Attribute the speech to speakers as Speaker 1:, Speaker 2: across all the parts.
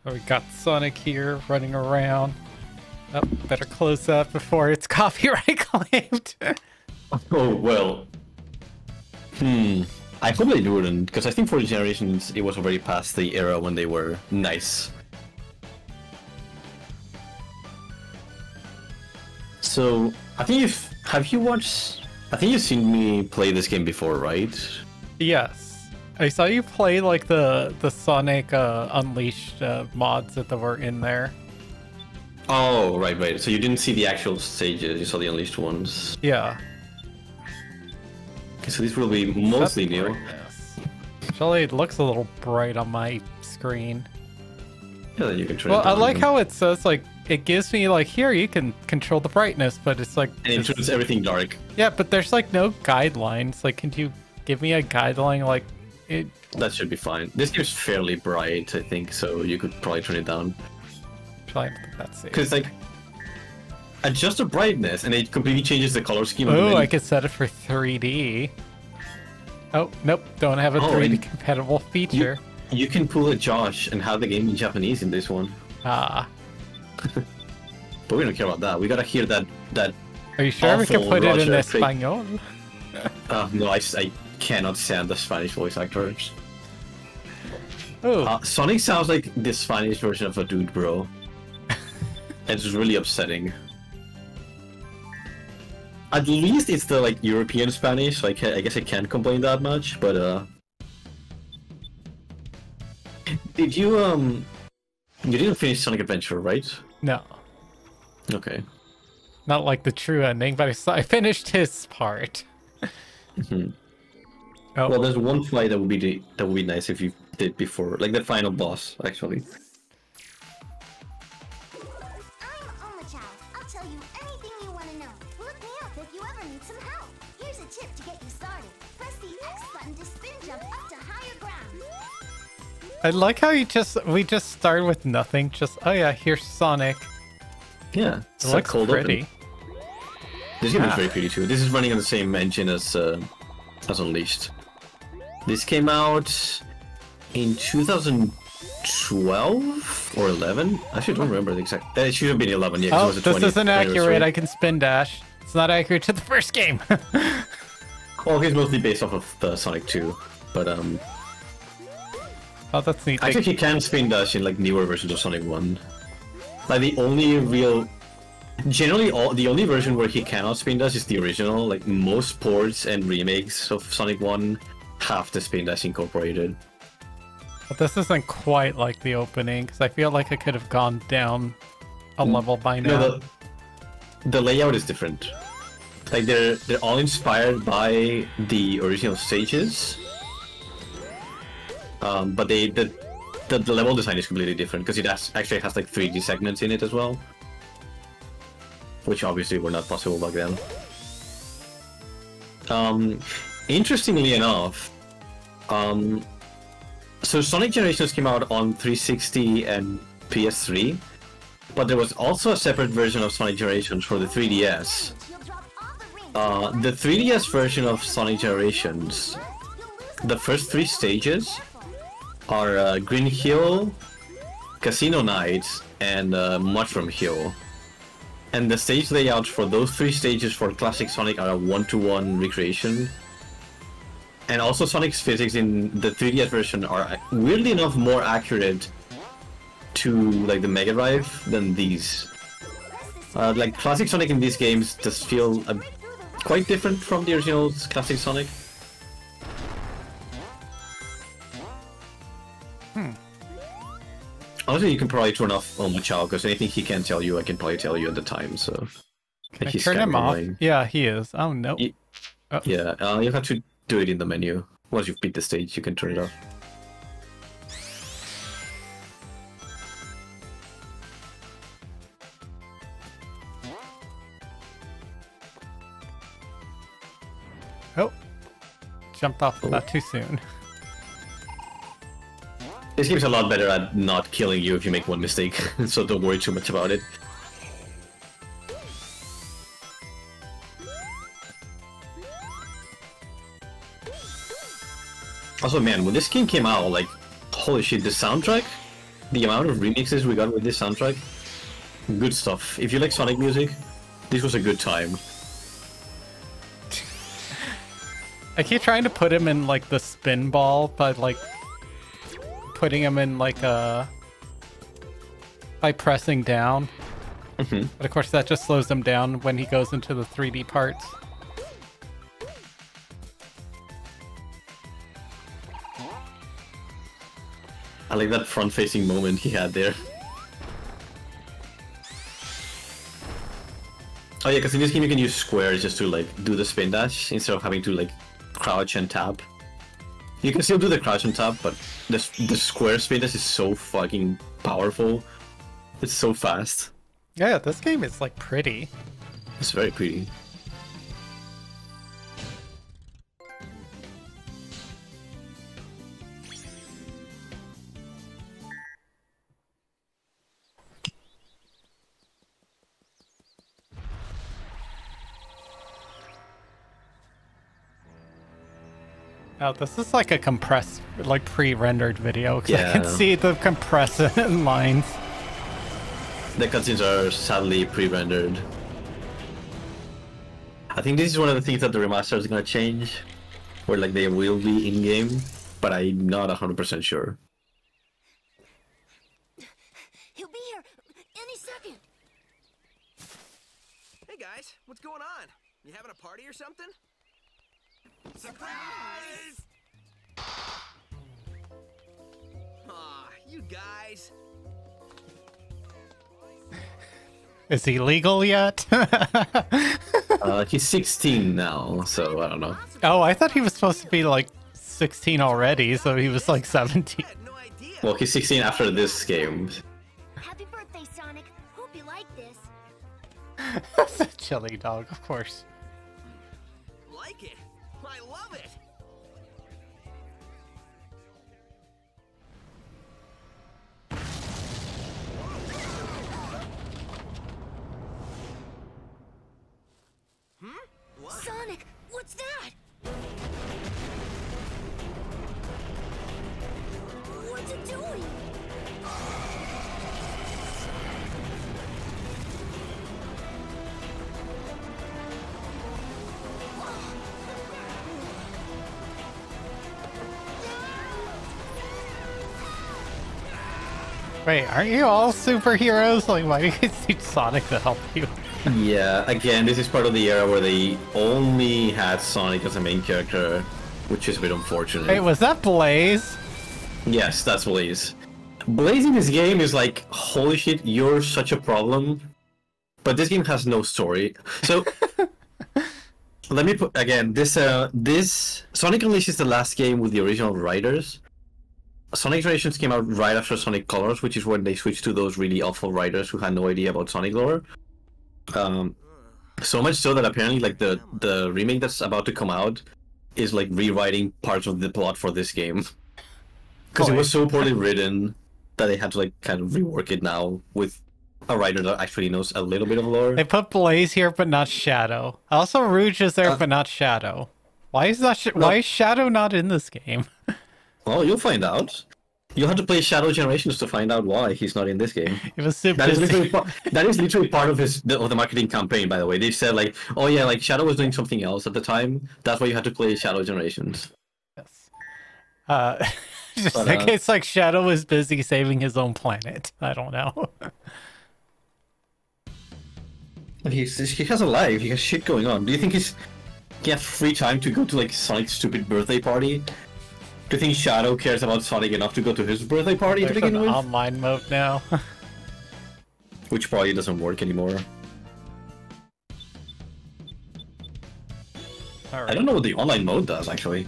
Speaker 1: Oh, we got Sonic here running around. Oh, better close that before it's copyright claimed.
Speaker 2: Oh, well. I hope they wouldn't, because I think for the generations it was already past the era when they were nice. So, I think have you watched... I think you've seen me play this game before, right?
Speaker 1: Yes. I saw you play like the Sonic Unleashed mods that were in there.
Speaker 2: Oh, right. So you didn't see the actual stages, you saw the Unleashed ones.
Speaker 1: Yeah.
Speaker 2: Okay, so these will be mostly new.
Speaker 1: Actually, it looks a little bright on my screen.
Speaker 2: Yeah, then you can turn it
Speaker 1: Well, I
Speaker 2: down.
Speaker 1: like how it says, like, it gives me, like, here, you can control the brightness, but it's like...
Speaker 2: And it turns everything dark.
Speaker 1: Yeah, but there's, like, no guidelines. Like, can you give me a guideline, like, it...
Speaker 2: That should be fine. This game's fairly bright, I think, so you could probably turn it down.
Speaker 1: Probably not that safe.
Speaker 2: Because, like, adjust the brightness, and it completely changes the color scheme.
Speaker 1: Oh, I could set it for 3D. Oh, nope, don't have a 3D compatible feature.
Speaker 2: You can pull a Josh and have the game in Japanese in this one.
Speaker 1: Ah.
Speaker 2: But we don't care about that. We gotta hear that
Speaker 1: Are you sure we can put it in
Speaker 2: Roger
Speaker 1: Espanol?
Speaker 2: No, I cannot stand the Spanish voice actors.
Speaker 1: Oh.
Speaker 2: Sonic sounds like the Spanish version of a dude, bro. It's really upsetting. At least it's the like European Spanish, so I guess I can't complain that much. But did you you didn't finish Sonic Adventure, right?
Speaker 1: No.
Speaker 2: Okay.
Speaker 1: Not like the true ending, but I finished his part.
Speaker 2: Mm-hmm.
Speaker 1: Oh.
Speaker 2: Well, there's one fight that would be nice if you did before, like the final boss, actually.
Speaker 3: I'll tell you anything you want to know. Look me up if you ever need some help. Here's a tip to get you started. Press the X button to spin jump up to higher ground.
Speaker 1: I like how we just start with nothing. Just, oh yeah, here's Sonic.
Speaker 2: Yeah,
Speaker 1: it looks pretty.
Speaker 2: This game is very pretty too. This is running on the same engine as Unleashed. This came out in 2012 or 11. I actually don't remember the exact. It should have been 11. Yeah,
Speaker 1: oh,
Speaker 2: it was the
Speaker 1: this isn't accurate.
Speaker 2: anniversary.
Speaker 1: I can spin dash. It's not accurate to the first game.
Speaker 2: Well, it's mostly based off of the Sonic 2, but
Speaker 1: Oh, that's neat.
Speaker 2: actually, he can spin dash in like newer versions of Sonic 1. Like the only real, generally the only version where he cannot spin dash is the original. Like most ports and remakes of Sonic 1 have the spin dash incorporated.
Speaker 1: But this isn't quite like the opening, because I feel like I could have gone down a level by now.
Speaker 2: No, the layout is different. Like they're all inspired by the original stages, but the level design is completely different because it actually has like 3D segments in it as well, which obviously were not possible back then. Interestingly enough, so Sonic Generations came out on 360 and PS3, but there was also a separate version of Sonic Generations for the 3DS. The 3DS version of Sonic Generations, the first 3 stages are Green Hill, Casino Nights, and Mushroom Hill. And the stage layouts for those 3 stages for classic Sonic are a 1-to-1 recreation. And also Sonic's physics in the 3DS version are weirdly enough more accurate to like the Mega Drive than these. Like classic Sonic in these games does feel quite different from the original classic Sonic. Honestly, you can probably turn off Omochao, because anything he can tell you, I can probably tell you at the time, so...
Speaker 1: Can I turn him off? Yeah, he is. Oh, no.
Speaker 2: Oh. Yeah, you have to do it in the menu. Once you've beat the stage, you can turn it off.
Speaker 1: Oh. Jumped off not too soon.
Speaker 2: This game's a lot better at not killing you if you make one mistake, so don't worry too much about it. Also, man, when this game came out, like, holy shit, the soundtrack the amount of remixes we got with this soundtrack, good stuff. If you like Sonic music, this was a good time.
Speaker 1: I keep trying to put him in like the spin ball, but like putting him in like by pressing down. But of course that just slows him down when he goes into the 3D parts.
Speaker 2: I like that front-facing moment he had there. Oh yeah, because in this game you can use squares just to like do the spin dash instead of having to like crouch and tap. You can still do the crouch and tap, but the square spin dash is so fucking powerful. It's so fast.
Speaker 1: Yeah, this game is like pretty.
Speaker 2: It's very pretty.
Speaker 1: Oh, this is like a compressed, like pre-rendered video, because I can
Speaker 2: Yeah.
Speaker 1: see the compression lines.
Speaker 2: The cutscenes are sadly pre-rendered. I think this is one of the things that the remaster is gonna change, where like they will be in-game, but I'm not 100% sure.
Speaker 3: He'll be here any second.
Speaker 4: Hey guys, what's going on? You having a party or something? Surprise! Aw, you guys.
Speaker 1: Is he legal yet?
Speaker 2: He's 16 now, so I don't know.
Speaker 1: Oh, I thought he was supposed to be like 16 already, so he was like 17.
Speaker 4: I had no idea.
Speaker 2: Well, he's 16 after this game.
Speaker 3: Happy birthday, Sonic. Hope you like this.
Speaker 1: That's a chili dog, of course.
Speaker 4: Like it? I love it. What?
Speaker 3: Sonic, what's that? What's it doing?
Speaker 1: Wait, aren't you all superheroes? Like, why do you guys need Sonic to help you?
Speaker 2: Yeah, again, this is part of the era where they only had Sonic as a main character, which is a bit unfortunate.
Speaker 1: Wait, was that Blaze?
Speaker 2: Yes, that's Blaze. Blaze in this game is like, holy shit, you're such a problem. But this game has no story. So, let me put, again, this Sonic Unleashed is the last game with the original writers. Sonic Generations came out right after Sonic Colors, which is when they switched to those really awful writers who had no idea about Sonic lore. So much so that apparently, like, the remake that's about to come out is like rewriting parts of the plot for this game. Because it was so poorly written that they had to like kind of rework it now with a writer that actually knows a little bit of lore.
Speaker 1: They put Blaze here, but not Shadow. Also, Rouge is there, but not Shadow. Why is that? Why is Shadow not in this game?
Speaker 2: Well, you'll find out. You'll have to play Shadow Generations to find out why he's not in this game.
Speaker 1: It was super.
Speaker 2: That is literally part of the marketing campaign, by the way. They said like, oh yeah, like Shadow was doing something else at the time. That's why you had to play Shadow Generations.
Speaker 1: Yes. Just
Speaker 2: But,
Speaker 1: in case like Shadow was busy saving his own planet. I don't know.
Speaker 2: He has a life. He has shit going on. Do you think he has free time to go to like Sonic's stupid birthday party? Do you think Shadow cares about Sonic enough to go to his birthday party to
Speaker 1: There's
Speaker 2: begin
Speaker 1: an
Speaker 2: with?
Speaker 1: online mode now.
Speaker 2: Which probably doesn't work anymore.
Speaker 1: All
Speaker 2: I
Speaker 1: right.
Speaker 2: don't know what the online mode does actually.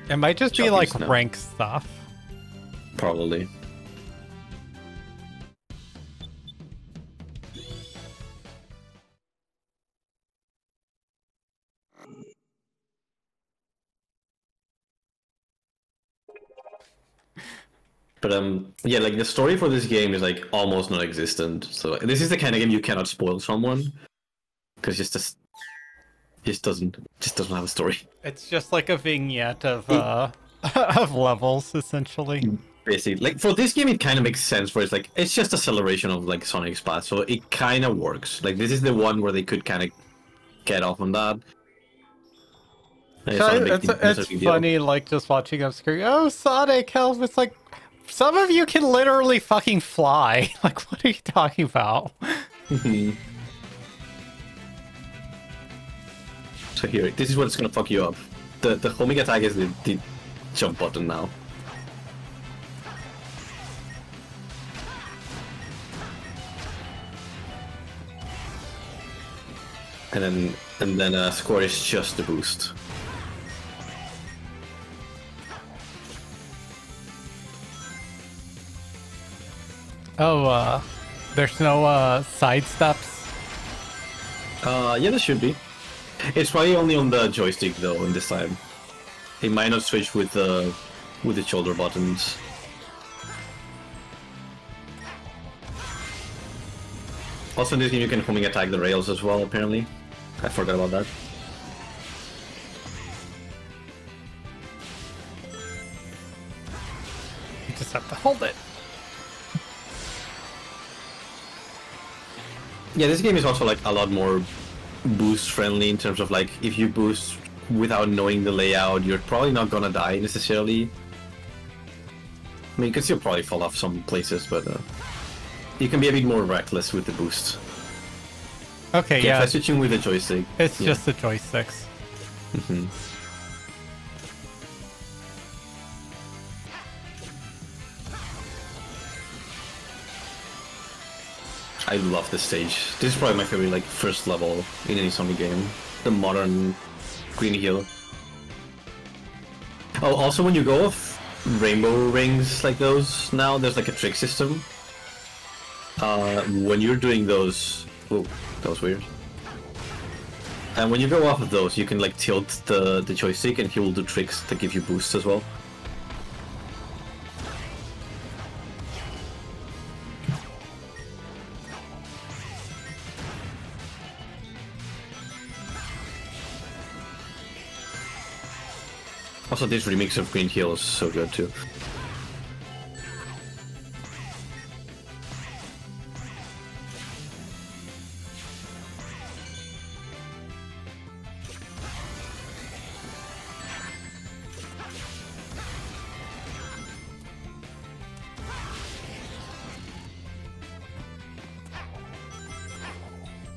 Speaker 1: It might just be
Speaker 2: Shocking
Speaker 1: like
Speaker 2: snow.
Speaker 1: rank stuff.
Speaker 2: Probably. But yeah, like the story for this game is like almost non-existent. So this is the kind of game you cannot spoil someone because just doesn't have a story.
Speaker 1: It's just like a vignette of of levels, essentially.
Speaker 2: Basically, like for this game, it kind of makes sense. Where it's like it's just a celebration of like Sonic's past, so it kind of works. Like this is the one where they could kind of get off on that.
Speaker 1: It's funny, like just watching him scream, "Oh, Sonic, help!" It's like some of you can literally fucking fly. Like, what are you talking about?
Speaker 2: So here, this is what's gonna fuck you up. The homing attack is the jump button now. And then score is just the boost.
Speaker 1: Oh, there's no side steps.
Speaker 2: Yeah, there should be. It's probably only on the joystick though. In this time, it might not switch with the shoulder buttons. Also, in this game, you can homing attack the rails as well. Apparently, I forgot about that.
Speaker 1: You just have to hold it.
Speaker 2: Yeah, this game is also like a lot more boost friendly in terms of like if you boost without knowing the layout, you're probably not gonna die necessarily. I mean, you can still probably fall off some places, but you can be a bit more reckless with the boost.
Speaker 1: Okay, yeah.
Speaker 2: Try switching with the joystick.
Speaker 1: It's just the joysticks.
Speaker 2: Mm-hmm. I love this stage. This is probably my favorite, like, first level in any Sonic game. The modern Green Hill. Oh, also when you go off rainbow rings like those now, there's like a trick system. When you're doing those... Oh, that was weird. And when you go off of those, you can like tilt the joystick and he will do tricks that give you boosts as well. Also, this remix of Green Hill is so good too.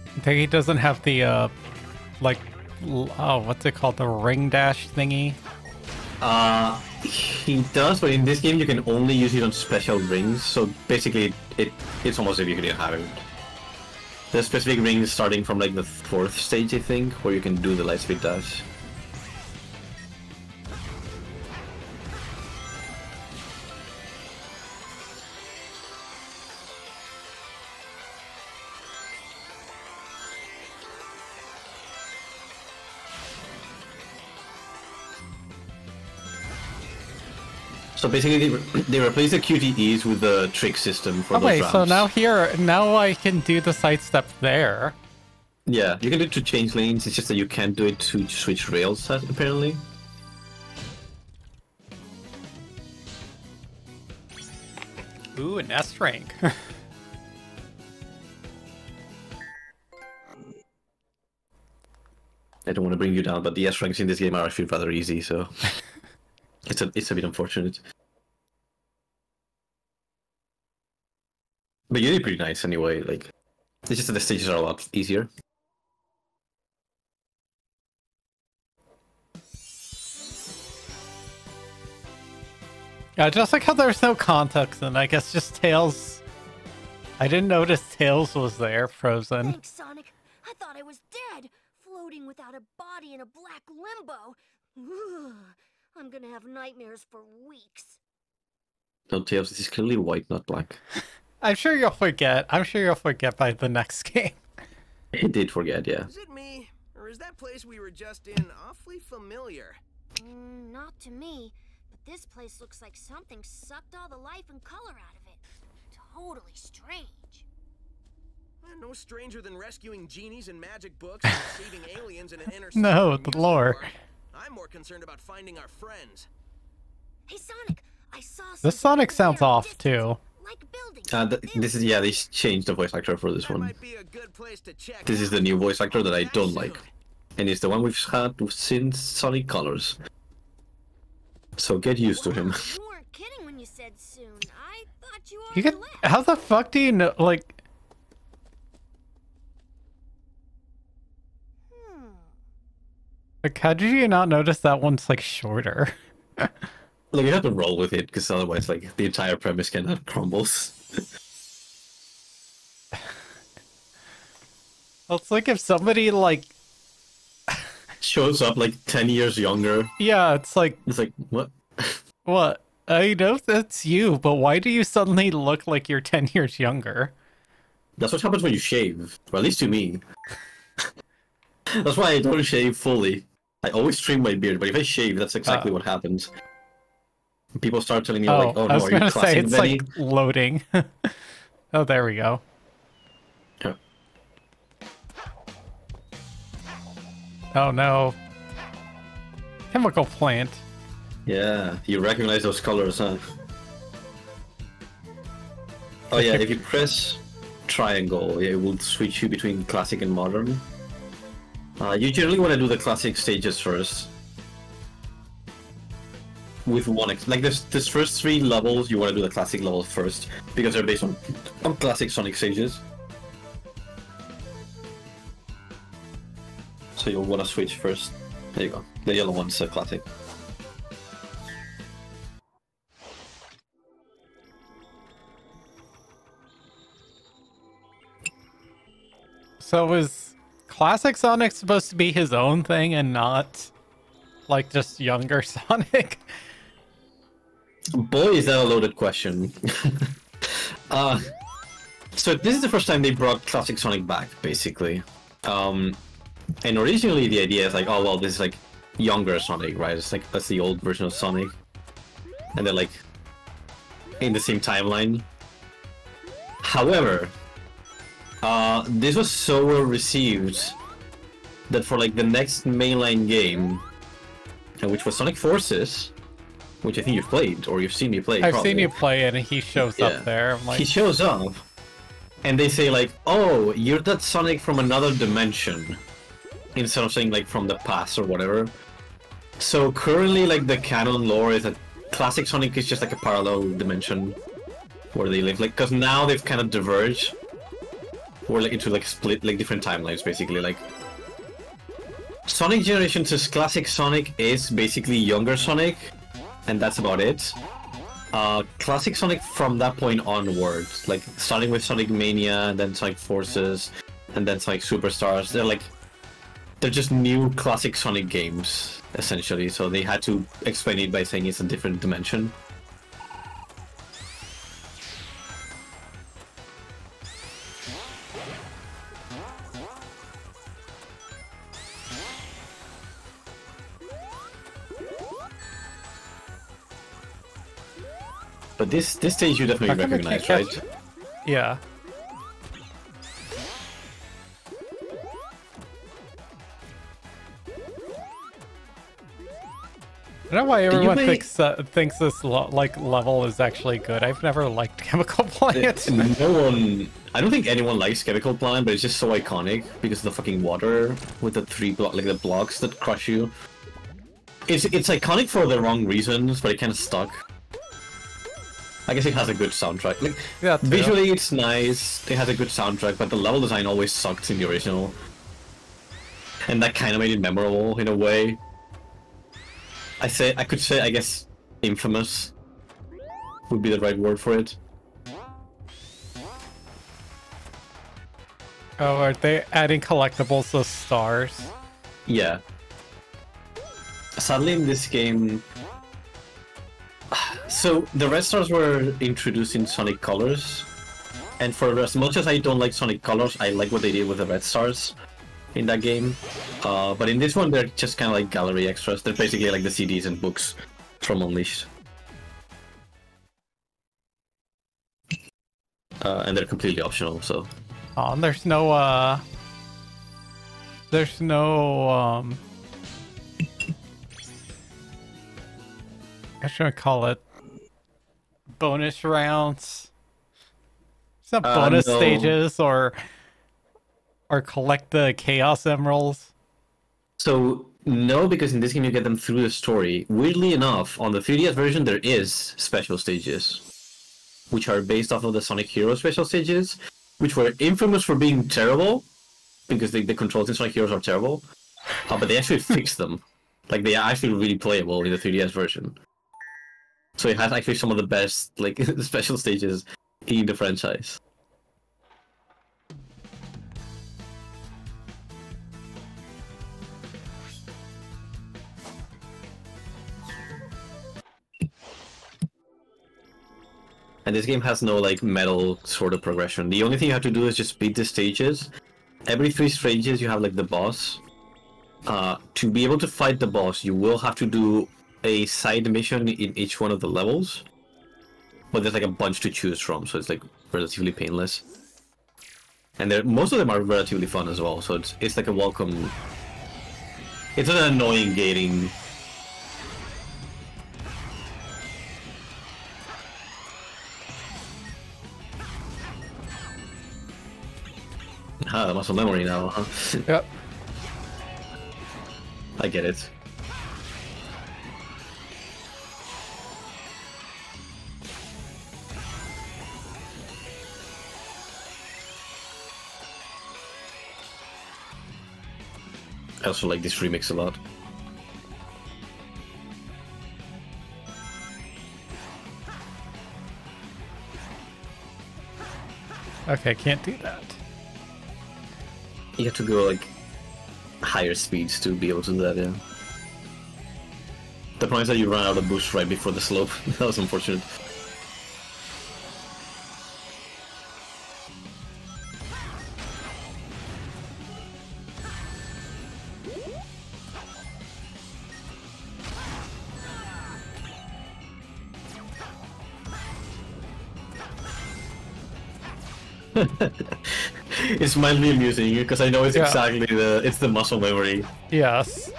Speaker 1: I think he doesn't have the, like, oh, what's it called? The ring dash thingy?
Speaker 2: He does, but in this game you can only use it on special rings, so basically it's almost as if you didn't have it. There's specific rings starting from like the 4th stage, I think, where you can do the lightspeed dash. So basically, they replace the QTEs with the trick system for those
Speaker 1: wait,
Speaker 2: ramps.
Speaker 1: so now I can do the sidestep there.
Speaker 2: Yeah, you can do it to change lanes, it's just that you can't do it to switch rails, apparently.
Speaker 1: Ooh, an S rank.
Speaker 2: I don't want to bring you down, but the S ranks in this game are actually rather easy, so... It's a bit unfortunate. But you did pretty nice anyway, like... It's just that the stages are a lot easier.
Speaker 1: Yeah, just like how there's no context, and I guess just Tails... I didn't notice Tails was there, frozen.
Speaker 3: Thanks, Sonic. I thought I was dead, floating without a body in a black limbo. Ugh, I'm gonna have nightmares for weeks.
Speaker 2: No, Tails, this is clearly white, not black.
Speaker 1: I'm sure you'll forget. I'm sure you'll forget by the next game.
Speaker 2: I did forget, yeah.
Speaker 4: Is it me, or is that place we were just in awfully familiar?
Speaker 3: Not to me, but this place looks like something sucked all the life and color out of it. Totally strange.
Speaker 4: No stranger than rescuing genies and magic books and saving aliens in an inner
Speaker 1: No,
Speaker 4: city
Speaker 1: the lore.
Speaker 4: I'm more concerned about finding our friends.
Speaker 3: Hey, Sonic, I saw
Speaker 1: This
Speaker 3: something
Speaker 1: Sonic sounds
Speaker 3: very
Speaker 1: off
Speaker 3: distant,
Speaker 1: too.
Speaker 3: like buildings.
Speaker 2: This is, yeah, they changed the voice actor for this
Speaker 4: That
Speaker 2: one.
Speaker 4: might be a good place to check
Speaker 2: This is
Speaker 4: out.
Speaker 2: the new voice actor that I
Speaker 4: Back
Speaker 2: don't
Speaker 4: soon.
Speaker 2: like. And it's the one we've had since Sonic Colors. So get used to him.
Speaker 3: Wow, you weren't kidding when you said soon. I thought you
Speaker 1: You
Speaker 3: already
Speaker 1: could.
Speaker 3: left.
Speaker 1: How the fuck do you know? Like, how did you not notice that one's like shorter?
Speaker 2: Like, you have to roll with it, because otherwise, like, the entire premise kind of crumbles.
Speaker 1: It's like if somebody like,
Speaker 2: Shows up, like, 10 years younger.
Speaker 1: yeah, it's like,
Speaker 2: What?
Speaker 1: what? I know that's you, but why do you suddenly look like you're 10 years younger?
Speaker 2: That's what happens when you shave. Or at least to me. That's why I don't shave fully. I always trim my beard, but if I shave, that's exactly what happens. People start telling me, like, oh
Speaker 1: I
Speaker 2: no,
Speaker 1: was
Speaker 2: are you
Speaker 1: gonna say
Speaker 2: classic
Speaker 1: it's
Speaker 2: Venny?
Speaker 1: like loading. Oh, there we go.
Speaker 2: Yeah.
Speaker 1: Oh no. Chemical plant.
Speaker 2: Yeah, you recognize those colors, huh? Oh yeah, if you press triangle, it will switch you between classic and modern. You generally want to do the classic stages first. With one, like this first 3 levels, you want to do the classic levels first, because they're based on classic Sonic stages. So you'll want to switch first. There you go. The yellow one's a classic.
Speaker 1: So is classic Sonic supposed to be his own thing and not like just younger Sonic?
Speaker 2: Boy, is that a loaded question. So this is the first time they brought classic Sonic back, basically. And originally the idea is like, oh well, this is like younger Sonic, right? It's like that's the old version of Sonic, and they're like in the same timeline. However, this was so well received that for like the next mainline game, which was Sonic Forces, which I think you've played or you've seen me play.
Speaker 1: I've
Speaker 2: probably.
Speaker 1: seen you play it and he shows
Speaker 2: Yeah.
Speaker 1: up there. I'm like,
Speaker 2: He shows up, and they say like, "Oh, you're that Sonic from another dimension," instead of saying like from the past or whatever. So currently, like the canon lore is that classic Sonic is just like a parallel dimension where they live. Like, because now they've kind of diverged, or like into like split like different timelines, basically. Like Sonic Generations' classic Sonic is basically younger Sonic, and that's about it. Classic Sonic from that point onwards, like starting with Sonic Mania, and then Sonic Forces, and then Sonic Superstars, they're just new classic Sonic games, essentially, so they had to explain it by saying it's a different dimension. But this stage you
Speaker 1: how
Speaker 2: definitely
Speaker 1: come I
Speaker 2: recognize,
Speaker 1: can't
Speaker 2: right?
Speaker 1: catch- Yeah. I don't know why
Speaker 2: you
Speaker 1: everyone
Speaker 2: play-
Speaker 1: thinks this level is actually good. I've never liked Chemical Plant.
Speaker 2: No one... I don't think anyone likes Chemical Plant, but it's just so iconic because of the fucking water with the the blocks that crush you. It's iconic for the wrong reasons, but it kind of stuck. I guess it has a good soundtrack. Like,
Speaker 1: Yeah, too.
Speaker 2: visually it's nice, it has a good soundtrack, but the level design always sucked in the original. And that kind of made it memorable in a way. I could say, I guess, infamous would be the right word for it.
Speaker 1: Oh, are they adding collectibles to stars?
Speaker 2: Yeah. Sadly, in this game... So, the red stars were introduced in Sonic Colors, and for as much as I don't like Sonic Colors, I like what they did with the red stars in that game. But in this one, they're just kind of like gallery extras. They're basically like the CDs and books from Unleashed. And they're completely optional, so...
Speaker 1: Oh, and there's no, There's no, I shouldn't call it bonus rounds? Some bonus
Speaker 2: No.
Speaker 1: stages or collect the Chaos Emeralds?
Speaker 2: So no, because in this game you get them through the story. Weirdly enough, on the 3DS version there is special stages, which are based off of the Sonic Heroes special stages, which were infamous for being terrible, because the controls in Sonic Heroes are terrible. But they actually fixed them. Like, they are actually really playable in the 3DS version. So it has actually some of the best, like, special stages in the franchise. And this game has no, like, metal sort of progression. The only thing you have to do is just beat the stages. Every 3 stages you have, like, the boss. To be able to fight the boss, you will have to do a side mission in each one of the levels. But there's, like, a bunch to choose from, so it's, like, relatively painless. And most of them are relatively fun as well, so it's like a welcome... It's an annoying gating... Ah, muscle memory now, huh?
Speaker 1: Yep.
Speaker 2: I get it. I also like this remix a lot.
Speaker 1: Okay, can't do that.
Speaker 2: You have to go, like, higher speeds to be able to do that, yeah. The problem is that you run out of boost right before the slope. That was unfortunate. It's mildly amusing because I know it's exactly it's the muscle memory.
Speaker 1: Yes.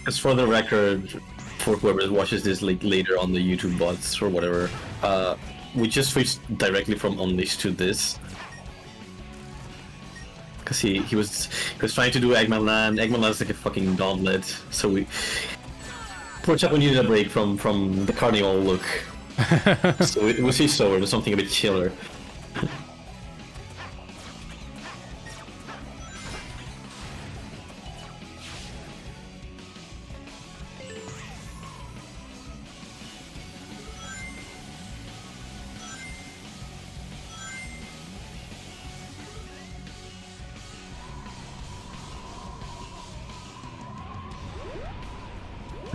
Speaker 2: As for the record, for whoever watches this like later on the YouTube bots or whatever, we just switched directly from Unleashed to this. Because he was trying to do Eggman Land. Eggman Land is like a fucking gauntlet, so we... Poor Chapo needed a break from the carnival look. So it was his over to something a bit chiller.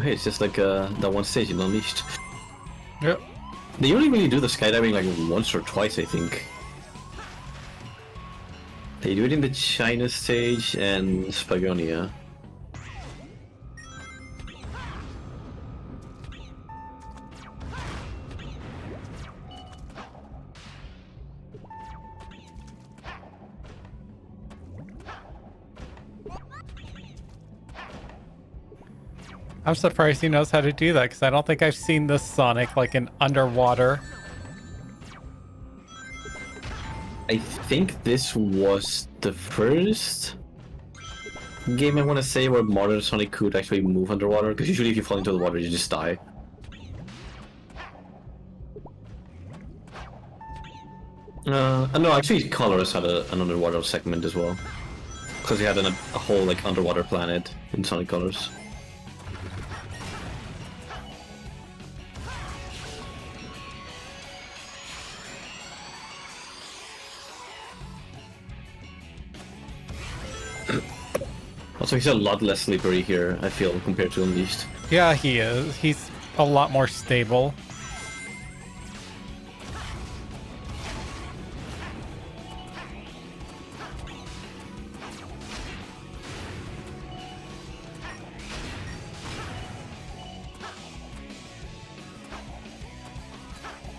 Speaker 2: Hey, it's just like that one stage in Unleashed.
Speaker 1: Yep.
Speaker 2: They only really do the skydiving like once or twice, I think. They do it in the China stage and Spagonia.
Speaker 1: I'm surprised he knows how to do that, because I don't think I've seen this Sonic like in underwater.
Speaker 2: I think this was the first game I want to say where modern Sonic could actually move underwater, because usually if you fall into the water you just die. No, actually Colors had an underwater segment as well, because he had a whole like underwater planet in Sonic Colors. Also, he's a lot less slippery here, I feel, compared to Unleashed.
Speaker 1: Yeah, he is. He's a lot more stable.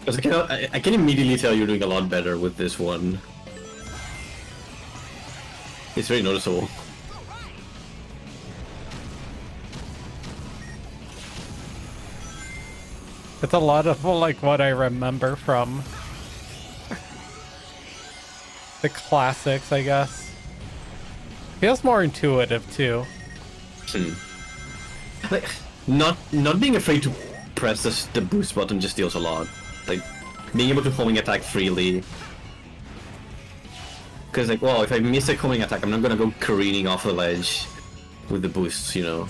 Speaker 2: I can immediately tell you're doing a lot better with this one. It's very noticeable.
Speaker 1: It's a lot of like what I remember from the classics, I guess. Feels more intuitive too.
Speaker 2: Like, not being afraid to press the boost button just deals a lot. Like, being able to homing attack freely. Because, like, well, if I miss a homing attack, I'm not gonna go careening off the ledge with the boosts, you know.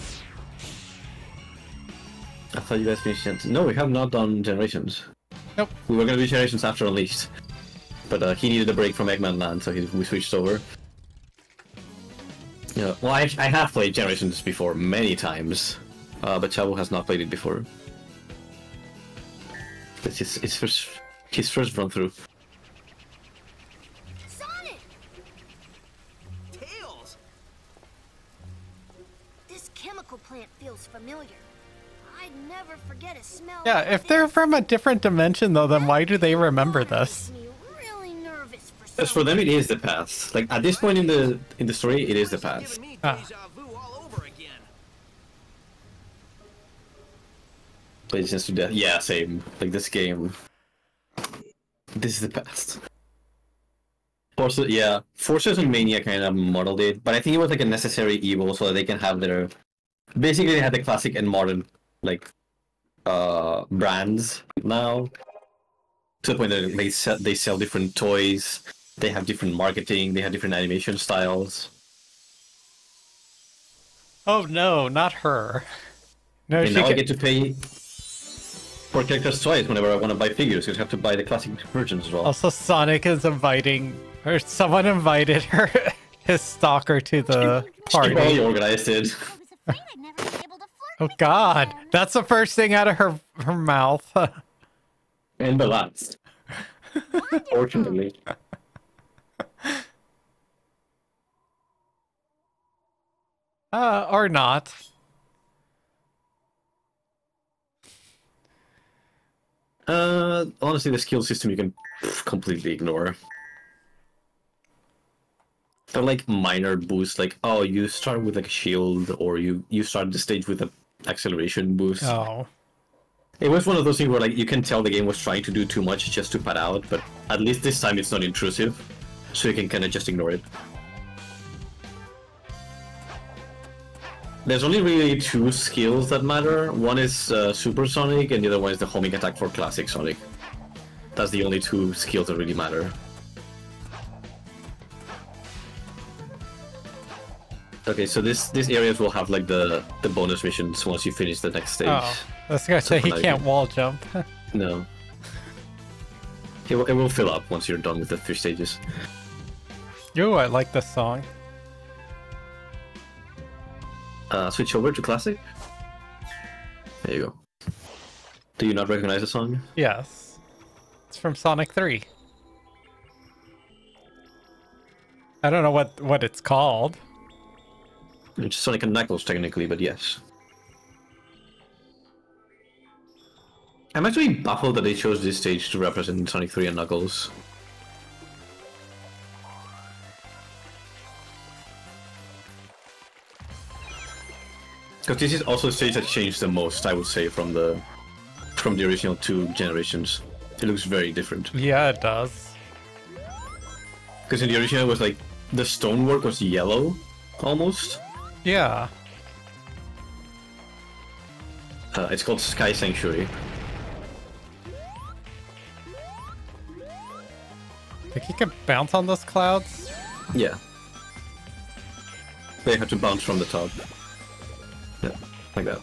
Speaker 2: I thought you guys finished it. No, we have not done Generations.
Speaker 1: Nope.
Speaker 2: We were gonna do Generations after Unleashed. But he needed a break from Eggman Land, so we switched over. Yeah, well, I have played Generations before many times, but Chavo has not played it before. It's his first run through.
Speaker 3: Sonic!
Speaker 4: Tails!
Speaker 3: This chemical plant feels familiar. I'd never forget a smell.
Speaker 1: Yeah, if they're from a different dimension though, then why do they remember this?
Speaker 3: Makes me really nervous for
Speaker 2: As for them, it is the past. Like at this point in the story, it is the past.
Speaker 4: Giving me
Speaker 1: Ah.
Speaker 4: deja vu all over again.
Speaker 2: Legends to Death. Yeah, same. Like this game. This is the past. Forces and Mania kind of modeled it, but I think it was like a necessary evil so that they can have their. Basically, they had the classic and modern like brands now. To the point that they sell different toys, they have different marketing, they have different animation styles.
Speaker 1: Oh no, not her. No,
Speaker 2: And
Speaker 1: she
Speaker 2: now I
Speaker 1: can...
Speaker 2: get to pay for characters twice whenever I want to buy figures, because I have to buy the classic versions as well.
Speaker 1: Also, Sonic is inviting, or someone invited her, his stalker to the
Speaker 2: She
Speaker 1: party.
Speaker 2: probably organized it.
Speaker 3: I was afraid I'd never be able to flirt
Speaker 1: Oh
Speaker 3: with
Speaker 1: god,
Speaker 3: them.
Speaker 1: that's the first thing out of her mouth.
Speaker 2: And the last. Fortunately.
Speaker 1: Or not.
Speaker 2: Honestly, the skill system you can completely ignore. They're like minor boosts, like, oh, you start with like a shield, or you start the stage with an acceleration boost.
Speaker 1: Oh.
Speaker 2: It was one of those things where like you can tell the game was trying to do too much just to pad out, but at least this time it's not intrusive, so you can kind of just ignore it. There's only really two skills that matter. One is Super Sonic, and the other one is the homing attack for Classic Sonic. That's the only two skills that really matter. Okay, so these areas will have like the bonus missions once you finish the next stage.
Speaker 1: Oh. I was gonna say he can't wall jump.
Speaker 2: No. It will fill up once you're done with the 3 stages.
Speaker 1: Ooh, I like this song.
Speaker 2: Switch over to Classic. There you go. Do you not recognize the song?
Speaker 1: Yes. It's from Sonic 3. I don't know what it's called.
Speaker 2: It's Sonic and Knuckles technically, but yes. I'm actually baffled that they chose this stage to represent Sonic 3 and Knuckles. Because this is also a stage that changed the most, I would say, from the original 2 generations. It looks very different.
Speaker 1: Yeah, it does.
Speaker 2: Because in the original it was like, the stonework was yellow, almost.
Speaker 1: Yeah.
Speaker 2: It's called Sky Sanctuary.
Speaker 1: Think he can bounce on those clouds?
Speaker 2: Yeah. They have to bounce from the top. Yeah, like that.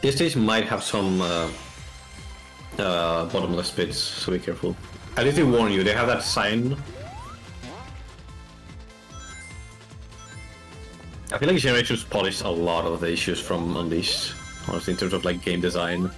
Speaker 2: This stage might have some bottomless pits, so be careful. At least they warn you, they have that sign. I feel like Generations polished a lot of the issues from Unleashed, honestly, in terms of like game design.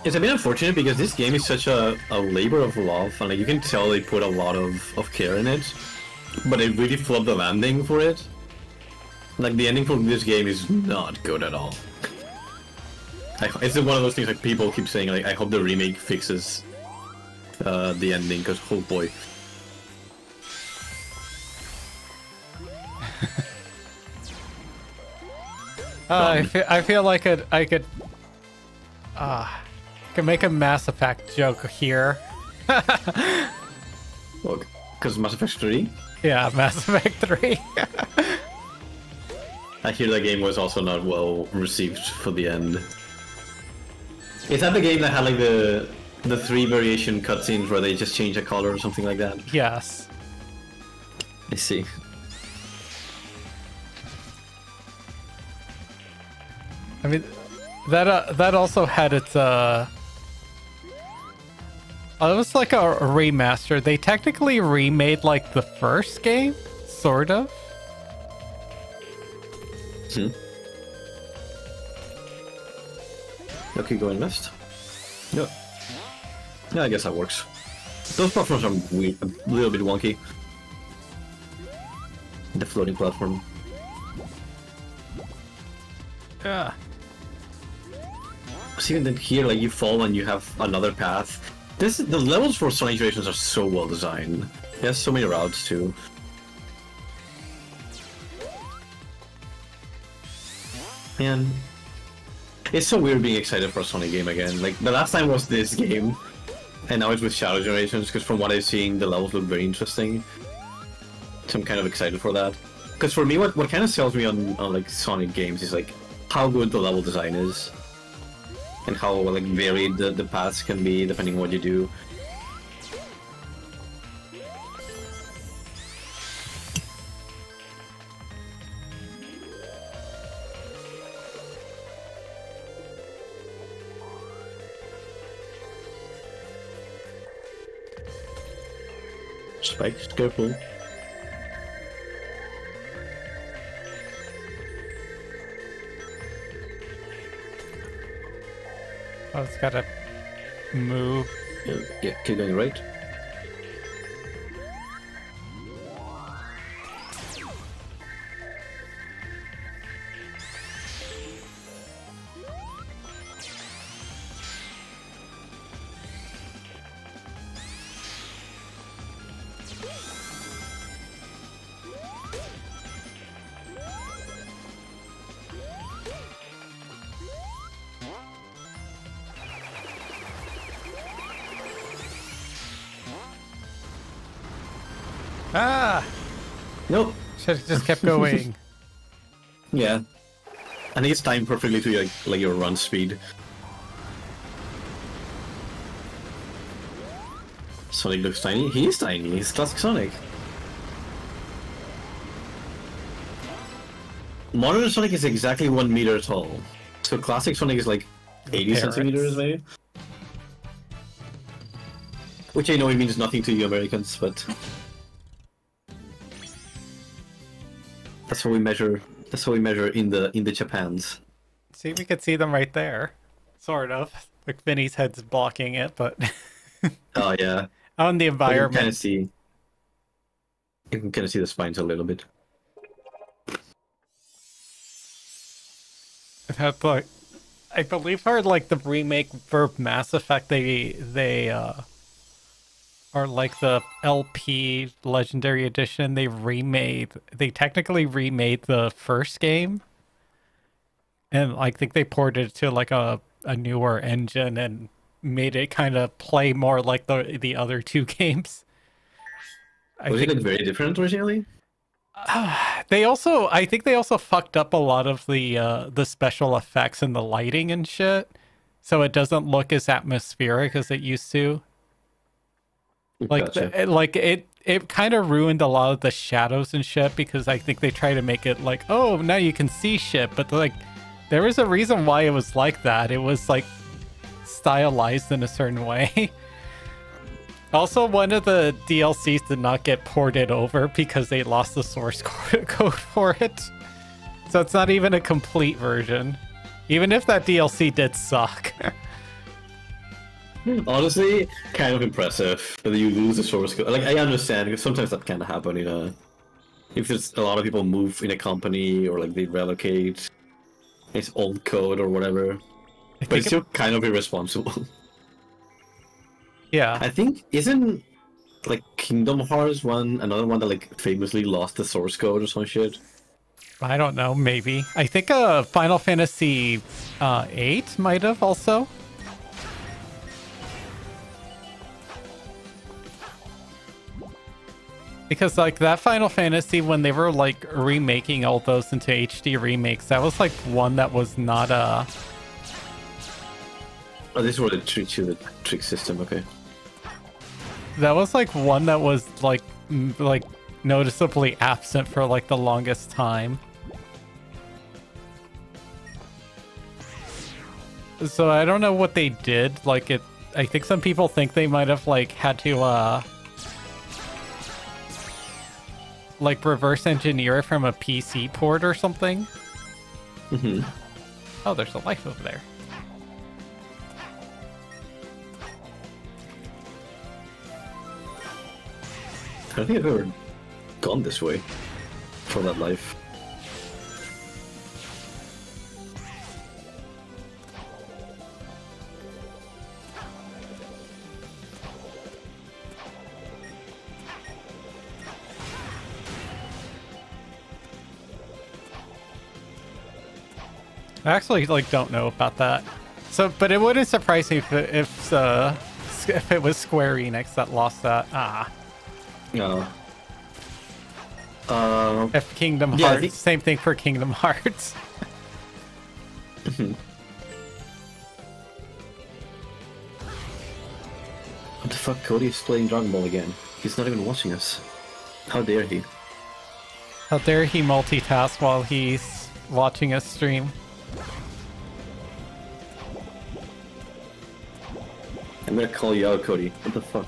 Speaker 2: It's a bit unfortunate because this game is such a labor of love, and like you can tell they put a lot of care in it, but they really flubbed the landing for it. Like the ending for this game is not good at all. It's one of those things like people keep saying like I hope the remake fixes the ending because oh boy.
Speaker 1: I feel like I could make a Mass Effect joke here.
Speaker 2: Well, because Mass Effect 3?
Speaker 1: Yeah, Mass Effect 3.
Speaker 2: I hear the game was also not well received for the end. Is that the game that had like the 3 variation cutscenes where they just change the color or something like that?
Speaker 1: Yes.
Speaker 2: I see.
Speaker 1: I mean, that also had its it was like a remaster. They technically remade like the first game, sort of.
Speaker 2: Okay, going left. No. Yeah, I guess that works. Those platforms are weird, a little bit wonky. The floating platform.
Speaker 1: Yeah.
Speaker 2: See, even here, like you fall and you have another path. The levels for Sonic Generations are so well designed. It has so many routes too. Man, it's so weird being excited for a Sonic game again. Like the last time was this game, and now it's with Shadow Generations. Because from what I've seen, the levels look very interesting. So I'm kind of excited for that. Because for me, what kind of sells me on like Sonic games is like how good the level design is. And how like varied the paths can be depending on what you do. Spikes, careful.
Speaker 1: Oh, it's gotta move.
Speaker 2: Yeah, keep going right.
Speaker 1: Ah!
Speaker 2: Nope.
Speaker 1: Should have just kept going.
Speaker 2: Yeah. I think it's timed perfectly to like your run speed. Sonic looks tiny. He is tiny. He's classic Sonic. Modern Sonic is exactly 1 meter tall. So classic Sonic is like 80 centimeters maybe. Which I know it means nothing to you Americans, but that's how we measure. That's how we measure in the Japans.
Speaker 1: See, we could see them right there, sort of. Like Vinny's head's blocking it, but
Speaker 2: Oh yeah.
Speaker 1: on the
Speaker 2: You
Speaker 1: environment.
Speaker 2: can kind of see. You can kind of see the spines a little bit.
Speaker 1: That's like, I believe for like the remake for Mass Effect, they or like the LP Legendary Edition, they technically remade the first game, and I think they ported it to like a newer engine and made it kind of play more like the other two games.
Speaker 2: Was it very different originally?
Speaker 1: I think they also fucked up a lot of the special effects and the lighting and shit, so it doesn't look as atmospheric as it used to. Like
Speaker 2: Gotcha.
Speaker 1: it kind of ruined a lot of the shadows and shit, because I think they try to make it like, oh, now you can see shit, but like there was a reason why it was like that. It was like stylized in a certain way. Also, one of the DLCs did not get ported over because they lost the source code for it. So it's not even a complete version. Even if that DLC did suck.
Speaker 2: Honestly, kind of impressive that you lose the source code. Like, I understand, because sometimes that can happen, you know. If there's a lot of people move in a company, or like they relocate, it's old code or whatever. But it's still kind of irresponsible.
Speaker 1: Yeah.
Speaker 2: I think, isn't, like, Kingdom Hearts another one that, like, famously lost the source code or some shit?
Speaker 1: I don't know, maybe. I think Final Fantasy 8 might have also. Because like that Final Fantasy, when they were like remaking all those into HD remakes, that was like one that was not
Speaker 2: Oh, this is where they treat you, the trick system, okay.
Speaker 1: that was like one that was like like noticeably absent for like the longest time. So I don't know what they did. Like I think some people think they might have like had to like reverse engineer it from a PC port or something.
Speaker 2: Mm-hmm.
Speaker 1: Oh, there's a life over there.
Speaker 2: I don't think I've ever gone this way for that life.
Speaker 1: I actually like don't know about that. So, but it wouldn't surprise me if it was Square Enix that lost that.
Speaker 2: No.
Speaker 1: If Kingdom
Speaker 2: Yeah,
Speaker 1: Hearts, same thing for Kingdom Hearts.
Speaker 2: What the fuck? Cody is playing Dragon Ball again. He's not even watching us. How dare he?
Speaker 1: How dare he multitask while he's watching us stream?
Speaker 2: I'm gonna call you out, Cody. What the fuck?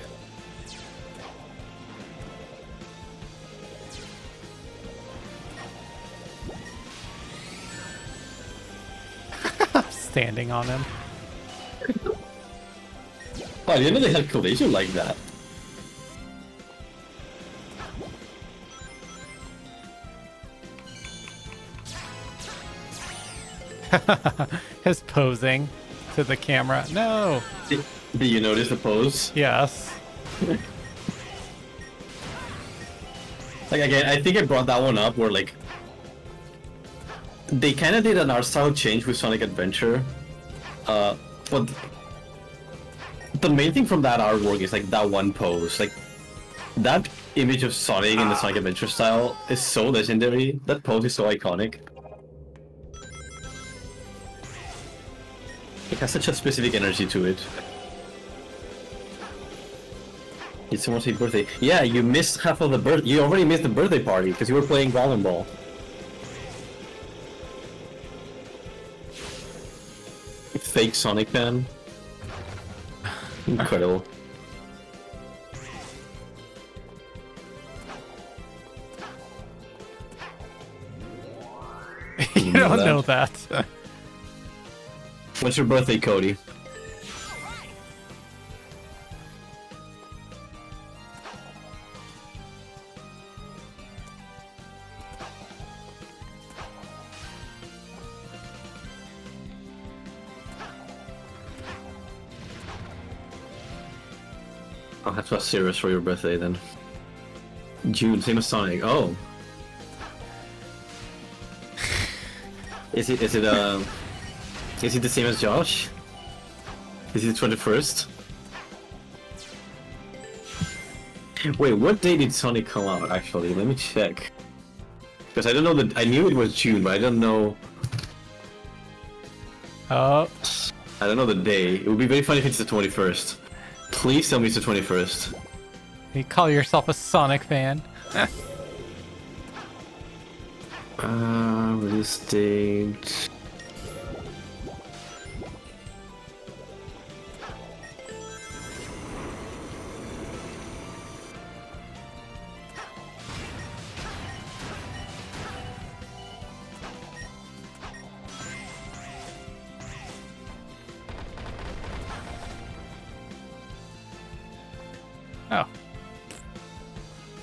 Speaker 1: I'm standing on him.
Speaker 2: Oh, I didn't know they had collision like that.
Speaker 1: His posing to the camera. No.
Speaker 2: Did you notice the pose?
Speaker 1: Yes.
Speaker 2: Like, again, I think I brought that one up where, like, they kind of did an art style change with Sonic Adventure. But the main thing from that artwork is, like, that one pose. Like, that image of Sonic in the Sonic Adventure style is so legendary. That pose is so iconic. It has such a specific energy to it. It's someone's birthday. Yeah, you missed half of the birth. You already missed the birthday party because you were playing Dragon Ball. Fake Sonic fan. Incredible.
Speaker 1: You don't know that.
Speaker 2: What's your birthday, Cody? Oh, that's what's serious for your birthday then. June, same as Sonic. Oh. Is it the same as Josh? Is it the 21st? Wait, what day did Sonic come out actually? Let me check. Because I don't know I knew it was June, but I don't know.
Speaker 1: Oh.
Speaker 2: I don't know the day. It would be very funny if it's the 21st. Please tell me it's the 21st.
Speaker 1: You call yourself a Sonic fan?
Speaker 2: Release date.
Speaker 1: Oh.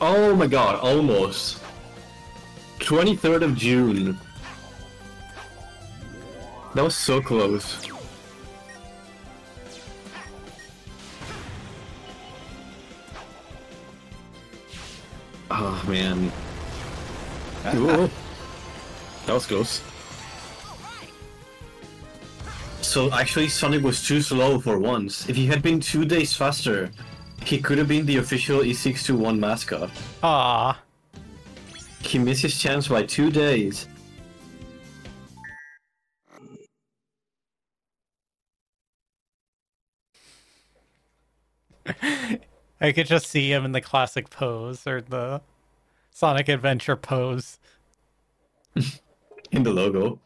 Speaker 2: Oh my god, almost. 23rd of June. That was so close. Oh man. Ooh. That was close. So actually Sonic was too slow for once. If he had been 2 days faster, he could have been the official E621 mascot.
Speaker 1: Ah.
Speaker 2: He missed his chance by 2 days.
Speaker 1: I could just see him in the classic pose or the Sonic Adventure pose.
Speaker 2: In the logo.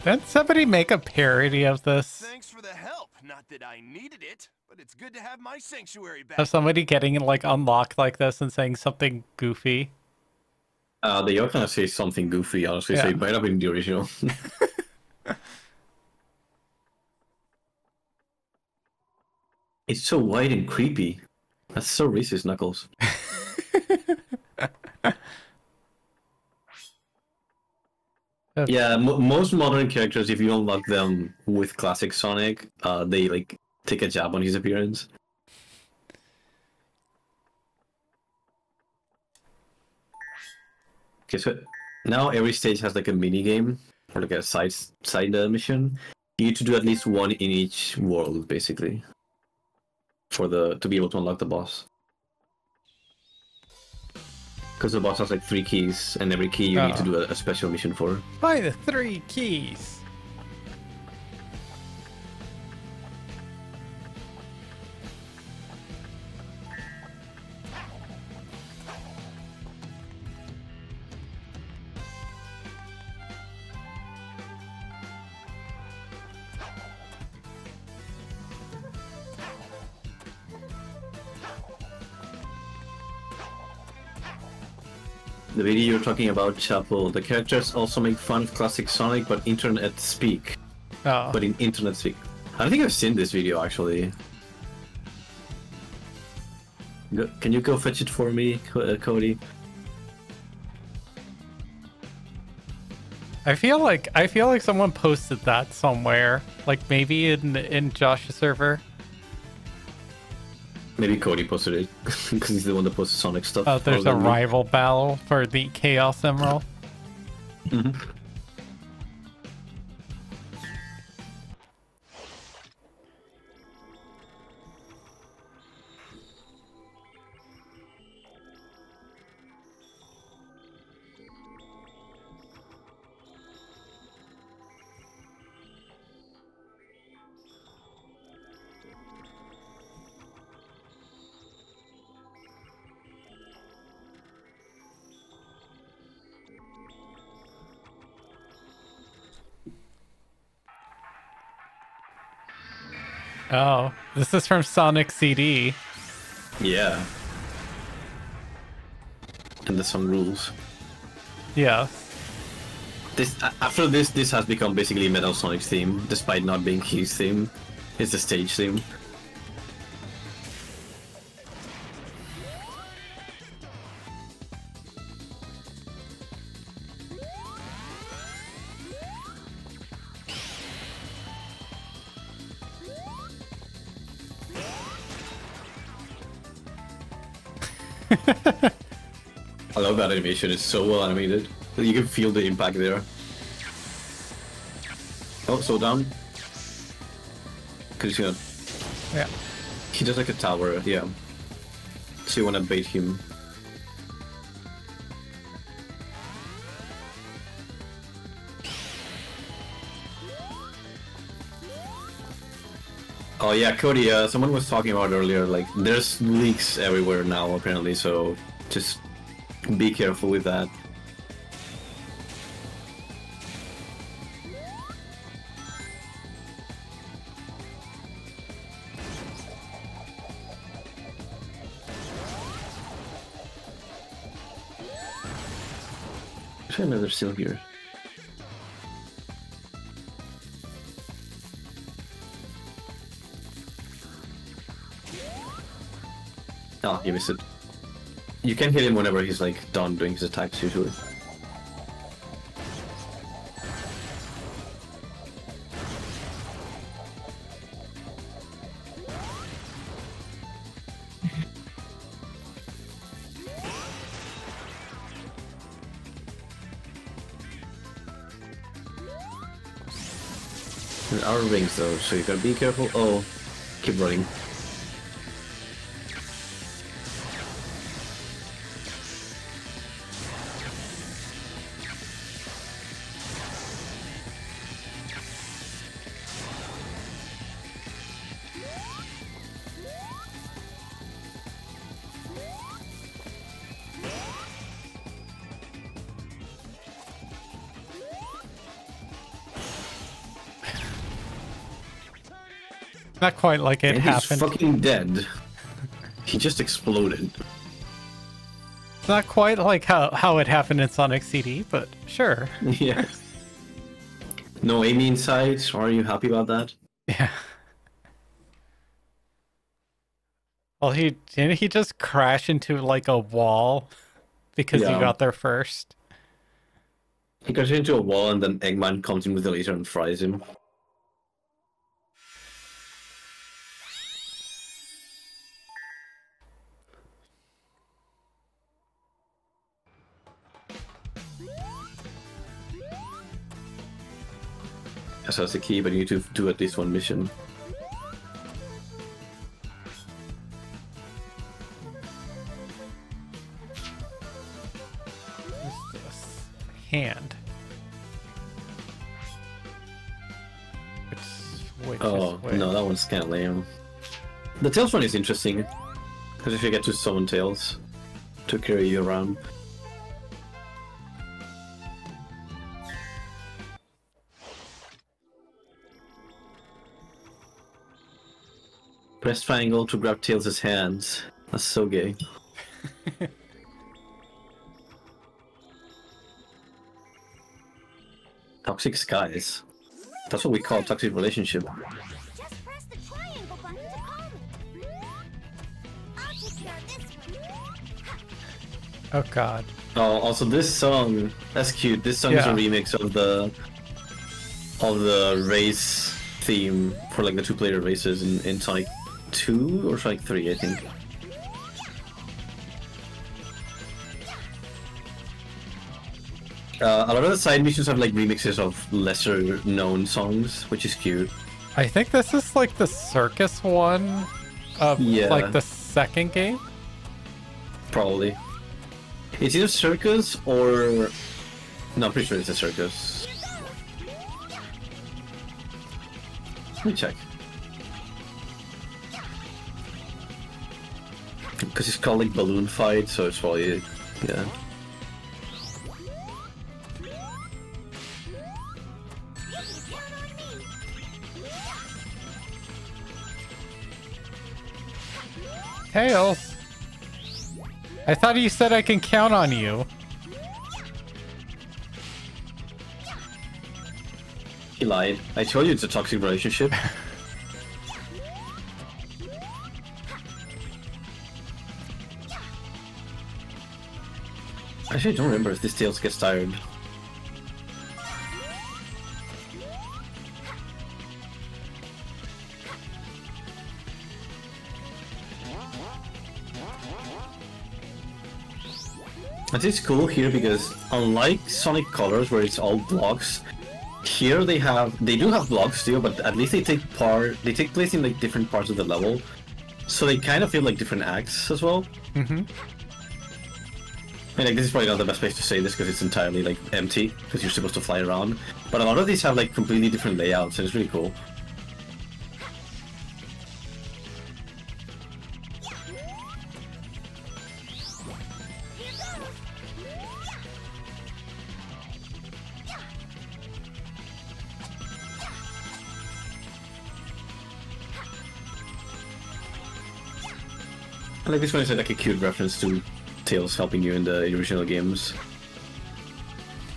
Speaker 1: Didn't somebody make a parody of this?
Speaker 4: Thanks for the help. Not that I needed it, but it's good to have my sanctuary back.
Speaker 1: Of somebody getting like unlocked like this and saying something goofy?
Speaker 2: They all kind of say something goofy, honestly, so
Speaker 1: Yeah.
Speaker 2: it might have been the original. It's so white and creepy. That's so racist, Knuckles. Yeah, most modern characters, if you unlock them with classic Sonic, they like take a jab on his appearance. Okay, so now every stage has like a mini game or like a side mission. You need to do at least one in each world, basically, for to be able to unlock the boss. Because the boss has like 3 keys, and every key you need to do a special mission for.
Speaker 1: By the 3 keys.
Speaker 2: The video you're talking about, Chapel, the characters also make fun of classic Sonic, but internet speak.
Speaker 1: Oh.
Speaker 2: But in internet speak. I don't think I've seen this video, actually. Can you go fetch it for me, Cody?
Speaker 1: I feel like someone posted that somewhere, like maybe in Josh's server.
Speaker 2: Maybe Cody posted it, because he's the one that posted Sonic stuff.
Speaker 1: Oh, there's a rival battle for the Chaos Emerald.
Speaker 2: Mm-hmm.
Speaker 1: Oh, this is from Sonic CD.
Speaker 2: Yeah. And the song rules.
Speaker 1: Yeah.
Speaker 2: After this has become basically Metal Sonic's theme, despite not being his theme. It's the stage theme. I love that animation, it's so well animated. You can feel the impact there. Oh, slow down. Because,
Speaker 1: Yeah.
Speaker 2: he does like a tower, yeah. So you want to bait him. Oh yeah, Cody, someone was talking about earlier, like, there's leaks everywhere now, apparently, so just be careful with that. Actually, no, they're still here. Oh, you missed it. You can hit him whenever he's like done doing his attacks usually. There are rings though, so you gotta be careful. Oh, keep running.
Speaker 1: Not quite like it
Speaker 2: And
Speaker 1: happened.
Speaker 2: he's fucking dead. He just exploded.
Speaker 1: It's not quite like how it happened in Sonic CD, but sure.
Speaker 2: Yeah. No Amy inside. Are you happy about that?
Speaker 1: Yeah. Well, didn't he just crash into like a wall because he
Speaker 2: Yeah.
Speaker 1: got there first?
Speaker 2: He goes into a wall and then Eggman comes in with the laser and fries him. So that's the key, but you need to do at least one mission.
Speaker 1: What's this? Hand. Which
Speaker 2: Oh,
Speaker 1: is which?
Speaker 2: no, that one's kind of lame. The Tails one is interesting, because if you get to summon Tails to carry you around. Press triangle to grab Tails' hands. That's so gay. Toxic skies. That's what we call a toxic relationship.
Speaker 3: Just press the triangle button to call me. I'll take care of this one.
Speaker 1: Oh god.
Speaker 2: Oh, also this song, that's cute. This song is a
Speaker 1: Yeah.
Speaker 2: remix of the race theme for like the two-player races in Sonic 2 or Sonic 3, I think. A lot of the side missions have like remixes of lesser known songs, which is cute.
Speaker 1: I think this is like the circus one of
Speaker 2: Yeah.
Speaker 1: like the second game.
Speaker 2: Probably. It's either circus or... No, I'm pretty sure it's a circus. Let me check. Because it's called like Balloon Fight, so it's probably... Yeah.
Speaker 1: Tails. I thought you said I can count on you.
Speaker 2: He lied. I told you it's a toxic relationship. Actually, I don't remember if this Tails gets tired. I think it's cool here because unlike Sonic Colors where it's all blocks, here they do have blocks still, but at least they take place in like different parts of the level. So they kind of feel like different acts as well.
Speaker 1: Mm-hmm.
Speaker 2: And like, this is probably not the best place to say this because it's entirely like empty because you're supposed to fly around. But a lot of these have like completely different layouts and it's really cool. I like this one is like a cute reference to Tails helping you in the original games.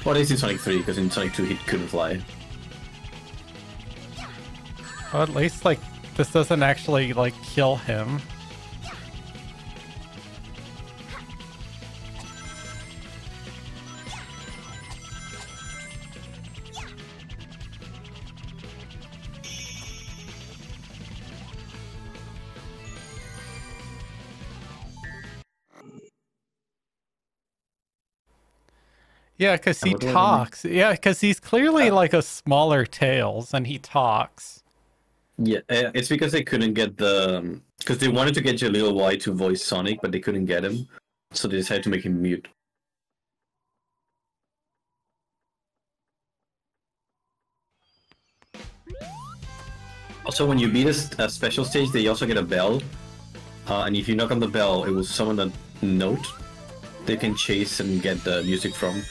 Speaker 2: Or at least in Sonic 3, because in Sonic 2 he couldn't fly.
Speaker 1: Well, at least, like, this doesn't actually, like, kill him. Yeah, because he
Speaker 2: What do I do?
Speaker 1: talks. Yeah, because he's clearly like a smaller Tails, and he talks.
Speaker 2: Yeah, it's because they couldn't get the... Because they wanted to get Jaleel White to voice Sonic, but they couldn't get him. So they decided to make him mute. Also, when you beat a special stage, they also get a bell. And if you knock on the bell, it will summon a note they can chase and get the music from.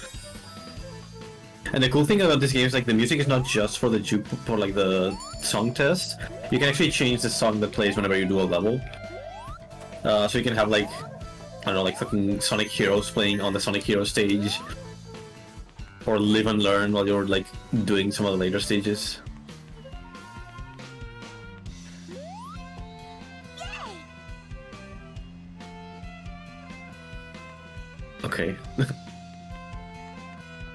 Speaker 2: And the cool thing about this game is like the music is not just for the song test. You can actually change the song that plays whenever you do a level. So you can have like, I don't know, like fucking Sonic Heroes playing on the Sonic Hero stage, or Live and Learn while you're like doing some of the later stages. Okay.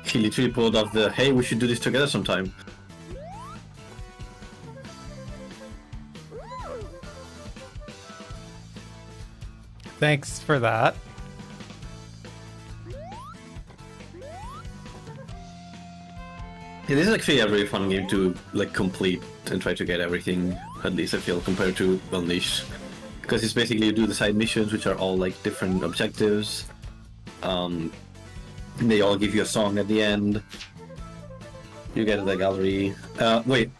Speaker 2: He literally pulled off the, hey, we should do this together sometime.
Speaker 1: Thanks for that.
Speaker 2: Yeah, this is actually a very fun game to like complete and try to get everything, at least I feel, compared to Unleashed. Because it's basically you do the side missions, which are all like different objectives. They all give you a song at the end. You get the gallery. Wait,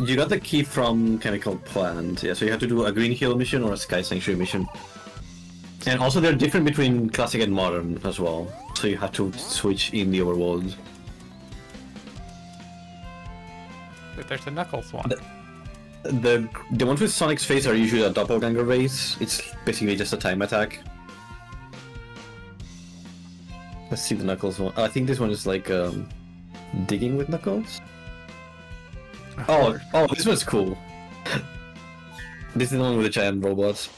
Speaker 2: you got the key from Chemical Plant. Yeah, so you have to do a Green Hill mission or a Sky Sanctuary mission. And also they're different between classic and modern as well. So you have to switch in the overworld.
Speaker 1: But there's a Knuckles one.
Speaker 2: The ones with Sonic's face are usually a doppelganger race. It's basically just a time attack. Let's see the Knuckles one. I think this one is like digging with Knuckles. Oh, this one's cool. This is the one with the giant robots.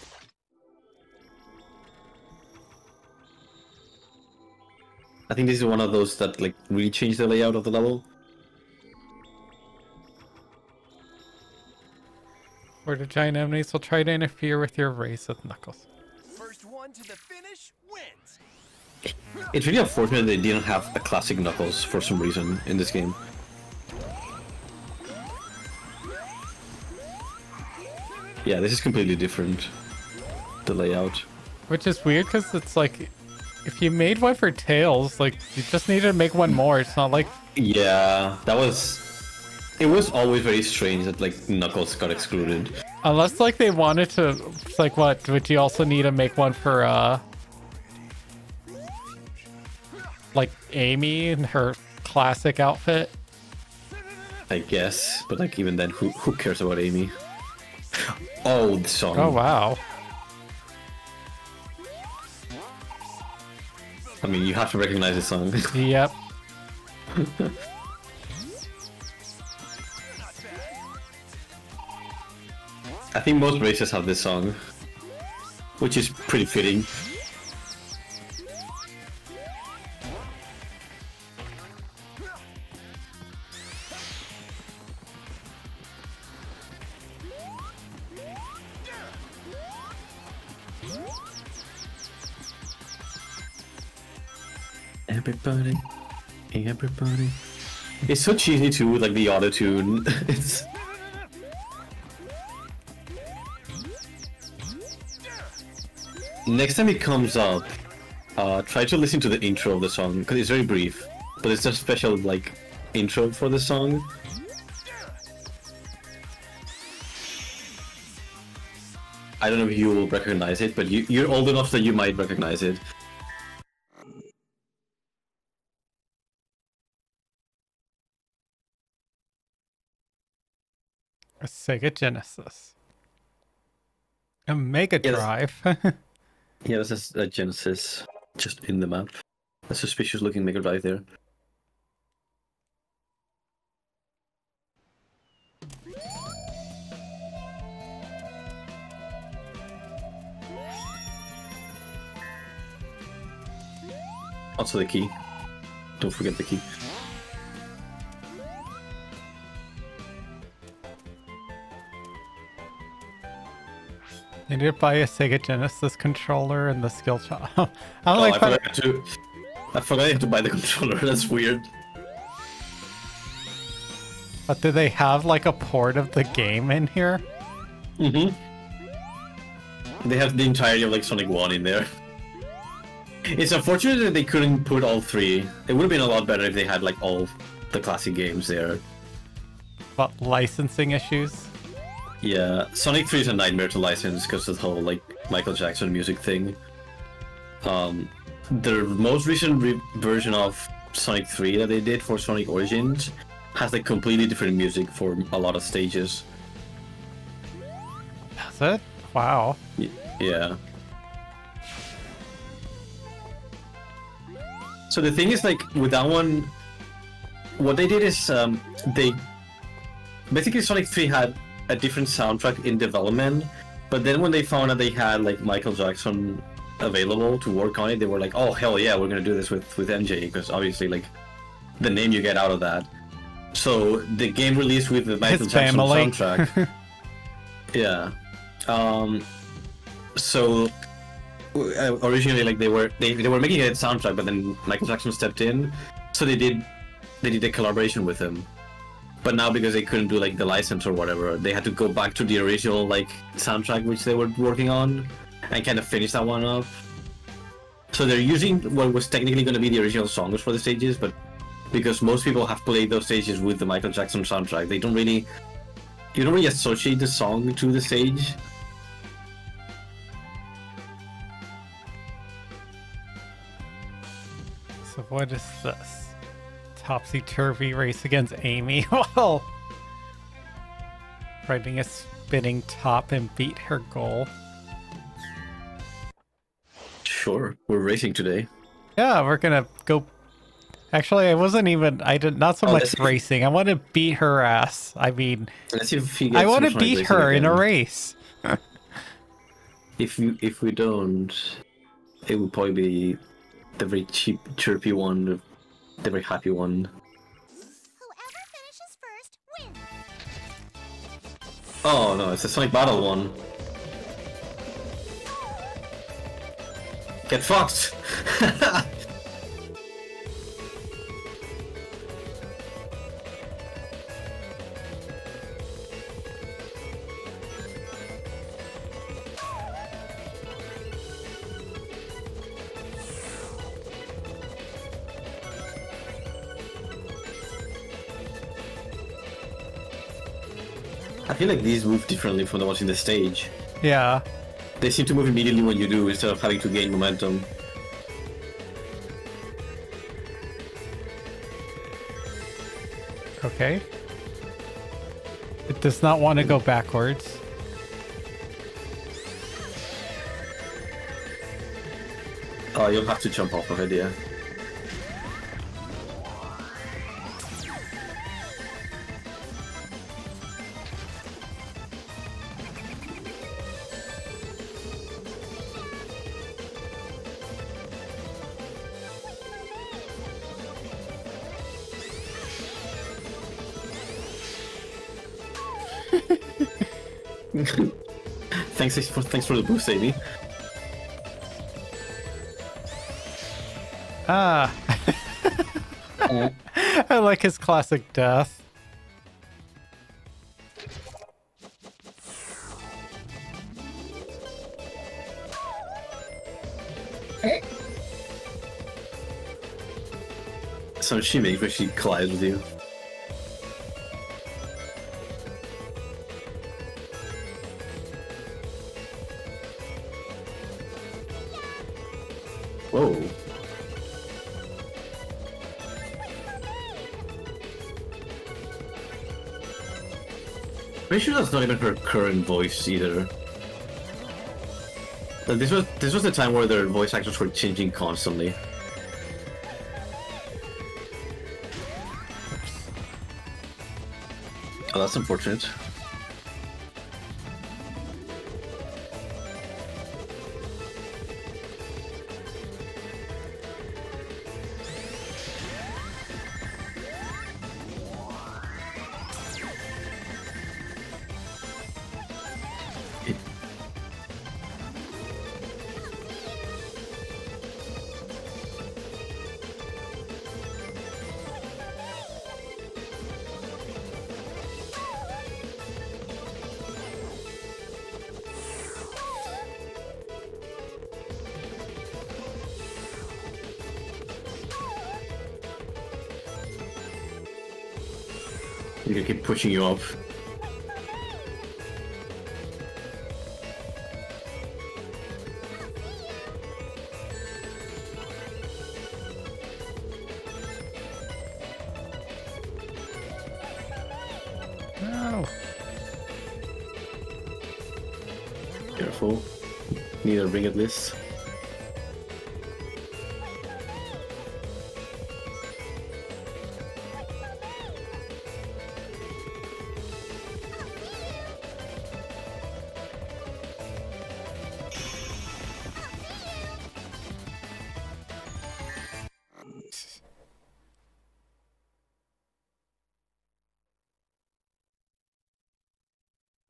Speaker 2: I think this is one of those that like really change the layout of the level.
Speaker 1: Where the giant enemies will try to interfere with your race with Knuckles.
Speaker 4: First one to the finish wins.
Speaker 2: It's really unfortunate they didn't have a classic Knuckles for some reason in this game. Yeah, this is completely different. The layout.
Speaker 1: Which is weird because it's like, if you made one for Tails, like, you just needed to make one more. It's not like...
Speaker 2: Yeah, that was... It was always very strange that, like, Knuckles got excluded.
Speaker 1: Unless, like, they wanted to... It's like, what? Would you also need to make one for, like, Amy in her classic outfit?
Speaker 2: I guess, but, like, even then, who cares about Amy? Oh, the song.
Speaker 1: Oh, wow.
Speaker 2: I mean, you have to recognize the song.
Speaker 1: Yep.
Speaker 2: I think most races have this song, which is pretty fitting. Everybody, everybody. It's so cheesy too, like the auto-tune. It's... Next time it comes up, try to listen to the intro of the song, because it's very brief, but it's a special, like, intro for the song. I don't know if you will recognize it, but you're old enough that you might recognize it.
Speaker 1: A Sega Genesis. A Mega Drive.
Speaker 2: Yeah, this is a Genesis just in the map. A suspicious looking Mega Drive there. Also the key. Don't forget the key.
Speaker 1: I need to buy a Sega Genesis controller and the skill shop. I'm
Speaker 2: Oh,
Speaker 1: like,
Speaker 2: I forgot I have to buy the controller. That's weird.
Speaker 1: but do they have like a port of the game in here?
Speaker 2: Mm-hmm. They have the entirety of like Sonic 1 in there. It's unfortunate that they couldn't put all three. It would have been a lot better if they had like all the classic games there.
Speaker 1: But licensing issues?
Speaker 2: Yeah, Sonic 3 is a nightmare to license because of the whole like Michael Jackson music thing. The most recent version of Sonic 3 that they did for Sonic Origins has like completely different music for a lot of stages.
Speaker 1: Does it? Wow.
Speaker 2: Yeah. So the thing is, like, with that one, what they did is they basically Sonic 3 had a different soundtrack in development, but then when they found out they had like Michael Jackson available to work on it, they were like, oh hell yeah, we're gonna do this with MJ, because obviously like the name you get out of that. So the game released with the Michael Jackson soundtrack. Yeah. So originally, like they were making a soundtrack, but then Michael Jackson stepped in, so they did a collaboration with him. But now, because they couldn't do like the license or whatever, they had to go back to the original like soundtrack which they were working on and kind of finish that one up. So they're using what was technically going to be the original songs for the stages, but because most people have played those stages with the Michael Jackson soundtrack, you don't really associate the song to the stage.
Speaker 1: So what is this? Topsy-turvy race against Amy? Well, riding a spinning top and beat her goal.
Speaker 2: Sure, we're racing today.
Speaker 1: Yeah, we're gonna go. Actually, not so much racing. I want to beat her ass. I mean,
Speaker 2: let's see if he
Speaker 1: I want to beat her in a race.
Speaker 2: If we don't, it would probably be the very cheap, chirpy one, the very happy one.
Speaker 3: Whoever finishes first wins.
Speaker 2: Oh no, it's the Sonic Battle one. Get fucked! I feel like these move differently from the ones in the stage.
Speaker 1: Yeah.
Speaker 2: They seem to move immediately when you do, instead of having to gain momentum.
Speaker 1: Okay. It does not want to go backwards.
Speaker 2: Oh, you'll have to jump off of it, yeah. Thanks for the boost, Amy.
Speaker 1: Ah. I like his classic death.
Speaker 2: So she makes when she collides with you. Whoa. Pretty sure that's not even her current voice either. This was the time where their voice actors were changing constantly. Oh, that's unfortunate. You can keep pushing you up.
Speaker 1: No.
Speaker 2: Careful. Need a ring at least.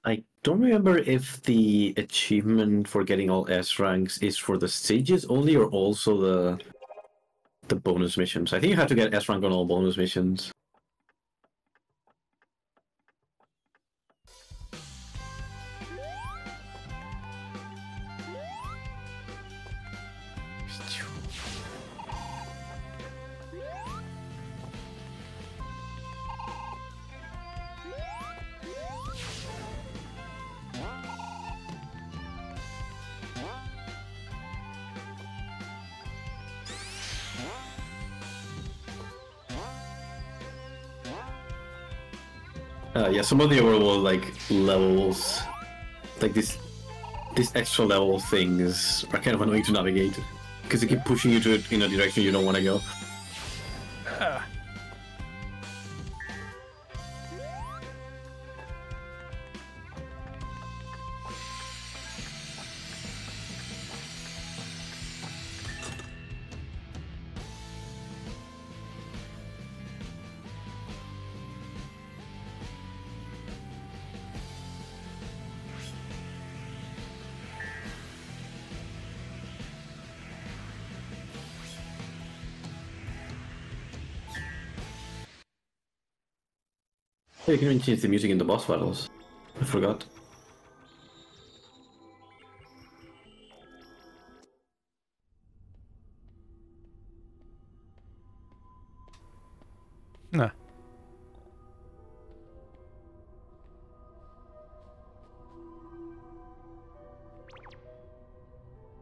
Speaker 2: I don't remember if the achievement for getting all S ranks is for the stages only or also the bonus missions. I think you have to get S rank on all bonus missions. Yeah, some of the overall like levels, like these extra level things are kind of annoying to navigate because they keep pushing you in a direction you don't want to go. Oh, you can even change the music in the boss battles. I forgot.
Speaker 1: Nah.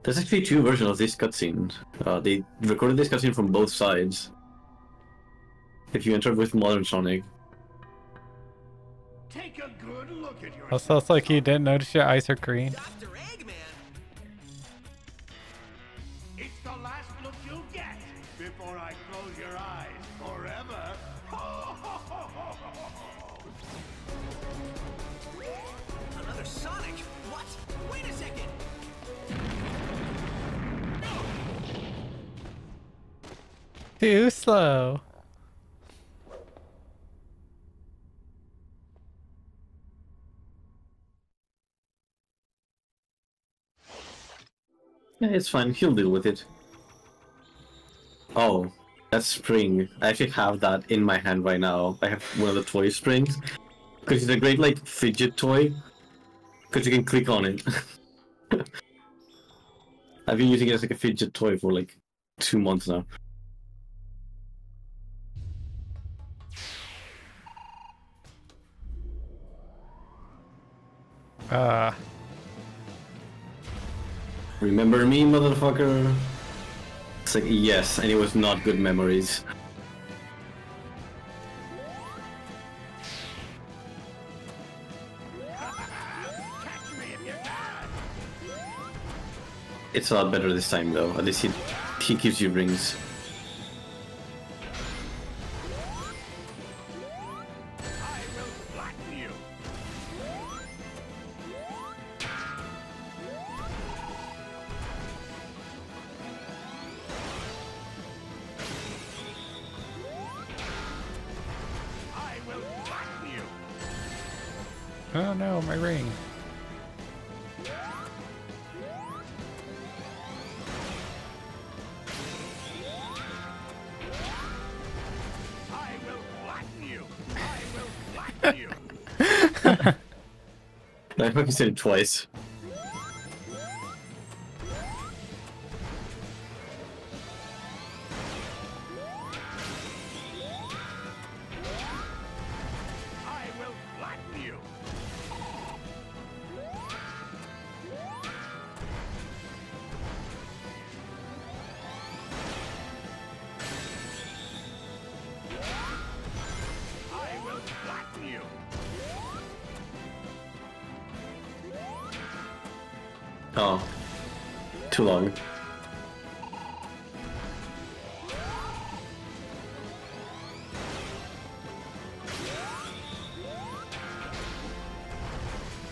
Speaker 2: There's actually two versions of this cutscene. They recorded this cutscene from both sides. If you enter with Modern Sonic.
Speaker 5: Take a good look at your
Speaker 1: Also, it's like you didn't notice your eyes are green.
Speaker 4: Dr. Eggman!
Speaker 5: It's the last look you'll get before I close your eyes forever.
Speaker 4: Another Sonic? What? Wait a second!
Speaker 1: Too slow.
Speaker 2: Yeah, it's fine. He'll deal with it. Oh, that spring. I actually have that in my hand right now. I have one of the toy springs. Because it's a great, like, fidget toy. Because you can click on it. I've been using it as like a fidget toy for like 2 months now. Remember me, motherfucker? It's like, yes, and it was not good memories.
Speaker 5: Catch me if you can.
Speaker 2: It's a lot better this time, though. At least he gives you rings.
Speaker 5: I will flatten you. I will flatten you.
Speaker 1: Oh no, my ring.
Speaker 5: I will flatten you. I will flatten you.
Speaker 2: I fucking said it twice. Oh. Too long.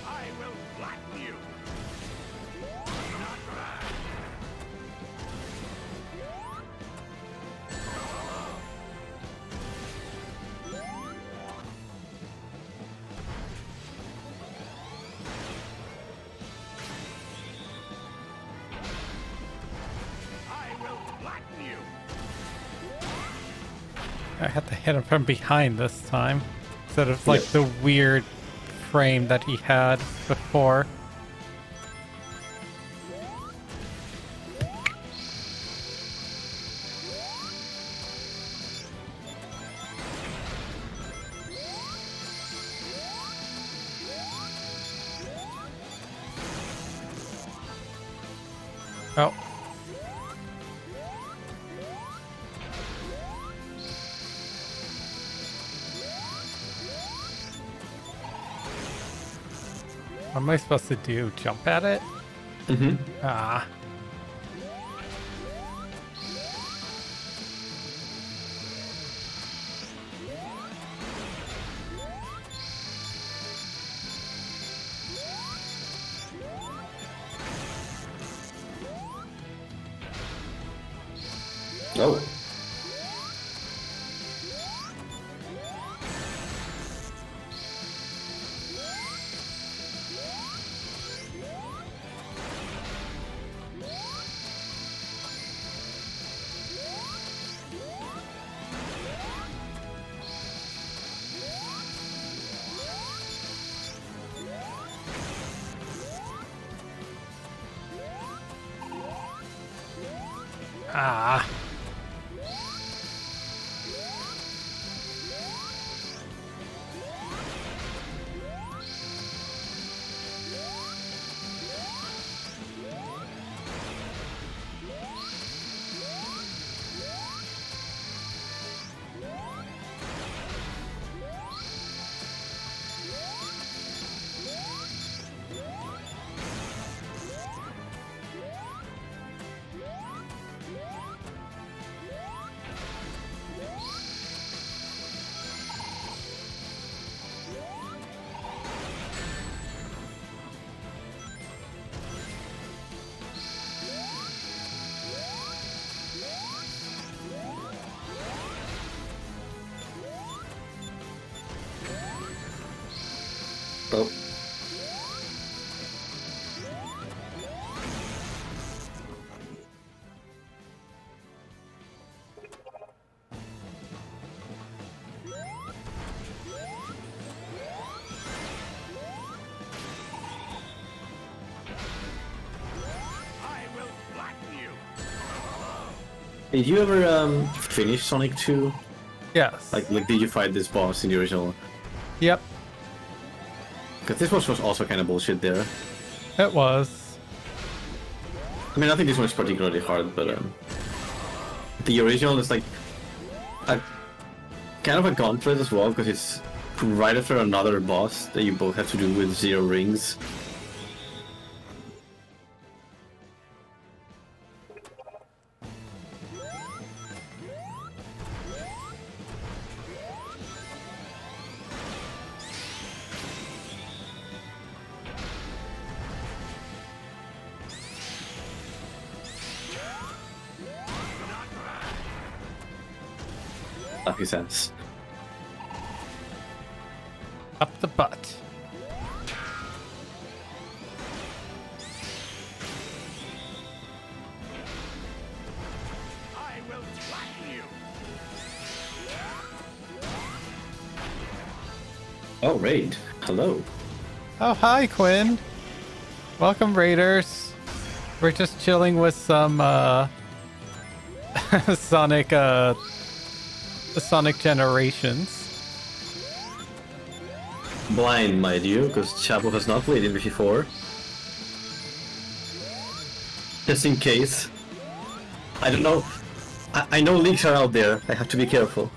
Speaker 5: I will flatten you. I will flatten you.
Speaker 1: I had to hit him from behind this time, instead of like
Speaker 2: Yep.
Speaker 1: the weird frame that he had before. Oh. What am I supposed to do? Jump at it?
Speaker 2: Mm-hmm.
Speaker 1: Ah.
Speaker 2: Oh.
Speaker 1: Ah.
Speaker 2: Oh.
Speaker 5: I will flatten you.
Speaker 2: Did you ever finish Sonic 2?
Speaker 1: Yes.
Speaker 2: Like did you fight this boss in the original?
Speaker 1: Yep,
Speaker 2: Because this boss was also kind of bullshit there.
Speaker 1: it was.
Speaker 2: I mean, I think this one is particularly hard, but the original is like a kind of a gauntlet as well, because it's right after another boss that you both have to do with 0 rings. That makes sense.
Speaker 1: Up the butt.
Speaker 5: I will flatten you.
Speaker 2: Oh, Raid. Hello.
Speaker 1: Oh, hi, Quinn. Welcome, Raiders. We're just chilling with some Sonic Generations.
Speaker 2: Blind, mind you, because Chapo has not played it before. Just in case. I don't know. I know leaks are out there. I have to be careful.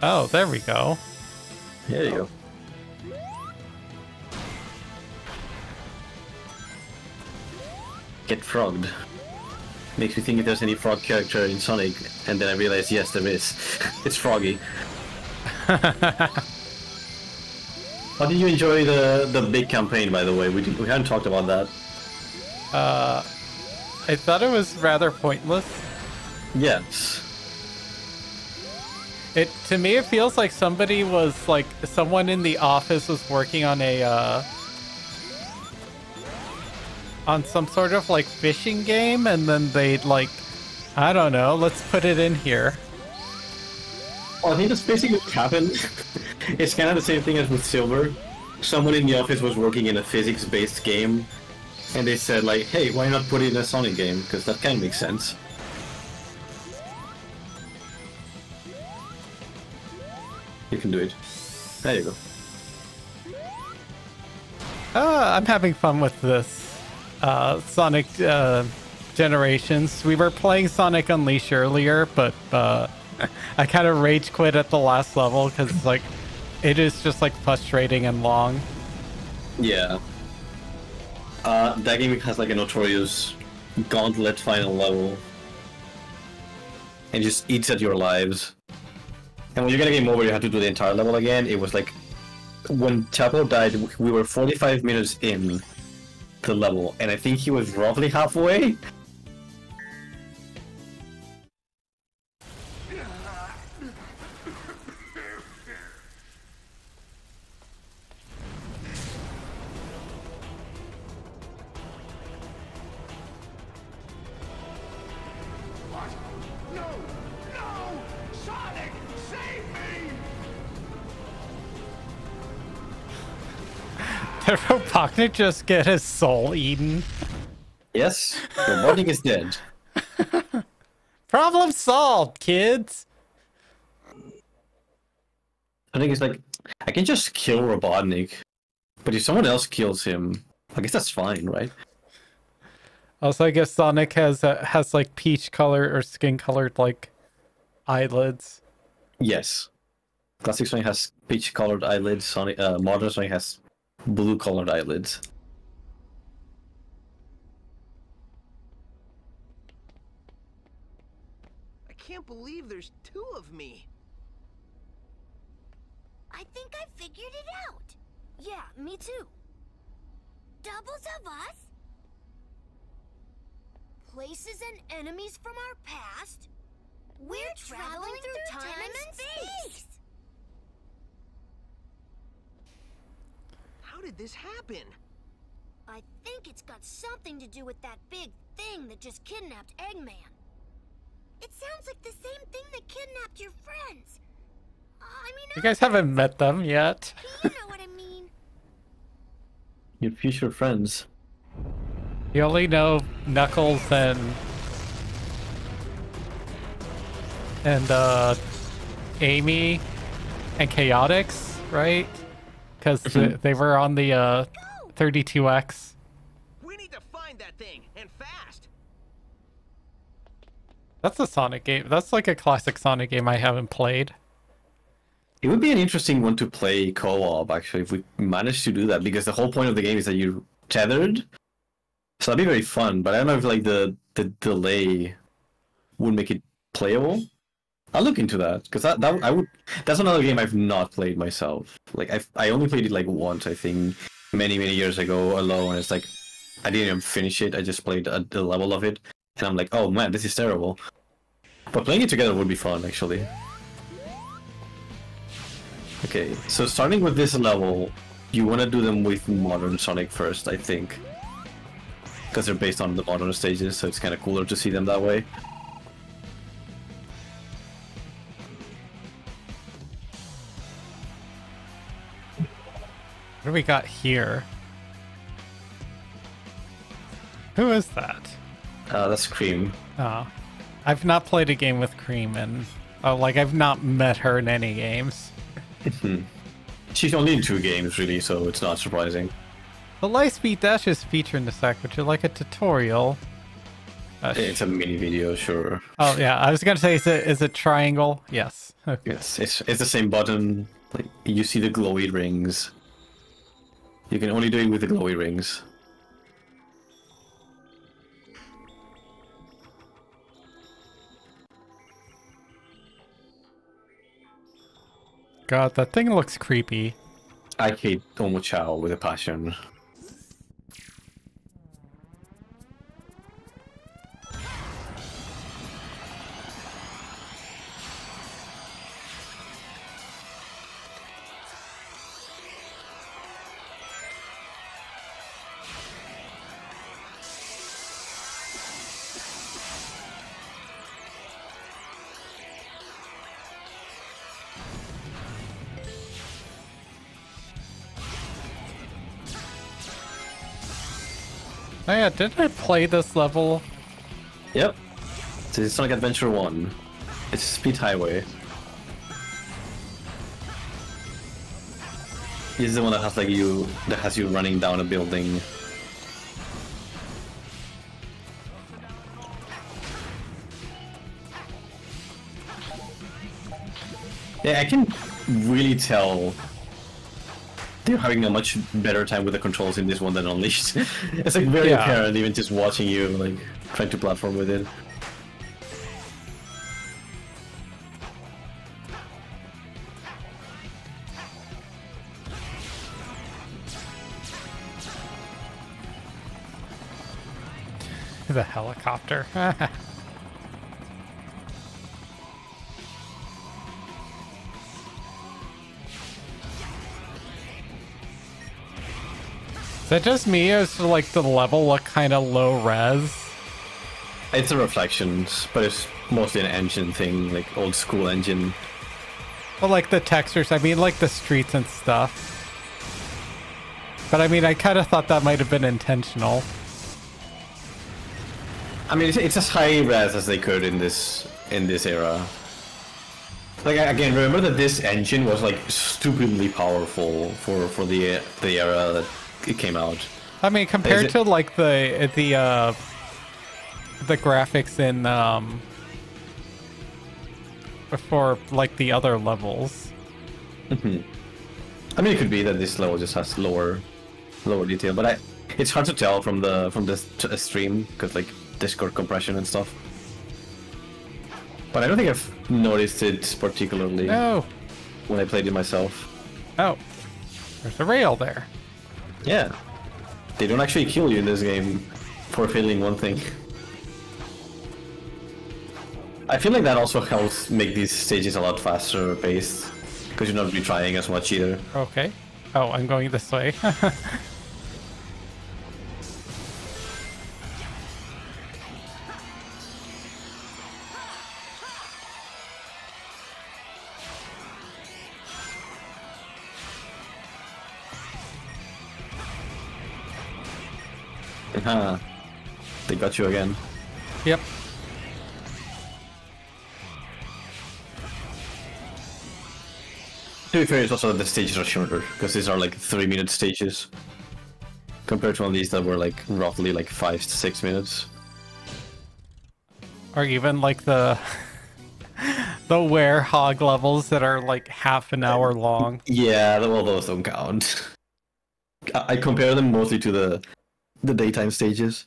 Speaker 1: Oh, there we go.
Speaker 2: There you go. get frogged. Makes me think if there's any frog character in Sonic, and then I realize yes, there is. It's Froggy. How did you enjoy the big campaign, by the way? We haven't talked about that.
Speaker 1: I thought it was rather pointless.
Speaker 2: Yes.
Speaker 1: To me, it feels like somebody was like someone in the office was working on on some sort of like fishing game, and then they'd like, I don't know, let's put it in here.
Speaker 2: Well, I think that's basically what happened. It's kind of the same thing as with Silver. Someone in the office was working in a physics-based game, and they said like, hey, why not put it in a Sonic game? Because that kind of makes sense. You can do it. There you go.
Speaker 1: I'm having fun with this Sonic Generations. We were playing Sonic Unleashed earlier, but I kind of rage quit at the last level because like it is just like frustrating and long.
Speaker 2: Yeah. That game has like a notorious gauntlet final level. And just eats at your lives. And when you get a game over, you have to do the entire level again. It was like, when Chapo died, we were 45 minutes in the level, and I think he was roughly halfway.
Speaker 5: What? No! No! Sonic, save me!
Speaker 1: Did Robotnik just get his soul eaten?
Speaker 2: Yes, Robotnik is dead.
Speaker 1: Problem solved, kids!
Speaker 2: I think it's like, I can just kill Robotnik, but if someone else kills him, I guess that's fine, right?
Speaker 1: Also, I guess Sonic has like peach color or skin colored like eyelids.
Speaker 2: Yes. Classic Sonic has peach colored eyelids, Sonic, modern Sonic has blue colored eyelids.
Speaker 4: I can't believe there's two of me.
Speaker 3: I think I figured it out. Yeah, me too. Doubles of us? Places and enemies from our past? We're traveling through time and space!
Speaker 4: How did this happen?
Speaker 3: I think it's got something to do with that big thing that just kidnapped Eggman. It sounds like the same thing that kidnapped your friends. I mean,
Speaker 1: You guys haven't met them yet.
Speaker 3: you know what I mean.
Speaker 2: Your future friends.
Speaker 1: You only know Knuckles and Amy and Chaotix, right? Because they were on the 32X.
Speaker 4: We need to find that thing, and fast.
Speaker 1: That's a Sonic game. That's like a classic Sonic game I haven't played.
Speaker 2: It would be an interesting one to play co-op, actually, if we managed to do that, because the whole point of the game is that you're tethered. So that'd be very fun, but I don't know if like the delay would make it playable. I'll look into that, because that's another game I've not played myself. Like I only played it like once, I think, many years ago alone, and it's like I didn't even finish it. I just played the level of it, and I'm like, oh man, this is terrible. But playing it together would be fun, actually. Okay, so starting with this level, you want to do them with modern Sonic first, I think. Because they're based on the modern stages, so it's kind of cooler to see them that way.
Speaker 1: What do we got here? Who is that?
Speaker 2: That's Cream.
Speaker 1: Oh, I've not played a game with Cream, and like I've not met her in any games.
Speaker 2: She's only in 2 games, really, so it's not surprising.
Speaker 1: The Lightspeed Dash is featured in the sec. Would you like a tutorial?
Speaker 2: It's a mini video, sure.
Speaker 1: Oh yeah, I was gonna say, is it triangle? Yes. Okay.
Speaker 2: Yes, it's the same button. Like you see the glowy rings. You can only do it with the glowy rings.
Speaker 1: God, that thing looks creepy.
Speaker 2: I hate Tomo Chow with a passion.
Speaker 1: Oh yeah, didn't I play this level?
Speaker 2: Yep. This is Sonic Adventure 1. It's Speed Highway. This is the one that has like you running down a building. Yeah, I can really tell they're having a much better time with the controls in this one than Unleashed. It's like very apparent, even just watching you like trying to platform with it.
Speaker 1: The helicopter. Is that just me, or is like the level look kind of low res?
Speaker 2: It's a reflections, but it's mostly an engine thing, like old school engine.
Speaker 1: Well, like the textures, I mean like the streets and stuff. But I mean, I kind of thought that might have been intentional.
Speaker 2: I mean, it's as high res as they could in this era. Like again, remember that this engine was like stupidly powerful for the era that it came out.
Speaker 1: I mean, compared to like the graphics in for like the other levels.
Speaker 2: I mean, it could be that this level just has lower detail, but it's hard to tell from the stream because like Discord compression and stuff. But I don't think I've noticed it particularly when I played it myself.
Speaker 1: Oh, there's a rail there.
Speaker 2: Yeah, they don't actually kill you in this game for failing one thing. I feel like that also helps make these stages a lot faster paced because you're not retrying as much either.
Speaker 1: Okay. Oh, I'm going this way.
Speaker 2: They got you again.
Speaker 1: Yep.
Speaker 2: To be fair, it's also that the stages are shorter, because these are like 3-minute stages. Compared to one of these that were like roughly like 5 to 6 minutes.
Speaker 1: Or even like the Werehog levels that are like half an hour long.
Speaker 2: Yeah, well, those don't count. I compare them mostly to the daytime stages.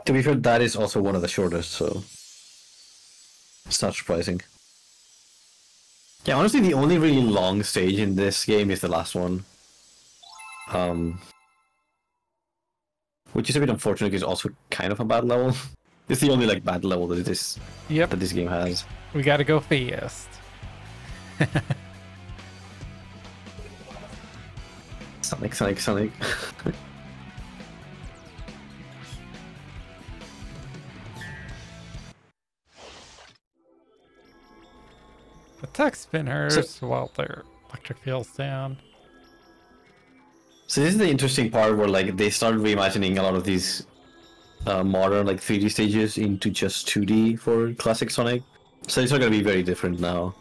Speaker 2: To be fair, that is also one of the shortest, so it's not surprising. Yeah, honestly, the only really long stage in this game is the last one. Which is a bit unfortunate because it's also kind of a bad level. It's the only like bad level that this game has.
Speaker 1: We gotta go fast.
Speaker 2: Sonic.
Speaker 1: Attack spinners while their electric field's down.
Speaker 2: So this is the interesting part where like they started reimagining a lot of these modern like 3D stages into just 2D for classic Sonic. So these are going to be very different now.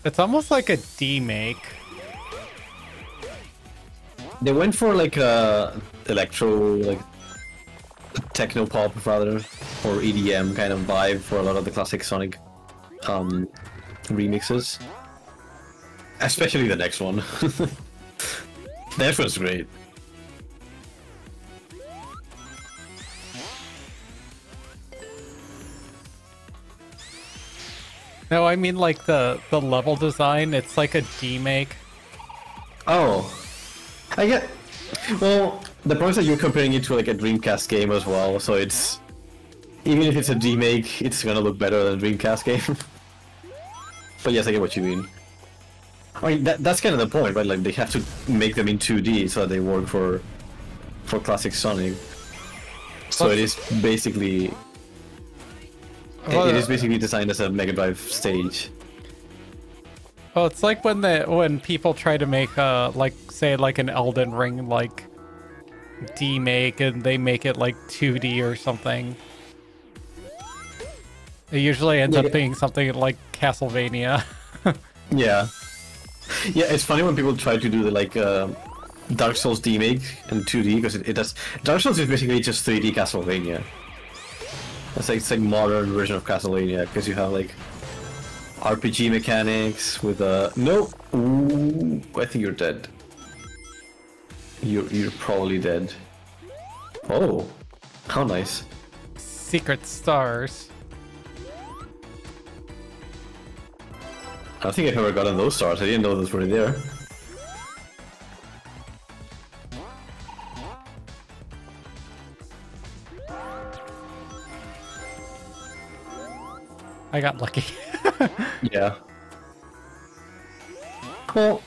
Speaker 1: It's almost like a demake.
Speaker 2: They went for like a electro like techno pop rather, or EDM kind of vibe for a lot of the classic Sonic remixes. Especially the next one. The next one's great.
Speaker 1: No, I mean like the level design. It's like a demake.
Speaker 2: Oh, I get. Well, the problem is that you're comparing it to like a Dreamcast game as well, so it's even if it's a remake, it's gonna look better than a Dreamcast game. But yes, I get what you mean. I mean that's kind of the point, right? Like they have to make them in 2D so that they work for classic Sonic. So it is basically.
Speaker 1: Well,
Speaker 2: it is basically designed as a Mega Drive stage.
Speaker 1: Well, it's like when people try to make like say like an Elden Ring like demake and they make it like 2D or something. It usually ends up being something like Castlevania.
Speaker 2: Yeah. Yeah, it's funny when people try to do the like Dark Souls remake in 2D because it does. Dark Souls is basically just 3D Castlevania. It's like modern version of Castlevania because you have like RPG mechanics with no. Ooh, I think you're dead. You're probably dead. Oh, how nice.
Speaker 1: Secret stars.
Speaker 2: I don't think I've ever gotten those stars. I didn't know those were there.
Speaker 1: I got lucky.
Speaker 2: Yeah. Well,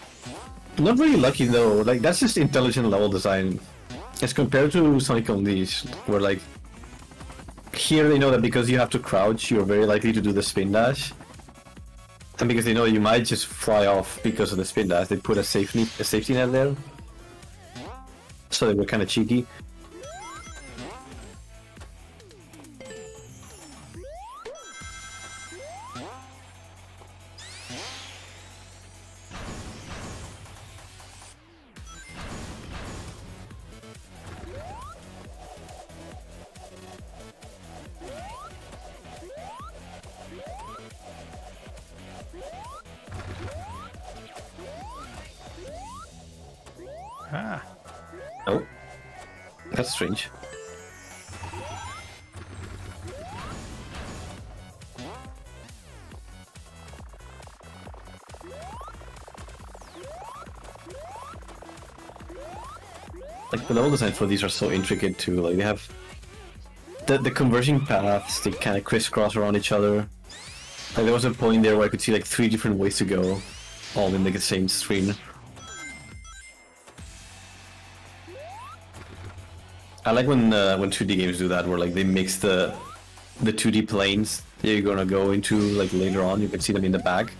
Speaker 2: not really lucky though. Like that's just intelligent level design. As compared to Sonic Unleashed, where like here they know that because you have to crouch, you're very likely to do the spin dash. And because they know you might just fly off because of the spin dash, they put a safety net there. So they were kind of cheeky.
Speaker 1: Ah.
Speaker 2: Oh, that's strange. Like the level designs for these are so intricate too. Like they have the converging paths. They kind of crisscross around each other. Like there was a point there where I could see like 3 different ways to go, all in like the same screen. I like when 2D games do that, where like they mix the 2D planes that you're gonna go into like later on. You can see them in the back.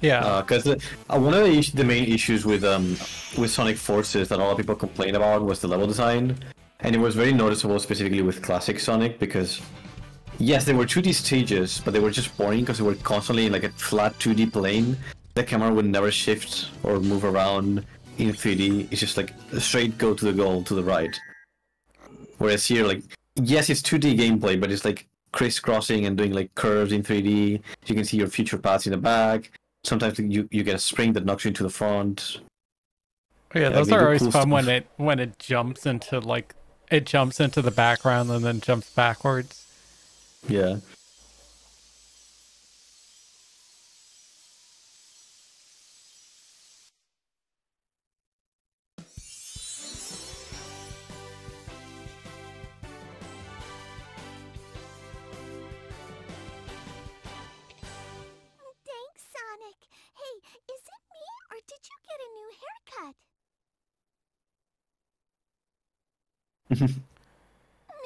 Speaker 1: Yeah.
Speaker 2: Because one of the main issues with Sonic Forces that a lot of people complained about was the level design, and it was very noticeable specifically with classic Sonic because yes, they were 2D stages, but they were just boring because they were constantly in like a flat 2D plane. The camera would never shift or move around in 3D. It's just like a straight go to the goal to the right. Whereas here, like, yes, it's 2D gameplay, but it's like crisscrossing and doing like curves in 3D. You can see your future paths in the back. Sometimes you get a spring that knocks you into the front.
Speaker 1: Yeah, those are always fun when it jumps into like the background and then jumps backwards.
Speaker 2: Yeah.
Speaker 3: Thanks, Sonic. Hey, is it me, or did you get a new haircut?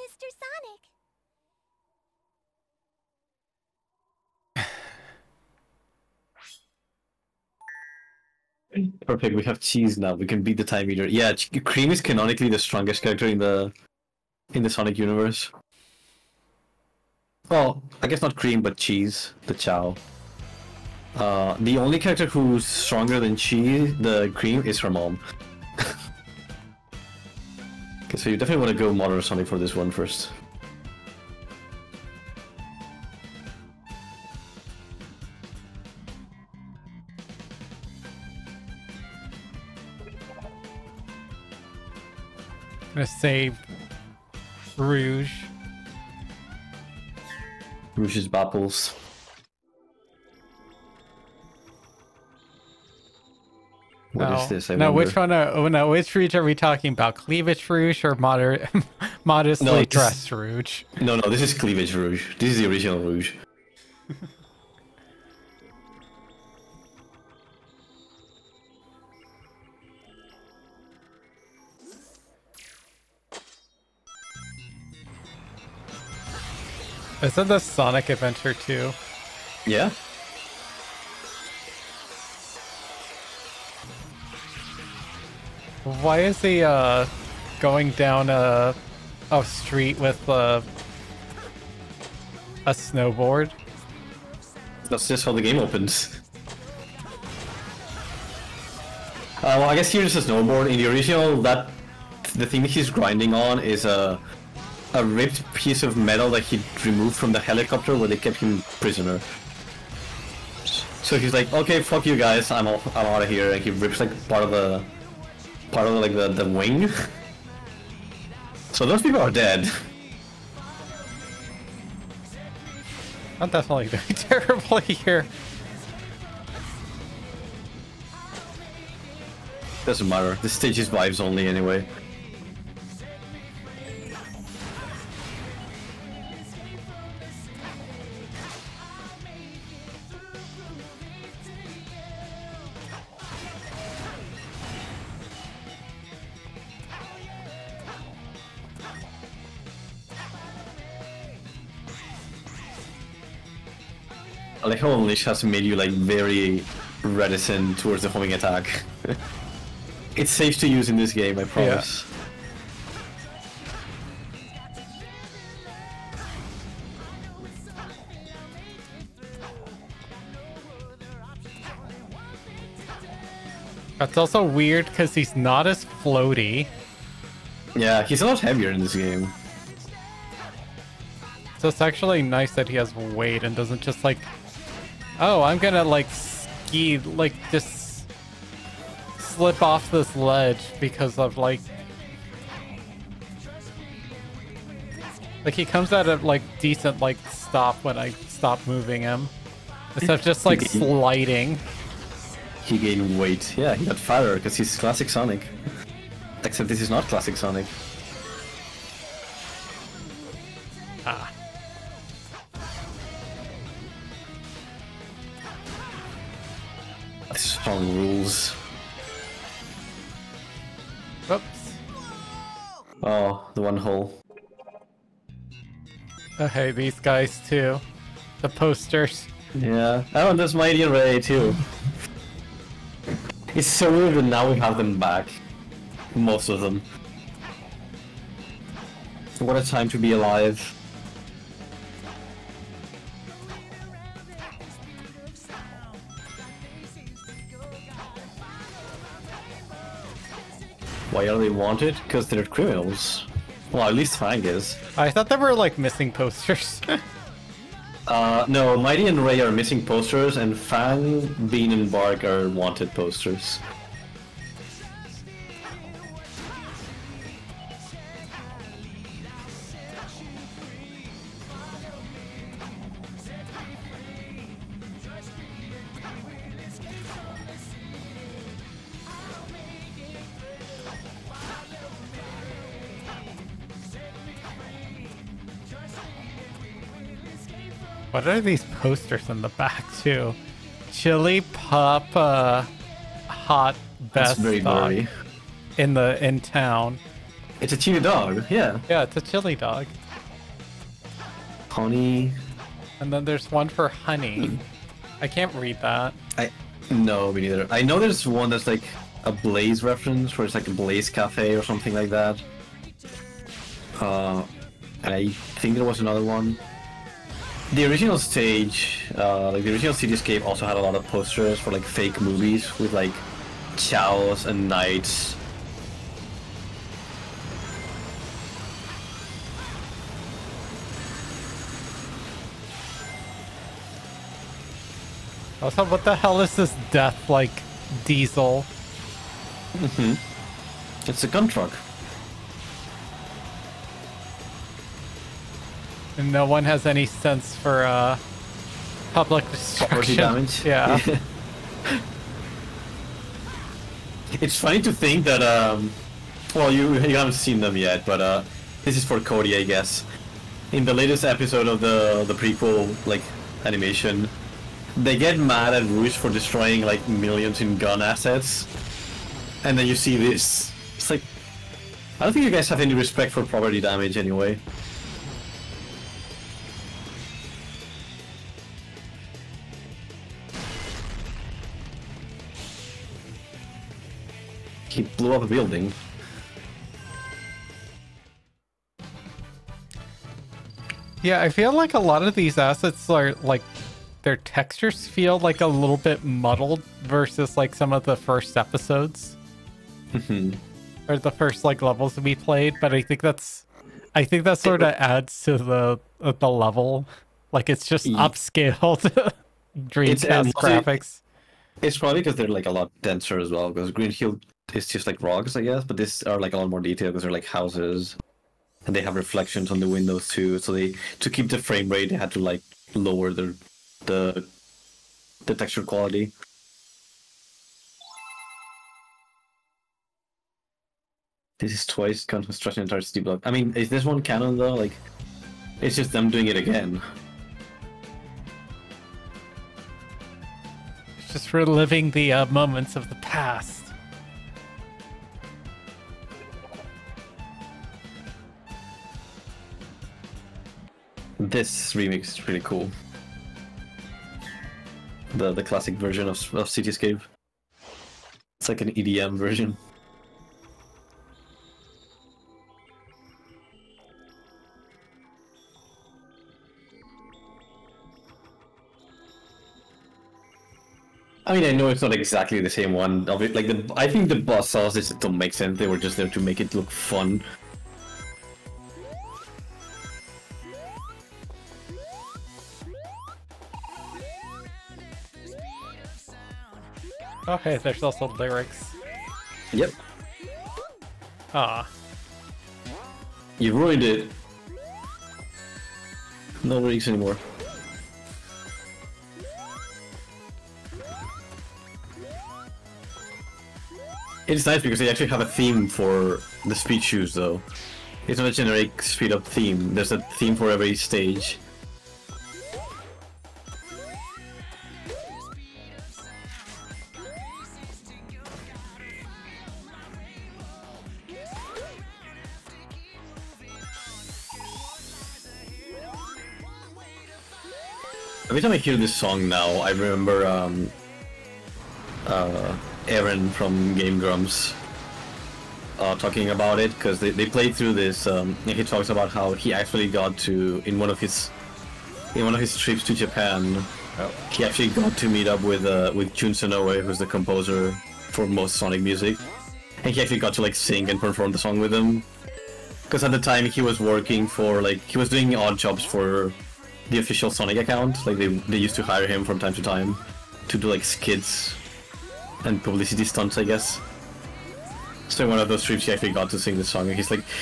Speaker 3: Mr. Sonic.
Speaker 2: Perfect, we have cheese now. We can beat the time eater. Yeah, Cream is canonically the strongest character in the Sonic universe. Well, I guess not Cream, but Cheese, the Chow. The only character who's stronger than Cheese, the Cream, is her mom. Because So you definitely want to go Modern Sonic for this one first.
Speaker 1: I'm gonna save Rouge.
Speaker 2: Rouge's Battles. What is this? I
Speaker 1: no,
Speaker 2: wonder.
Speaker 1: which one? Oh no, which Rouge are we talking about? Cleavage Rouge or modestly
Speaker 2: No, this-
Speaker 1: dressed Rouge?
Speaker 2: No, this is Cleavage Rouge. This is the original Rouge.
Speaker 1: Isn't this Sonic Adventure 2?
Speaker 2: Yeah?
Speaker 1: Why is he going down a street with a snowboard?
Speaker 2: That's just how the game opens. Well, I guess here's a snowboard. In the original, the thing he's grinding on is a ripped piece of metal that he removed from the helicopter where they kept him prisoner. So he's like, okay, fuck you guys, I'm out of here, and he rips like part of the wing. So those people are dead.
Speaker 1: I'm definitely doing terribly here.
Speaker 2: Doesn't matter. The stage is vibes only anyway. I like how Unleash has made you like very reticent towards the homing attack. It's safe to use in this game, I promise.
Speaker 1: That's also weird because he's not as floaty.
Speaker 2: Yeah, he's a lot heavier in this game.
Speaker 1: So it's actually nice that he has weight and doesn't just like, oh, I'm gonna like ski, like just slip off this ledge because of like he comes at a like decent like stop when I stop moving him. Instead of just like sliding.
Speaker 2: He gained weight. Yeah, he got fatter because he's classic Sonic. Except this is not classic Sonic.
Speaker 1: Ah.
Speaker 2: Strong rules.
Speaker 1: Oops.
Speaker 2: Oh, the one hole.
Speaker 1: Oh, hey, these guys too. The posters.
Speaker 2: Yeah. Oh, and there's Mighty and Ray too. It's so weird that now we have them back. Most of them. What a time to be alive. Why are they wanted? Because they're criminals. Well, at least Fang is.
Speaker 1: I thought there were like missing posters.
Speaker 2: No, Mighty and Ray are missing posters, and Fang, Bean, and Bark are wanted posters.
Speaker 1: What are these posters in the back too? Chili Pop hot
Speaker 2: That's
Speaker 1: best
Speaker 2: very
Speaker 1: dog
Speaker 2: blurry.
Speaker 1: in town.
Speaker 2: It's a chili dog, yeah.
Speaker 1: Yeah, it's a chili dog.
Speaker 2: Honey.
Speaker 1: And then there's one for honey. I can't read that.
Speaker 2: No, me neither. I know there's one that's like a Blaze reference, where it's like a Blaze Cafe or something like that. And I think there was another one. The original stage, like the original Cityscape also had a lot of posters for like fake movies with like chows and knights.
Speaker 1: Also, what the hell is this death like diesel?
Speaker 2: It's a gun truck.
Speaker 1: And no one has any sense for public
Speaker 2: Property
Speaker 1: destruction.
Speaker 2: damage.
Speaker 1: Yeah.
Speaker 2: It's funny to think that, well, you haven't seen them yet, but this is for Cody, I guess. In the latest episode of the prequel, like, animation, they get mad at Rouge for destroying, like, millions in gun assets. And then you see this. It's like, I don't think you guys have any respect for property damage anyway. He blew up a building.
Speaker 1: Yeah, I feel like a lot of these assets are like their textures feel like a little bit muddled versus like some of the first episodes. Or the first like levels that we played, but I think that sort of adds to the level. Like it's just upscaled Dreamcast graphics.
Speaker 2: It's probably because they're like a lot denser as well, because Green Hill is just like rocks, I guess, but these are like a lot more detailed because they're like houses. And they have reflections on the windows too, so to keep the frame rate, they had to like lower the texture quality. This is twice construction entire city block. I mean, is this one canon though? Like, it's just them doing it again.
Speaker 1: It's just reliving the moments of the past.
Speaker 2: This remix is pretty cool. The classic version of Cityscape. It's like an EDM version. I mean, I know it's not exactly the same one. Of it, like I think the boss saws this to make sense. They were just there to make it look fun.
Speaker 1: Okay, there's also lyrics.
Speaker 2: Yep.
Speaker 1: Ah.
Speaker 2: You ruined it. No lyrics anymore. It's nice because they actually have a theme for the speed shoes, though. It's not a generic speed-up theme. There's a theme for every stage. Every time I hear this song now, I remember Aaron from Game Grumps talking about it, because they played through this. He talks about how he actually got to in one of his trips to Japan. He actually got to meet up with Jun Sonoe, who's the composer for most Sonic music, and he actually got to like sing and perform the song with him. Because at the time he was working for he was doing odd jobs for the official Sonic account. Like they used to hire him from time to time to do like skits and publicity stunts, I guess. So in one of those trips he actually got to sing the song, and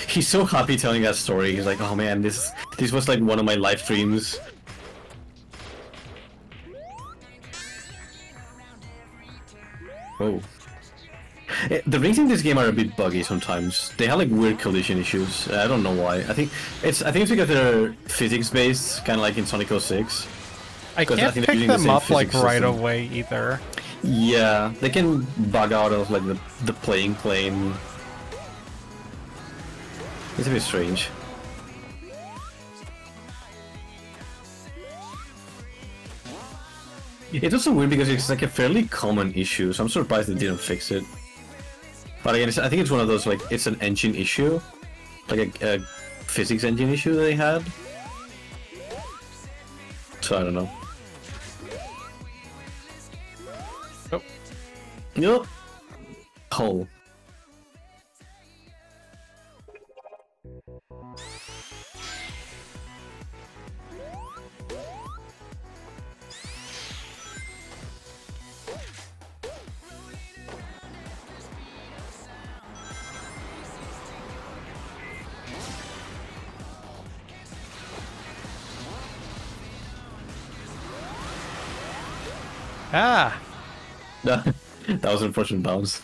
Speaker 2: he's so happy telling that story. He's like, oh man, this was like one of my life dreams. Oh. The rings in this game are a bit buggy sometimes. They have like weird collision issues. I don't know why. I think it's because they're physics based, kind of like in Sonic 06.
Speaker 1: I can't pick them up like right away either.
Speaker 2: Yeah, they can bug out of like the playing plane. It's a bit strange. It's also weird because it's like a fairly common issue, so I'm surprised they didn't fix it. But again, I think it's one of those, like, it's an engine issue. Like a physics engine issue they had. So I don't know.
Speaker 1: Oh.
Speaker 2: Yup. Hole.
Speaker 1: Ah!
Speaker 2: That was an unfortunate bounce.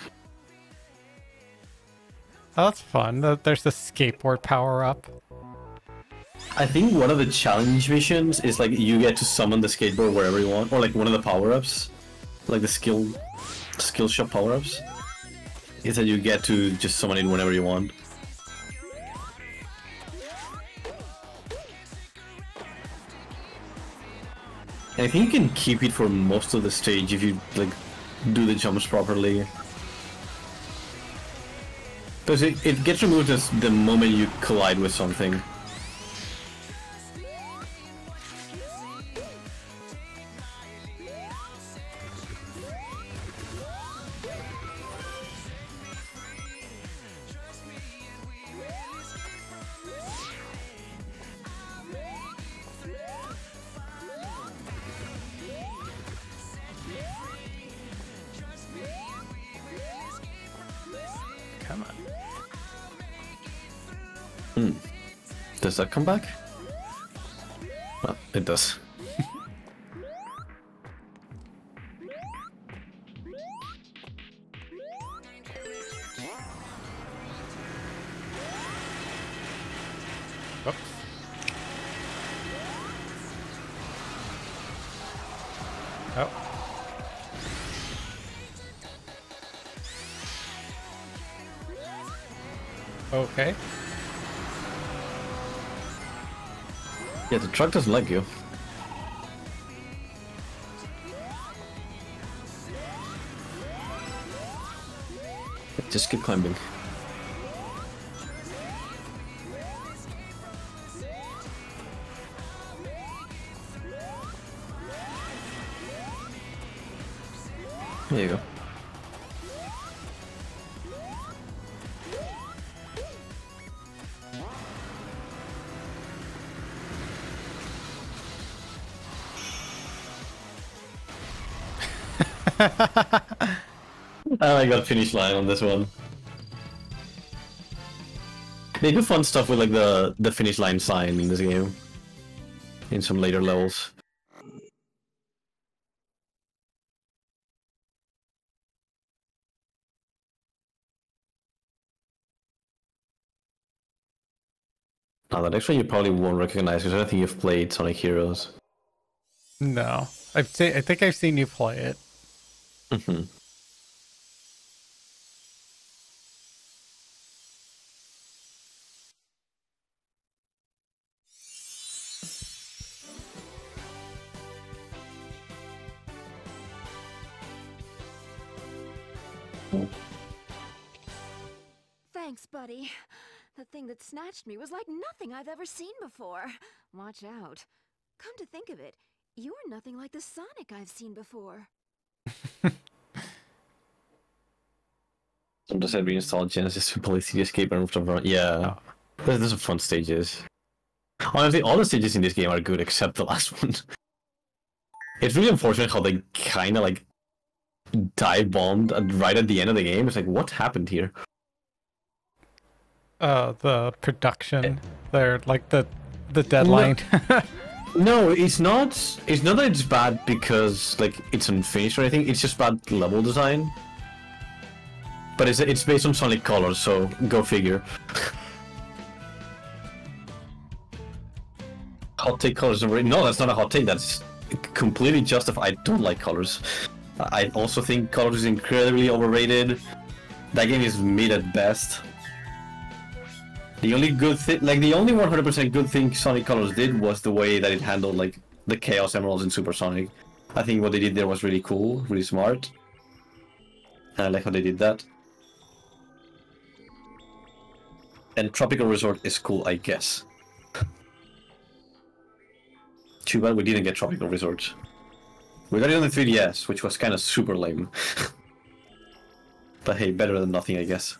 Speaker 1: Oh, that's fun. There's the skateboard power-up.
Speaker 2: I think one of the challenge missions is like you get to summon the skateboard wherever you want, or like one of the power-ups, like the skill shop power-ups, is that you get to just summon it whenever you want. And I think you can keep it for most of the stage if you like do the jumps properly. Because it gets removed as the moment you collide with something.
Speaker 1: Come on.
Speaker 2: Does that come back? Well, it does.
Speaker 1: Oops. Oh. Okay.
Speaker 2: Yeah, the truck doesn't like you. Just keep climbing. There you go. I got finish line on this one. They do fun stuff with like the finish line sign in this game. In some later levels. Now that actually you probably won't recognize because I don't think you've played Sonic Heroes.
Speaker 1: No. I think I've seen you play it.
Speaker 2: Mm-hmm.
Speaker 6: Thanks, buddy. The thing that snatched me was like nothing I've ever seen before. Watch out. Come to think of it, you're nothing like the Sonic I've seen before.
Speaker 2: Someone said reinstall Genesis to play CD Escape and Rooftop. Yeah. There's some fun stages. Honestly, all the stages in this game are good except the last one. It's really unfortunate how they kind of like dive bombed right at the end of the game. It's like, what happened here?
Speaker 1: The production. They're like the deadline.
Speaker 2: No, it's not. It's not that it's bad because like it's unfinished or anything. It's just bad level design. But it's based on Sonic Colors, so go figure. Hot take colors. No, that's not a hot take. That's completely justified. I don't like colors. I also think colors is incredibly overrated. That game is mid at best. The only good thing, like the only 100% good thing Sonic Colors did was the way that it handled like the Chaos Emeralds in Super Sonic. I think what they did there was really cool, really smart. And I like how they did that. And Tropical Resort is cool, I guess. Too bad we didn't get Tropical Resort. We got it on the 3DS, which was kind of super lame. But hey, better than nothing, I guess.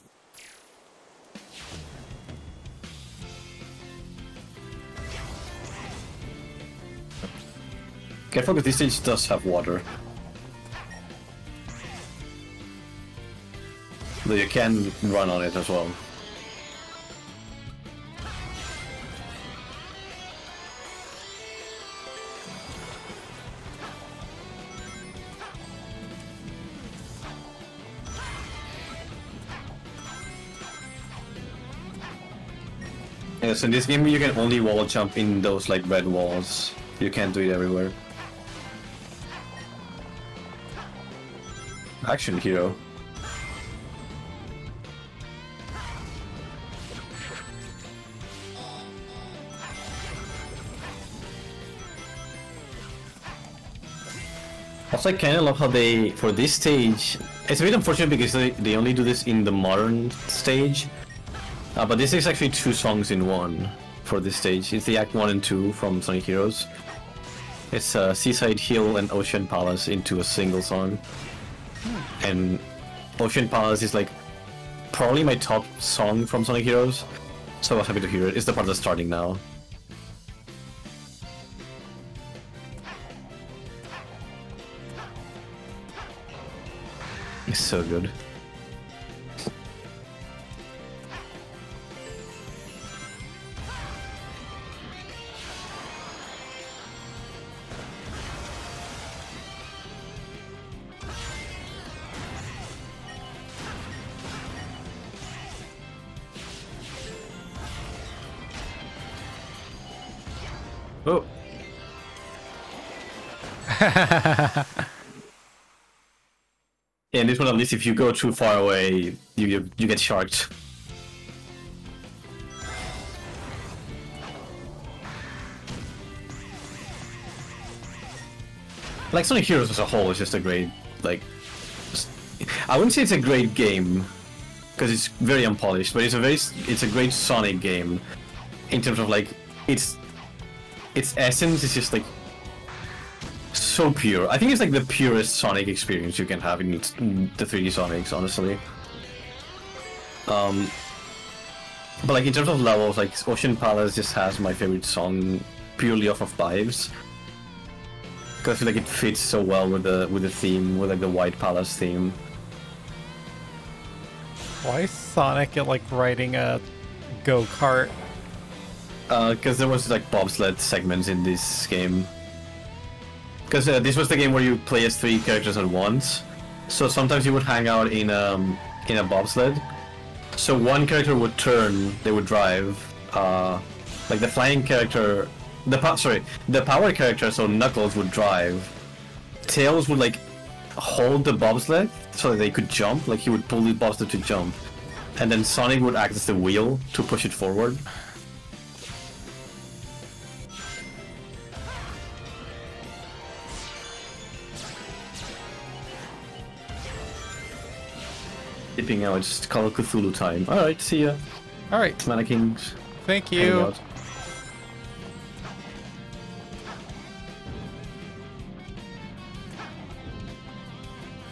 Speaker 2: Careful, because this stage does have water. Though you can run on it as well. Yeah, so in this game you can only wall jump in those like red walls. You can't do it everywhere. Action hero. Also, I kind of love how they, for this stage, it's a bit unfortunate because they only do this in the modern stage. But this is actually 2 songs in one for this stage. It's the Act 1 and 2 from Sonic Heroes. It's Seaside Hill and Ocean Palace into a single song. And Ocean Palace is like probably my top song from Sonic Heroes. So I was happy to hear it. It's the part that's starting now. It's so good. Oh. And this one, at least, if you go too far away, you get sharked. Like Sonic Heroes as a whole is just a great, like, I wouldn't say it's a great game because it's very unpolished, but it's a great Sonic game in terms of like its essence is just like so pure. I think it's like the purest Sonic experience you can have in the 3D Sonics, honestly. But like in terms of levels, like Ocean Palace just has my favorite song purely off of vibes. Because I feel like it fits so well with the theme, with like the White Palace theme.
Speaker 1: Why is Sonic like riding a go-kart?
Speaker 2: Because there was like bobsled segments in this game. Because this was the game where you play as 3 characters at once. So sometimes you would hang out in a bobsled. So one character would turn, they would drive. Like the flying character, the power character, so Knuckles would drive. Tails would like hold the bobsled so that they could jump. Like he would pull the bobsled to jump, and then Sonic would act as the wheel to push it forward. Dipping out, just Call of Cthulhu time. Alright, see ya.
Speaker 1: Alright.
Speaker 2: Mana Kings.
Speaker 1: Thank you.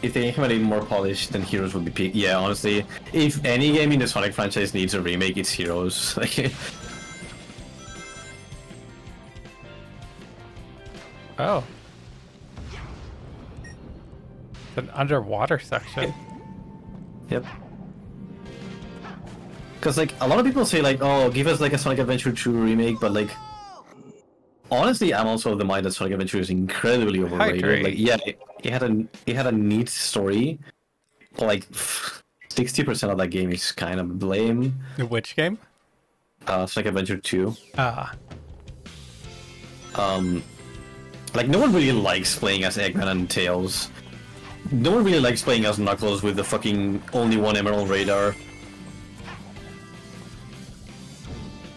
Speaker 2: If they had it more polished, then Heroes would be peak. Yeah, honestly, if any game in the Sonic franchise needs a remake, it's Heroes. Like,
Speaker 1: oh. An underwater section.
Speaker 2: Yep. Because like a lot of people say like, oh, give us like a Sonic Adventure 2 remake, but like, honestly, I'm also of the mind that Sonic Adventure is incredibly overrated. Like, yeah, it had a neat story, but like 60% of that game is kind of lame.
Speaker 1: Which game?
Speaker 2: Sonic Adventure 2.
Speaker 1: Ah.
Speaker 2: Like no one really likes playing as Eggman and Tails. No one really likes playing as Knuckles with the fucking only one Emerald radar.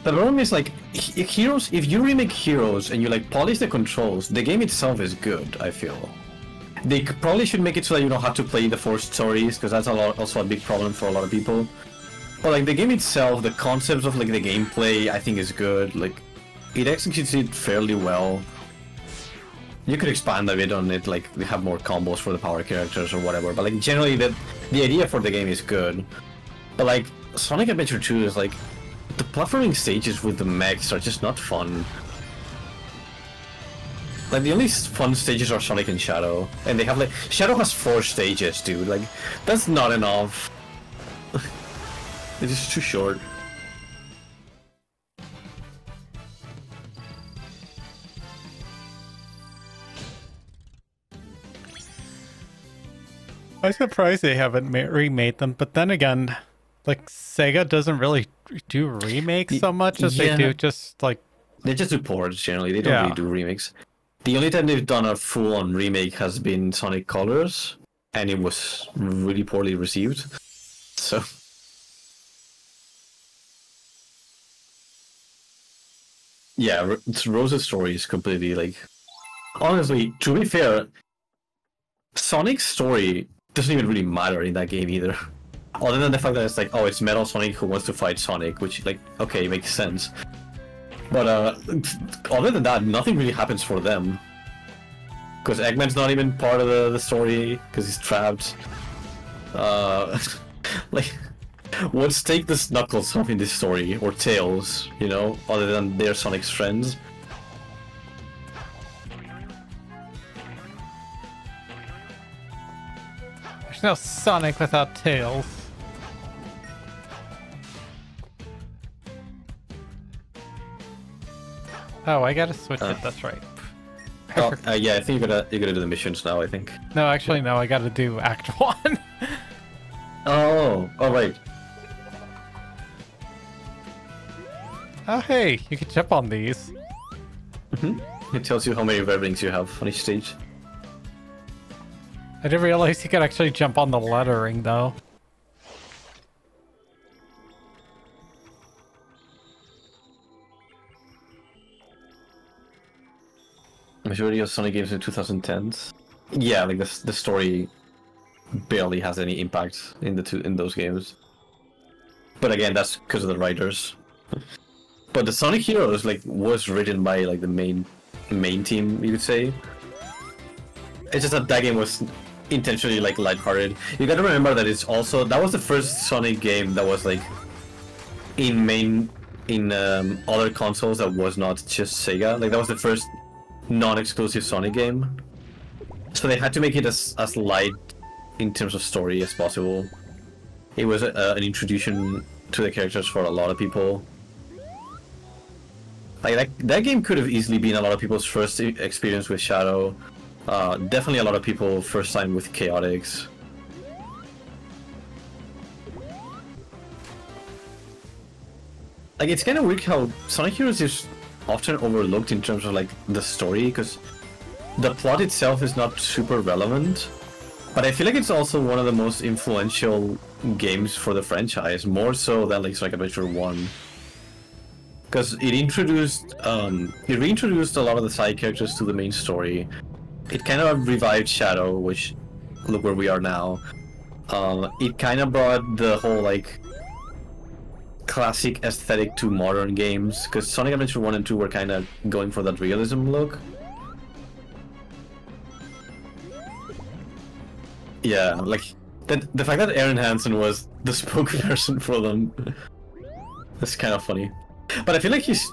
Speaker 2: The problem is like Heroes. If you remake Heroes and you like polish the controls, the game itself is good. I feel they probably should make it so that you don't have to play the 4 stories, because that's also a big problem for a lot of people. But like the game itself, the concepts of like the gameplay, I think is good. Like it executes it fairly well. You could expand a bit on it, like they have more combos for the power characters or whatever. But like generally, the idea for the game is good. But like Sonic Adventure 2 is like the platforming stages with the mechs are just not fun. Like the only fun stages are Sonic and Shadow, and they have like Shadow has 4 stages, dude. Like that's not enough. It's just too short.
Speaker 1: I'm surprised they haven't remade them, but then again, Like Sega doesn't really do remakes so much as they
Speaker 2: yeah.
Speaker 1: do just like
Speaker 2: They just do ports generally. They don't
Speaker 1: Yeah.
Speaker 2: really do remakes. The only time they've done a full-on remake has been Sonic Colors, and it was really poorly received. So. Yeah, Rose's story is completely like. Honestly, to be fair, Sonic's story doesn't even really matter in that game either. Other than the fact that it's like, oh, it's Metal Sonic who wants to fight Sonic, which, like, okay, makes sense. But other than that, nothing really happens for them. Because Eggman's not even part of the story, because he's trapped. Like, what stake does Knuckles have in this story? Or Tails, you know? Other than they're Sonic's friends.
Speaker 1: there's no Sonic without Tails. Oh, I gotta switch it, that's right.
Speaker 2: Oh, yeah, I think you gotta do the missions now, I think.
Speaker 1: No, actually no, I gotta do Act 1.
Speaker 2: Oh, right.
Speaker 1: Oh hey, you can jump on these.
Speaker 2: It tells you how many rev you have on each stage.
Speaker 1: I didn't realize you could actually jump on the lettering though.
Speaker 2: Majority of Sonic games in 2010s. Yeah, like the story barely has any impact in those games. But again, that's because of the writers. But the Sonic Heroes was written by like the main team, you could say. It's just that game was intentionally like lighthearted. You got to remember that that was the first Sonic game that was like in other consoles that was not just Sega. Like that was the first non-exclusive Sonic game, so they had to make it as light in terms of story as possible. It was an introduction to the characters for a lot of people. Like that game could have easily been a lot of people's first experience with Shadow. Definitely a lot of people first time with Chaotix. Like it's kind of weird how Sonic Heroes is often overlooked in terms of like the story, because the plot itself is not super relevant, but I feel like it's also one of the most influential games for the franchise, more so than like Sonic Adventure 1, because it reintroduced a lot of the side characters to the main story. It kind of revived Shadow, which look where we are now. It kind of brought the whole like classic aesthetic to modern games, because Sonic Adventure 1 and 2 were kind of going for that realism look. Yeah, like the fact that Aaron Hansen was the spokesperson for them, that's kind of funny. But I feel like he's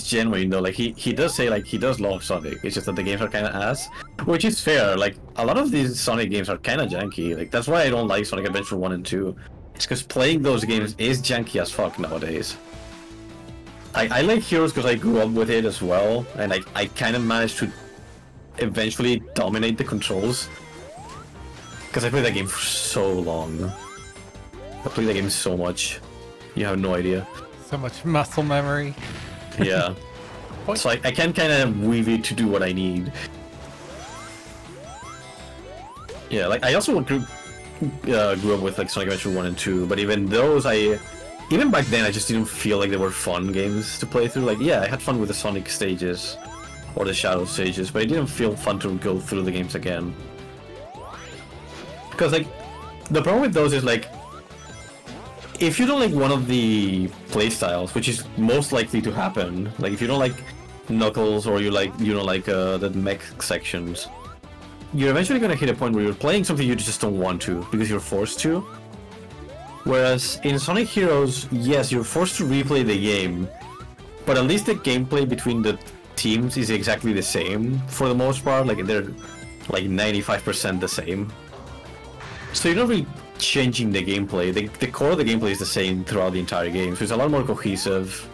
Speaker 2: genuine though. Like he does say like he does love Sonic. It's just that the games are kind of ass, which is fair. Like a lot of these Sonic games are kind of janky. Like that's why I don't like Sonic Adventure 1 and 2. It's because playing those games is janky as fuck nowadays. I like Heroes because I grew up with it as well, and I kind of managed to eventually dominate the controls. Because I played that game for so long. I played that game so much. You have no idea.
Speaker 1: So much muscle memory.
Speaker 2: Yeah. So I can kind of weave it to do what I need. Yeah, like I also grew up with like Sonic Adventure 1 and 2, but even those even back then I just didn't feel like they were fun games to play through. Like yeah, I had fun with the Sonic stages or the Shadow stages, but it didn't feel fun to go through the games again. Because like the problem with those is like if you don't like one of the playstyles, which is most likely to happen, like if you don't like Knuckles or you don't like the mech sections, you're eventually gonna hit a point where you're playing something you just don't want to because you're forced to. Whereas in Sonic Heroes, yes, you're forced to replay the game, but at least the gameplay between the teams is exactly the same for the most part. Like they're like 95% the same. So you're not really changing the gameplay. The core of the gameplay is the same throughout the entire game, so it's a lot more cohesive.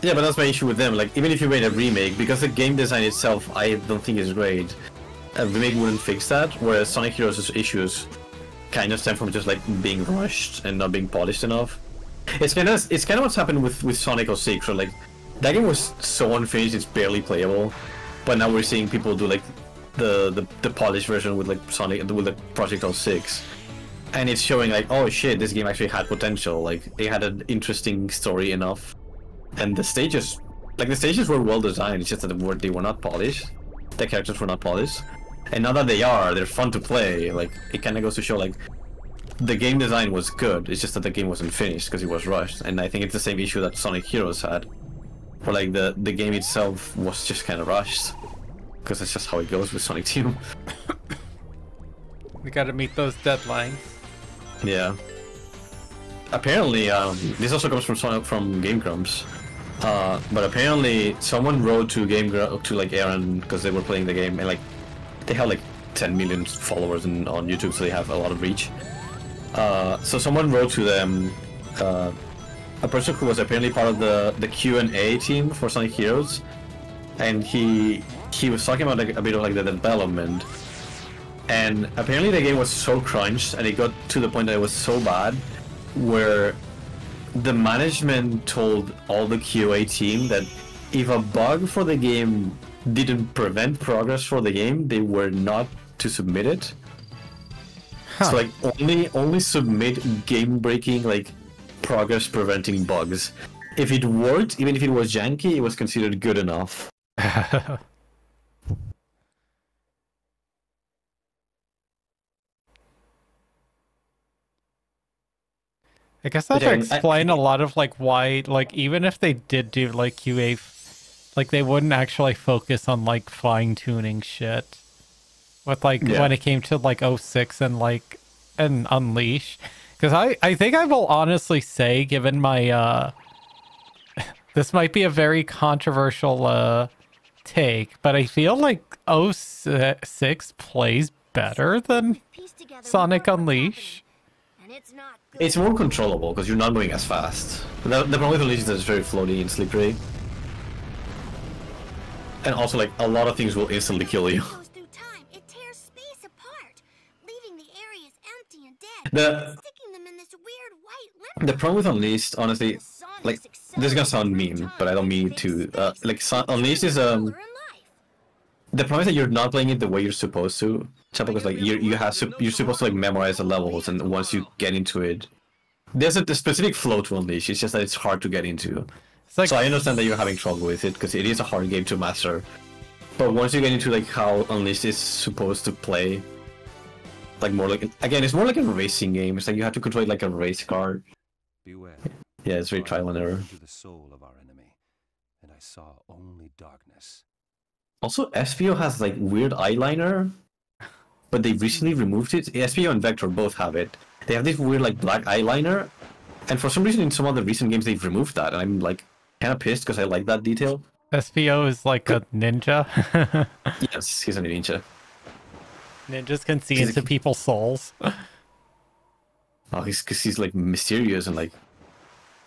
Speaker 2: Yeah, but that's my issue with them. Like, even if you made a remake, because the game design itself, I don't think is great. A remake wouldn't fix that. Whereas Sonic Heroes' issues kind of stem from just like being rushed and not being polished enough. It's kind of what's happened with Sonic 06. Where, like, that game was so unfinished, it's barely playable. But now we're seeing people do like the polished version with like Sonic with like Project 06. And it's showing like, oh shit, this game actually had potential. Like, it had an interesting story enough. And the stages were well designed, it's just that they were not polished. The characters were not polished. And now that they're fun to play. Like, it kind of goes to show, like, the game design was good, it's just that the game wasn't finished because it was rushed. And I think it's the same issue that Sonic Heroes had. Where, like, the game itself was just kind of rushed. Because that's just how it goes with Sonic Team.
Speaker 1: We gotta meet those deadlines.
Speaker 2: Yeah. Apparently, this also comes from Game Grumps. But apparently, someone wrote to like Aaron because they were playing the game, and like they have like 10 million followers on YouTube, so they have a lot of reach. So someone wrote to them, a person who was apparently part of the Q&A team for Sonic Heroes, and he was talking about like a bit of like the development. And apparently the game was so crunched, and it got to the point that it was so bad, where the management told all the QA team that if a bug for the game didn't prevent progress for the game, they were not to submit it. Huh. So like only submit game-breaking, like progress-preventing bugs. If it worked, even if it was janky, it was considered good enough.
Speaker 1: I guess that would explain a lot of like why, like, even if they did do like QA, like they wouldn't actually focus on like fine tuning shit with like when it came to like 06 and like and Unleash. Because I think I will honestly say, given my this might be a very controversial take, but I feel like 06 plays better than Sonic Unleash.
Speaker 2: It's more controllable because you're not moving as fast. The problem with Unleash is that it's very floaty and slippery. And also, like, a lot of things will instantly kill you. The problem with Unleashed, honestly, like, this is gonna sound mean, but I don't mean it to. Unleashed is the problem is that you're not playing it the way you're supposed to. Because like you're supposed to like memorize the levels, and once you get into it, there's a specific flow to Unleash. It's just that it's hard to get into. Like, so I understand that you're having trouble with it because it is a hard game to master. But once you get into like how Unleashed is supposed to play, like more like again, it's more like a racing game. It's like you have to control it like a race car.
Speaker 7: Beware.
Speaker 2: Yeah, it's very trial and error.
Speaker 7: The soul of our enemy, and I saw only darkness.
Speaker 2: Also, SPO has like weird eyeliner. But they recently removed it. SPO and Vector both have it. They have this weird like black eyeliner, and for some reason in some of the recent games they've removed that, and I'm like kind of pissed because I like that detail.
Speaker 1: SPO is like a ninja.
Speaker 2: Yes, he's a ninja.
Speaker 1: Ninjas can see into people's souls.
Speaker 2: Oh, he's like mysterious and like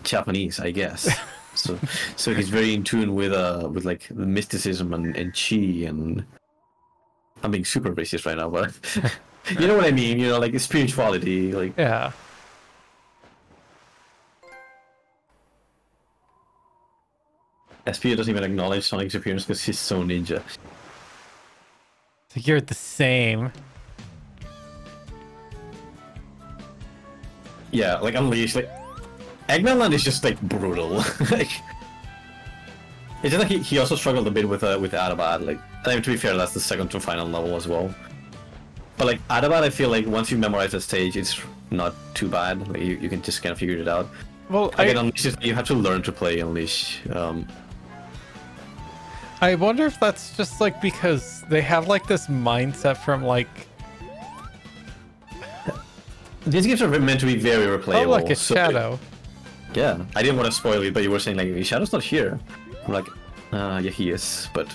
Speaker 2: Japanese, I guess. so he's very in tune with like the mysticism and chi and. I'm being super racist right now, but you know what I mean, you know, like spirituality, like...
Speaker 1: Yeah.
Speaker 2: SPO doesn't even acknowledge Sonic's appearance because he's so ninja.
Speaker 1: So you're the same.
Speaker 2: Yeah, like Unleashed, like... Eggman Land is just, like, brutal. Like... It's just like he also struggled a bit with Adabat, like, I mean, to be fair, that's the second to final level as well. But like Adabat, I feel like once you memorize the stage, it's not too bad. Like you can just kind of figure it out.
Speaker 1: Well,
Speaker 2: again, Unleash, you have to learn to play Unleash.
Speaker 1: I wonder if that's just like because they have like this mindset from like.
Speaker 2: These games are meant to be very replayable.
Speaker 1: Oh, like a Shadow.
Speaker 2: Yeah, I didn't want to spoil it, but you were saying like Shadow's not here. I'm like, yeah, he is, but.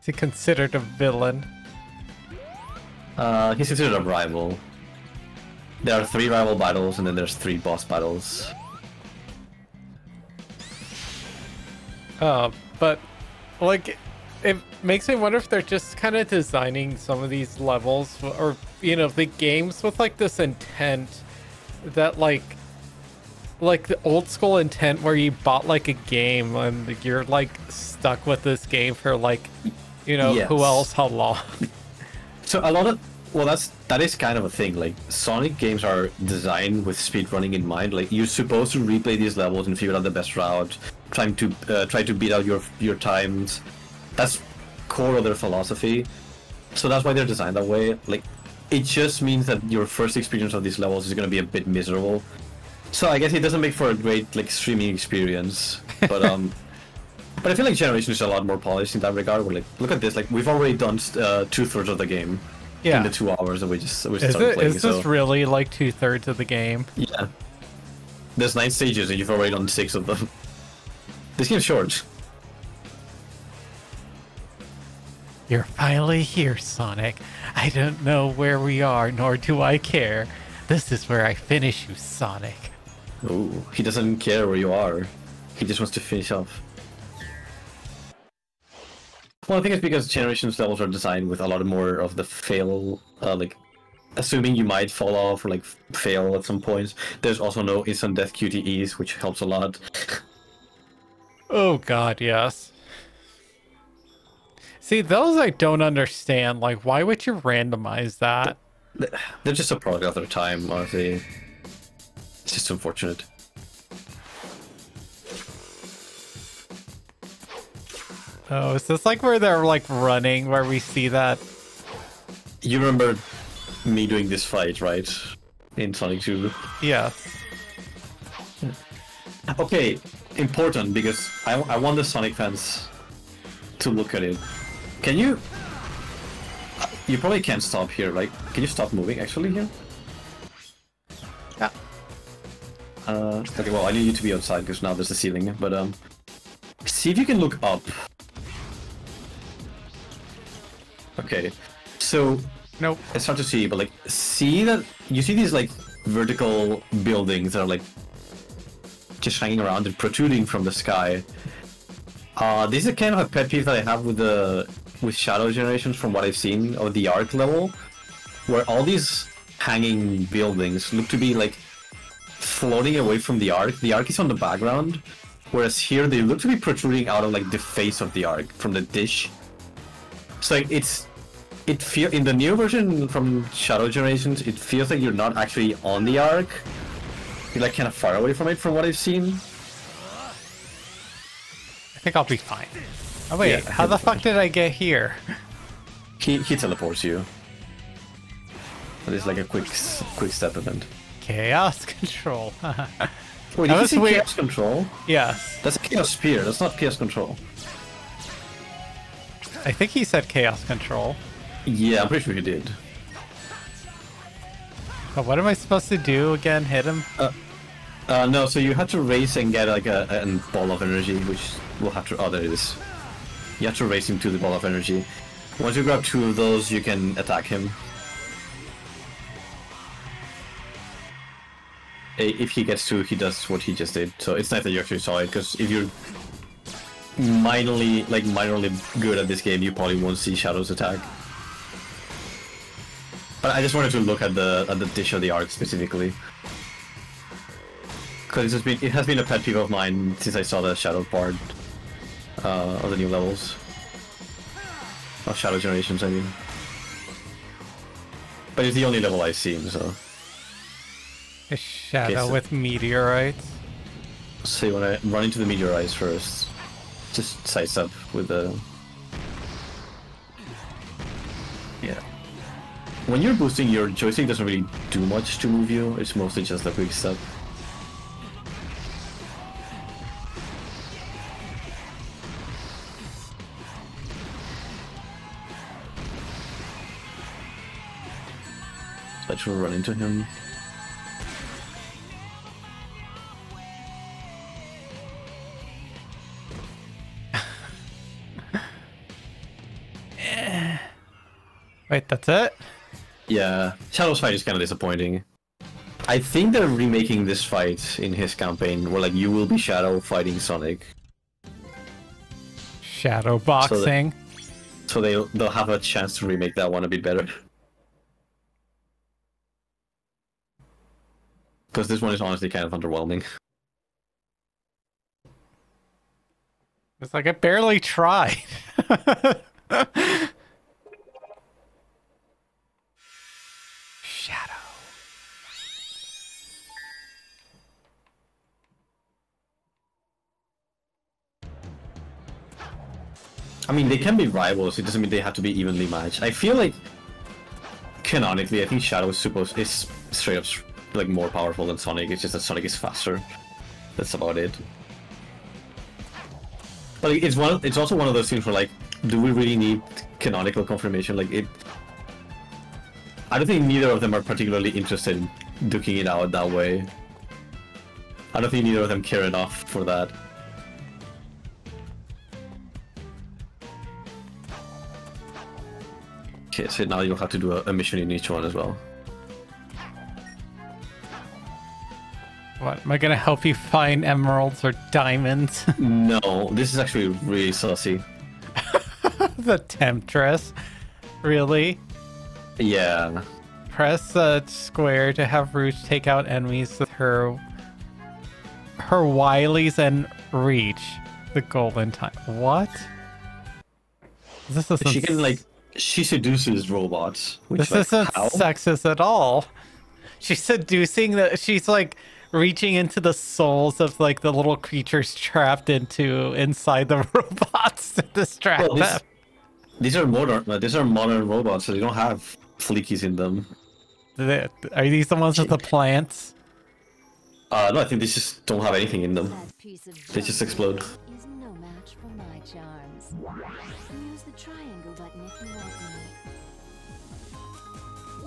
Speaker 1: Is he considered a villain?
Speaker 2: He's considered a rival. There are 3 rival battles, and then there's 3 boss battles.
Speaker 1: But like, it makes me wonder if they're just kind of designing some of these levels, or you know, the games with like this intent that like the old school intent where you bought like a game and you're like stuck with this game for like, you know,
Speaker 2: Yes.
Speaker 1: who else, how long.
Speaker 2: So a lot of that is kind of a thing. Like Sonic games are designed with speedrunning in mind. Like you're supposed to replay these levels and figure out the best route, try to beat out your times. That's core of their philosophy. So that's why they're designed that way. Like it just means that your first experience of these levels is going to be a bit miserable. So I guess it doesn't make for a great like streaming experience. But but I feel like Generation is a lot more polished in that regard. We're like, look at this. Like we've already done 2/3 of the game.
Speaker 1: Yeah.
Speaker 2: In the 2 hours that we started
Speaker 1: Is
Speaker 2: playing.
Speaker 1: this really like 2/3 of the game?
Speaker 2: Yeah. There's 9 stages and you've already done 6 of them. This game's short.
Speaker 1: You're finally here, Sonic. I don't know where we are, nor do I care. This is where I finish you, Sonic.
Speaker 2: Ooh, he doesn't care where you are. He just wants to finish off. Well, I think it's because Generations levels are designed with a lot more of the fail, like, assuming you might fall off or, like, fail at some points. There's also no instant death QTEs, which helps a lot.
Speaker 1: Oh god, yes. See, those I don't understand. Like, why would you randomize that?
Speaker 2: They're just a product of their time, honestly. It's just unfortunate.
Speaker 1: Oh, is this like where they're like running, where we see that?
Speaker 2: You remember me doing this fight, right? In Sonic 2.
Speaker 1: Yes.
Speaker 2: Okay, important, because I want the Sonic fans to look at it. Can you... You probably can't stop here, right? Can you stop moving, actually, here?
Speaker 1: Yeah.
Speaker 2: Okay, well, I need you to be outside, because now there's a ceiling, but, see if you can look up. Okay, so...
Speaker 1: Nope.
Speaker 2: It's hard to see, but, like, see that... You see these, like, vertical buildings that are, like, just hanging around and protruding from the sky. This is kind of a pet peeve that I have with Shadow Generations from what I've seen of the Arc level, where all these hanging buildings look to be like floating away from the Arc. The Arc is on the background, whereas here they look to be protruding out of like the face of the Arc from the dish. So like it feel in the new version from Shadow Generations, it feels like you're not actually on the Arc. You're like kind of far away from it, from what I've seen.
Speaker 1: I think I'll be fine. Oh wait,
Speaker 2: Yeah,
Speaker 1: how the fuck did I get here?
Speaker 2: He teleports you. But it's like a quick step event.
Speaker 1: Chaos control.
Speaker 2: Wait, did
Speaker 1: That
Speaker 2: you
Speaker 1: was
Speaker 2: say
Speaker 1: weird.
Speaker 2: Chaos Control?
Speaker 1: Yes.
Speaker 2: That's a Chaos Spear, that's not Chaos Control.
Speaker 1: I think he said chaos control.
Speaker 2: Yeah, I'm pretty sure he did.
Speaker 1: But what am I supposed to do again? Hit him?
Speaker 2: No, so you had to race and get like a ball of energy, which will have to... Oh, there it is. You have to race him to the ball of energy. Once you grab 2 of those, you can attack him. If he gets 2, he does what he just did. So it's nice that you actually saw it, because if you're minorly good at this game, you probably won't see Shadow's attack. But I just wanted to look at the dish of the Arc specifically. Because it has been a pet peeve of mine since I saw the Shadow part of the new levels. Of Shadow Generations, I mean. But it's the only level I've seen, so...
Speaker 1: A shadow
Speaker 2: Okay, so-
Speaker 1: with meteorites.
Speaker 2: So you want to run into the meteorites first. Just sidestep with the... Yeah. When you're boosting, your joystick doesn't really do much to move you, it's mostly just a quick step. I should run into him.
Speaker 1: Wait, that's it?
Speaker 2: Yeah, Shadow's fight is kind of disappointing. I think they're remaking this fight in his campaign, where like you will be Shadow fighting Sonic.
Speaker 1: Shadow boxing.
Speaker 2: So they'll have a chance to remake that one a bit better. Because this one is honestly kind of underwhelming.
Speaker 1: It's like I barely tried. Shadow.
Speaker 2: I mean, they can be rivals. It doesn't mean they have to be evenly matched. I feel like canonically, I think Shadow is straight up like more powerful than Sonic. It's just that Sonic is faster. That's about it. But it's also one of those things where, like, do we really need canonical confirmation? Like, I don't think neither of them are particularly interested in duking it out that way. I don't think neither of them care enough for that. Okay, so now you'll have to do a mission in each one as well.
Speaker 1: What, am I gonna help you find emeralds or diamonds?
Speaker 2: No, this is actually really saucy.
Speaker 1: The Temptress? Really?
Speaker 2: Yeah.
Speaker 1: Press square to have Rouge take out enemies with her wilies and reach the golden time. What? This isn't...
Speaker 2: She can, like, she seduces robots. Which,
Speaker 1: this
Speaker 2: like,
Speaker 1: isn't
Speaker 2: how?
Speaker 1: sexist at all. She's seducing she's like reaching into the souls of like the little creatures trapped inside the robots to distract them.
Speaker 2: These are modern robots, so they don't have fleekies in them.
Speaker 1: Are these the ones with the plants?
Speaker 2: No, I think they just don't have anything in them. They just explode.
Speaker 6: Is no match for my charms. Use the triangle button if you want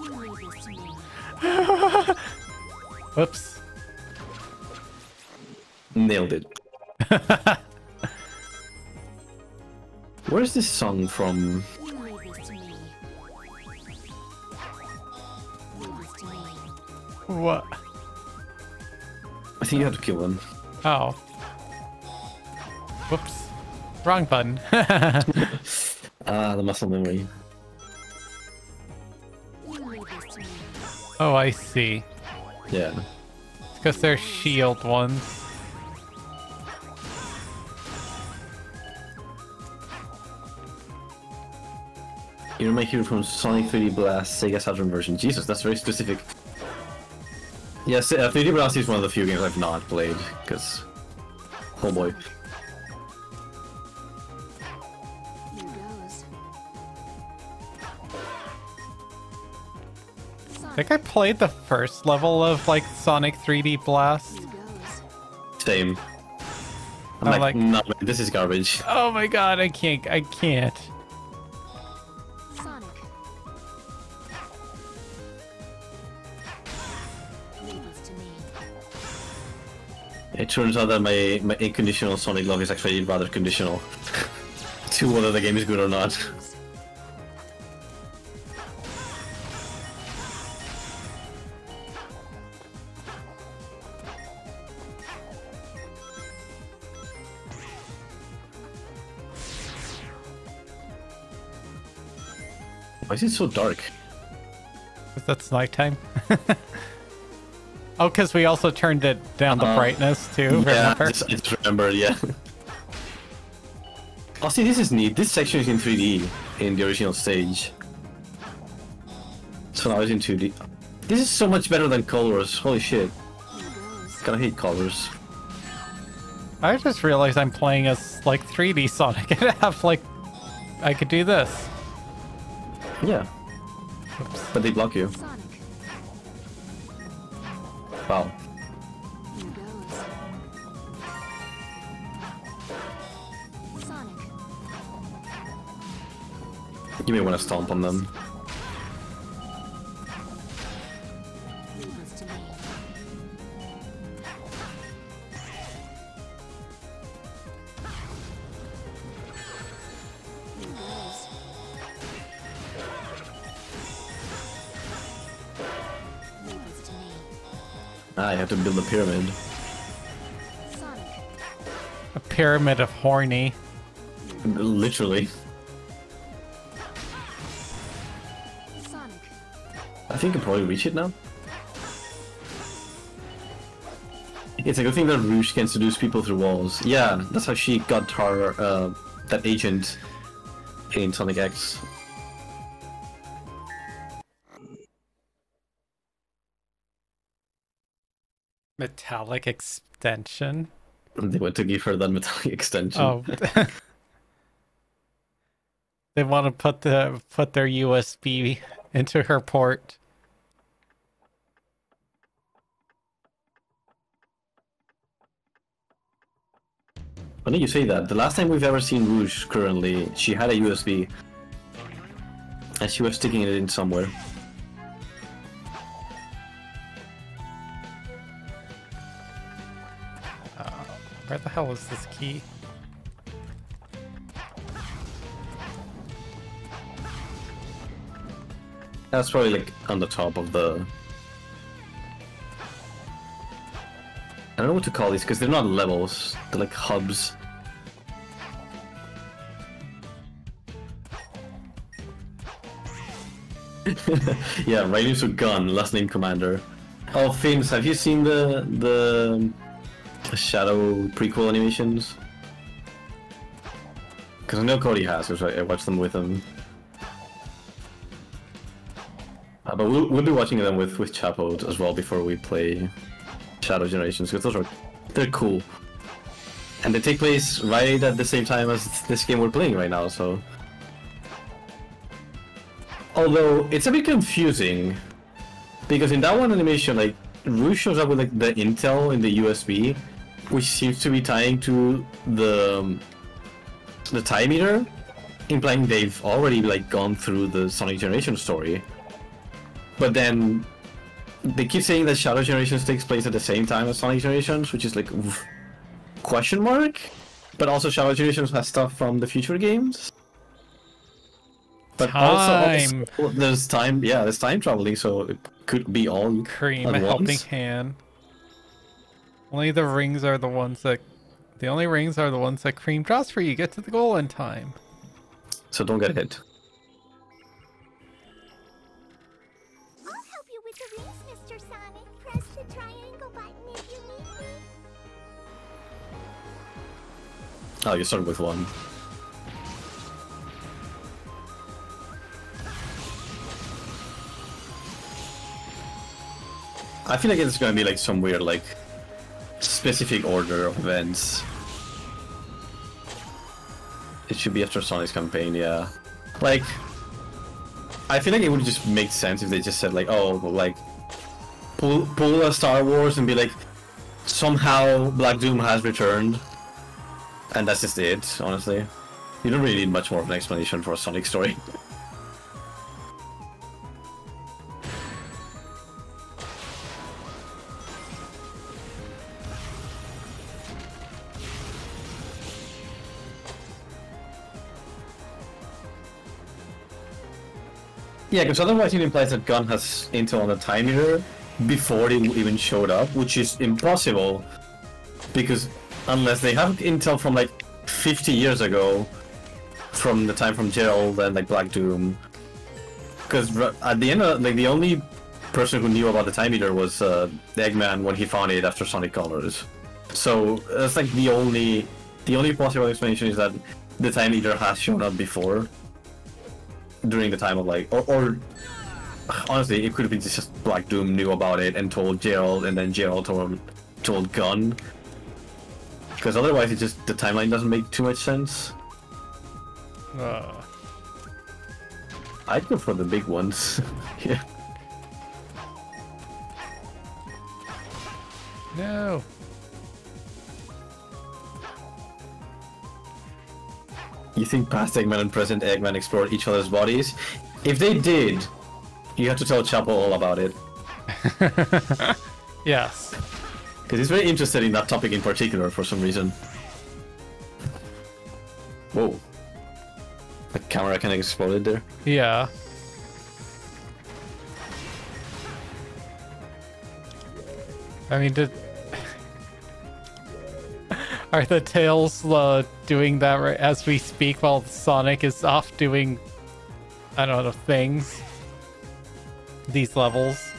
Speaker 6: me. You leave this to me.
Speaker 1: Whoops.
Speaker 2: Nailed it. Where's this song from?
Speaker 6: You leave this to me. Leave this to me.
Speaker 1: What?
Speaker 2: I think you have to kill them.
Speaker 1: Oh. Whoops. Wrong button.
Speaker 2: The muscle memory.
Speaker 6: You leave this to me.
Speaker 1: Oh, I see.
Speaker 2: Yeah.
Speaker 1: It's because they're shield ones.
Speaker 2: You're my hero from Sonic 3D Blast, Sega Saturn version. Jesus, that's very specific. Yes, 3D Blast is one of the few games I've not played, because... Oh boy.
Speaker 6: Here goes.
Speaker 1: I think I played the first level of like Sonic 3D Blast.
Speaker 6: Here goes.
Speaker 2: Same. I'm
Speaker 1: I'm
Speaker 2: like,
Speaker 1: like-
Speaker 2: no, man, this is garbage.
Speaker 1: Oh my god, I can't.
Speaker 6: Sonic. Leave this to me.
Speaker 2: It turns out that my unconditional Sonic love is actually rather conditional to whether the game is good or not. Why is it so dark?
Speaker 1: That's nighttime. Oh, because we also turned it down the brightness too.
Speaker 2: Yeah,
Speaker 1: Remember?
Speaker 2: I just remembered, yeah. Oh, see, this is neat. This section is in 3D in the original stage. So now it's in 2D. This is so much better than colors. Holy shit.
Speaker 6: Here goes.
Speaker 2: Gotta hate colors.
Speaker 1: I just realized I'm playing as like 3D Sonic and have like I could do this.
Speaker 2: Yeah. But they block you.
Speaker 6: Sonic.
Speaker 2: Wow.
Speaker 6: Here goes. Sonic.
Speaker 2: You may want to stomp on them.
Speaker 6: Leave this to me. Here goes. Leave this to me.
Speaker 2: Ah, you have to build a pyramid.
Speaker 6: Sonic.
Speaker 1: A pyramid of horny.
Speaker 2: Literally.
Speaker 6: Sonic.
Speaker 2: I think I can probably reach it now. It's a good thing that Rouge can seduce people through walls. Yeah, that's how she got her, that agent in Sonic X.
Speaker 1: Metallic extension.
Speaker 2: They went to give her that metallic extension.
Speaker 1: Oh. They want to put their USB into her port.
Speaker 2: Funny you say that. The last time we've ever seen Rouge currently, she had a USB. And she was sticking it in somewhere.
Speaker 1: Where the hell is this key?
Speaker 2: That's probably like on the top of the... I don't know what to call these because they're not levels, they're like hubs. Yeah, right into gun, last name commander. Oh, Fames, have you seen the Shadow prequel animations? Because I know Cody has, because I watched them with him. But we'll be watching them with Chapo as well before we play Shadow Generations, because they're cool. And they take place right at the same time as this game we're playing right now, so... Although, it's a bit confusing, because in that one animation, like, Rouge shows up with like the intel in the USB, which seems to be tying to the time meter, implying they've already like gone through the Sonic Generation story. But then they keep saying that Shadow Generations takes place at the same time as Sonic Generations, which is like question mark. But also Shadow Generations has stuff from the future games. But also there's time, yeah, there's time traveling, so it could be all
Speaker 1: Cream,
Speaker 2: at
Speaker 1: a helping
Speaker 2: once.
Speaker 1: hand. Only the rings are the ones that... The only rings are the ones that Cream draws for you. Get to the goal in time.
Speaker 2: So don't get hit.
Speaker 3: I'll help you with the rings, Mr. Sonic. Press the triangle button if you need me.
Speaker 2: Oh, you start with one. I feel like it's gonna be like some weird, like, specific order of events. It should be after Sonic's campaign, yeah. Like, I feel like it would just make sense if they just said like, oh, like, pull a Star Wars and be like, somehow Black Doom has returned. And that's just it, honestly. You don't really need much more of an explanation for a Sonic story. Yeah, because otherwise it implies that Gun has intel on the time meter before it even showed up, which is impossible. Because unless they have intel from like 50 years ago, from the time from Gerald and like Black Doom. Because at the end of, like, the only person who knew about the time meter was Eggman when he found it after Sonic Colors. So that's like the only possible explanation is that the time meter has shown up before. During the time of like, or honestly, it could have been just Black Doom knew about it and told Gerald, and then Gerald told Gun. Because otherwise, it just the timeline doesn't make too much sense. I'd go for the big ones. Yeah.
Speaker 1: No.
Speaker 2: You think past Eggman and present Eggman explored each other's bodies? If they did, you have to tell Chapo all about it.
Speaker 1: Yes.
Speaker 2: Because he's very interested in that topic in particular for some reason. Whoa. The camera kind of exploded there.
Speaker 1: Yeah. I mean, Are the Tails doing that right as we speak while Sonic is off doing, I don't know, things? These levels?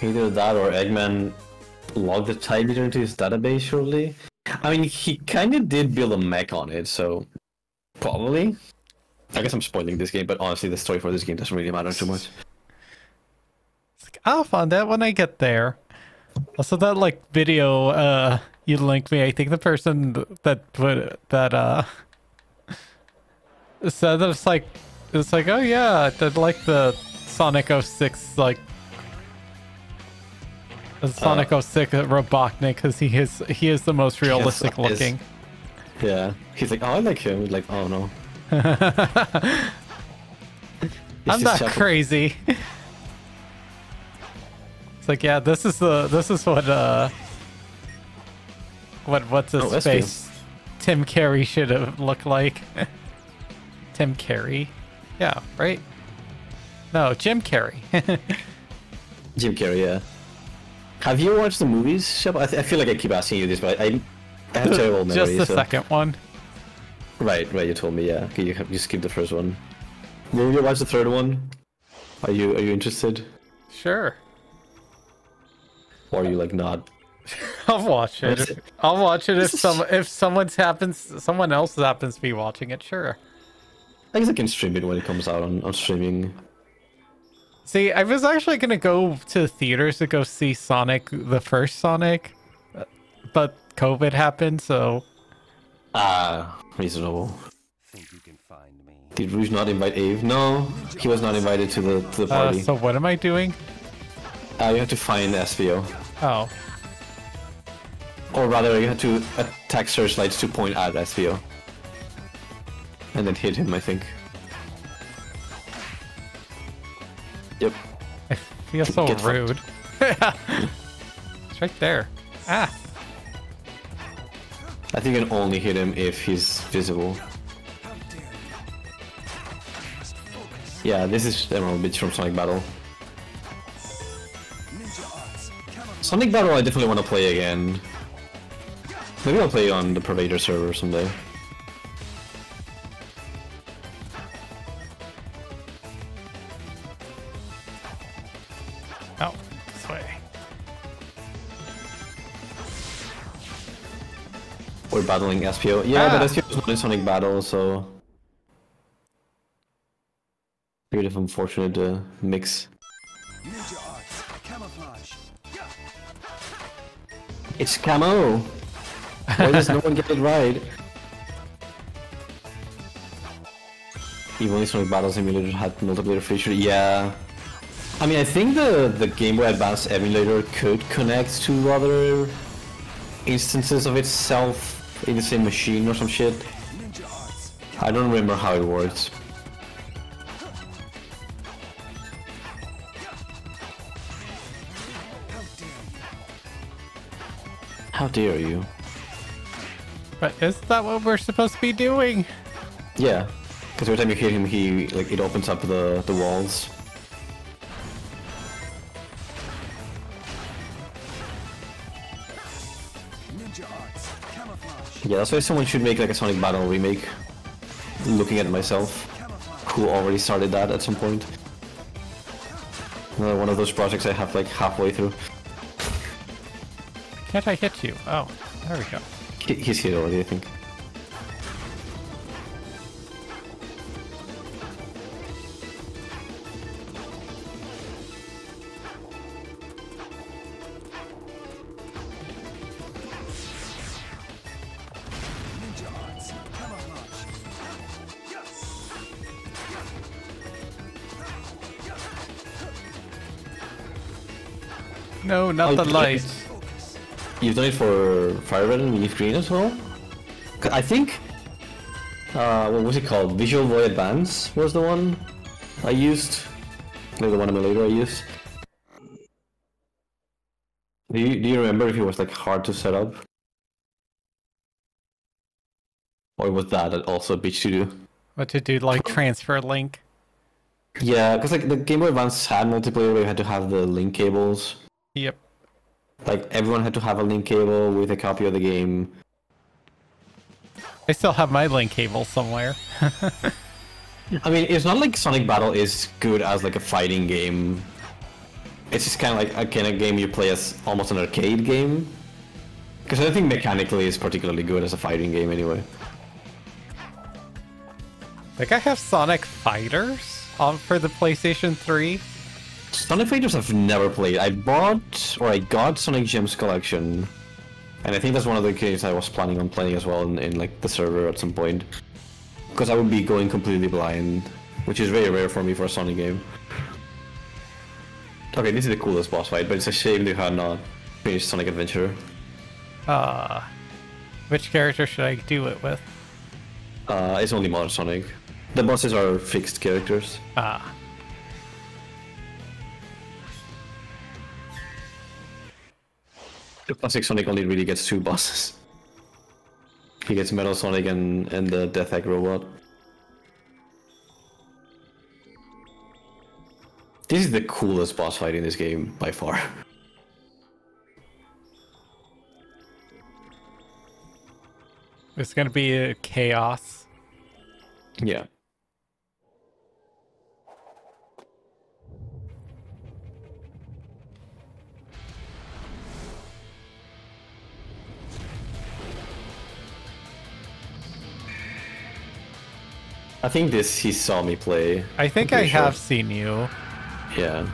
Speaker 2: Either that or Eggman logged the time meter into his database shortly. I mean, he kind of did build a mech on it, so probably. I guess I'm spoiling this game, but honestly, the story for this game doesn't really matter too much.
Speaker 1: It's like, I'll find that when I get there. Also, that like video you linked me, I think the person that put that said that it's like, oh yeah, that like the Sonic 06 like Sonic 06 Robotnik, because he is the most realistic looking.
Speaker 2: Yeah, he's like, oh, I like him. Like, oh no.
Speaker 1: I'm not crazy. It's like, yeah, this is what's his face? Tim Carey should have looked like. Tim Carey? Yeah, right? No, Jim Carrey.
Speaker 2: Jim Carrey, yeah. Have you watched the movies, Shep? I feel like I keep asking you this, but I have terrible memory.
Speaker 1: Just the second one.
Speaker 2: Right, you told me, yeah. Okay, you skipped the first one. Will you watch the third one? Are you interested?
Speaker 1: Sure.
Speaker 2: Or are you like not?
Speaker 1: I'll watch it. I'll watch it if someone else happens to be watching it. Sure.
Speaker 2: I guess I can stream it when it comes out on streaming.
Speaker 1: See, I was actually gonna go to theaters to go see Sonic, the first Sonic, but COVID happened, so.
Speaker 2: Reasonable.
Speaker 7: Think you can find me?
Speaker 2: Did Rouge not invite Ave? No, he was not invited to the party.
Speaker 1: So what am I doing?
Speaker 2: You have to find SVO.
Speaker 1: Oh.
Speaker 2: Or rather, you have to attack searchlights to point at SVO. And then hit him, I think. Yep.
Speaker 1: I feel so rude. It's right there. Ah.
Speaker 2: I think you can only hit him if he's visible. Yeah, this is Emerald Bitch from Sonic Battle. Sonic Battle I definitely want to play again. Maybe I'll play on the Pervader server someday.
Speaker 1: Oh, this way.
Speaker 2: We're battling SPO. Yeah, but SPO is not in Sonic Battle, so... Bit of unfortunate mix.
Speaker 7: Ninja arts, camouflage.
Speaker 2: It's camo! Why does no one get it right? Even only Sonic Battle Simulator had multiplayer feature. Yeah. I mean, I think the Game Boy Advance emulator could connect to other instances of itself in the same machine or some shit. I don't remember how it works. How dare you?
Speaker 1: But is that what we're supposed to be doing?
Speaker 2: Yeah, because every time you hit him, it opens up the walls. Yeah, that's why someone should make like a Sonic Battle remake. Looking at it myself, who already started that at some point. Another one of those projects I have like halfway through.
Speaker 1: Can't I hit you? Oh, there we go.
Speaker 2: He's hit already, I think.
Speaker 1: No, not the light.
Speaker 2: You've done it for Fire Red and Leaf Green as well? I think... what was it called? Visual Boy Advance was the one I used. Like the one emulator I used. Do you remember if it was like hard to set up? Or was that also a bitch to do?
Speaker 1: What to do, like transfer link?
Speaker 2: Yeah, because like the Game Boy Advance had multiplayer where you had to have the link cables.
Speaker 1: Yep.
Speaker 2: Like everyone had to have a link cable with a copy of the game.
Speaker 1: I still have my link cable somewhere.
Speaker 2: I mean, it's not like Sonic Battle is good as like a fighting game. It's just kind of like a kind of game you play as almost an arcade game. Because I don't think mechanically it's particularly good as a fighting game anyway.
Speaker 1: Like I have Sonic Fighters on for the PlayStation 3.
Speaker 2: Sonic Fighters I've never played. I got Sonic Gems Collection. And I think that's one of the games I was planning on playing as well in like the server at some point. Because I would be going completely blind, which is very rare for me for a Sonic game. Okay, this is the coolest boss fight, but it's a shame they had not finished Sonic Adventure.
Speaker 1: Which character should I do it with?
Speaker 2: It's only Modern Sonic. The bosses are fixed characters. The classic Sonic only really gets 2 bosses. He gets Metal Sonic and the Death Egg robot. This is the coolest boss fight in this game, by far.
Speaker 1: It's gonna be a chaos.
Speaker 2: Yeah. I think he saw me play.
Speaker 1: I think I have seen you.
Speaker 2: Yeah.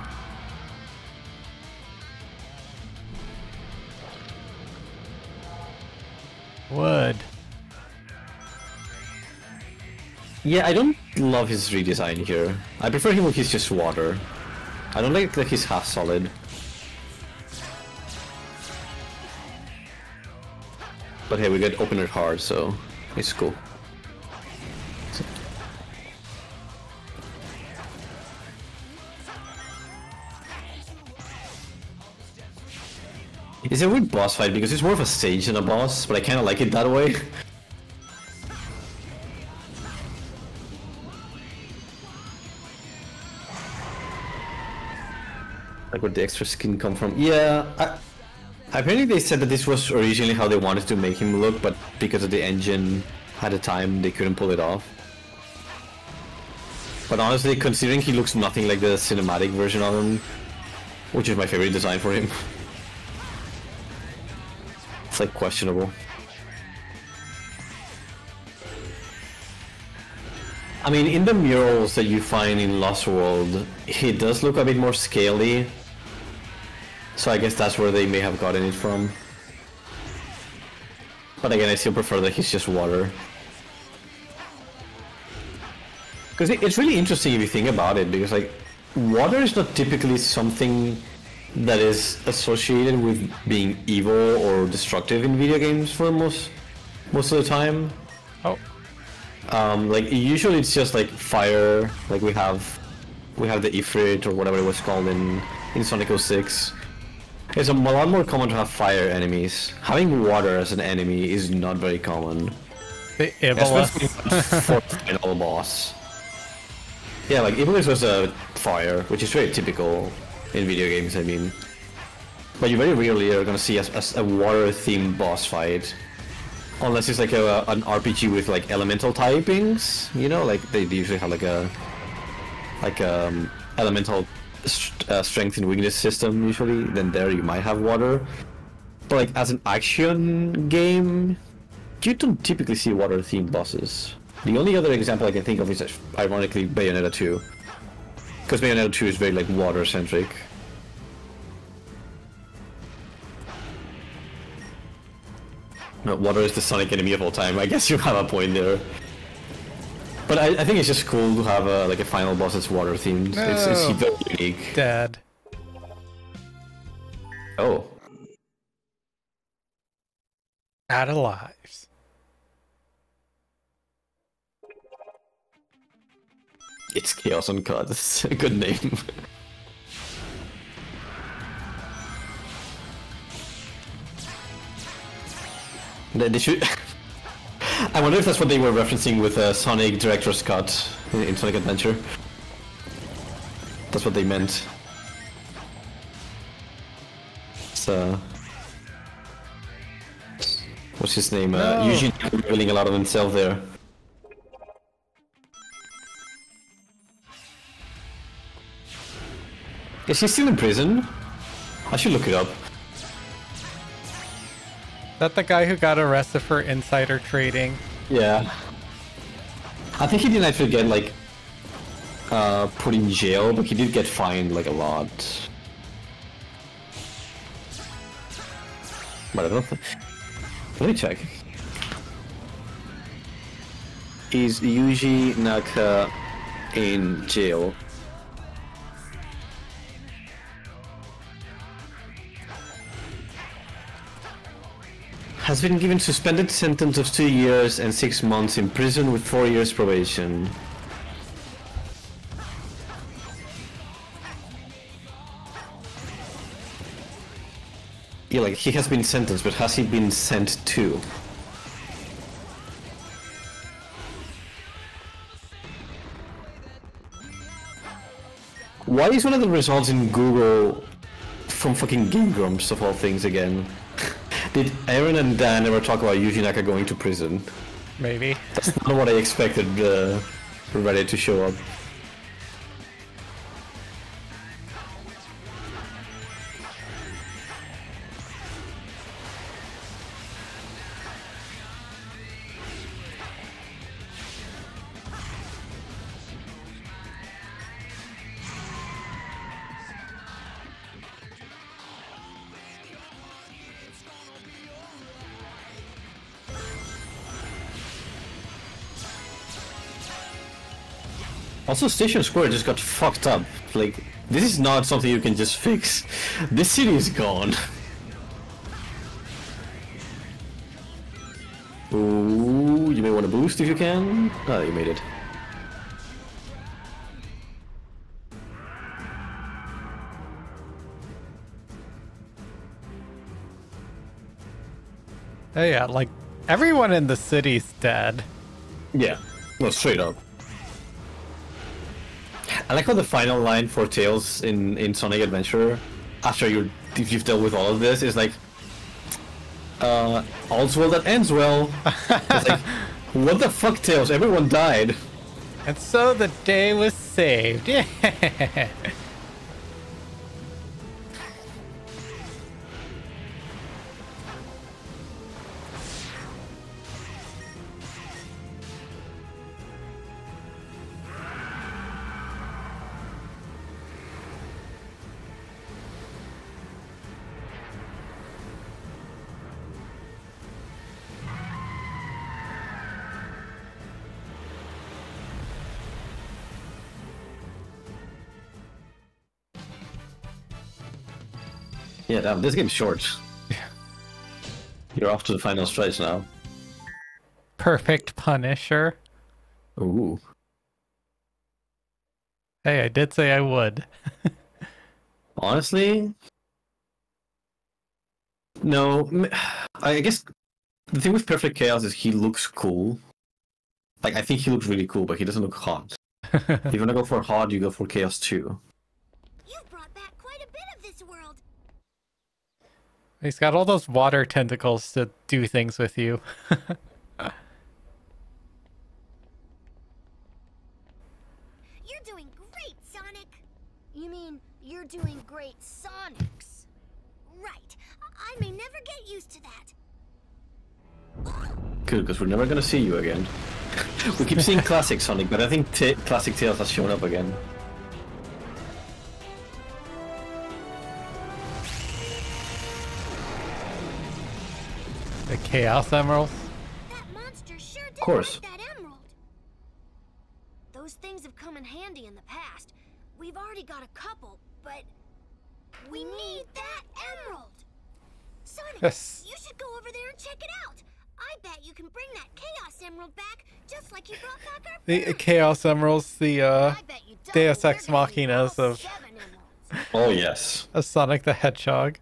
Speaker 1: Wood.
Speaker 2: Yeah, I don't love his redesign here. I prefer him when he's just water. I don't like that he's half solid. But hey, we get open it hard, so it's cool. It's a weird boss fight because it's more of a stage than a boss, but I kind of like it that way. Like where the extra skin come from. Yeah, apparently they said that this was originally how they wanted to make him look, but because of the engine at the time, they couldn't pull it off. But honestly, considering he looks nothing like the cinematic version of him, which is my favorite design for him, it's like questionable. I mean, in the murals that you find in Lost World, he does look a bit more scaly. So I guess that's where they may have gotten it from. But again, I still prefer that he's just water. Because it's really interesting if you think about it, because like, water is not typically something that is associated with being evil or destructive in video games for most of the time.
Speaker 1: Oh.
Speaker 2: Like usually it's just like fire, like we have the Ifrit or whatever it was called in Sonic 06. It's a lot more common to have fire enemies. Having water as an enemy is not very common.
Speaker 1: The Iblis.
Speaker 2: For the final boss. Yeah, like Iblis was a fire, which is very typical in video games, I mean. But you very rarely are gonna see a water-themed boss fight. Unless it's like an RPG with like elemental typings, you know, like they usually have like elemental strength and weakness system usually. Then there you might have water, but like as an action game, you don't typically see water-themed bosses. The only other example I can think of is ironically Bayonetta 2, because Bayonetta 2 is very like water-centric. No, water is the Sonic enemy of all time. I guess you have a point there. But I think it's just cool to have like a final boss that's water themed. No. It's very unique.
Speaker 1: Dead.
Speaker 2: Oh.
Speaker 1: Out of lives.
Speaker 2: It's Chaos Uncut. That's a good name. They should. I wonder if that's what they were referencing with Sonic Director's Cut in Sonic Adventure. That's what they meant. It's What's his name?
Speaker 1: No.
Speaker 2: Eugene revealing a lot of himself there. Is he still in prison? I should look it up.
Speaker 1: That the guy who got arrested for insider trading?
Speaker 2: Yeah. I think he didn't actually get, like, put in jail, but he did get fined, like, a lot. But I don't think... Let me check. Is Yuji Naka in jail? Has been given suspended sentence of 2 years and 6 months in prison with 4 years probation. Yeah, like, he has been sentenced, but has he been sent to? Why is one of the results in Google from fucking Game Grumps of all things again? Did Aaron and Dan ever talk about Yuji Naka going to prison?
Speaker 1: Maybe.
Speaker 2: That's not what I expected Reddit to show up. Also, Station Square just got fucked up. Like, this is not something you can just fix. This city is gone. Ooh, you may want to boost if you can. Oh, you made it.
Speaker 1: Oh yeah, like, everyone in the city's dead.
Speaker 2: Yeah, no, straight up. I like how the final line for Tails in Sonic Adventure, after you've dealt with all of this, is like, all's well that ends well. It's like, what the fuck, Tails? Everyone died.
Speaker 1: And so the day was saved. Yeah.
Speaker 2: Yeah, damn, this game's short. You're off to the final stretch now.
Speaker 1: Perfect Punisher.
Speaker 2: Ooh.
Speaker 1: Hey, I did say I would.
Speaker 2: Honestly? No, I guess the thing with Perfect Chaos is he looks cool. Like, I think he looks really cool, but he doesn't look hot. If you wanna go for hot, you go for Chaos 2.
Speaker 3: You've brought back quite a bit of this world.
Speaker 1: He's got all those water tentacles to do things with you.
Speaker 3: You're doing great, Sonic. You mean you're doing great, Sonics? Right. I may never get used to that.
Speaker 2: Good, because we're never gonna see you again. We keep seeing Classic Sonic, but I think Classic Tails has shown up again.
Speaker 1: The Chaos Emeralds.
Speaker 3: That monster sure did
Speaker 2: Of course.
Speaker 3: like that emerald. Those things have come in handy in the past. We've already got a couple, but we need that emerald. Sonic,
Speaker 1: Yes.
Speaker 3: you should go over there and check it out. I bet you can bring that Chaos Emerald back, just like you brought back our
Speaker 1: The
Speaker 3: friend.
Speaker 1: Chaos Emeralds, the
Speaker 3: I bet you don't.
Speaker 1: Deus
Speaker 3: We're
Speaker 1: Ex
Speaker 3: gonna need
Speaker 1: Machinas
Speaker 3: all
Speaker 1: of
Speaker 3: 7 emeralds.
Speaker 2: Oh yes.
Speaker 1: Sonic the Hedgehog.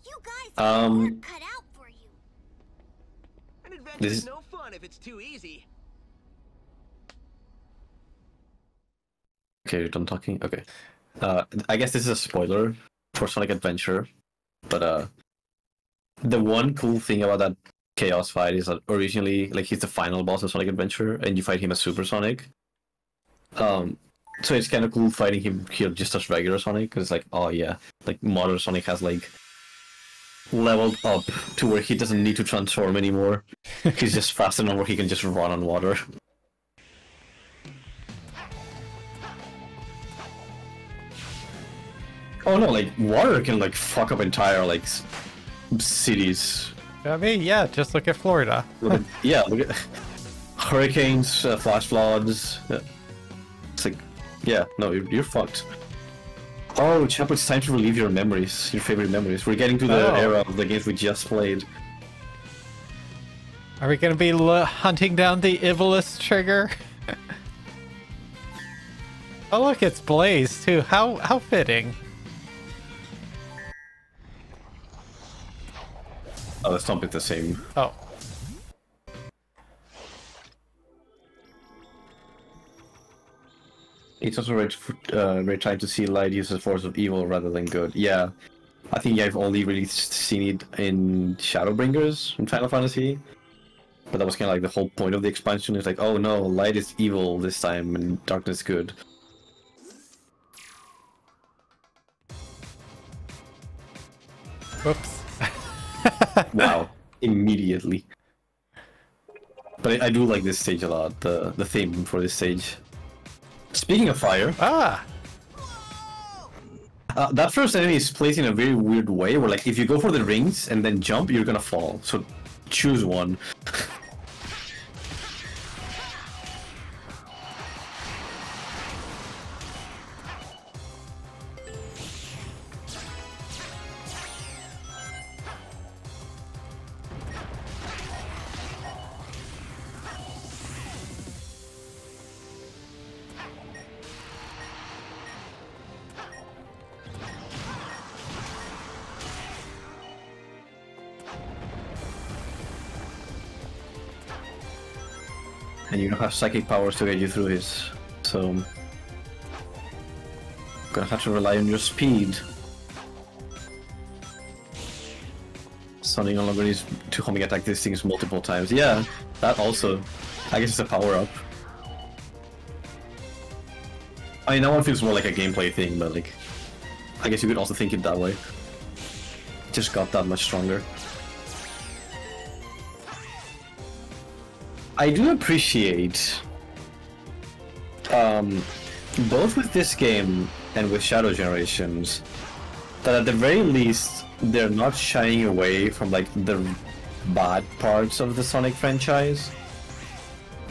Speaker 3: You guys have your work cut out for you.
Speaker 4: An
Speaker 2: This
Speaker 4: adventure's
Speaker 2: is-
Speaker 4: no fun if it's too easy.
Speaker 2: Okay, you're done talking? Okay. I guess this is a spoiler for Sonic Adventure, but the one cool thing about that Chaos fight is that originally, like, he's the final boss of Sonic Adventure, and you fight him as Super Sonic. So it's kind of cool fighting him here just as regular Sonic, because it's like, oh yeah, like modern Sonic has like leveled up to where he doesn't need to transform anymore. He's just fast enough where he can just run on water. Oh no, like water can like fuck up entire like cities.
Speaker 1: I mean, yeah, just look at Florida.
Speaker 2: Yeah, look at hurricanes, flash floods. It's like, yeah, no, you're fucked. Oh, Chap, it's time to relive your memories, your favorite memories. We're getting to the era of the games we just played.
Speaker 1: Are we gonna be hunting down the Ibalus trigger? Oh look, it's Blaze too. How fitting.
Speaker 2: Oh, let's not be the same.
Speaker 1: Oh.
Speaker 2: It's also we're trying to see light use as a force of evil rather than good. Yeah, I think I've only really seen it in Shadowbringers in Final Fantasy. But that was kind of like the whole point of the expansion. It's like, oh no, light is evil this time and darkness good.
Speaker 1: Whoops.
Speaker 2: Wow, immediately. But I do like this stage a lot, the theme for this stage. Speaking of fire...
Speaker 1: Ah!
Speaker 2: that first enemy is placed in a very weird way, where like, if you go for the rings and then jump, you're gonna fall. So choose one. And you don't have psychic powers to get you through his, so... Gonna have to rely on your speed. Sonic no longer needs to homing attack these things multiple times. Yeah, that also. I guess it's a power-up. I mean, that one feels more like a gameplay thing, but like... I guess you could also think it that way. Just got that much stronger. I do appreciate, both with this game and with Shadow Generations, that at the very least, they're not shying away from, like, the bad parts of the Sonic franchise.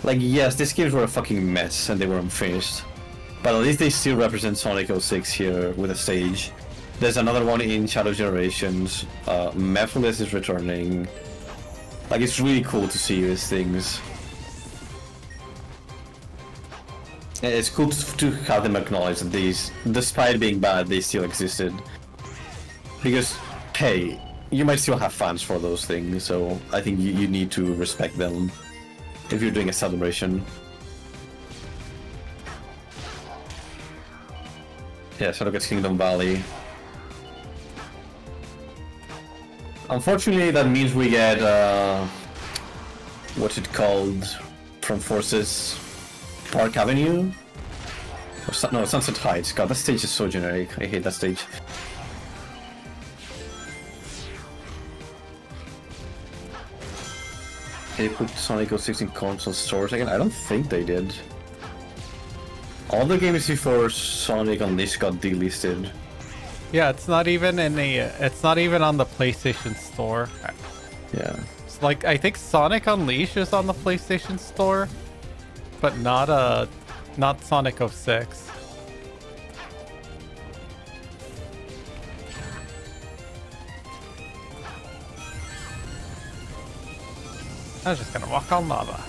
Speaker 2: Like, yes, these games were a fucking mess and they were unfinished, but at least they still represent Sonic 06 here with a stage. There's another one in Shadow Generations, Mephiles is returning. Like, it's really cool to see these things. It's cool to have them acknowledge that these, despite being bad, they still existed. Because, hey, you might still have fans for those things, so I think you need to respect them if you're doing a celebration. Yeah, Shadow gets Kingdom Valley. Unfortunately, that means we get, what's it called, from Forces? Park Avenue? Or no, Sunset Heights. God, that stage is so generic. I hate that stage. They put Sonic 06 in console stores again? I don't think they did. All the games before Sonic Unleashed got delisted.
Speaker 1: Yeah, it's not even in the. It's not even on the PlayStation Store.
Speaker 2: Yeah.
Speaker 1: It's like, I think Sonic Unleashed is on the PlayStation Store, but not Sonic 06. I was just gonna walk on lava.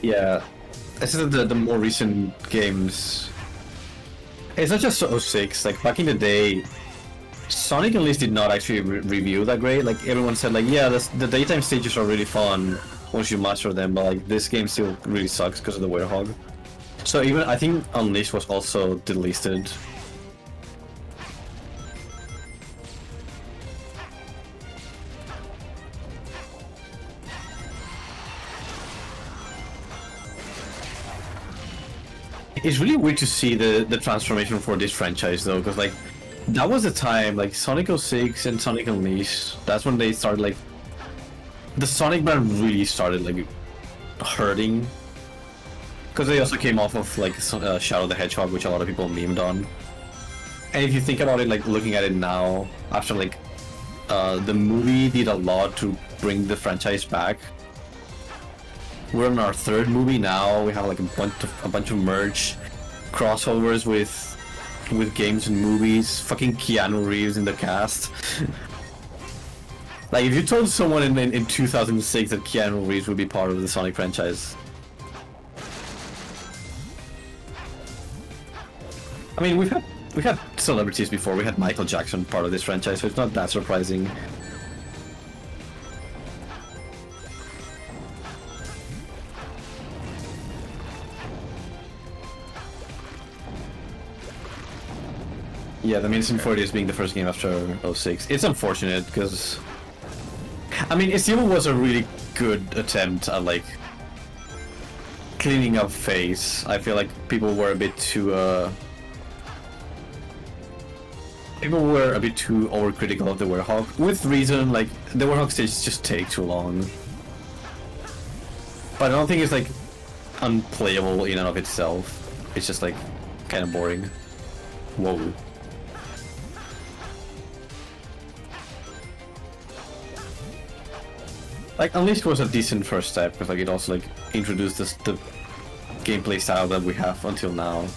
Speaker 2: Yeah, this is the more recent games. It's not just 06, like back in the day, Sonic Unleashed did not actually review that great. Like everyone said, like yeah, the daytime stages are really fun once you master them, but like this game still really sucks because of the Werehog. So even I think Unleashed was also delisted. It's really weird to see the transformation for this franchise though, because like that was the time like Sonic 06 and Sonic Unleashed. That's when they started like the Sonic brand really started like hurting, because they also came off of like Shadow the Hedgehog, which a lot of people memed on. And if you think about it, like looking at it now, after like the movie did a lot to bring the franchise back. We're on our third movie now. We have like a bunch of merge crossovers with games and movies. Fucking Keanu Reeves in the cast. Like if you told someone in 2006 that Keanu Reeves would be part of the Sonic franchise. I mean, we've had celebrities before. We had Michael Jackson part of this franchise, so it's not that surprising. Yeah, the main Sim 40 is being the first game after 06. It's unfortunate because, I mean, it still was a really good attempt at like cleaning up face. I feel like people were a bit too overcritical of the Werehog. With reason, like the Werehog stages just take too long. But I don't think it's like unplayable in and of itself. It's just like kind of boring. Whoa. Like Unleashed was a decent first step, because like it also like introduced the gameplay style that we have until now.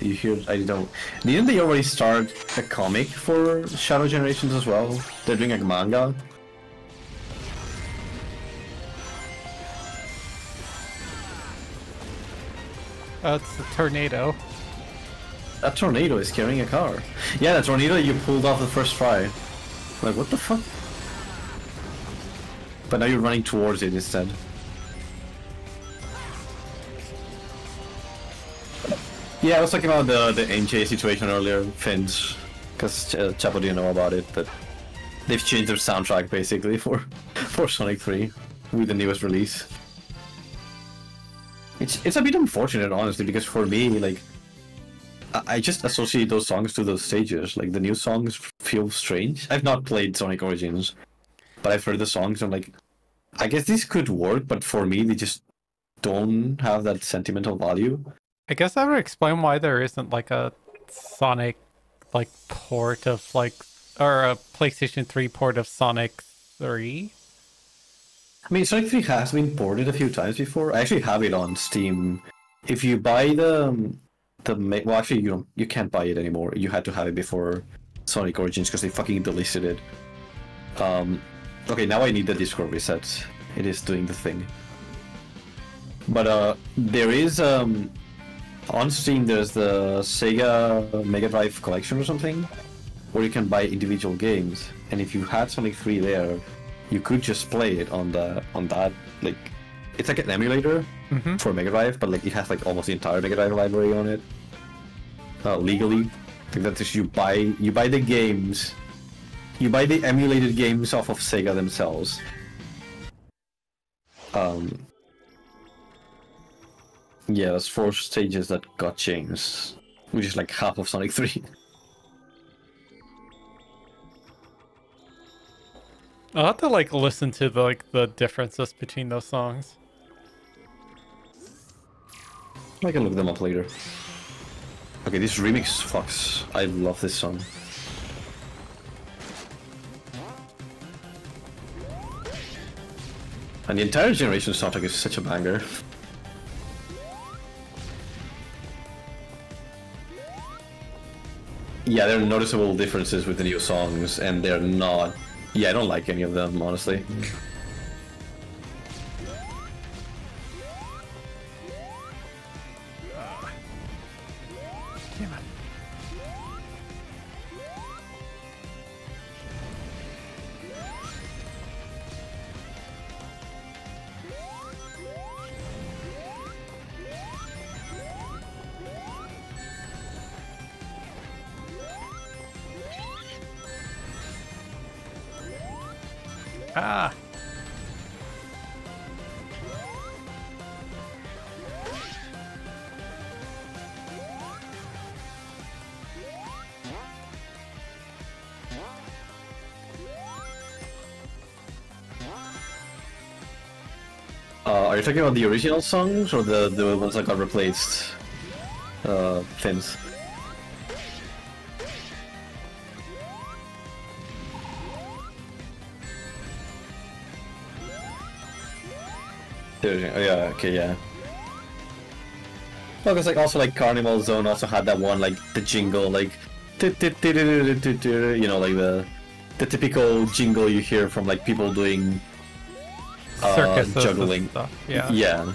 Speaker 2: You hear? I don't. Didn't they already start a comic for Shadow Generations as well? They're doing a manga.
Speaker 1: It's the tornado.
Speaker 2: That tornado is carrying a car. Yeah, the tornado you pulled off the first try. Like, what the fuck? But now you're running towards it instead. Yeah, I was talking about the NJ situation earlier, Finch, because Chapo didn't know about it, but they've changed their soundtrack basically for Sonic 3 with the newest release. It's a bit unfortunate, honestly, because for me, like, I just associate those songs to those stages. Like, the new songs feel strange. I've not played Sonic Origins, but I've heard the songs and, like, I guess this could work, but for me, they just don't have that sentimental value.
Speaker 1: I guess that would explain why there isn't, like, a Sonic, like, port of, like, or a PlayStation 3 port of Sonic 3.
Speaker 2: I mean, Sonic 3 has been ported a few times before. I actually have it on Steam. If you buy well, actually, you can't buy it anymore. You had to have it before Sonic Origins because they fucking delisted it. Okay, now I need the Discord reset. It is doing the thing. But there is on Steam. There's the Sega Mega Drive collection or something, where you can buy individual games. And if you had Sonic 3 there, you could just play it on that. Like, it's like an emulator for Mega Drive, but like it has like almost the entire Mega Drive library on it. Legally, like that is you buy the games, you buy the emulated games off of Sega themselves. Yeah, there's 4 stages that got changed, which is like half of Sonic 3.
Speaker 1: I'll have to like listen to the differences between those songs.
Speaker 2: I can look them up later. Okay, this remix fucks. I love this song. And the entire Generation soundtrack is such a banger. Yeah, there are noticeable differences with the new songs, and they're not... Yeah, I don't like any of them, honestly.
Speaker 1: Ah.
Speaker 2: Are you talking about the original songs or the ones that got replaced? Things. Yeah, okay, yeah. Well, because like also like Carnival Zone also had that one like the jingle like you know like the typical jingle you hear from like people doing
Speaker 1: Circuses and
Speaker 2: juggling.
Speaker 1: stuff. Yeah.
Speaker 2: Yeah.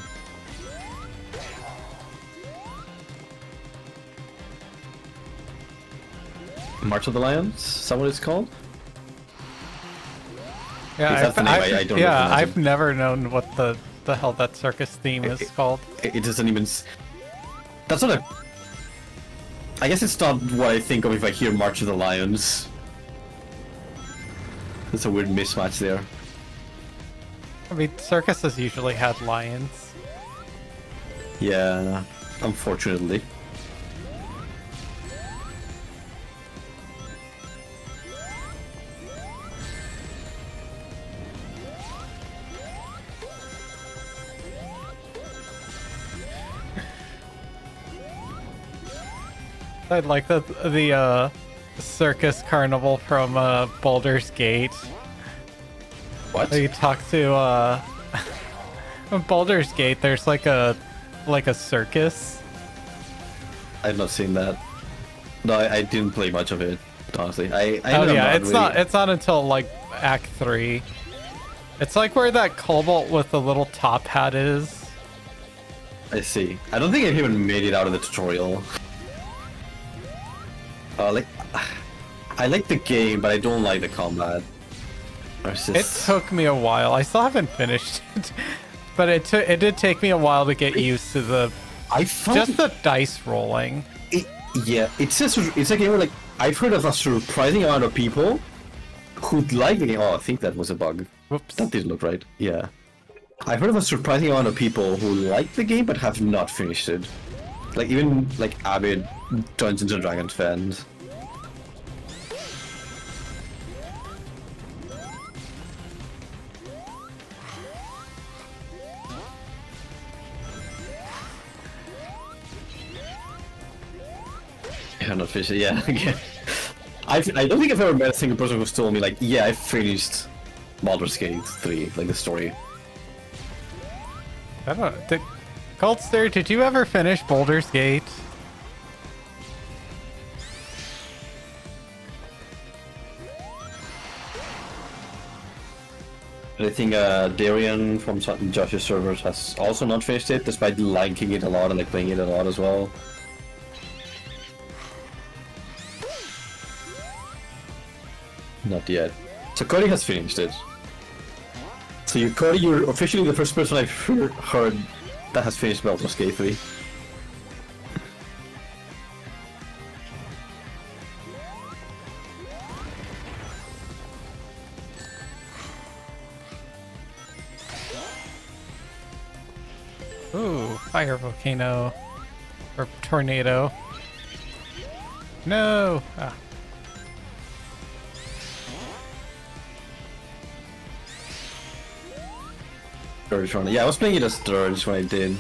Speaker 2: March of the Lions? Is that what it's called?
Speaker 1: Yeah,
Speaker 2: If that's the name, I don't recognize it.
Speaker 1: I've never known what the hell that circus theme is called.
Speaker 2: It doesn't even. That's not a. I guess it's not what I think of if I hear March of the Lions. There's a weird mismatch there.
Speaker 1: I mean, circuses usually had lions.
Speaker 2: Yeah, unfortunately.
Speaker 1: I'd like the circus carnival from Baldur's Gate.
Speaker 2: What?
Speaker 1: You talk to in Baldur's Gate. There's like a circus.
Speaker 2: I've not seen that. No, I didn't play much of it. Honestly, I
Speaker 1: Oh
Speaker 2: know
Speaker 1: yeah,
Speaker 2: I'm
Speaker 1: it's
Speaker 2: really...
Speaker 1: not until like Act 3. It's like where that kobold with the little top hat is.
Speaker 2: I see. I don't think I've even made it out of the tutorial. Like, I like the game, but I don't like the combat.
Speaker 1: It took me a while. I still haven't finished it, but it did take me a while to get used to the just the dice rolling.
Speaker 2: Yeah, it's a game where like I've heard of a surprising amount of people who like the game. Oh, I think that was a bug.
Speaker 1: Whoops.
Speaker 2: That didn't look right. Yeah, I've heard of a surprising amount of people who like the game but have not finished it. Like even like avid Dungeons and Dragons fans. Yeah, not finished it. Yeah, again. I don't think I've ever met a single person who's told me like, yeah, I finished Baldur's Gate 3, like the story.
Speaker 1: I don't know. Goldster, did you ever finish Baldur's Gate?
Speaker 2: I think Darian from Josh's servers has also not finished it, despite liking it a lot and like playing it a lot as well. Not yet. So Cody has finished it. So Cody, you're officially the first person I've heard that has finished Baldur's Gate 3.
Speaker 1: Ooh, fire volcano. Or tornado. No! Ah.
Speaker 2: Dirge one. Yeah, I was playing it as Dirge when I did.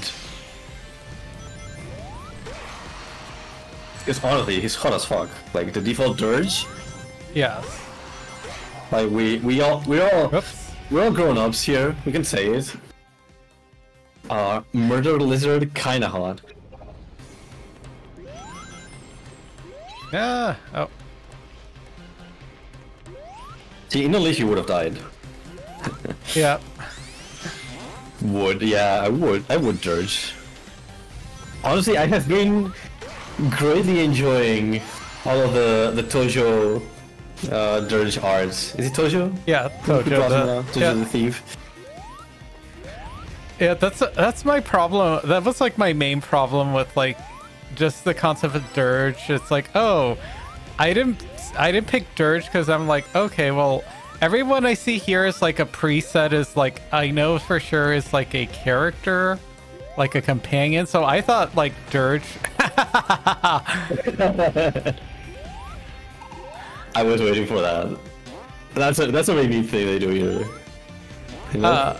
Speaker 2: Because honestly, he's hot as fuck. Like the default Dirge.
Speaker 1: Yes.
Speaker 2: Like we're all grown ups here. We can say it. Murder Lizard kinda hot.
Speaker 1: Ah! Oh.
Speaker 2: See, in the least you would have died.
Speaker 1: Yeah.
Speaker 2: Would, yeah, I would Dirge. Honestly, I have been greatly enjoying all of the Tojo Dirge arts. Is it Tojo?
Speaker 1: Yeah, Tojo.
Speaker 2: Tojo the Thief.
Speaker 1: Yeah, that's my problem. That was like my main problem with like just the concept of Dirge. It's like, oh, I didn't pick Dirge because I'm like, okay, well, Everyone I see here is like a preset is like, I know for sure is like a character, like a companion. So I thought like Dirge.
Speaker 2: I was waiting for that. That's a maybe thing they do here. You know?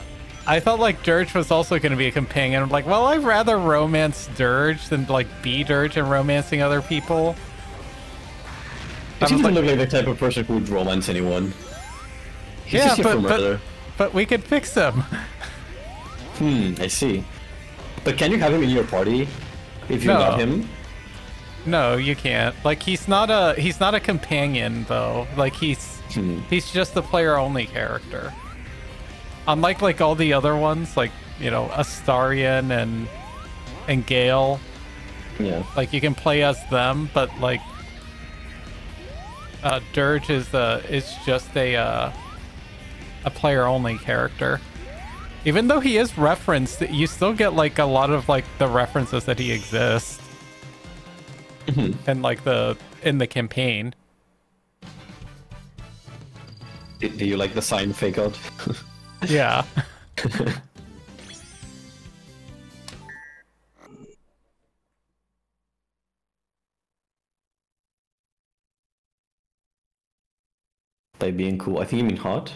Speaker 1: I thought like Dirge was also going to be a companion. I'm like, well, I'd rather romance Dirge than like be Dirge and romancing other people.
Speaker 2: He doesn't look like the type of person who would romance anyone. He's
Speaker 1: yeah,
Speaker 2: just here for murder.
Speaker 1: but we could fix him.
Speaker 2: I see. But can you have him in your party if you got him?
Speaker 1: No, you can't. Like he's not a companion though. Like he's just the player only character. Unlike like all the other ones, like, you know, Astarion and Gale.
Speaker 2: Yeah.
Speaker 1: Like you can play as them, but like Dirge is just a player only character. Even though he is referenced, you still get like a lot of like the references that he exists. And like in the campaign.
Speaker 2: Do you like the sign fake out?
Speaker 1: Yeah.
Speaker 2: By being cool, I think you mean hot.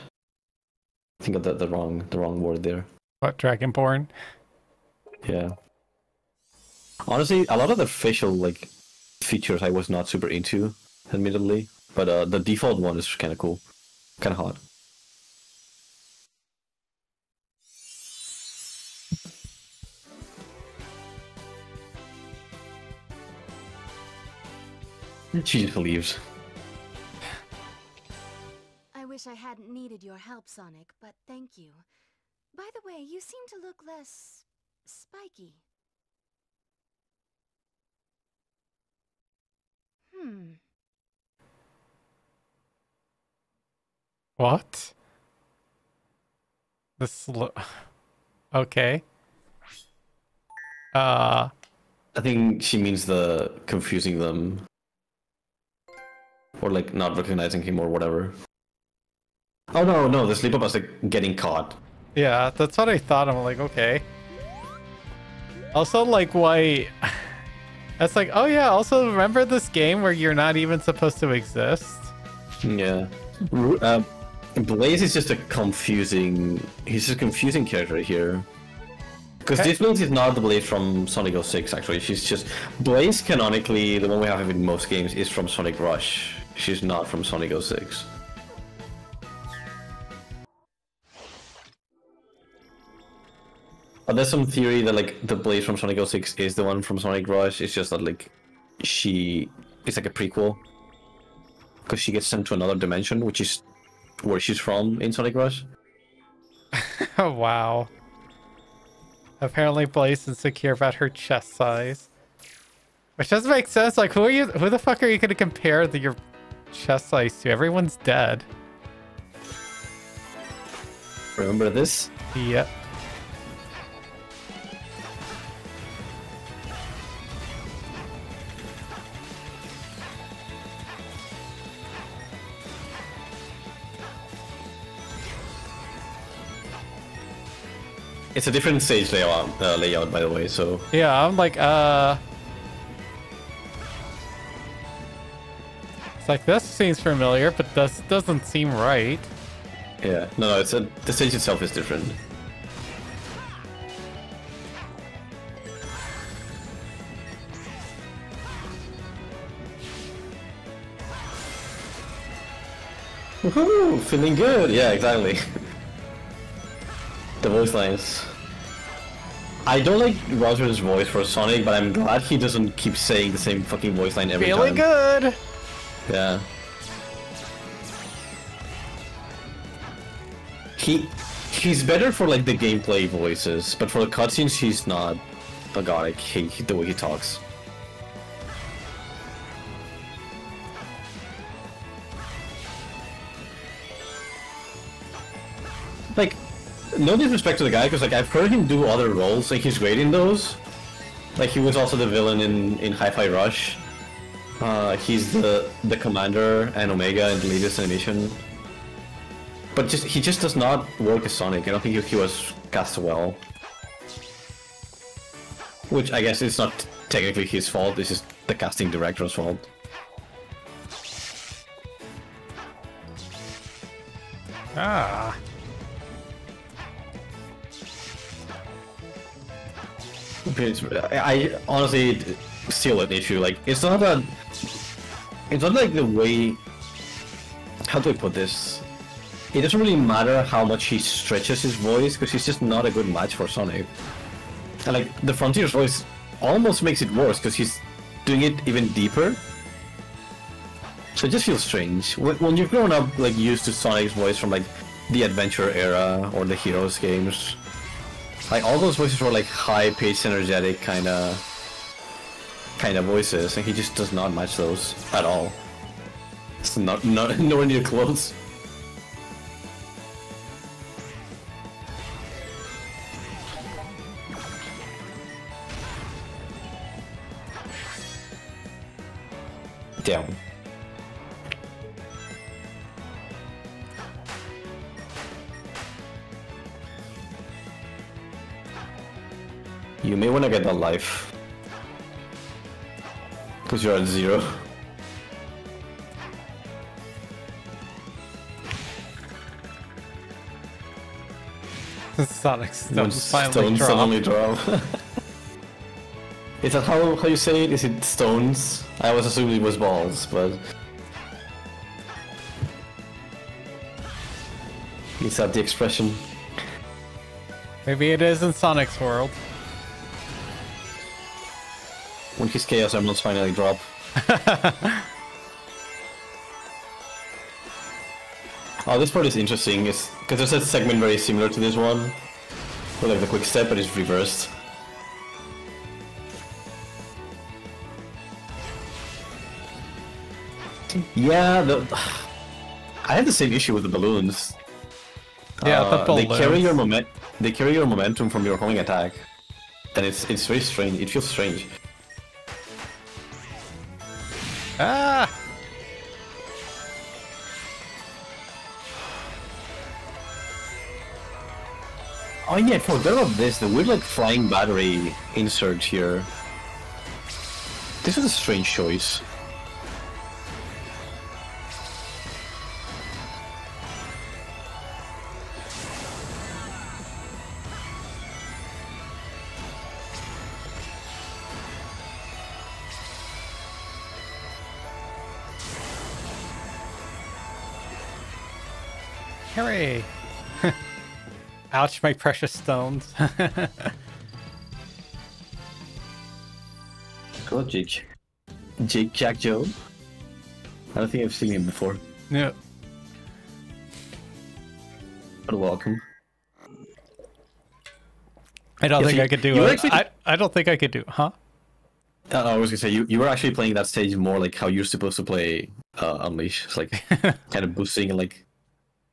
Speaker 2: I think I got the wrong word there.
Speaker 1: What, Dragonborn?
Speaker 2: Yeah. Honestly, a lot of the facial like features I was not super into, admittedly, but the default one is kind of cool, kind of hot. She just leaves.
Speaker 6: I wish I hadn't needed your help, Sonic, but thank you. By the way, you seem to look less spiky.
Speaker 1: What? Okay.
Speaker 2: I think she means the confusing them. Or like not recognizing him or whatever. Oh no, the sleep up was like getting caught.
Speaker 1: Yeah, that's what I thought. I'm like, okay. Also, like, why... That's like, oh yeah, also remember this game where you're not even supposed to exist?
Speaker 2: Yeah. Blaze is just a confusing... He's just a confusing character here. Because this Blaze is not the Blaze from Sonic 06, actually. She's just... Blaze, canonically, the one we have in most games, is from Sonic Rush. She's not from Sonic 06. But there's some theory that like the Blaze from Sonic 06 is the one from Sonic Rush. It's just that like she is like a prequel. Because she gets sent to another dimension, which is where she's from in Sonic Rush.
Speaker 1: Oh, wow. Apparently Blaze is insecure about her chest size. Which doesn't make sense. Like, who the fuck are you gonna compare your chest size to? Everyone's dead.
Speaker 2: Remember this?
Speaker 1: Yep.
Speaker 2: It's a different stage layout, by the way, so...
Speaker 1: Yeah, I'm like, It's like, this seems familiar, but this doesn't seem right.
Speaker 2: Yeah, no, the stage itself is different. Woohoo! Feeling good! Yeah, exactly. The voice lines. I don't like Roger's voice for Sonic, but I'm glad he doesn't keep saying the same fucking voice line every time.
Speaker 1: Feeling good!
Speaker 2: Yeah. He's better for like the gameplay voices, but for the cutscenes he's not. Oh god, I hate the way he talks. Like, no disrespect to the guy, because like I've heard him do other roles, like he's great in those. Like he was also the villain in Hi-Fi Rush. He's the commander and Omega in the latest animation. But he just does not work as Sonic. I don't think he was cast well. Which I guess is not technically his fault, it's just the casting director's fault.
Speaker 1: Ah.
Speaker 2: I honestly still an issue. Like it's not like the way. How do I put this? It doesn't really matter how much he stretches his voice because he's just not a good match for Sonic. And like the Frontier's voice almost makes it worse because he's doing it even deeper. So it just feels strange when you've grown up like used to Sonic's voice from like the Adventure era or the Heroes games. Like all those voices were like high-pitched, energetic kind of voices, and he just does not match those at all. It's nowhere near close. Damn. You may want to get that life. Because you're at 0.
Speaker 1: Sonic
Speaker 2: When
Speaker 1: stones finally
Speaker 2: stones
Speaker 1: drop.
Speaker 2: suddenly drop. Is that how you say it? Is it stones? I was assuming it was balls, but... Is that the expression?
Speaker 1: Maybe it is in Sonic's world.
Speaker 2: When his Chaos Emeralds finally drop. Oh, this part is interesting, because there's a segment very similar to this one, where like the quick step, but it's reversed. Yeah, I had the same issue with the balloons.
Speaker 1: Yeah, the balloons.
Speaker 2: They carry your momentum from your homing attack, and it's very strange. It feels strange.
Speaker 1: Ah!
Speaker 2: Oh yeah, I forgot about this. The weird like flying battery insert here. This was a strange choice.
Speaker 1: Hooray! Ouch, my precious stones.
Speaker 2: Hello, Jake. Jake Jack Joe? I don't think I've seen him before.
Speaker 1: No.
Speaker 2: But welcome.
Speaker 1: I don't think I could do it.
Speaker 2: Actually...
Speaker 1: I don't think I could do it, huh?
Speaker 2: I was gonna say, you were actually playing that stage more like how you're supposed to play Unleash. It's like, kind of boosting and like...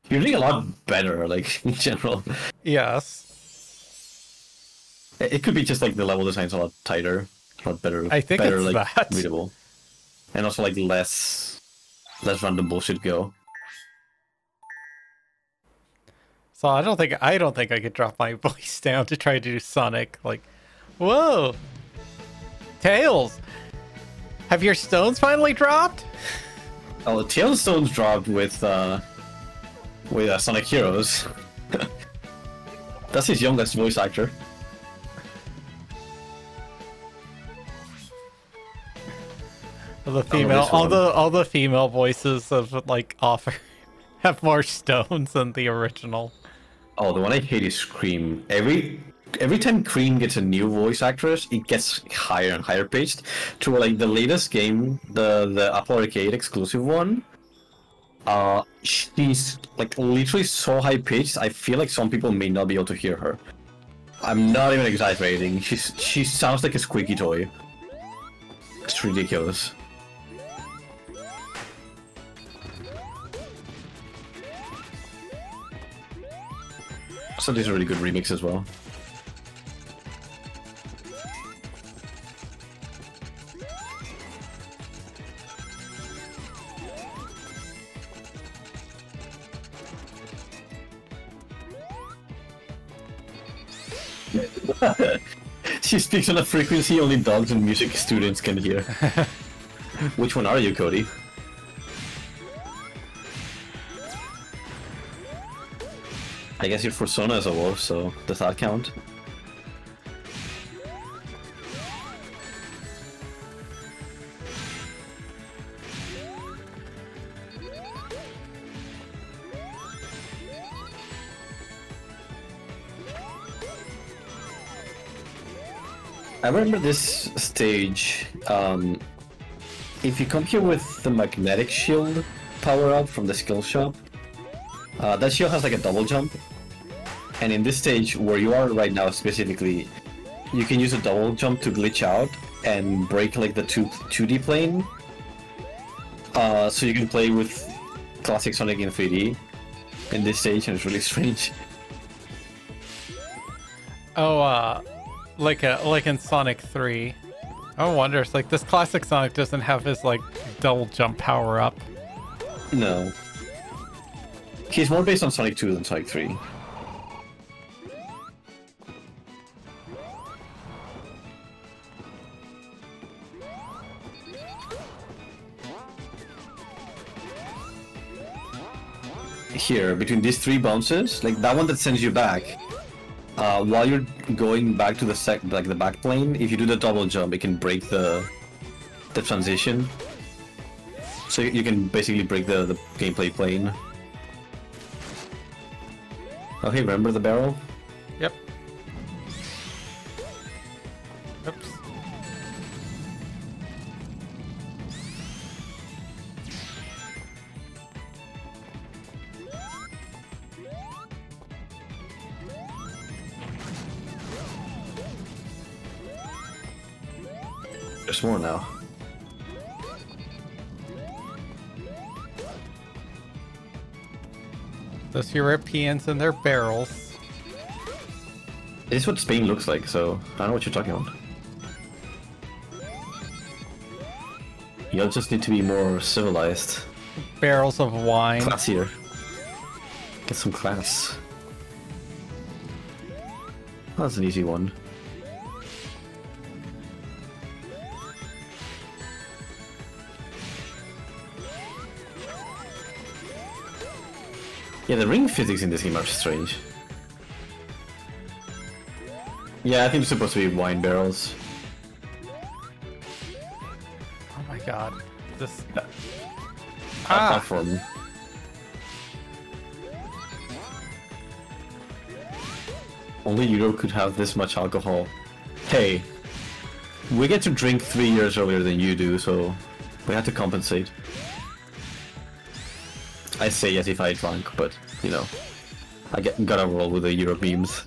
Speaker 2: You're doing a lot better, like, in general.
Speaker 1: Yes.
Speaker 2: It could be just like the level design's a lot tighter, a lot better.
Speaker 1: I think
Speaker 2: better,
Speaker 1: it's
Speaker 2: like,
Speaker 1: that.
Speaker 2: readable. And also like less random bullshit go.
Speaker 1: So I don't think I could drop my voice down to try to do Sonic. Like, whoa, Tails, have your stones finally dropped?
Speaker 2: Oh, Tails stones dropped with Sonic Heroes. That's his youngest voice actor.
Speaker 1: The female, all the female voices of like offer have more stones than the original.
Speaker 2: Oh, the one I hate is Cream. Every time Cream gets a new voice actress, it gets higher and higher pitched. To like the latest game, the Apple Arcade exclusive one. She's like literally so high pitched. I feel like some people may not be able to hear her. I'm not even exaggerating. She sounds like a squeaky toy. It's ridiculous. So these are really good remix as well. She speaks on a frequency only dogs and music students can hear. Which one are you, Cody? I guess your persona is a wolf, so does that count? I remember this stage, if you come here with the magnetic shield power-up from the skill shop, that shield has like a double jump, and in this stage where you are right now specifically, you can use a double jump to glitch out and break like the 2D plane, so you can play with classic Sonic in 3D in this stage, and it's really strange.
Speaker 1: Oh, like in Sonic 3. I wonder, it's like this classic Sonic doesn't have his like double jump power up.
Speaker 2: No. He's more based on Sonic 2 than Sonic 3. Here, between these 3 bounces, like that one that sends you back, while you're going back to the back plane, if you do the double jump, it can break the transition. So you can basically break the gameplay plane. Okay, remember the barrel?
Speaker 1: Yep. Oops.
Speaker 2: There's more now.
Speaker 1: Those Europeans and their barrels.
Speaker 2: This is what Spain looks like, so I don't know what you're talking about. You'll just need to be more civilized.
Speaker 1: Barrels of wine.
Speaker 2: Classier. Get some class. That's an easy one. Yeah, the ring physics in this game are strange. Yeah, I think it's supposed to be wine barrels.
Speaker 1: Oh my god. This...
Speaker 2: Platform. Only Europe could have this much alcohol. Hey, we get to drink 3 years earlier than you do, so we have to compensate. I say yes if I drank, but, you know, gotta roll with the Euro memes.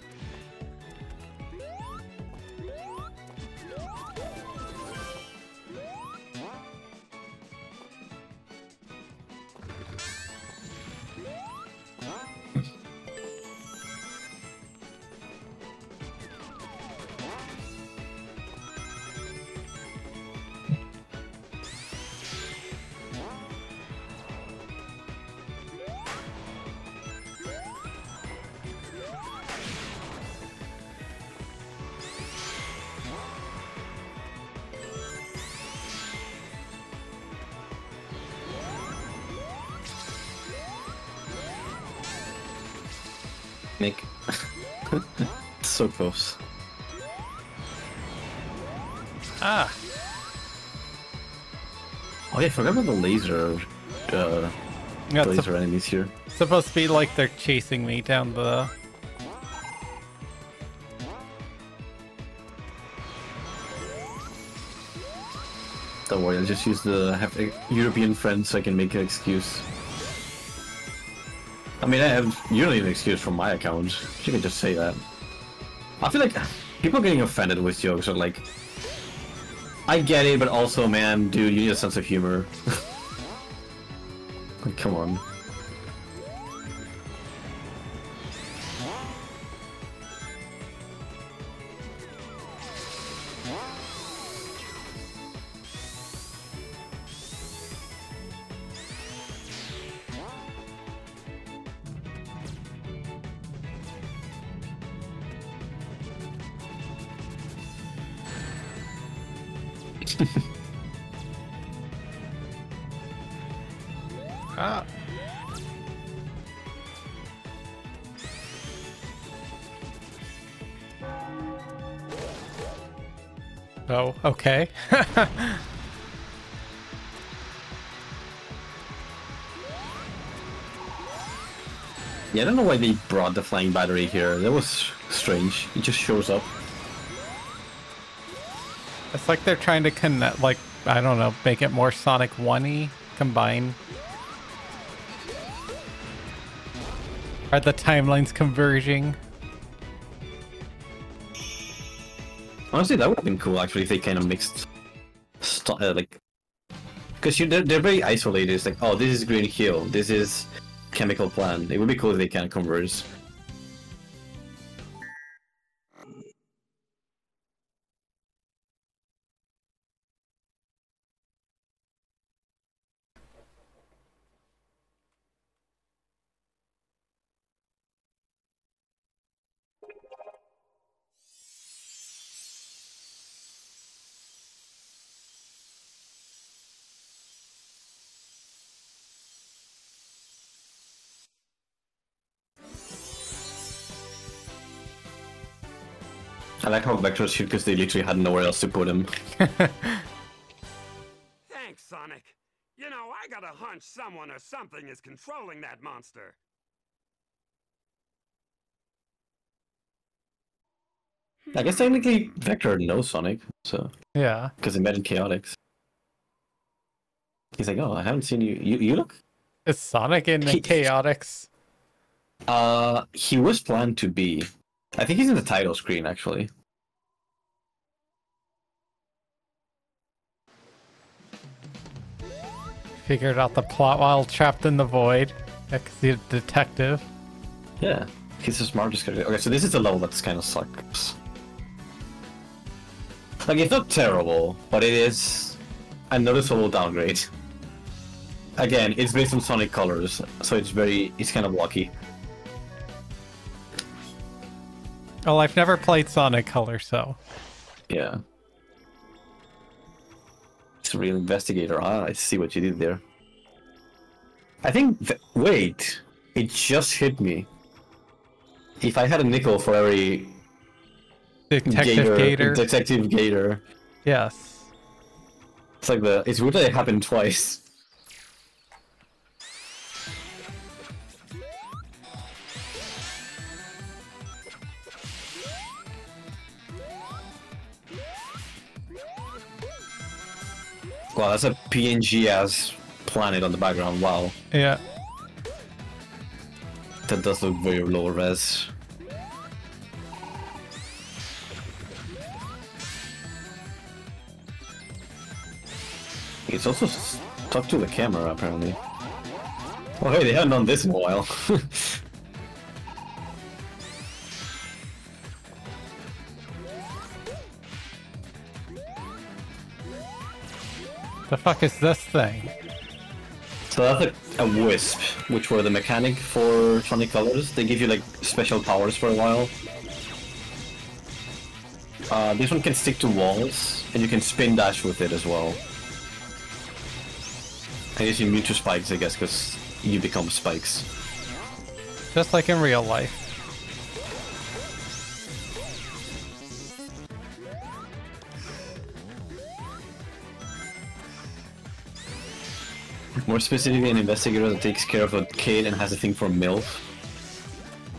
Speaker 2: Nick. So close.
Speaker 1: Ah.
Speaker 2: Oh yeah, I forgot about the laser,
Speaker 1: Yeah,
Speaker 2: laser enemies here.
Speaker 1: supposed to be like they're chasing me down the...
Speaker 2: Don't worry, I'll just use have a European friends so I can make an excuse. I mean, you don't need an excuse from my account. You can just say that. I feel like people getting offended with jokes are like, I get it, but also, man, dude, you need a sense of humor. Like, come on.
Speaker 1: Ah. Oh, okay.
Speaker 2: Yeah, I don't know why they brought the flying battery here. That was strange. It just shows up.
Speaker 1: It's like they're trying to connect, like, I don't know, make it more Sonic 1-y, combine. Are the timelines converging?
Speaker 2: Honestly, that would have been cool actually if they kind of mixed, like, because they're very isolated. It's like, oh, this is Green Hill, this is Chemical Plant. It would be cool if they kind of converge. I like how Vector's here because they literally had nowhere else to put him.
Speaker 5: Thanks, Sonic. You know, I got a hunch someone or something is controlling that monster.
Speaker 2: I guess technically Vector knows Sonic, so
Speaker 1: Yeah.
Speaker 2: because they met in Chaotix. He's like, oh, I haven't seen you. You look.
Speaker 1: Is Sonic in the Chaotix?
Speaker 2: He was planned to be. I think he's in the title screen actually.
Speaker 1: Figured out the plot while trapped in the void. He's the detective.
Speaker 2: Yeah, he's the smartest character. Okay, so this is a level that's kind of sucks. Like, it's not terrible, but it is a noticeable downgrade. Again, it's based on Sonic colors, so it's kind of blocky.
Speaker 1: Well, I've never played Sonic Color, so.
Speaker 2: Yeah. It's a real investigator. Ah, I see what you did there. I think... wait! It just hit me. If I had a nickel for every... Detective Gator.
Speaker 1: Yes.
Speaker 2: It's like the... It's weird that it happened twice. Wow, that's a PNG-ass planet on the background, wow.
Speaker 1: Yeah.
Speaker 2: That does look very low res. It's also stuck to the camera, apparently. Oh hey, they haven't done this in a while.
Speaker 1: The fuck is this thing?
Speaker 2: So that's a wisp, which were the mechanic for Sonic Colors. They give you like special powers for a while. This one can stick to walls, and you can spin dash with it as well. I guess you're immune to spikes, I guess, because you become spikes.
Speaker 1: Just like in real life.
Speaker 2: More specifically, an investigator that takes care of a kid and has a thing for MILF.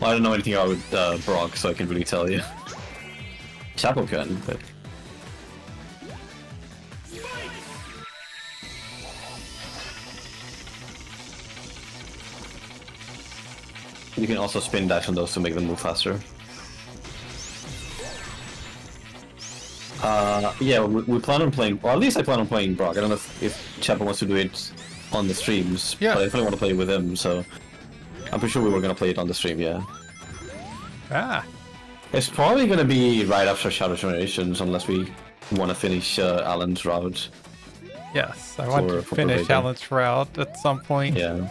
Speaker 2: Well, I don't know anything about Brock, so I can't really tell you. Chapel can, but... You can also spin dash on those to make them move faster. Yeah, we plan on playing, or at least I plan on playing Brock. I don't know if Chapel wants to do it on the streams,
Speaker 1: yeah.
Speaker 2: But I definitely want to play with him, so... I'm pretty sure we were gonna play it on the stream, yeah.
Speaker 1: Ah.
Speaker 2: It's probably gonna be right after Shadow Generations, unless we want to finish Alan's route.
Speaker 1: Yes, I want to finish Alan's route at some point.
Speaker 2: Yeah.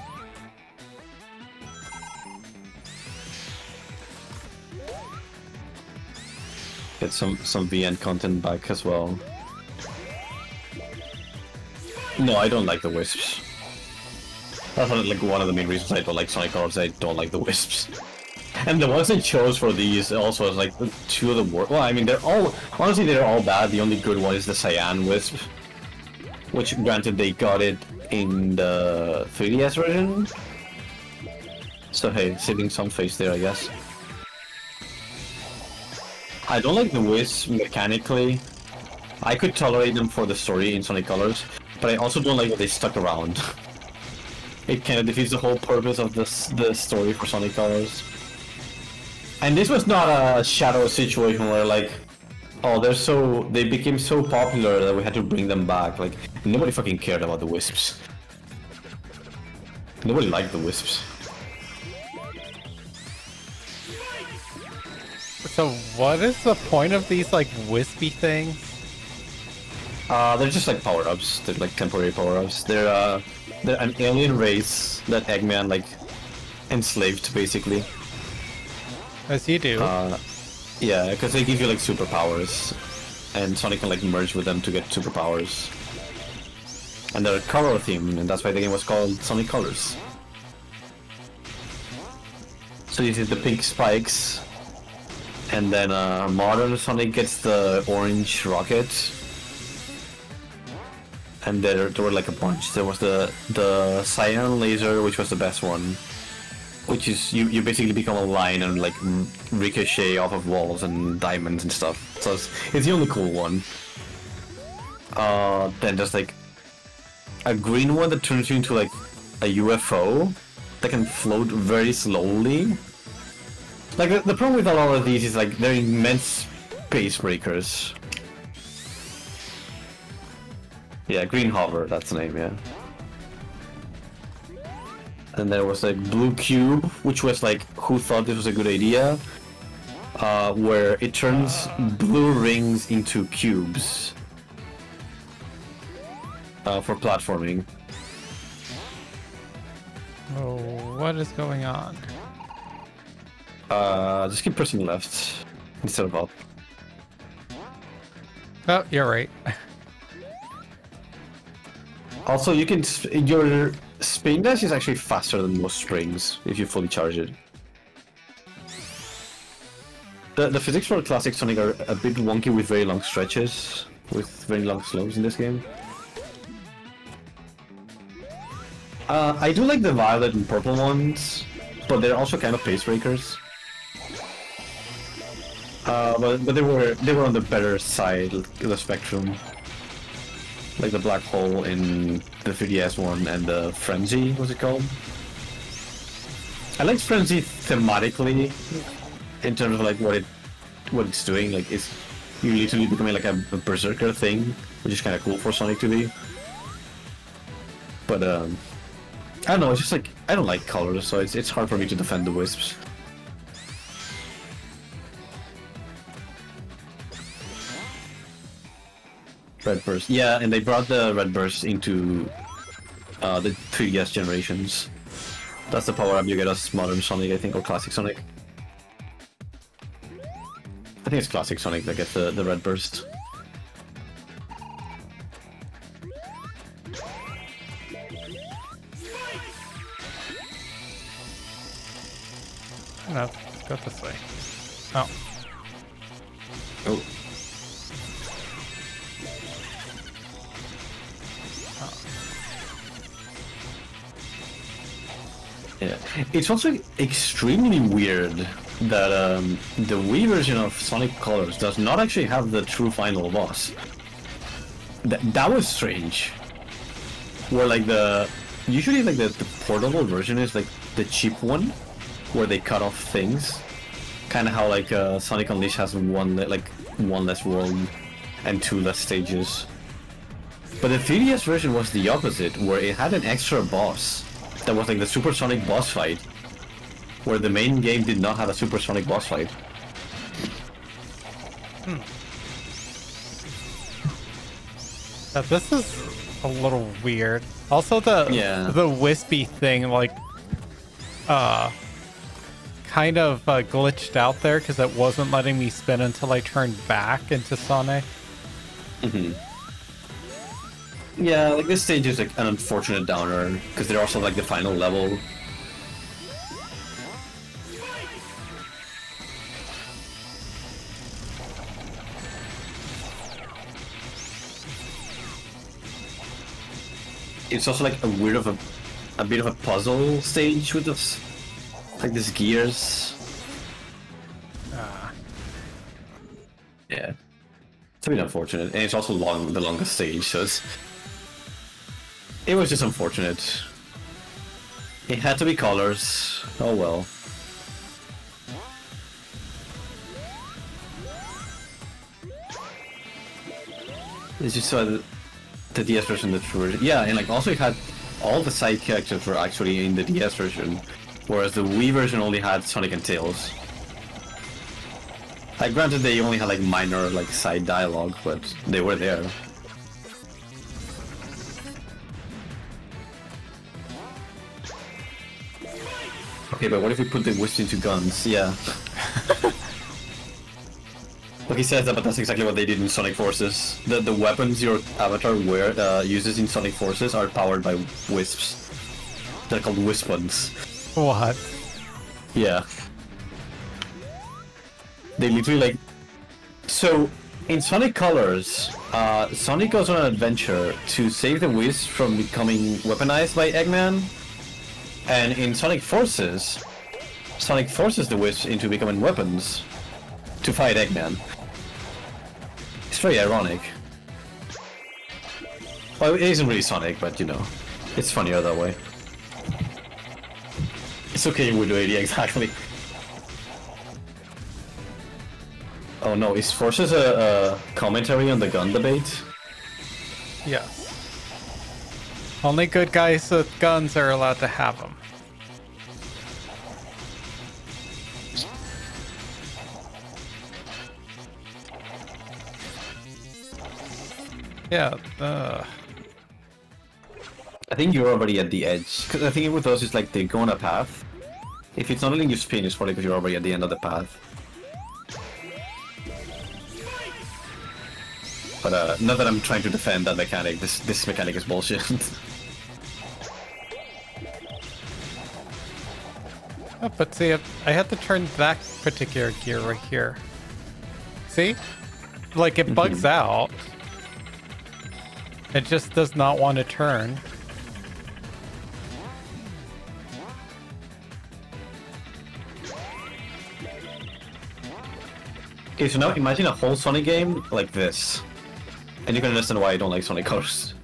Speaker 2: Get some VN content back as well. No, I don't like the wisps. That's like one of the main reasons I don't like Sonic Colors. I don't like the wisps. And the ones they chose for these also is like two of the worst. Well, I mean, they're all honestly they're all bad. The only good one is the Cyan Wisp, which granted they got it in the 3DS version. So hey, saving some face there, I guess. I don't like the Wisps mechanically. I could tolerate them for the story in Sonic Colors, but I also don't like that they stuck around. It kind of defeats the whole purpose of the story for Sonic Colors. And this was not a Shadow situation where like, oh, they became so popular that we had to bring them back. Like, nobody fucking cared about the Wisps. Nobody liked the Wisps.
Speaker 1: So what is the point of these like wispy things?
Speaker 2: They're just like power-ups. They're like temporary power-ups. They're an alien race that Eggman like enslaved basically.
Speaker 1: As you do.
Speaker 2: Yeah, because they give you like superpowers, and Sonic can like merge with them to get superpowers. And they're color themed, and that's why the game was called Sonic Colors. So you see the pink spikes, and then modern Sonic gets the orange rocket. And there were like a bunch. There was the Cyan laser, which was the best one. Which is, you basically become a line and like ricochet off of walls and diamonds and stuff. So it's the only cool one. Then there's like a green one that turns you into like a UFO that can float very slowly. Like the problem with a lot of these is like they're immense space breakers. Yeah, Green Hover, that's the name, yeah. And there was like Blue Cube, which was like, who thought this was a good idea? Where it turns blue rings into cubes. For platforming.
Speaker 1: Oh, what is going on?
Speaker 2: Just keep pressing left instead of up.
Speaker 1: Oh, you're right.
Speaker 2: Also, you can your spin dash is actually faster than most springs if you fully charge it. The physics for classic Sonic are a bit wonky with very long stretches, with very long slopes in this game. I do like the violet and purple ones, but they're also kind of pace breakers. But they were on the better side of the spectrum. Like the black hole in the 3DS one and the Frenzy, what's it called? I like Frenzy thematically, in terms of like what it's doing. Like it's you literally becoming like a berserker thing, which is kind of cool for Sonic to be. But I don't know. It's just like I don't like colors, so it's hard for me to defend the Wisps. Red Burst. Yeah, and they brought the Red Burst into the 3DS generations. That's the power-up you get as modern Sonic, I think, or classic Sonic. I think it's classic Sonic that gets the Red Burst.
Speaker 1: No, go this way. Oh.
Speaker 2: Oh. Yeah, it's also extremely weird that the Wii version of Sonic Colors does not actually have the true final boss. That was strange. Where like usually like the portable version is like the cheap one, where they cut off things. Kind of how like Sonic Unleashed has one less world and 2 less stages. But the 3DS version was the opposite, where it had an extra boss. That was like the Supersonic boss fight, where the main game did not have a Supersonic boss fight.
Speaker 1: This is a little weird. Also, the wispy thing, like, kind of glitched out there because it wasn't letting me spin until I turned back into Sonic.
Speaker 2: Yeah, like this stage is like an unfortunate downer because they're also like the final level. It's also like a bit of a puzzle stage with this, like these gears. Yeah, it's a bit unfortunate, and it's also the longest stage, so it was just unfortunate. It had to be colors. Oh well. It's just the DS version, the true version. Yeah, and like also it had all the side characters were actually in the DS version, whereas the Wii version only had Sonic and Tails. Like granted, they only had like minor like side dialogue, but they were there. Okay, but what if we put the Wisp into guns? Yeah. Like he says that, but that's exactly what they did in Sonic Forces. The weapons your avatar uses in Sonic Forces are powered by wisps. They're called Wispons.
Speaker 1: What?
Speaker 2: Yeah. They literally like... So, in Sonic Colors, Sonic goes on an adventure to save the Wisp from becoming weaponized by Eggman. And in Sonic Forces the Wisps into becoming weapons to fight Eggman. It's very ironic. Well, it isn't really Sonic, but you know, it's funnier that way. It's okay with 80, exactly. Oh no, is Forces a commentary on the gun debate?
Speaker 1: Yes. Only good guys with guns are allowed to have them. Yeah,
Speaker 2: I think you're already at the edge. Because I think with those, it's like they go on a path. If it's not letting you spin, it's probably because you're already at the end of the path. But not that I'm trying to defend that mechanic. This mechanic is bullshit.
Speaker 1: oh, but see, I had to turn that particular gear right here. See? Like, it bugs out. It just does not want to turn.
Speaker 2: Okay, so now imagine a whole Sonic game like this. And you can understand why I don't like Sonic Colors.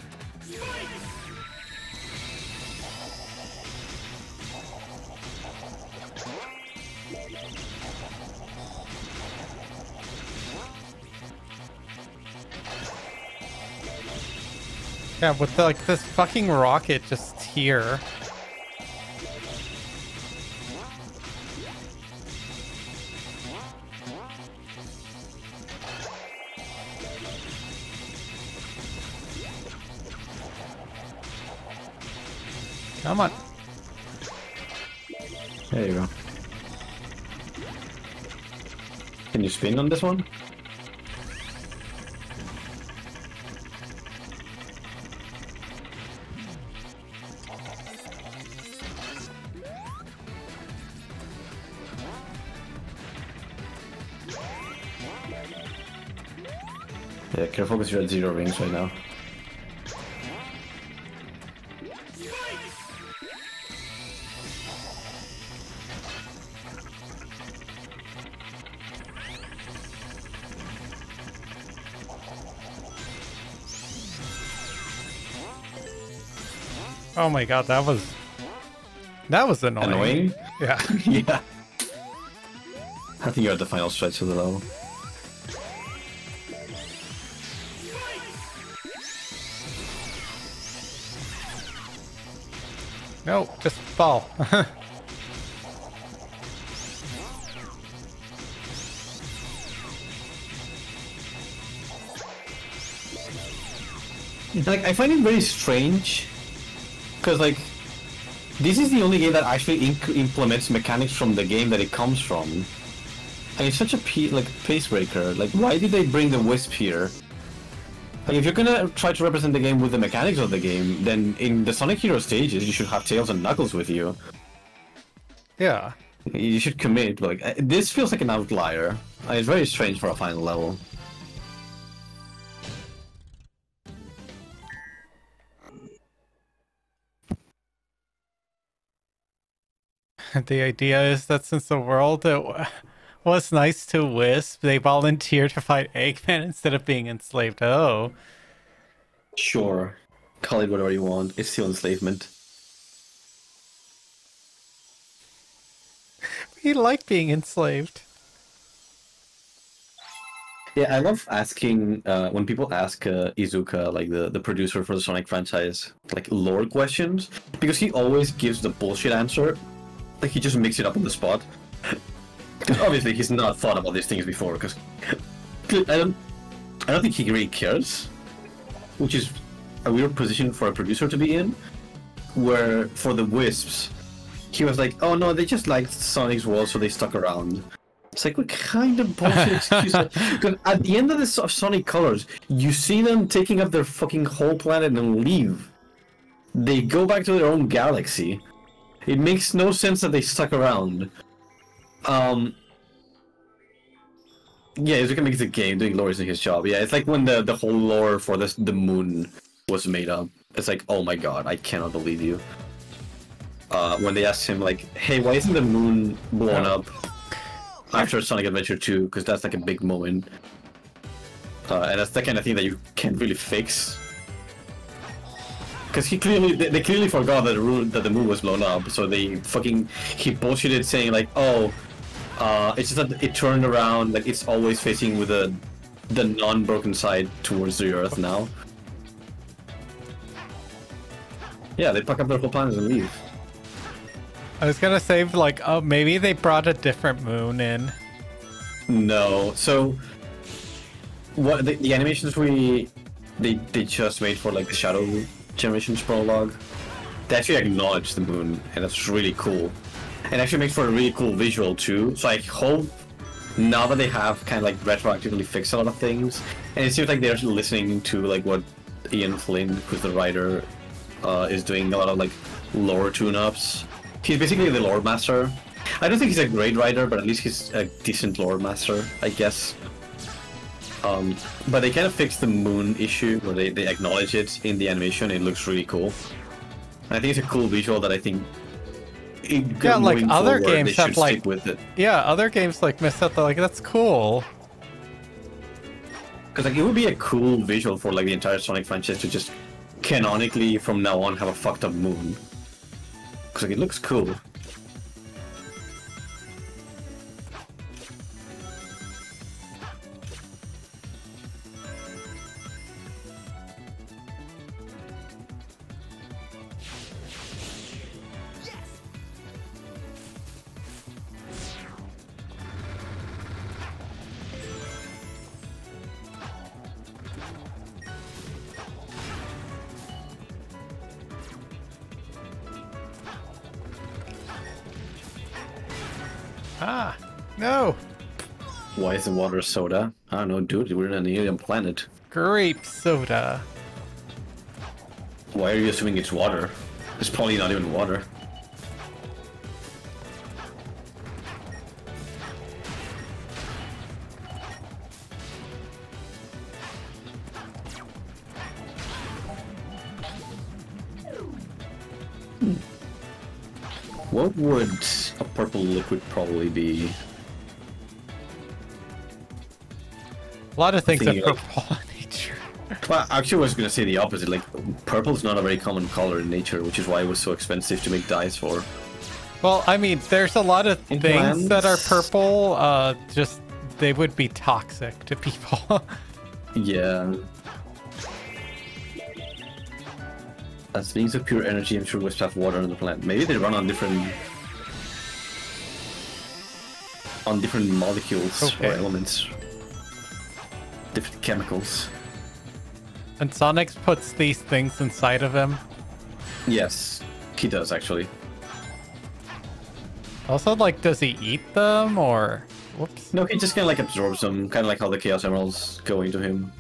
Speaker 1: Yeah, with like this fucking rocket just here. Come on.
Speaker 2: There you go. Can you spin on this one? Yeah, careful because you're at 0 rings right now.
Speaker 1: Oh my god, that was annoying.
Speaker 2: Annoying?
Speaker 1: Yeah.
Speaker 2: Yeah. I think you're at the final stretch of the level.
Speaker 1: No, just fall.
Speaker 2: Like, I find it very strange, because like, this is the only game that actually implements mechanics from the game that it comes from, and it's such a pace breaker. Like, why did they bring the Wisp here? Like, if you're gonna try to represent the game with the mechanics of the game, then in the Sonic Hero stages, you should have Tails and Knuckles with you.
Speaker 1: Yeah.
Speaker 2: You should commit. Like, this feels like an outlier. It's very strange for a final level.
Speaker 1: The idea is that since the world was nice to Wisp, they volunteered to fight Eggman instead of being enslaved. Oh.
Speaker 2: Sure. Call it whatever you want. It's still enslavement.
Speaker 1: We like being enslaved.
Speaker 2: Yeah, I love asking, when people ask Izuka, like the producer for the Sonic franchise, like lore questions, because he always gives the bullshit answer. Like, he just makes it up on the spot. Because obviously he's not thought about these things before, because I don't think he really cares, which is a weird position for a producer to be in, where for the Wisps, he was like, oh no, they just liked Sonic's world, so they stuck around. It's like, what kind of bullshit excuse? Because at the end of the Sonic Colors, you see them taking up their fucking whole planet and leave. They go back to their own galaxy. It makes no sense that they stuck around. Yeah, Izuka makes a game, doing lore isn't his job. Yeah, it's like when the whole lore for the moon was made up. It's like, oh my god, I cannot believe you. When they asked him, like, hey, why isn't the moon blown up after Sonic Adventure 2? Because that's like a big moment. And that's the kind of thing that you can't really fix. Because they clearly forgot that the moon was blown up, so he bullshitted saying like, oh, it's just that it turned around, like it's always facing with the non-broken side towards the Earth now. Yeah, they pack up their whole plans and leave.
Speaker 1: I was gonna say, like, oh, maybe they brought a different moon in.
Speaker 2: No, so what the animations they just made for like the Shadow Generations prologue, they actually acknowledge the moon, and that's really cool. And actually makes for a really cool visual too. So I hope now that they have kind of like retroactively fixed a lot of things, and it seems like they're listening to like what Ian Flynn, who's the writer, is doing a lot of like lore tune-ups. He's basically the lore master. I don't think he's a great writer, but at least he's a decent lore master, I guess. But they kind of fixed the moon issue, where they acknowledge it in the animation. It looks really cool. And I think it's a cool visual that I think...
Speaker 1: Yeah, like other games have like...
Speaker 2: stick with it.
Speaker 1: Yeah, other games like miss out, like, that's cool.
Speaker 2: Because like, it would be a cool visual for like the entire Sonic franchise to just canonically, from now on, have a fucked up moon. Because like, it looks cool.
Speaker 1: Ah, no.
Speaker 2: Why is the water soda? I don't know, dude. We're in an alien planet.
Speaker 1: Grape soda.
Speaker 2: Why are you assuming it's water? It's probably not even water. What would a purple liquid probably be?
Speaker 1: A lot of things are
Speaker 2: Thinking,
Speaker 1: purple in nature.
Speaker 2: Well, actually, I was going to say the opposite. Like, purple is not a very common color in nature, which is why it was so expensive to make dyes for.
Speaker 1: Well, I mean, there's a lot of
Speaker 2: In
Speaker 1: things
Speaker 2: plants?
Speaker 1: that are purple, just they would be toxic to people.
Speaker 2: Yeah. As beings of pure energy, I'm sure Wisps have water on the planet. Maybe they run on different molecules
Speaker 1: Okay.
Speaker 2: or elements. Different chemicals.
Speaker 1: And Sonic puts these things inside of him.
Speaker 2: Yes, he does actually.
Speaker 1: Also, like, does he eat them, or... Whoops.
Speaker 2: No, he just kind of like absorbs them, kind of like how the Chaos Emeralds go into him.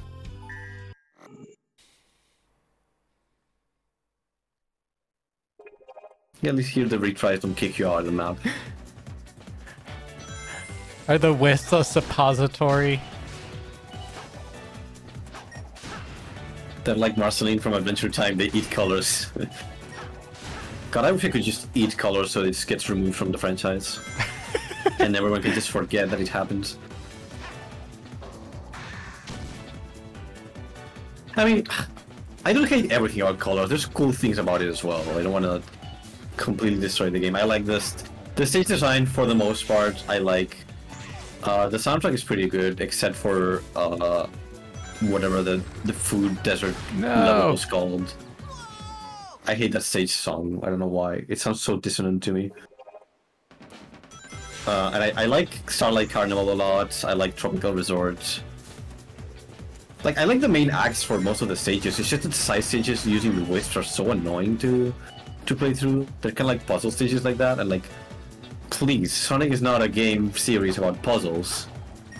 Speaker 2: Yeah, at least here the retries don't kick you out of the map.
Speaker 1: Are the wisps a suppository?
Speaker 2: They're like Marceline from Adventure Time, they eat colors. God, I wish I could just eat colors so it just gets removed from the franchise. And everyone can just forget that it happened. I mean, I don't hate everything about colors. There's cool things about it as well. I don't want to completely destroy the game. I like this. The stage design, for the most part, I like. The soundtrack is pretty good, except for whatever the food desert level was called. I hate that stage song. I don't know why. It sounds so dissonant to me. And I like Starlight Carnival a lot. I like Tropical Resort. Like, I like the main acts for most of the stages. It's just that the side stages using the wisps are so annoying to play through. They're kind of like puzzle stages like that, and like, please, Sonic is not a game series about puzzles.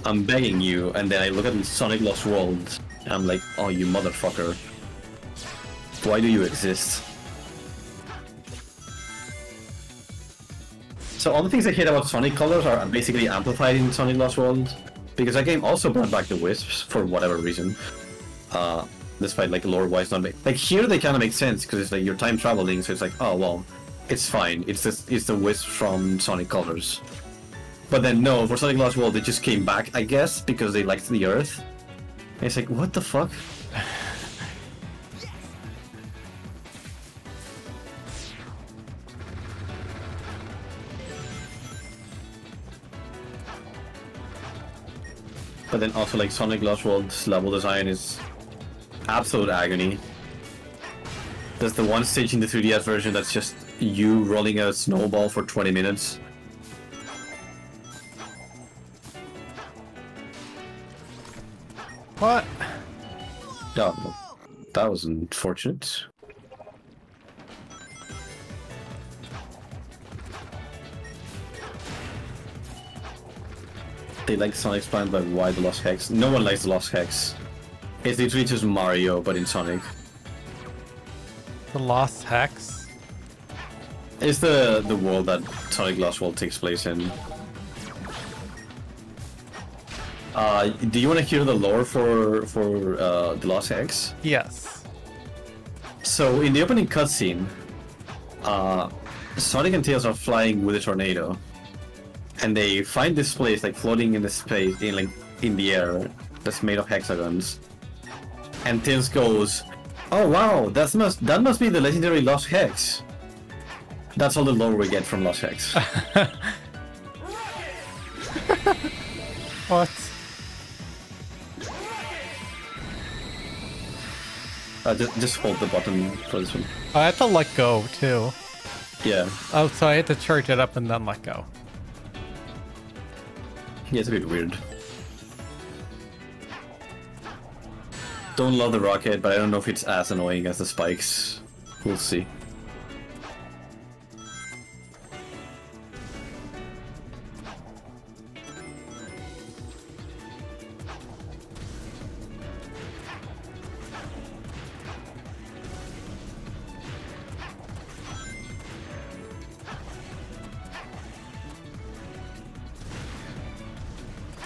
Speaker 2: I'm begging you. And then I look at Sonic Lost World, and I'm like, oh, you motherfucker. Why do you exist? So all the things I hate about Sonic Colors are basically amplified in Sonic Lost World, because that game also brought back the wisps for whatever reason. Despite like lore-wise not like here they kind of make sense because it's like you're time traveling, so it's like, oh well, it's fine. It's the wisp from Sonic Colors. But then no, for Sonic Lost World they just came back, I guess, because they liked the Earth. And it's like, what the fuck? But then also like Sonic Lost World's level design is absolute agony. There's the one stage in the 3DS version that's just you rolling a snowball for 20 minutes.
Speaker 1: What?
Speaker 2: Oh, that was unfortunate. They like Sonic's plan, but why the Lost Hex? No one likes the Lost Hex. It's literally just Mario, but in Sonic.
Speaker 1: The Lost Hex?
Speaker 2: It's the world that Sonic Lost World takes place in. Do you want to hear the lore for the Lost Hex?
Speaker 1: Yes.
Speaker 2: So in the opening cutscene, Sonic and Tails are flying with a tornado, and they find this place like floating in the space, in the air, that's made of hexagons. And Tails goes, "Oh wow, that must be the legendary Lost Hex." That's all the lore we get from Lost Hex.
Speaker 1: What?
Speaker 2: Just hold the button for this one.
Speaker 1: I had to let go too.
Speaker 2: Yeah.
Speaker 1: Oh, so I had to charge it up and then let go.
Speaker 2: Yeah, it's a bit weird. Don't love the rocket, but I don't know if it's as annoying as the spikes. We'll see.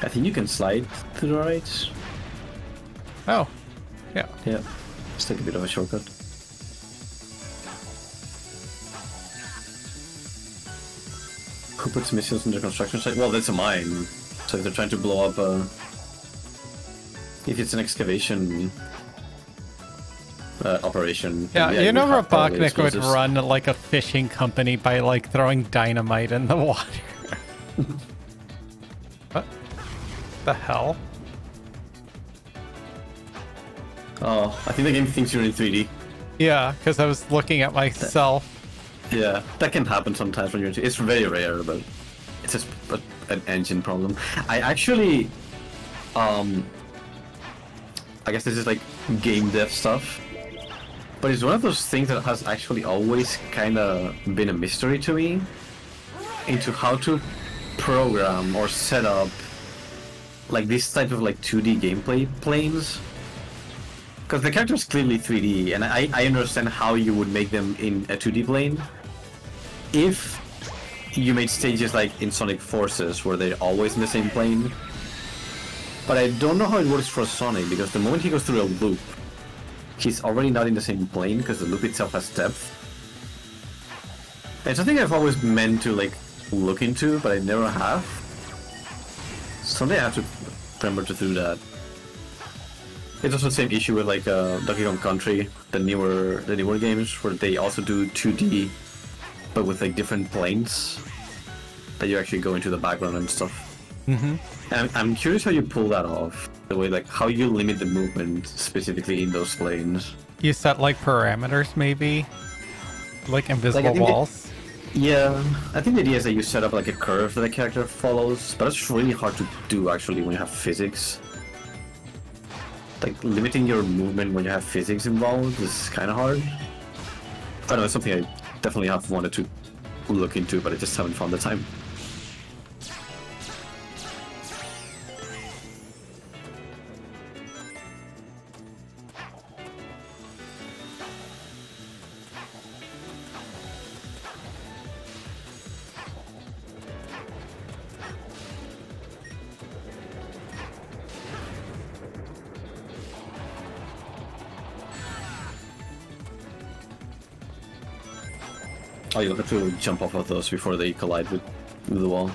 Speaker 2: I think you can slide to the right.
Speaker 1: Oh. Yeah.
Speaker 2: Yeah. Just take a bit of a shortcut. Who puts missiles in the construction site? Well, that's a mine. So if they're trying to blow up if it's an excavation operation.
Speaker 1: Yeah, you know Robotnik would
Speaker 2: explosives.
Speaker 1: run like a fishing company by like throwing dynamite in the water. What the hell?
Speaker 2: Oh, I think the game thinks you're in 3D.
Speaker 1: Yeah, because I was looking at myself.
Speaker 2: Yeah, that can happen sometimes when you're in 3D. It's very rare, but it's just an engine problem. I actually, I guess this is like game dev stuff, but it's one of those things that has actually always kind of been a mystery to me into how to program or set up like this type of like 2D gameplay planes. Because the character is clearly 3D, and I understand how you would make them in a 2D plane. if you made stages like in Sonic Forces where they're always in the same plane. But I don't know how it works for Sonic, because the moment he goes through a loop, he's already not in the same plane because the loop itself has depth. It's something I've always meant to like look into, but I never have. Someday I have to remember to do that. It's also the same issue with like Donkey Kong Country, the newer games, where they also do 2D, but with like different planes that you actually go into the background and stuff.
Speaker 1: Mm-hmm.
Speaker 2: And I'm curious how you pull that off. The way, like, how you limit the movement specifically in those planes.
Speaker 1: You set like parameters, maybe, like invisible walls.
Speaker 2: Yeah, I think the idea is that you set up like a curve that the character follows, but it's really hard to do actually when you have physics. Like, limiting your movement when you have physics involved is kind of hard. I don't know, it's something I definitely have wanted to look into, but I just haven't found the time. Oh, you'll have to jump off of those before they collide with the wall.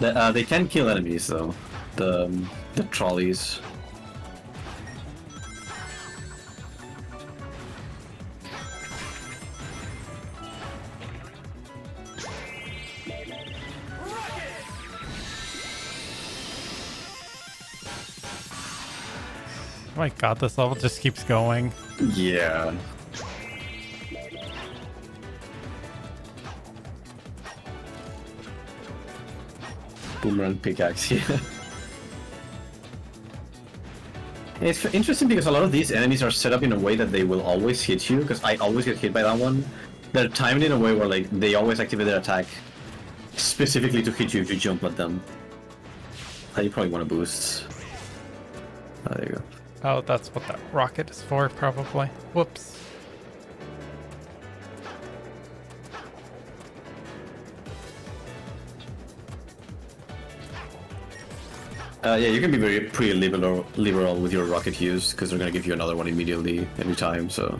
Speaker 2: They can kill enemies though. The trolleys.
Speaker 1: Oh my god, this level just keeps going.
Speaker 2: Yeah. Boomerang pickaxe, yeah. It's interesting because a lot of these enemies are set up in a way that they will always hit you, because I always get hit by that one. They're timed in a way where like they always activate their attack specifically to hit you if you jump at them. You probably want to boost. Oh, there you go.
Speaker 1: Oh, that's what that rocket is for, probably. Whoops.
Speaker 2: Yeah, you can be pretty liberal with your rocket use, because they're gonna give you another one immediately every time, so...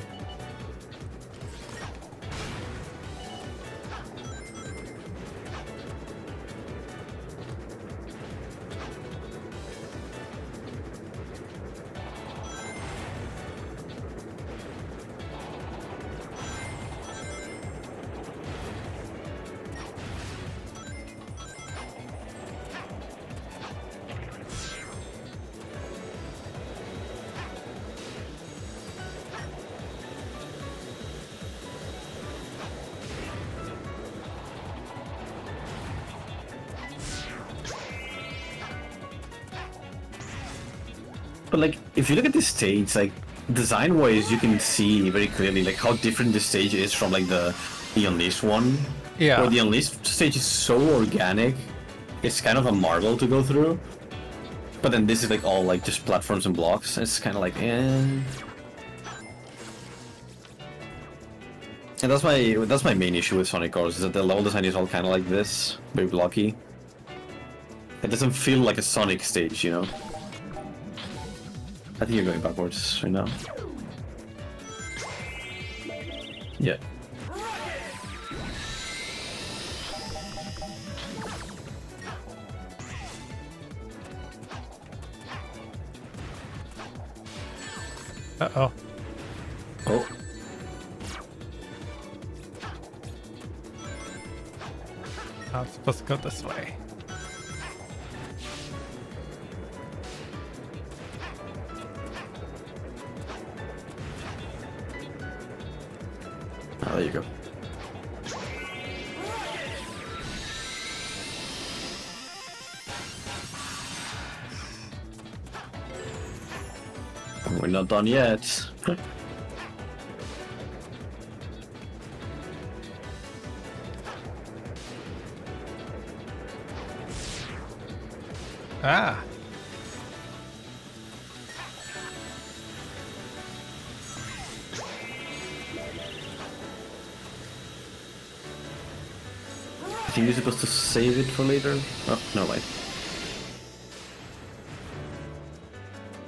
Speaker 2: But like, if you look at this stage, like, design-wise, you can see very clearly like how different this stage is from like the Unleashed one.
Speaker 1: Yeah.
Speaker 2: Where the Unleashed stage is so organic, it's kind of a marvel to go through. But then this is like all like just platforms and blocks. It's kind of like, eh. And that's my main issue with Sonic Cars, is that the level design is all kind of like this, very blocky. It doesn't feel like a Sonic stage, you know. I think you're going backwards right now. Yeah.
Speaker 1: Uh-oh.
Speaker 2: Oh.
Speaker 1: I'm supposed to go this way.
Speaker 2: Oh, there you go. We're not done yet.
Speaker 1: Ah.
Speaker 2: I think you're supposed to save it for later. Oh, no mind.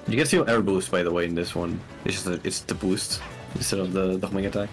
Speaker 2: You get your air boost, by the way, in this one. It's just it's the boost instead of the homing attack.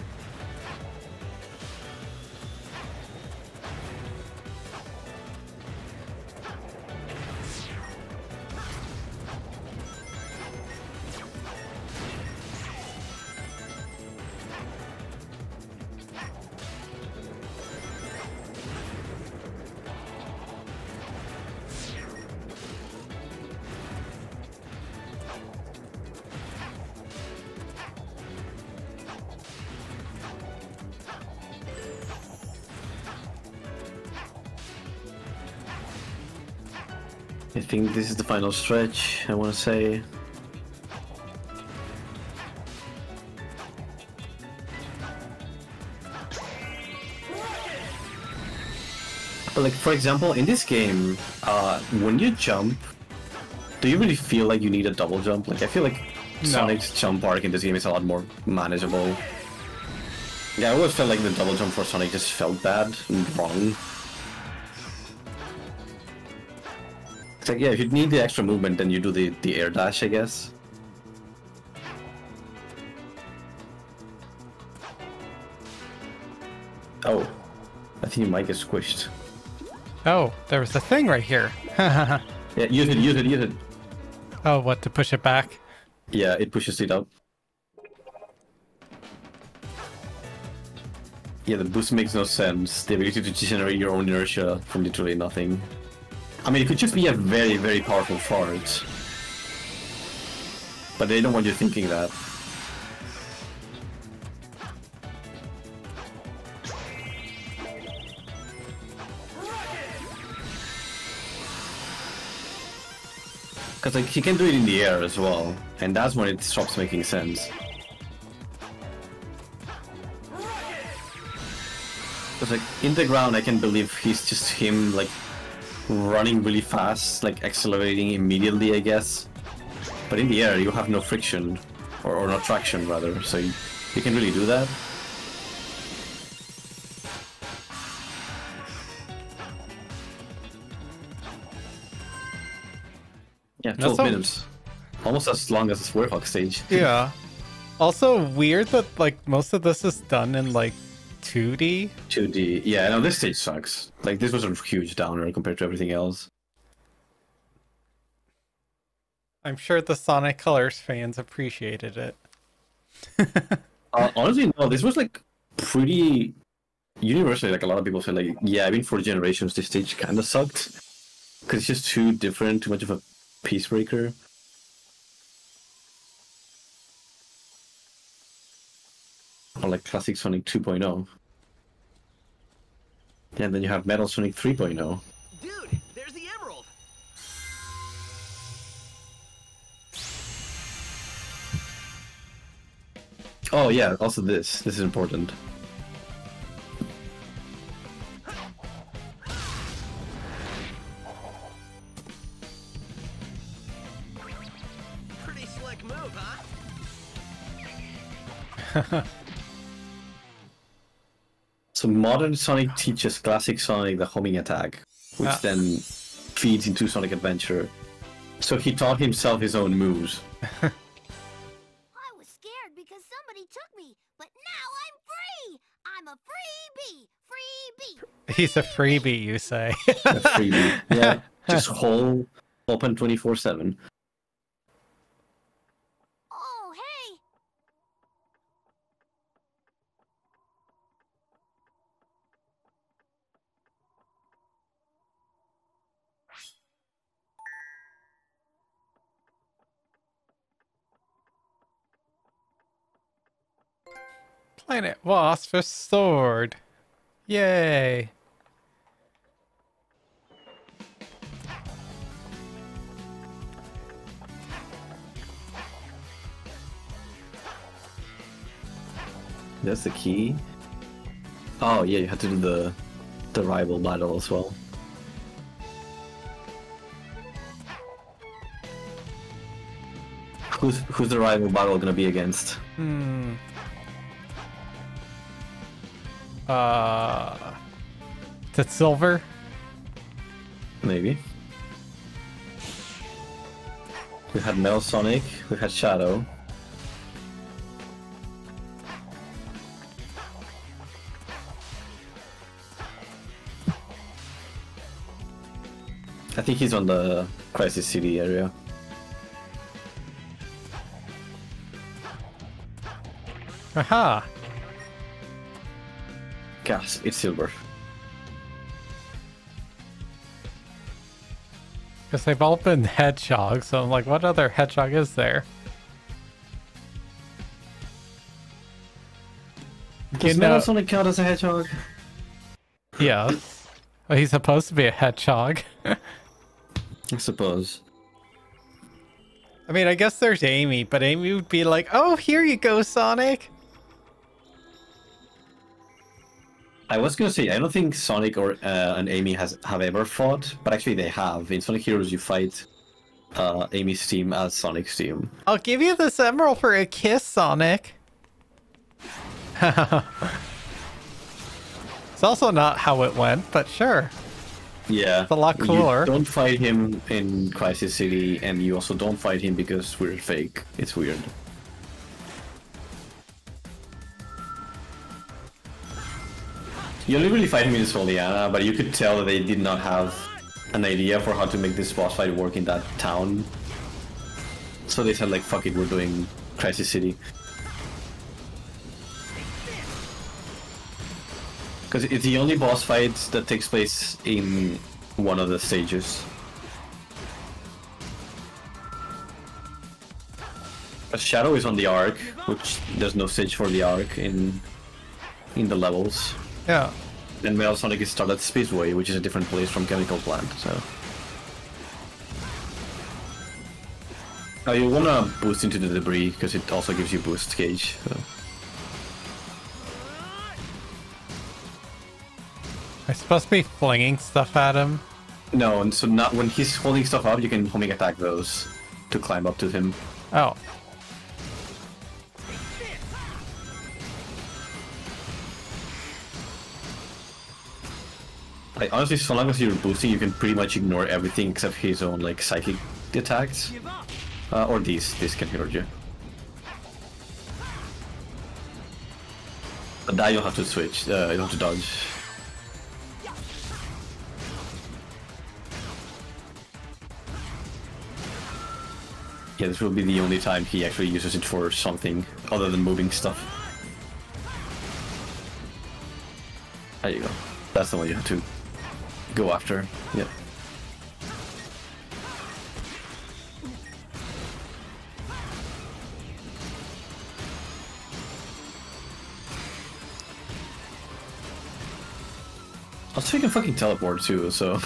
Speaker 2: I think this is the final stretch, I want to say. But like, for example, in this game, when you jump, do you really feel like you need a double jump? Like, I feel like Sonic's jump arc in this game is a lot more manageable. Yeah, I always felt like the double jump for Sonic just felt bad and wrong. It's like, yeah, if you need the extra movement, then you do the air dash, I guess. Oh, I think you might get squished.
Speaker 1: Oh, there was a thing right here.
Speaker 2: Yeah, use it.
Speaker 1: Oh, what, to push it back?
Speaker 2: Yeah, it pushes it up. Yeah, the boost makes no sense. The ability to generate your own inertia from literally nothing. I mean, it could just be a very, very powerful fart. But they don't want you thinking that. Because like, he can do it in the air as well, and that's when it stops making sense. Because like, in the ground I can believe he's just him like running really fast, like accelerating immediately, I guess. But in the air you have no friction, or no traction rather, so you can really do that. Yeah, 12 minutes. Almost as long as the Werehog stage.
Speaker 1: Yeah. Also weird that like most of this is done in like 2D.
Speaker 2: 2D. Yeah, no, this stage sucks. Like, this was a huge downer compared to everything else.
Speaker 1: I'm sure the Sonic Colors fans appreciated it.
Speaker 2: Honestly, no, this was like pretty universally. Like, a lot of people said, like, yeah, I mean, for generations, this stage kind of sucked. Because it's just too different, too much of a peace breaker. Or like classic Sonic 2.0. Yeah, and then you have Metal Sonic 3.0.
Speaker 4: Dude, there's the emerald.
Speaker 2: Oh yeah, also this. This is important.
Speaker 4: Pretty slick move, huh?
Speaker 2: So modern Sonic teaches classic Sonic the homing attack, which then feeds into Sonic Adventure. So he taught himself his own moves.
Speaker 3: I was scared because somebody took me, but now I'm free! I'm a freebie! Freebie!
Speaker 1: He's a freebie, you say.
Speaker 2: A freebie. Yeah, just whole open 24/7.
Speaker 3: Oh, hey!
Speaker 1: Planet Wasp restored. Yay.
Speaker 2: That's the key. Oh yeah, you had to do the rival battle as well. Who's the rival battle gonna be against?
Speaker 1: Is it silver?
Speaker 2: Maybe. We've had Metal Sonic, we've had Shadow. I think he's on the Crisis City area.
Speaker 1: Aha!
Speaker 2: Gasp, it's silver.
Speaker 1: Because they've all been Hedgehog, so I'm like, what other Hedgehog is there?
Speaker 2: Does Metal Sonic count as a hedgehog?
Speaker 1: Yes. Well, he's supposed to be a Hedgehog.
Speaker 2: I suppose.
Speaker 1: I mean, I guess there's Amy, but Amy would be like, oh, here you go, Sonic!
Speaker 2: I was gonna say, I don't think Sonic or and Amy have ever fought, but actually they have. In Sonic Heroes, you fight Amy's team as Sonic's team.
Speaker 1: I'll give you this emerald for a kiss, Sonic. It's also not how it went, but sure.
Speaker 2: Yeah.
Speaker 1: It's a lot cooler.
Speaker 2: You don't fight him in Crisis City, and you also don't fight him because we're fake. It's weird. You only really fight him in Soliana, but you could tell that they did not have an idea for how to make this boss fight work in that town. So they said like, fuck it, we're doing Crisis City. Because it's the only boss fight that takes place in one of the stages. A Shadow is on the Arc, which there's no stage for the Arc in the levels.
Speaker 1: Yeah.
Speaker 2: And Metal Sonic is started at Speedway, which is a different place from Chemical Plant, so... Oh, you wanna boost into the debris, because it also gives you boost gauge, so...
Speaker 1: I'm supposed to be flinging stuff at him.
Speaker 2: No, and so not when he's holding stuff up, you can homing attack those to climb up to him.
Speaker 1: Oh.
Speaker 2: Like, honestly, so long as you're boosting, you can pretty much ignore everything except his own, like, psychic attacks. Or these can hurt you. But that you'll have to switch, you'll have to dodge. Yeah, this will be the only time he actually uses it for something other than moving stuff. There you go. That's the one you have to go after. Yeah. Also, you can fucking teleport too, so...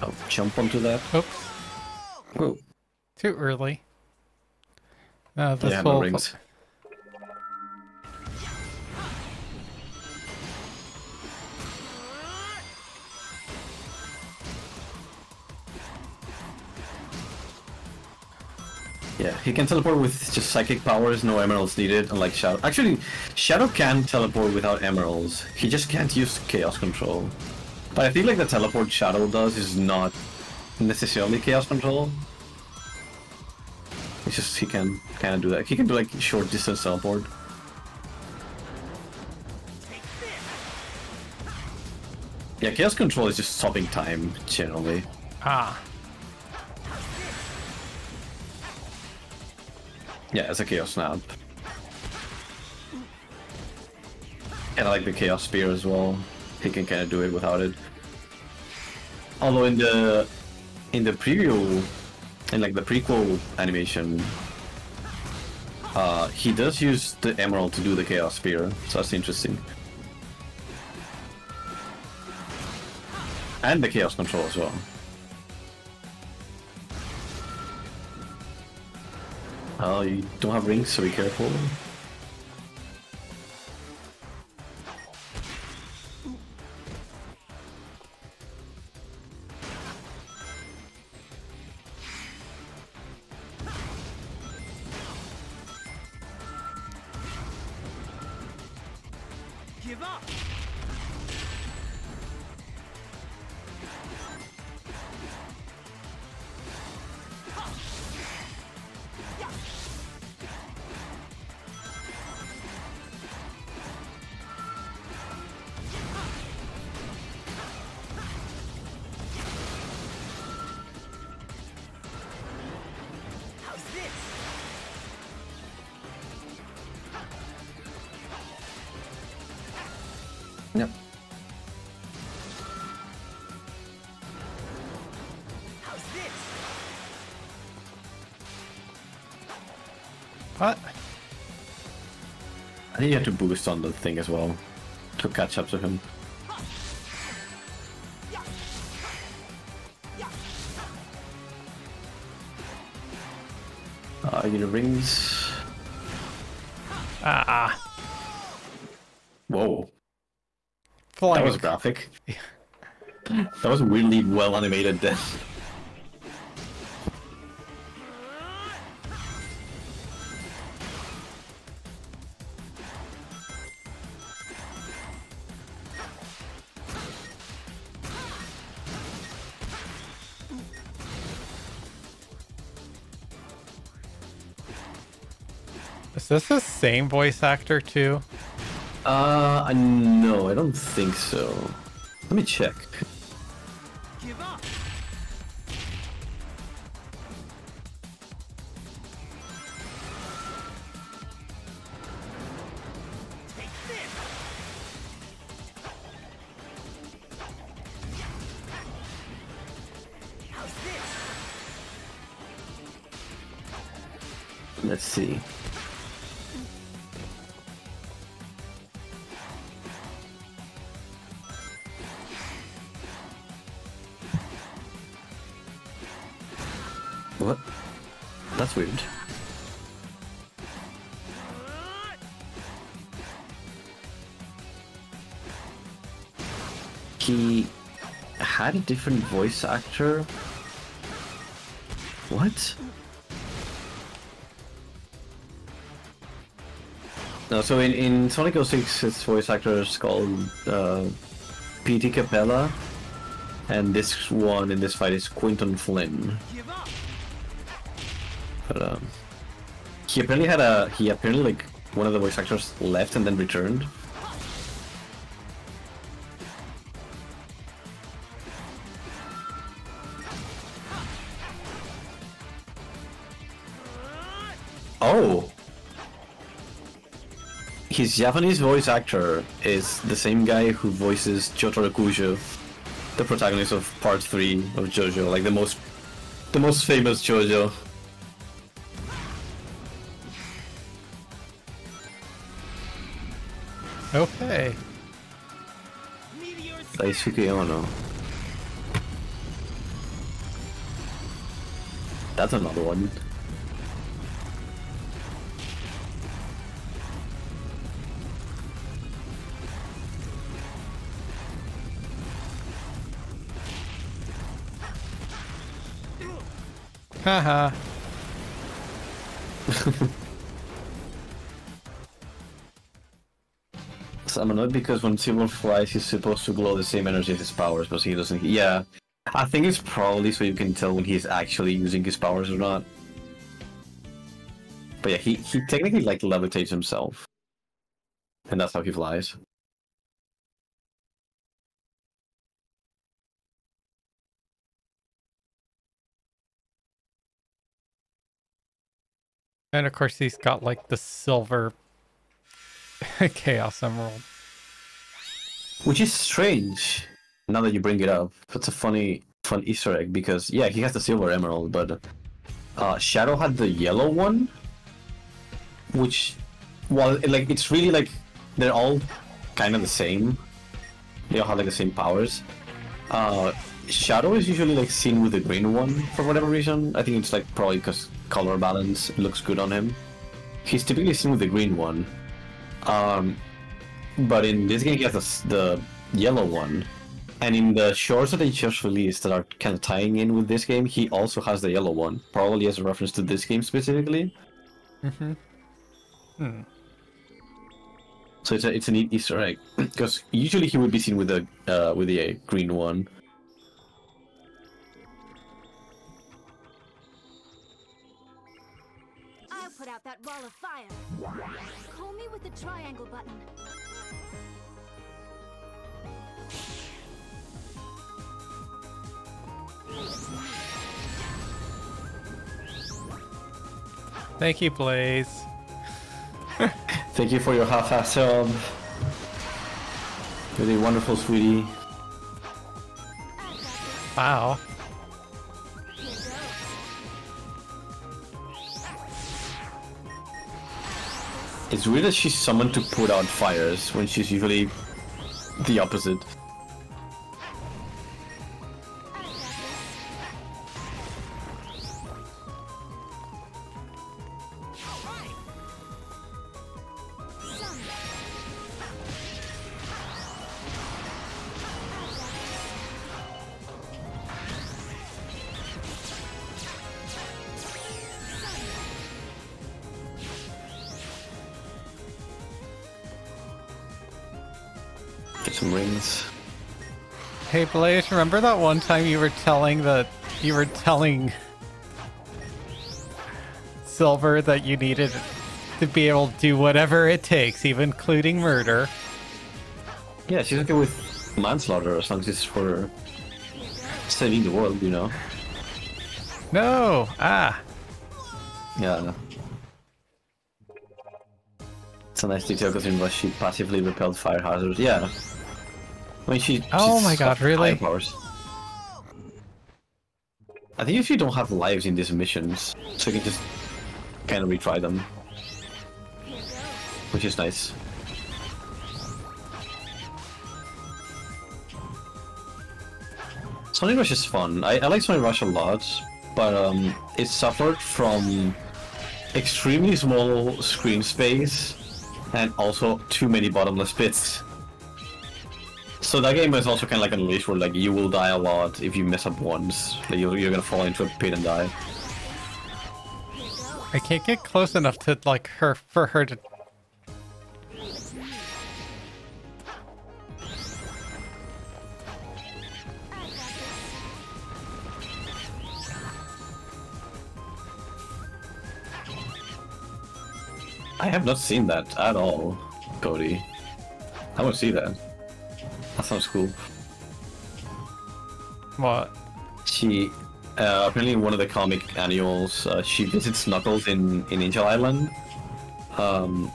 Speaker 2: I'll jump onto that.
Speaker 1: Oops.
Speaker 2: Whoa.
Speaker 1: Too early. This
Speaker 2: Yeah,
Speaker 1: will...
Speaker 2: no rings. Yeah, he can teleport with just psychic powers, no emeralds needed, unlike Shadow. Actually, Shadow can teleport without emeralds. He just can't use Chaos Control. But I think like the teleport Shadow does is not necessarily Chaos Control. It's just he can kind of do that. He can do like short distance teleport. Yeah, Chaos Control is just stopping time, generally.
Speaker 1: Ah.
Speaker 2: Yeah, it's a Chaos Snap. And I like the Chaos Spear as well. He can kind of do it without it. Although in the preview, in like the prequel animation, he does use the Emerald to do the Chaos Spear, so that's interesting. And the Chaos Control as well. Oh, you don't have rings, so be careful.
Speaker 4: Give up. How's this?
Speaker 2: Yep.
Speaker 4: How's this?
Speaker 1: What?
Speaker 2: I think you have to boost on the thing as well to catch up to him. Your rings.
Speaker 1: Ah.
Speaker 2: Whoa.
Speaker 1: Flying.
Speaker 2: That was graphic. That was weirdly well animated then.
Speaker 1: Is this the same voice actor too?
Speaker 2: No, I don't think so. Let me check.
Speaker 4: Give up. Take this. How's this?
Speaker 2: Let's see. What? That's weird. He had a different voice actor. What? No, so in Sonic 06, his voice actor is called P.T. Capella, and this one in this fight is Quinton Flynn.
Speaker 4: Give up.
Speaker 2: But he apparently like one of the voice actors left and then returned. Oh! His Japanese voice actor is the same guy who voices Jotaro Kujo, the protagonist of Part 3 of JoJo, like the most famous JoJo.
Speaker 1: Okay.
Speaker 2: Daisuke Ono. That's another one.
Speaker 1: Haha.
Speaker 2: So I'm annoyed because when Silver flies, he's supposed to glow the same energy as his powers, but he doesn't. Yeah, I think it's probably so you can tell when he's actually using his powers or not. But yeah, he technically like levitates himself, and that's how he flies.
Speaker 1: And of course he's got like the silver Chaos Emerald.
Speaker 2: Which is strange, now that you bring it up. It's a fun Easter egg, because yeah, he has the silver emerald, but Shadow had the yellow one, which, well, like, it's really like, they're all kind of the same. They all have like the same powers. Shadow is usually like seen with the green one for whatever reason. I think it's like probably because color balance looks good on him. He's typically seen with the green one. But in this game he has the yellow one. And in the shorts that they just released that are kind of tying in with this game, he also has the yellow one. Probably as a reference to this game specifically.
Speaker 1: Mm-hmm. Hmm.
Speaker 2: So it's a neat Easter egg because usually he would be seen with the green one.
Speaker 6: I'll put out that wall of fire. Call me with the triangle button.
Speaker 1: Thank you, Blaze.
Speaker 2: Thank you for your half-ass job. You're a wonderful sweetie.
Speaker 1: Wow.
Speaker 2: It's weird that she's summoned to put out fires when she's usually the opposite. Get some rings.
Speaker 1: Hey Blaze, remember that one time you were telling Silver that you needed to be able to do whatever it takes, even including murder?
Speaker 2: Yeah, she's okay with manslaughter as long as it's for saving the world, you know?
Speaker 1: No! Ah!
Speaker 2: Yeah. It's a nice detail because she passively repelled fire hazards. Yeah. I mean,
Speaker 1: Oh
Speaker 2: she's
Speaker 1: my god,
Speaker 2: got
Speaker 1: really?
Speaker 2: high powers. I think if you don't have lives in these missions, so you can just kind of retry them. Which is nice. Sonic Rush is fun. I like Sonic Rush a lot, but it suffered from extremely small screen space and also too many bottomless pits. So that game is also kind of like Unleashed, where like you will die a lot if you mess up once. Like you're gonna fall into a pit and die.
Speaker 1: I can't get close enough to like for her to.
Speaker 2: I have not seen that at all, Cody. I want to see that. That sounds cool.
Speaker 1: What?
Speaker 2: She, apparently in one of the comic annuals, she visits Knuckles in Angel Island. And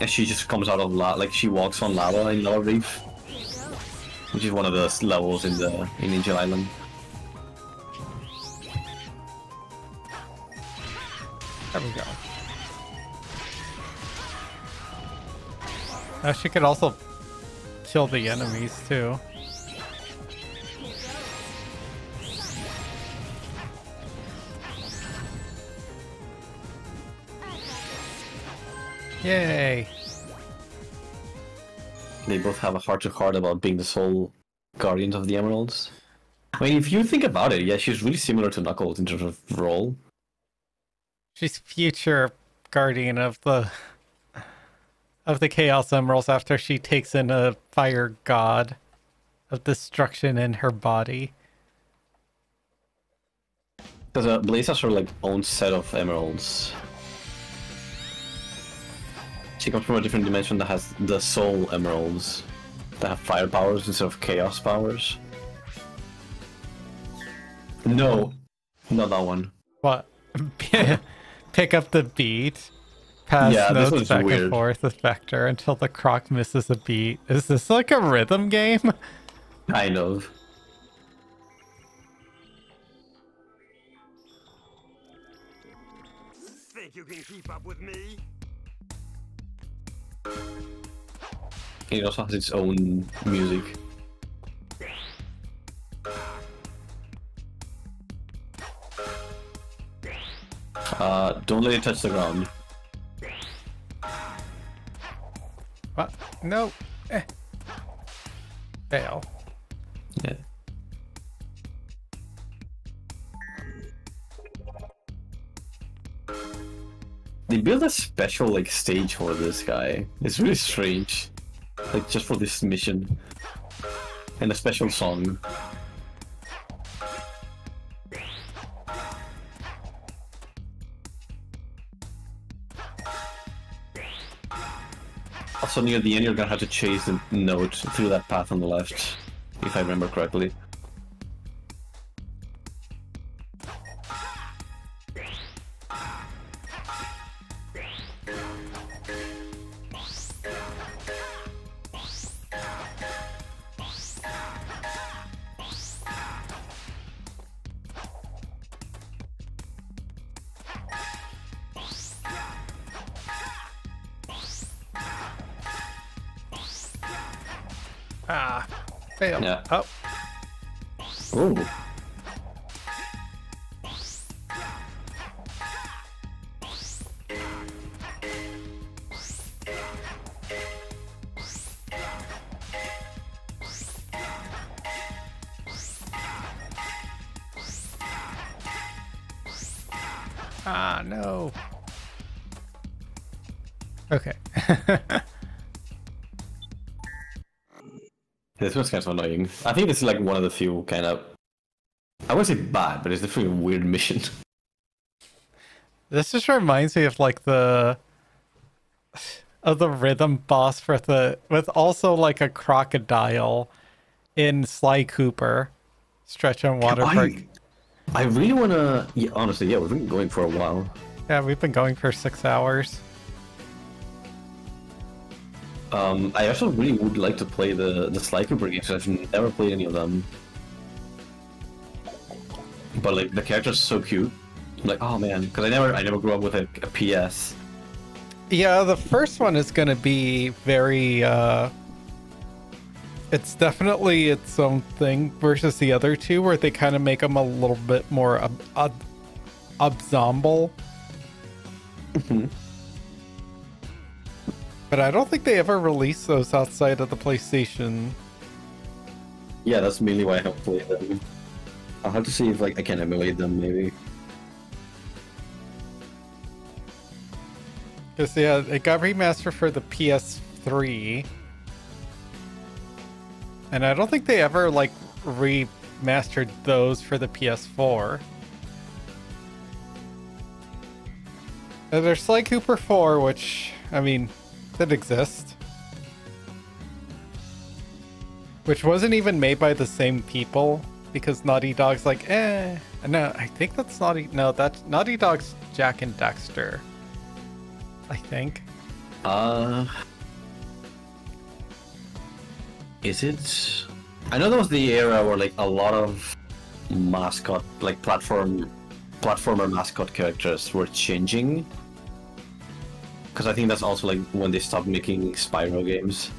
Speaker 2: she just comes out of like she walks on lava in Lava Reef, which is one of the levels in Angel Island.
Speaker 1: There we go. She could also kill the enemies too. Yay!
Speaker 2: They both have a heart-to-heart about being the sole guardians of the Emeralds. I mean, if you think about it, yeah, she's really similar to Knuckles in terms of role.
Speaker 1: She's future guardian of the Chaos Emeralds after she takes in a fire god of destruction in her body.
Speaker 2: Because Blaze has her like own set of emeralds. She comes from a different dimension that has the soul emeralds that have fire powers instead of chaos powers. No, not that one.
Speaker 1: What? Pick up the beat. Pass
Speaker 2: Yeah, this
Speaker 1: notes
Speaker 2: one's
Speaker 1: back
Speaker 2: weird.
Speaker 1: and forth with Vector until the croc misses a beat. Is this like a rhythm game?
Speaker 2: Kind of.
Speaker 5: Think you can keep up with me?
Speaker 2: It also has its own music. Don't let it touch the ground.
Speaker 1: What? No. Fail.
Speaker 2: Yeah. They built a special like stage for this guy. It's really strange, like just for this mission, and a special song. Also, near the end, you're gonna have to chase the note through that path on the left, if I remember correctly.
Speaker 1: Ah, fail.
Speaker 2: Yeah.
Speaker 1: Oh,
Speaker 2: Ooh.
Speaker 1: ah, no. Okay.
Speaker 2: This one's kind of annoying. I think this is like one of the few kind of, I wouldn't say bad, but it's definitely a weird mission.
Speaker 1: This just reminds me of like the rhythm boss with also like a crocodile in Sly Cooper, Stretch and Waterford.
Speaker 2: I really wanna, yeah, honestly, yeah, we've been going for a while.
Speaker 1: Yeah, we've been going for 6 hours.
Speaker 2: I also really would like to play the Sly Cooper games. I've never played any of them. But like the character's so cute. I'm like, oh man, because I never grew up with a PS.
Speaker 1: Yeah, the first one is gonna be very it's definitely its own thing versus the other two, where they kind of make them a little bit more ensemble. But I don't think they ever released those outside of the PlayStation.
Speaker 2: Yeah, that's mainly why I haven't played them. I'll have to see if like I can emulate them maybe.
Speaker 1: Because yeah, it got remastered for the PS3. And I don't think they ever like remastered those for the PS4. And there's Sly Cooper 4, which, I mean, did exist. Which wasn't even made by the same people, because Naughty Dog's like, no, I think that's that's Naughty Dog's Jack and Dexter, I think.
Speaker 2: Is it? I know that was the era where like a lot of mascot, like platformer mascot characters were changing. Because I think that's also like when they stopped making Spyro games.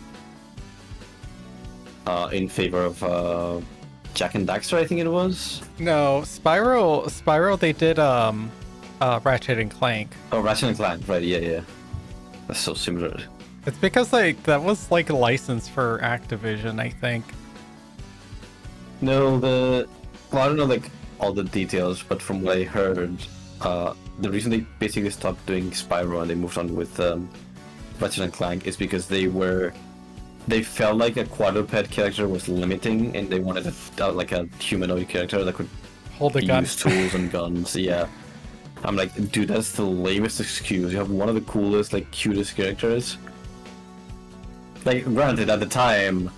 Speaker 2: In favor of Jack and Daxter, I think it was.
Speaker 1: No, Spyro they did Ratchet and Clank.
Speaker 2: Oh, Ratchet and Clank, right? Yeah. That's so similar.
Speaker 1: It's because like that was like a license for Activision, I think.
Speaker 2: No, well, I don't know like all the details, but from what I heard, the reason they basically stopped doing Spyro and they moved on with Ratchet and Clank is because they felt like a quadruped character was limiting, and they wanted like a humanoid character that could
Speaker 1: Hold a gun.
Speaker 2: use tools and guns. Yeah, I'm like, dude, that's the lamest excuse. You have one of the coolest, like, cutest characters. Like, granted, at the time,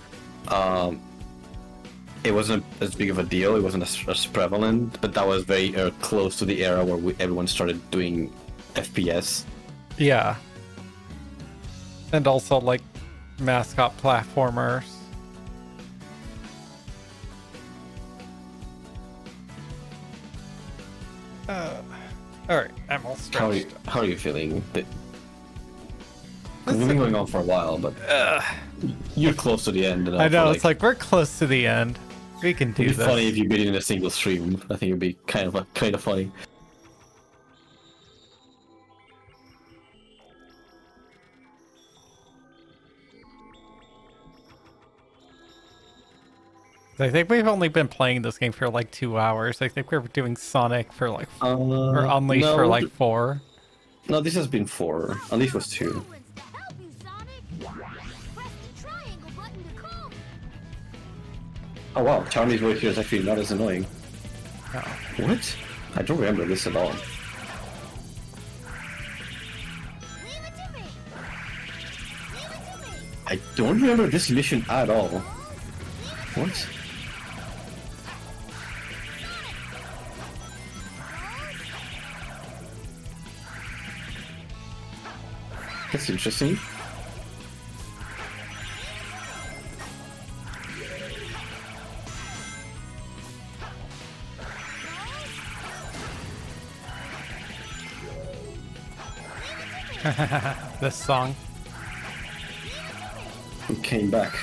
Speaker 2: it wasn't as big of a deal. It wasn't as prevalent, but that was very close to the era where everyone started doing FPS.
Speaker 1: Yeah. And also like mascot platformers. Alright, I'm all stretched.
Speaker 2: How are you feeling? We've been going on for a while, but you're close to the end. And
Speaker 1: I know, it's like we're close to the end. We can do
Speaker 2: it'd be
Speaker 1: this.
Speaker 2: funny if you beat it in a single stream. I think it'd be kind of funny.
Speaker 1: I think we've only been playing this game for like 2 hours. I think we're doing Sonic for like or Unleashed for like 4.
Speaker 2: No, this has been 4. At least it was 2.
Speaker 3: To help you, Sonic. Press the triangle button to call me.
Speaker 2: Oh wow, Charmy's voice here is actually not as annoying.
Speaker 1: Oh.
Speaker 2: What? I don't remember this at all.
Speaker 3: Leave it to me. Leave it to me.
Speaker 2: I don't remember this mission at all. What? That's interesting.
Speaker 1: This song.
Speaker 2: We came back.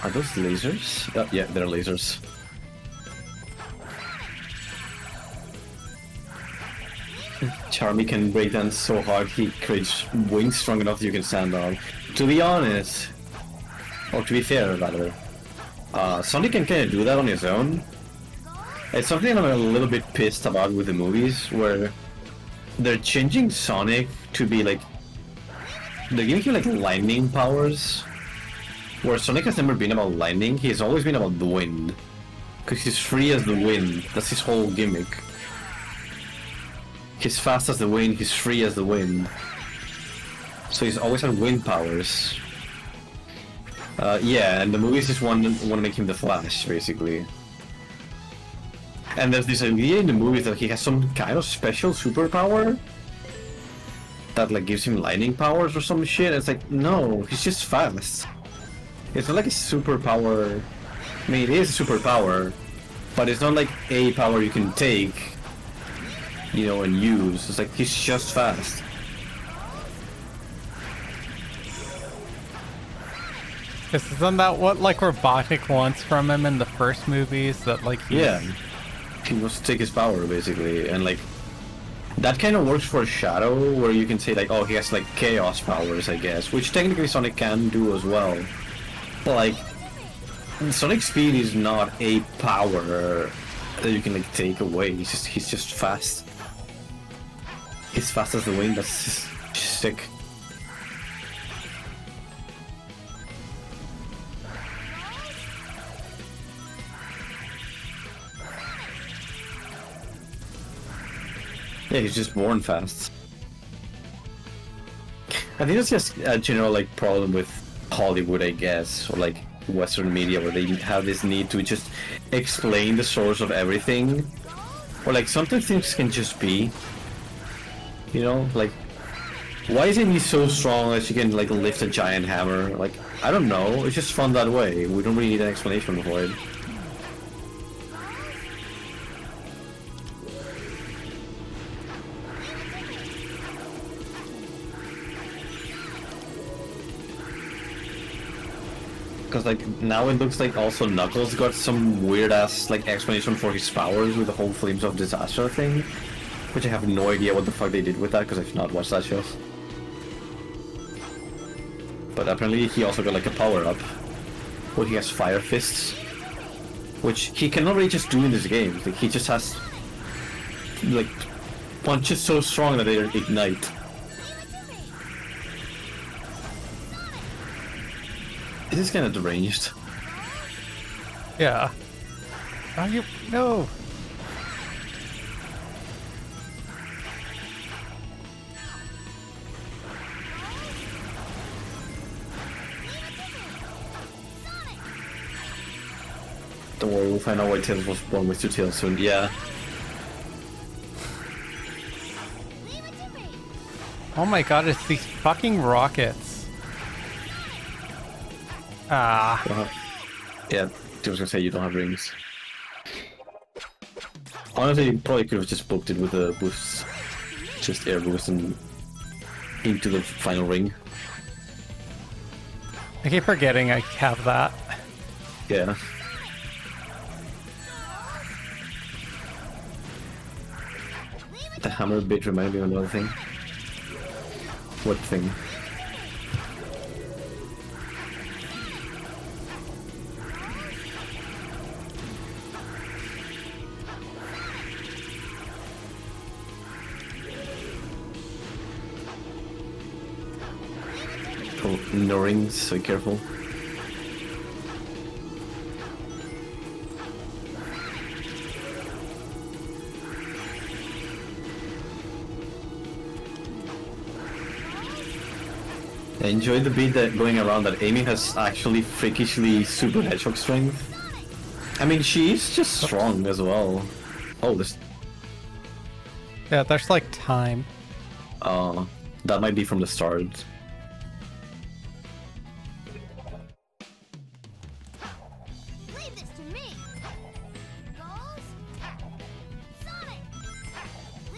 Speaker 2: Are those lasers? Oh, yeah, they're lasers. Charmy can breakdance so hard he creates wings strong enough you can stand on. To be honest, or to be fair rather, Sonic can kind of do that on his own. It's something I'm a little bit pissed about with the movies, where they're changing Sonic to be like, they're giving him like lightning powers, where Sonic has never been about lightning, he's always been about the wind. Because he's free as the wind, that's his whole gimmick. He's fast as the wind, he's free as the wind. So he's always had wind powers. Yeah, and the movies just want to make him the Flash, basically. And there's this idea in the movies that he has some kind of special superpower that like gives him lightning powers or some shit. It's like, no, he's just fast. It's not like a superpower. I mean, it is a superpower, but it's not like a power you can take, you know, and use. It's like he's just fast.
Speaker 1: Isn't that what like Robotic wants from him in the first movies? That like
Speaker 2: Yeah, he wants to take his power basically, and like that kind of works for Shadow, where you can say like, oh, he has like chaos powers, I guess, which technically Sonic can do as well. But like, Sonic speed is not a power that you can like take away. He's just fast. He's fast as the wind. That's just sick. Yeah, he's just born fast. I think it's just a general like problem with Hollywood, I guess, or like Western media, where they have this need to just explain the source of everything, or like sometimes things can just be, you know, like why isn't he so strong that he can like lift a giant hammer? Like, I don't know, it's just fun that way. We don't really need an explanation for it. Because like now it looks like also Knuckles got some weird ass like explanation for his powers with the whole Flames of Disaster thing, which I have no idea what the fuck they did with that because I've not watched that show. But apparently he also got like a power up where he has fire fists, which he cannot really just do in this game. Like he just has like punches so strong that they ignite. This is kind of deranged.
Speaker 1: Yeah. Oh, you no.
Speaker 2: Don't worry, we'll find out why Tails was born with 2 tails soon. Yeah.
Speaker 1: Oh my god, it's these fucking rockets. Ah.
Speaker 2: Yeah, I was gonna say you don't have rings. Honestly, you probably could have just booked it with a boost. Just air boost and into the final ring.
Speaker 1: I keep forgetting I have that.
Speaker 2: Yeah. The hammer bit reminded me of another thing. What thing? no rings, so be careful. I enjoy the beat that going around that Amy has actually freakishly super hedgehog strength. I mean, she's just strong as well. Oh, this.
Speaker 1: Yeah, there's like time.
Speaker 2: That might be from the start.
Speaker 3: Leave this to me. Goes Sonic.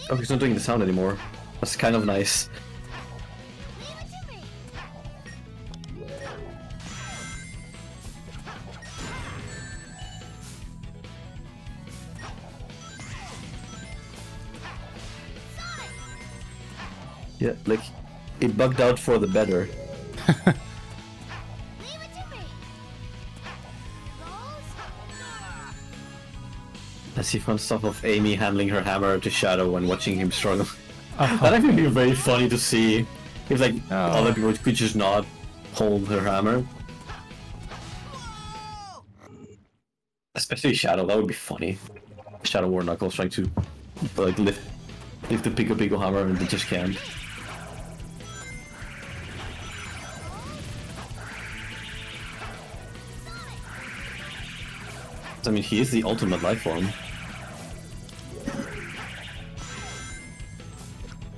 Speaker 2: Oh, he's not doing the sound anymore. That's kind of nice.
Speaker 3: Leave it to me.
Speaker 2: Yeah, like, it bugged out for the better.
Speaker 3: Leave it to me. Goes.
Speaker 2: I see fun stuff of Amy handling her hammer to Shadow and watching him struggle. That actually be very funny to see. If like other people could just not hold her hammer. Especially Shadow, that would be funny. Shadow or Knuckles trying to like lift the Pico Pico hammer and they just can't. I mean, he is the ultimate life form.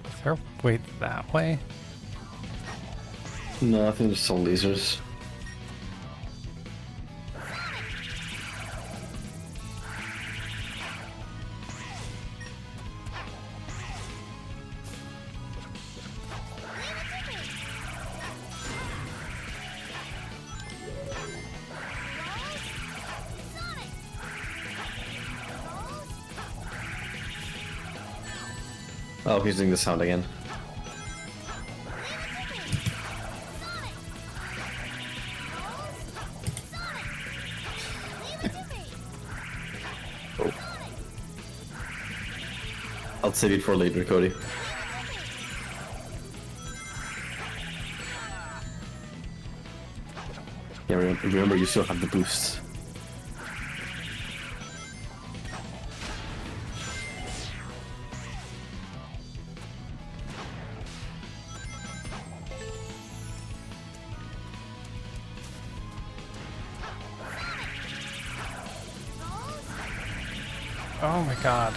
Speaker 1: Is there a way that way?
Speaker 2: No, I think there's still lasers. Oh, he's doing the sound again. Oh. I'll save it for later, Cody. Yeah, remember you still have the boosts.
Speaker 1: Oh my god.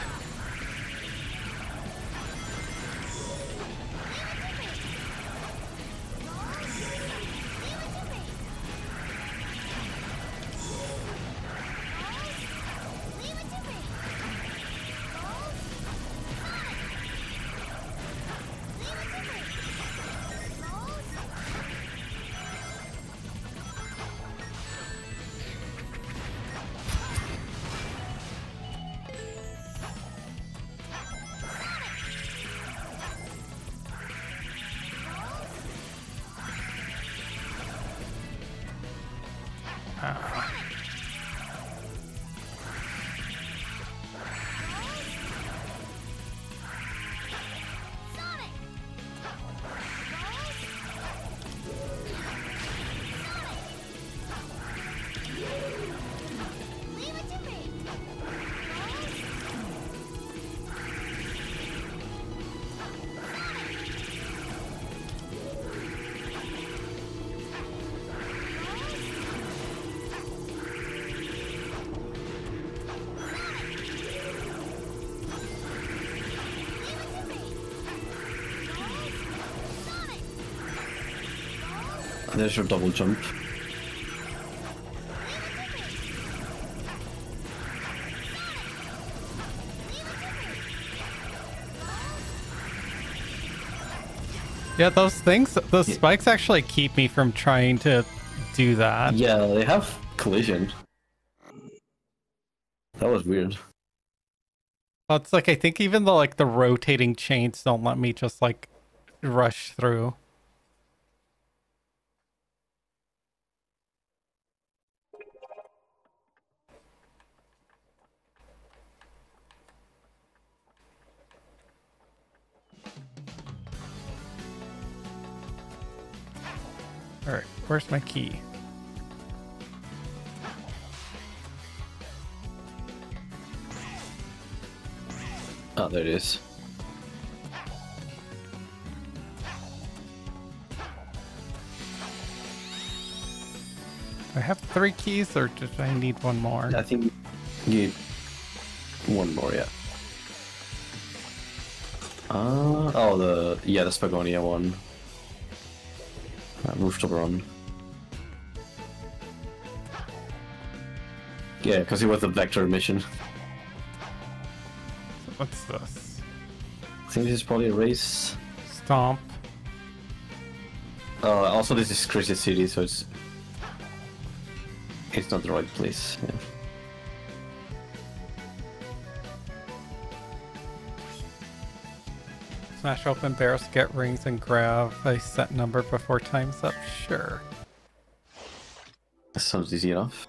Speaker 1: There's your double jump. Yeah, those things, those spikes actually keep me from trying to do that.
Speaker 2: Yeah, they have collision. That was weird.
Speaker 1: Well, it's like, I think even the rotating chains don't let me just like rush through. Alright, where's my key?
Speaker 2: Oh, there it is.
Speaker 1: I have 3 keys, or did I need one more?
Speaker 2: I think you need one more, yeah. Oh, the Spagonia one. Rooftop run. Yeah, because it was the Vector mission.
Speaker 1: What's this?
Speaker 2: I think this is probably a race.
Speaker 1: Stomp.
Speaker 2: Also, this is Crazy City, so it's not the right place. Yeah.
Speaker 1: Smash open barrels, get rings, and grab a set number before time's up. Sure.
Speaker 2: That sounds easy enough.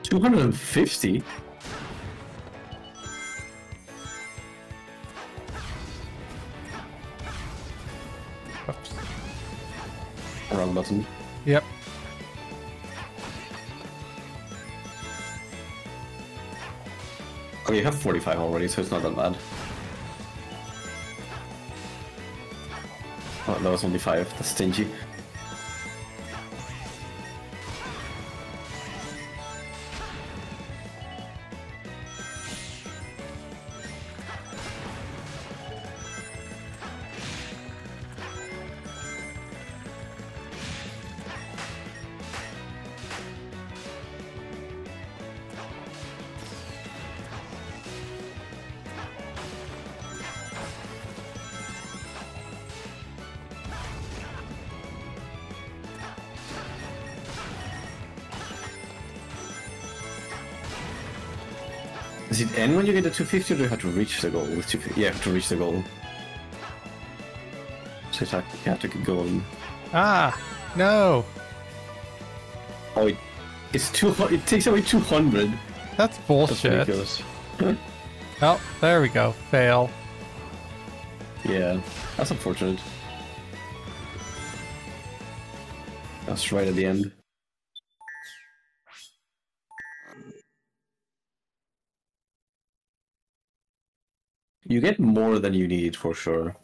Speaker 2: $250?
Speaker 1: Oops.
Speaker 2: Wrong button.
Speaker 1: Yep.
Speaker 2: Oh, you have 45 already, so it's not that bad. Oh, that was only 5. That's stingy. Does it end when you get the 250, or do you have to reach the goal with 250? Yeah, you have to reach the goal. So it's like you have to keep going.
Speaker 1: Ah! No!
Speaker 2: Oh, it's 200. It takes away 200.
Speaker 1: That's
Speaker 2: That's
Speaker 1: bullshit.
Speaker 2: ridiculous.
Speaker 1: Oh, there we go. Fail.
Speaker 2: Yeah, that's unfortunate. That's right at the end. You get more than you need for sure.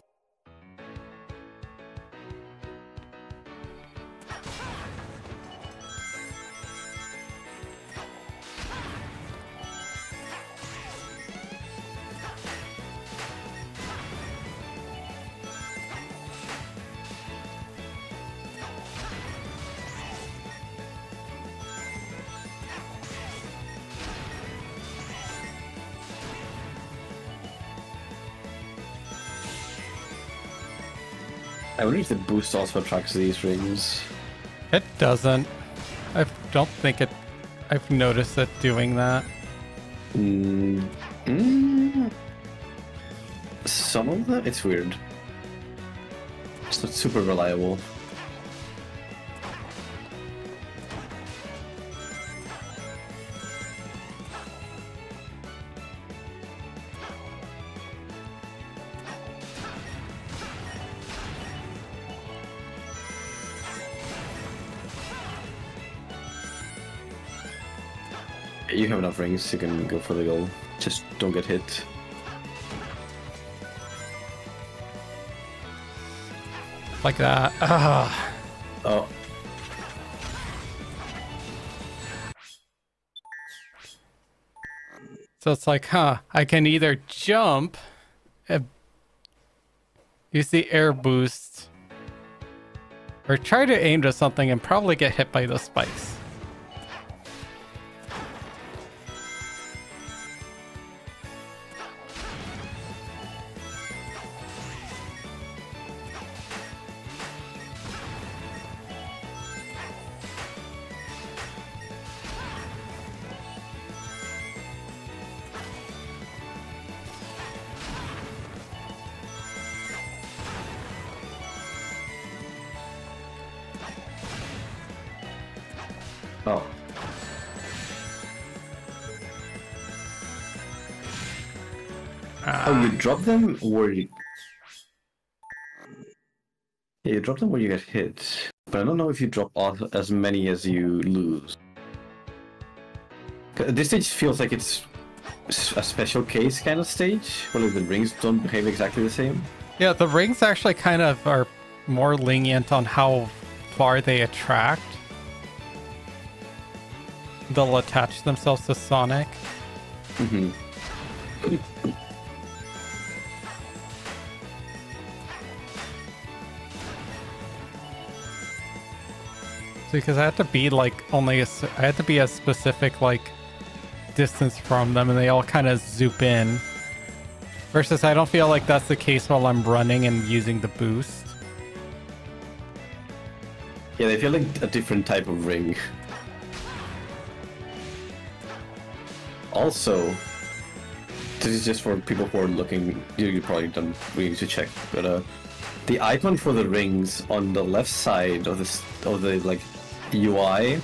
Speaker 2: I wonder if the boost also attracts these rings.
Speaker 1: It doesn't. I don't think it... I've noticed it doing that.
Speaker 2: Some of them? It's weird. It's not super reliable. You have enough rings, you can go for the goal. Just don't get hit.
Speaker 1: Like that. Ah.
Speaker 2: Oh.
Speaker 1: So it's like, I can either jump, use the air boost, or try to aim to something and probably get hit by the spikes.
Speaker 2: Oh. Oh, you drop them where you... Yeah, you drop them where you get hit. But I don't know if you drop off as many as you lose. This stage feels like it's a special case kind of stage, where the rings don't behave exactly the same.
Speaker 1: Yeah, the rings actually kind of are more lenient on how far they attract. They'll attach themselves to Sonic.
Speaker 2: Mm-hmm.
Speaker 1: Because I had to be like I had to be a specific like distance from them, and they all kind of zoop in. Versus I don't feel like that's the case while I'm running and using the boost.
Speaker 2: Yeah, they feel like a different type of ring. Also, this is just for people who are looking. You probably don't really need to check, but the icon for the rings on the left side of the like UI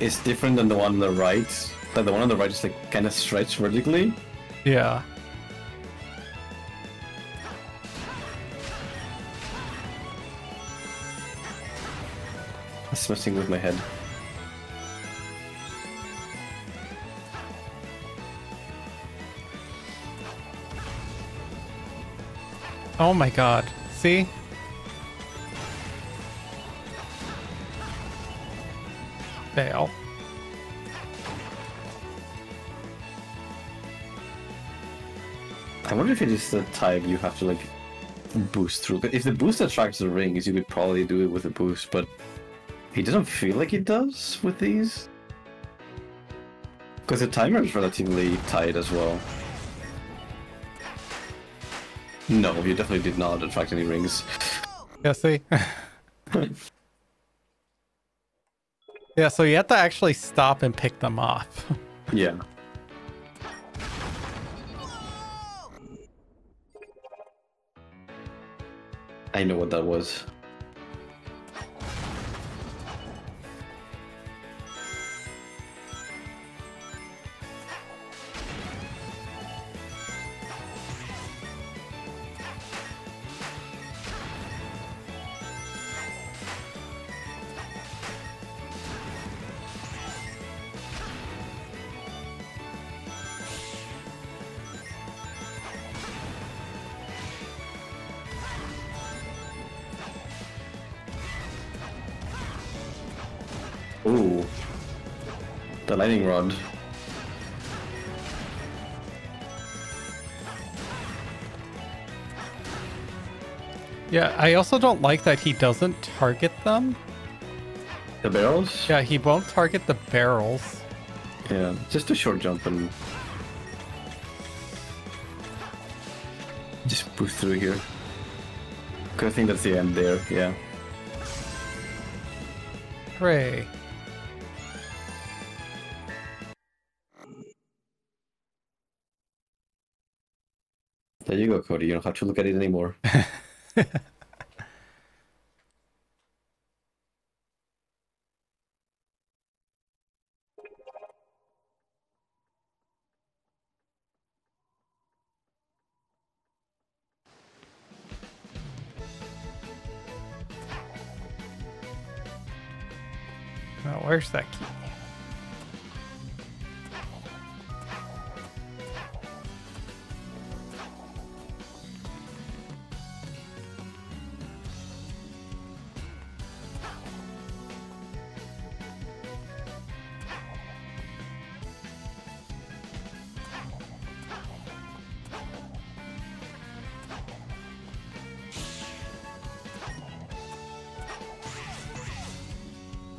Speaker 2: is different than the one on the right. Like the one on the right is like kind of stretched vertically.
Speaker 1: Yeah.
Speaker 2: That's messing with my head.
Speaker 1: Oh my god. See? Fail.
Speaker 2: I wonder if it is the type you have to like boost through. But if the boost attracts the rings, you could probably do it with a boost, but it doesn't feel like it does with these. Because the timer is relatively tight as well. No, you definitely did not attract any rings.
Speaker 1: Yeah, see? Yeah, so you have to actually stop and pick them off.
Speaker 2: Yeah. I know what that was. Ooh. The lightning rod.
Speaker 1: Yeah, I also don't like that he doesn't target them.
Speaker 2: The barrels?
Speaker 1: Yeah, he won't target the barrels.
Speaker 2: Yeah, just a short jump and just boost through here. 'Cause I think that's the end there, yeah.
Speaker 1: Hooray.
Speaker 2: There you go, Cody. You don't have to look at it anymore.
Speaker 1: Oh, where's that key?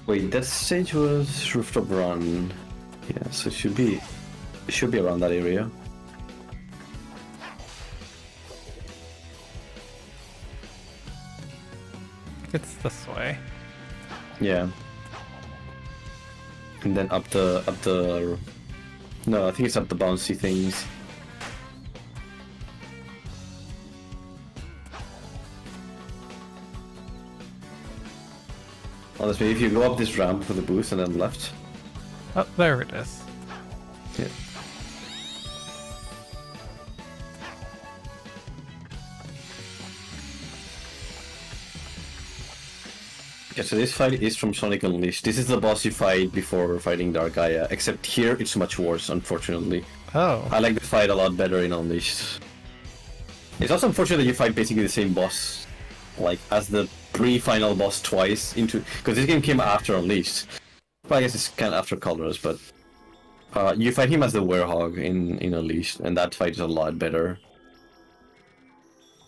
Speaker 2: Wait, that stage was rooftop run. Yeah, so it should be around that area.
Speaker 1: It's this way.
Speaker 2: Yeah. And then up the no, I think it's up the bouncy things. Honestly, if you go up this ramp with the boost and then left.
Speaker 1: Oh, there it is.
Speaker 2: Yeah. Okay, so this fight is from Sonic Unleashed. This is the boss you fight before fighting Dark Gaia, except here it's much worse, unfortunately.
Speaker 1: Oh.
Speaker 2: I like the fight a lot better in Unleashed. It's also unfortunate that you fight basically the same boss, like, as the pre-final boss twice, because this game came after Unleashed. Well, I guess it's kind of after Colors, but... you fight him as the Werehog in Unleashed, and that fight is a lot better.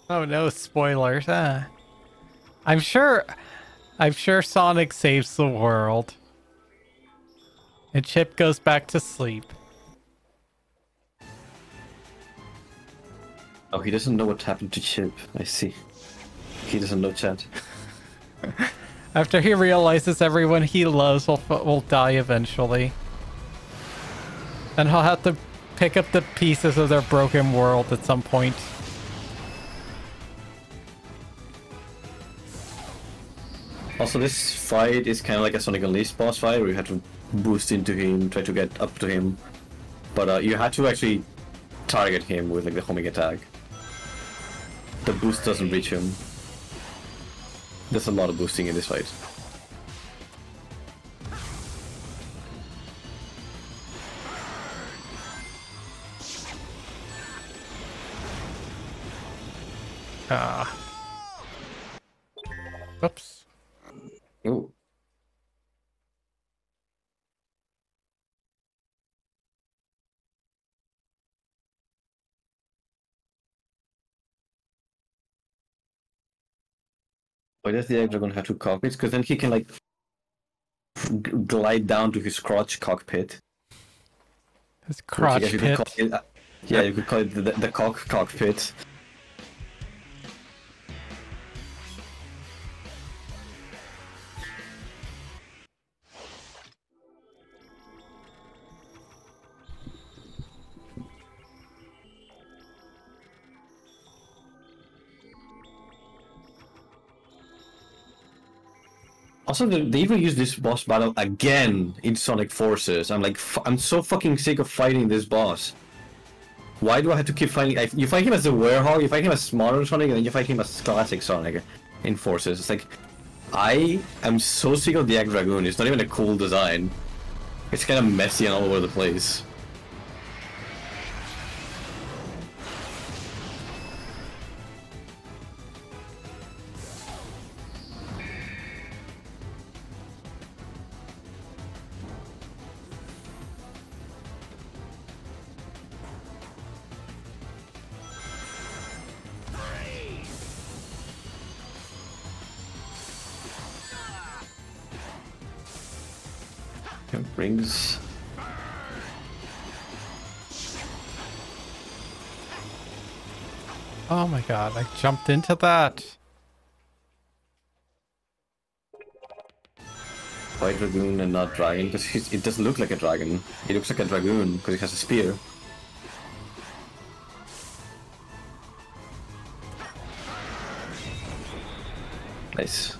Speaker 1: Oh no, spoilers. I'm sure Sonic saves the world. And Chip goes back to sleep.
Speaker 2: Oh, he doesn't know what happened to Chip. I see. He doesn't know chat.
Speaker 1: After he realizes everyone he loves will die eventually. Then he'll have to pick up the pieces of their broken world at some point.
Speaker 2: Also, this fight is kind of like a Sonic Unleashed boss fight, where you have to boost into him, try to get up to him. But you had to actually target him with like the homing attack. The boost doesn't reach him. There's a lot of boosting in this fight.
Speaker 1: Whoops.
Speaker 2: Ooh. Why does the Hexagon have two cockpits? Because then he can like glide down to his crotch cockpit.
Speaker 1: His crotch
Speaker 2: Which I guess you could
Speaker 1: pit.
Speaker 2: call it, yeah, you could call it the cockpit. Also, they even use this boss battle again in Sonic Forces. I'm like, I'm so fucking sick of fighting this boss. Why do I have to keep fighting? You fight him as the Werehog, you fight him as modern Sonic, and then you fight him as classic Sonic in Forces. It's like, I am so sick of the Egg Dragoon. It's not even a cool design. It's kind of messy and all over the place. Rings.
Speaker 1: Oh my god, I jumped into that.
Speaker 2: Why Dragoon and not Dragon? Because it doesn't look like a dragon. It looks like a Dragoon because it has a spear. Nice.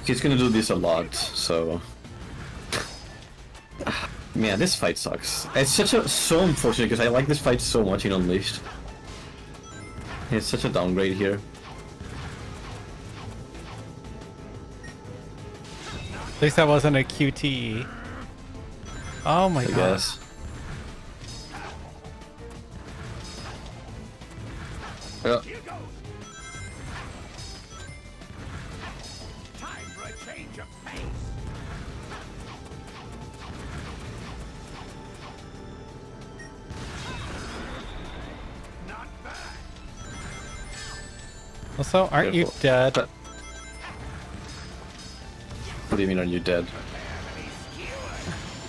Speaker 2: He's gonna do this a lot, so... Man, this fight sucks. It's so unfortunate because I like this fight so much in Unleashed. It's such a downgrade here.
Speaker 1: At least that wasn't a QTE. Oh my
Speaker 2: I
Speaker 1: god.
Speaker 2: guess. Yeah.
Speaker 5: Time for a change of pace. Not bad.
Speaker 1: Also, aren't you
Speaker 2: Careful.
Speaker 1: dead?
Speaker 2: What do you mean, are you dead?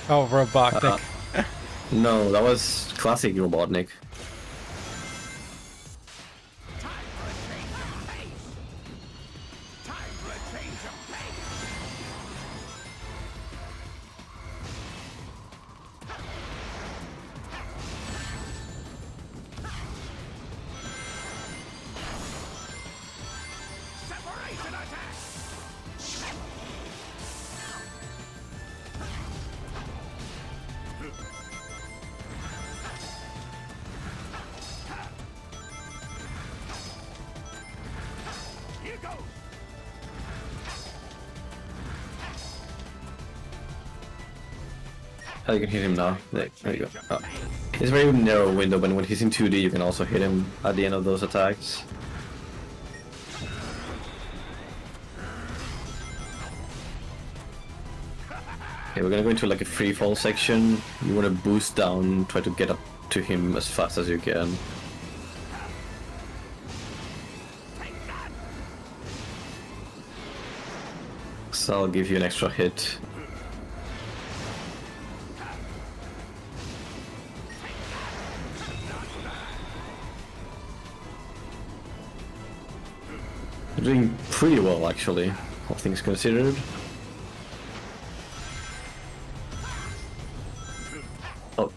Speaker 1: Oh, robotic.
Speaker 2: No, that was classic Robotnik. Oh, you can hit him now. There you go. Oh. It's a very narrow window, but when he's in 2D, you can also hit him at the end of those attacks. Okay, we're gonna go into like a free fall section. You wanna boost down, try to get up to him as fast as you can. So I'll give you an extra hit. You're doing pretty well, actually, all things considered. Oh.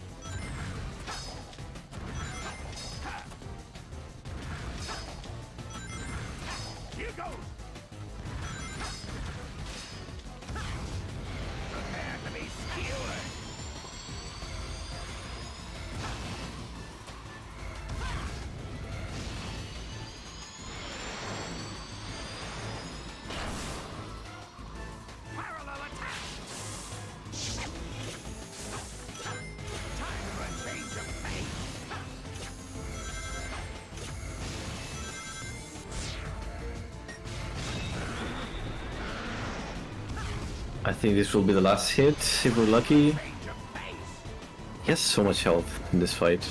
Speaker 2: I think this will be the last hit, if we're lucky. He has so much health in this fight.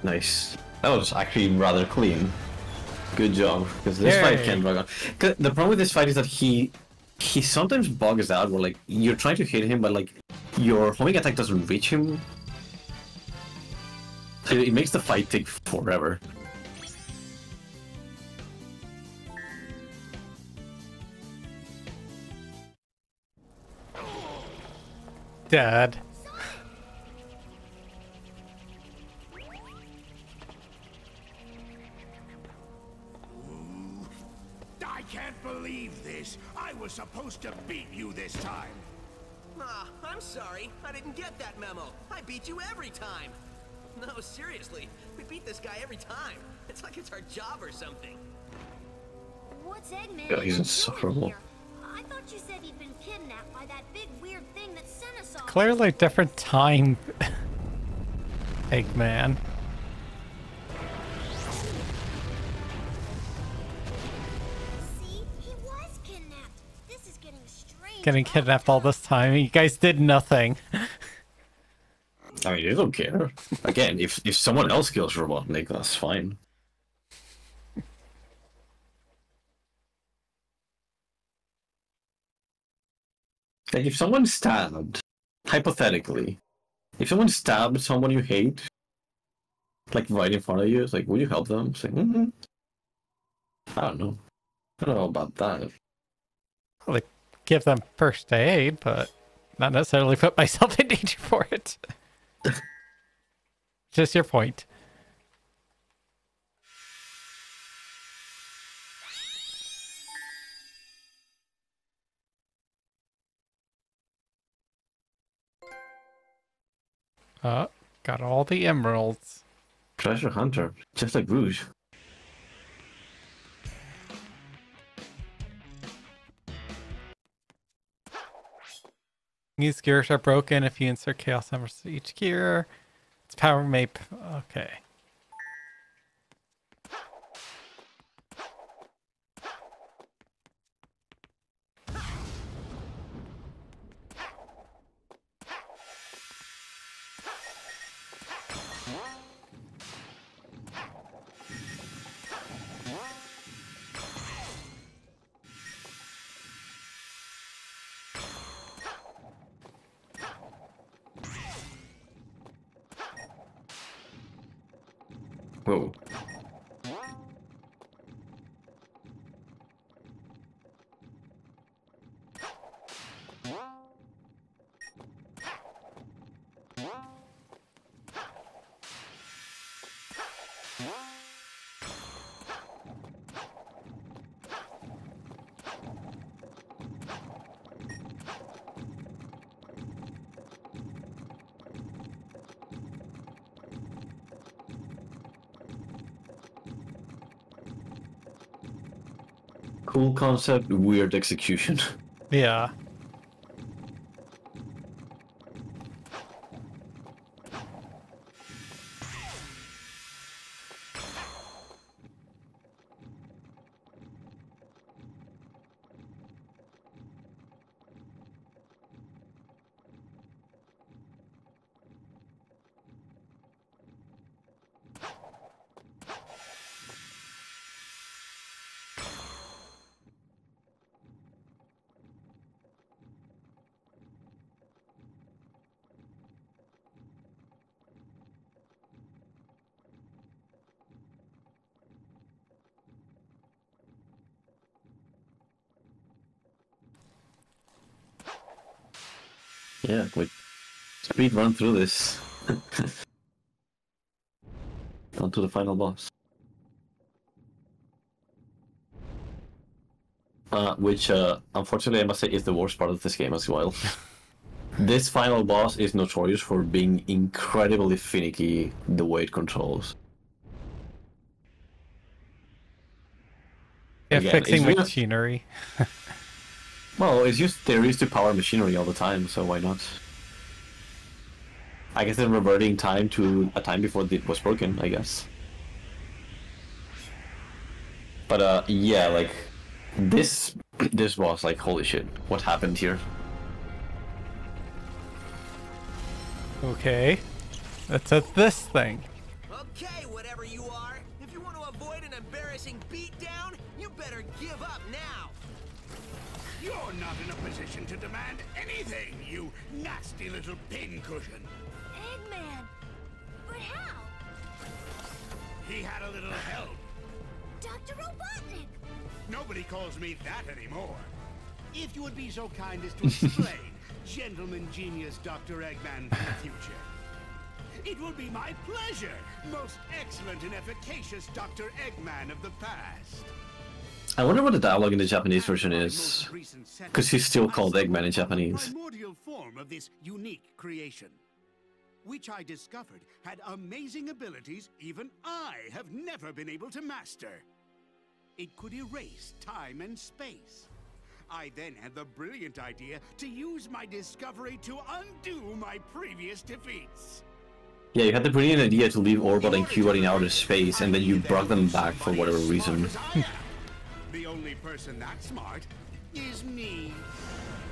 Speaker 2: Nice. That was actually rather clean. Good job, because this fight can drag on. The problem with this fight is that he sometimes bugs out where like you're trying to hit him, but like your homing attack doesn't reach him. So it makes the fight take forever.
Speaker 1: Dad.
Speaker 5: I can't believe this. I was supposed to beat you this time.
Speaker 4: Ah, I'm sorry. I didn't get that memo. I beat you every time. No, seriously. We beat this guy every time. It's like it's our job or something.
Speaker 3: What's Eggman
Speaker 2: Yeah, he's
Speaker 3: doing
Speaker 2: insufferable.
Speaker 3: here? I thought you said he'd been kidnapped by that big weird thing that sent us all.
Speaker 1: Clearly different time, Eggman.
Speaker 3: See, he was kidnapped. This is getting strange.
Speaker 1: Getting kidnapped all this time. You guys did nothing.
Speaker 2: I mean, you don't care. Again, if someone else kills Robotnik, that's fine. Like, if someone stabbed, hypothetically, if someone stabbed someone you hate, like right in front of you, it's like, would you help them? It's like, I don't know. I don't know about that.
Speaker 1: Like, give them first aid, but not necessarily put myself in danger for it. Just your point. Got all the emeralds.
Speaker 2: Treasure hunter, just like Rouge.
Speaker 1: These gears are broken if you insert chaos numbers to each gear. Its power may... Okay.
Speaker 2: Whoa. Cool concept, weird execution.
Speaker 1: Yeah.
Speaker 2: Yeah, we speed run through this. On to the final boss. Which, unfortunately, I must say is the worst part of this game as well. This final boss is notorious for being incredibly finicky the way it controls.
Speaker 1: Yeah,
Speaker 2: Again,
Speaker 1: fixing
Speaker 2: it's
Speaker 1: machinery.
Speaker 2: Well, it's just there is to power machinery all the time, so why not? I guess then reverting time to a time before it was broken, I guess. But yeah, like this was like, holy shit, what happened here?
Speaker 1: Okay. Let's at this thing.
Speaker 4: Okay, whatever you are. If you want to avoid an embarrassing beatdown, you better give up now.
Speaker 5: You're not in a position to demand anything, you nasty little pincushion.
Speaker 3: Eggman! But how?
Speaker 5: He had a little help.
Speaker 3: Dr. Robotnik!
Speaker 5: Nobody calls me that anymore. If you would be so kind as to explain, gentleman genius Dr. Eggman from the future. It will be my pleasure, most excellent and efficacious Dr. Eggman of the past.
Speaker 2: I wonder what the dialogue in the Japanese version is, because he's still called Eggman in Japanese.
Speaker 5: The primordial form of this unique creation, which I discovered had amazing abilities even I have never been able to master. It could erase time and space. I then had the brilliant idea to use my discovery to undo my previous defeats.
Speaker 2: Yeah, you had the brilliant idea to leave Orbot and Cubot in outer space, and then you brought them back for whatever reason.
Speaker 5: The only person that smart is me.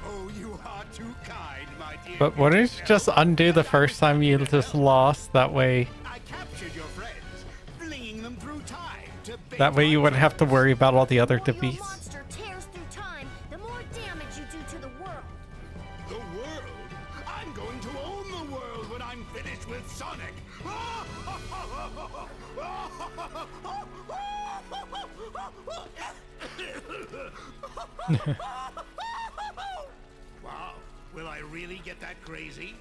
Speaker 5: Oh, you are too kind, my dear.
Speaker 1: But why don't you just undo the first time you just lost? That way
Speaker 5: I captured your friends, flinging them through time to
Speaker 1: that way you wouldn't have to worry about all the other
Speaker 3: The more your
Speaker 1: defeats.
Speaker 3: monster tears through time, the more damage you do to the world.
Speaker 5: The world? I'm going to own the world when I'm finished with Sonic. Wow, will I really get that crazy?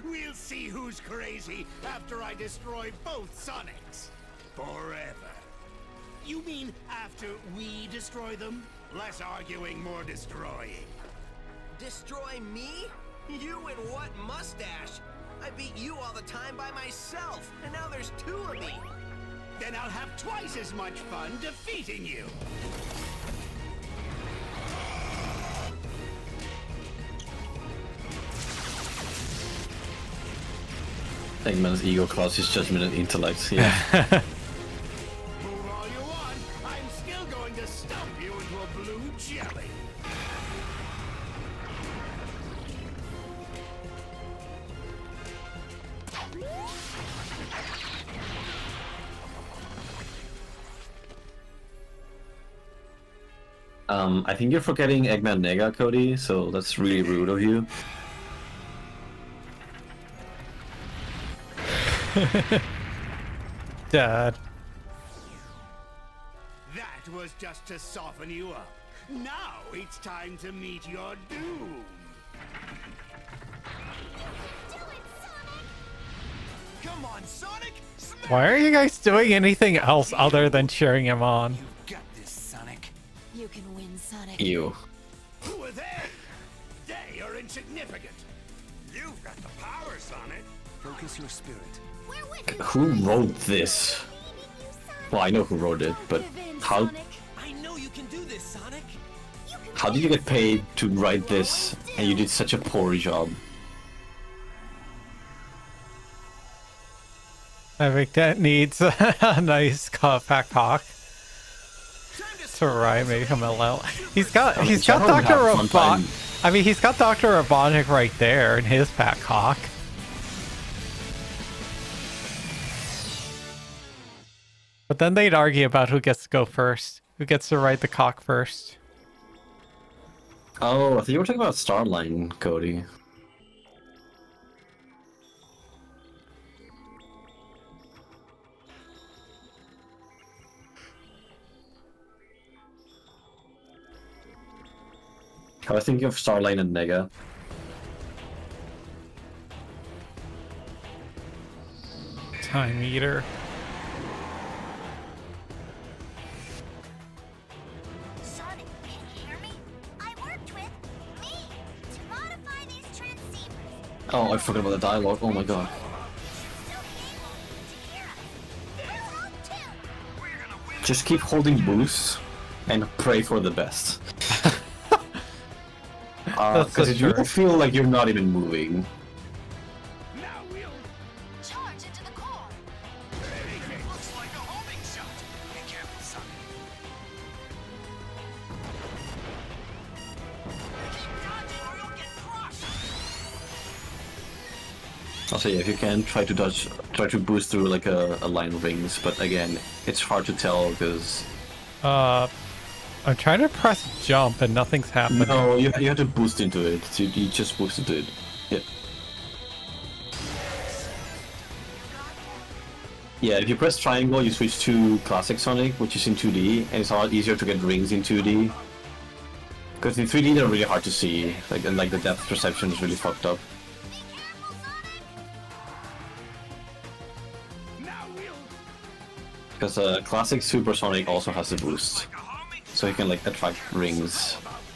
Speaker 5: We'll see who's crazy after I destroy both Sonics. Forever. You mean after we destroy them? Less arguing, more destroying.
Speaker 4: Destroy me? You and what mustache? I beat you all the time by myself, and now there's two of me.
Speaker 5: Then I'll have twice as much fun defeating you.
Speaker 2: Eggman's ego clouds his judgment and intellect, yeah.
Speaker 5: Move all you want, I'm still going to stump you into a blue jelly.
Speaker 2: I think you're forgetting Eggman Nega, Cody, so that's really rude of you.
Speaker 1: dead.
Speaker 5: That was just to soften you up. Now it's time to meet your doom.
Speaker 4: Come on, Sonic!
Speaker 1: Why are you guys doing anything else other than cheering him on?
Speaker 4: You got this, Sonic.
Speaker 6: You can win, Sonic.
Speaker 2: Ew.
Speaker 5: Who are they? They are insignificant. You've got the power, Sonic.
Speaker 4: Focus your spirit.
Speaker 3: We're with you.
Speaker 2: Who wrote this? Well, I know who wrote it, but how
Speaker 4: I know you can do this, Sonic.
Speaker 2: how did you get paid to write this and you did such a poor job?
Speaker 1: I think that needs a nice fat cock to make him allow. He's got
Speaker 2: Hedgehog
Speaker 1: Dr.
Speaker 2: have fun time.
Speaker 1: Robotnik. I mean, he's got Dr. Robotnik right there in his fat cock. But then they'd argue about who gets to go first, who gets to ride the cock first.
Speaker 2: Oh, I thought you were talking about Starline, Cody. I was thinking of Starline and Nega.
Speaker 1: Time Eater.
Speaker 3: Sonic, can you hear me? I worked with me to modify these transceivers.
Speaker 2: Oh, I forgot about the dialogue. Oh my god.
Speaker 3: Still able to hear us. We're all two.
Speaker 2: Just keep holding boost and pray for the best.
Speaker 1: That's
Speaker 2: Because
Speaker 1: so
Speaker 2: you
Speaker 1: true.
Speaker 2: feel like you're not even moving.
Speaker 5: Now we'll
Speaker 3: Charge into the core.
Speaker 4: Looks like a homing shot. Be careful, Sonic. Keep dodging or you'll get crushed.
Speaker 2: Also, yeah, if you can, try to boost through like a line of rings, but again, it's hard to tell because...
Speaker 1: I'm trying to press jump and nothing's happening.
Speaker 2: No, you have to boost into it. So you just boost into it. Yeah. Yeah, if you press triangle, you switch to Classic Sonic, which is in 2D, and it's a lot easier to get rings in 2D. Because in 3D they're really hard to see, and the depth perception is really fucked up. Because Classic Super Sonic also has the boost, so you can like attract rings.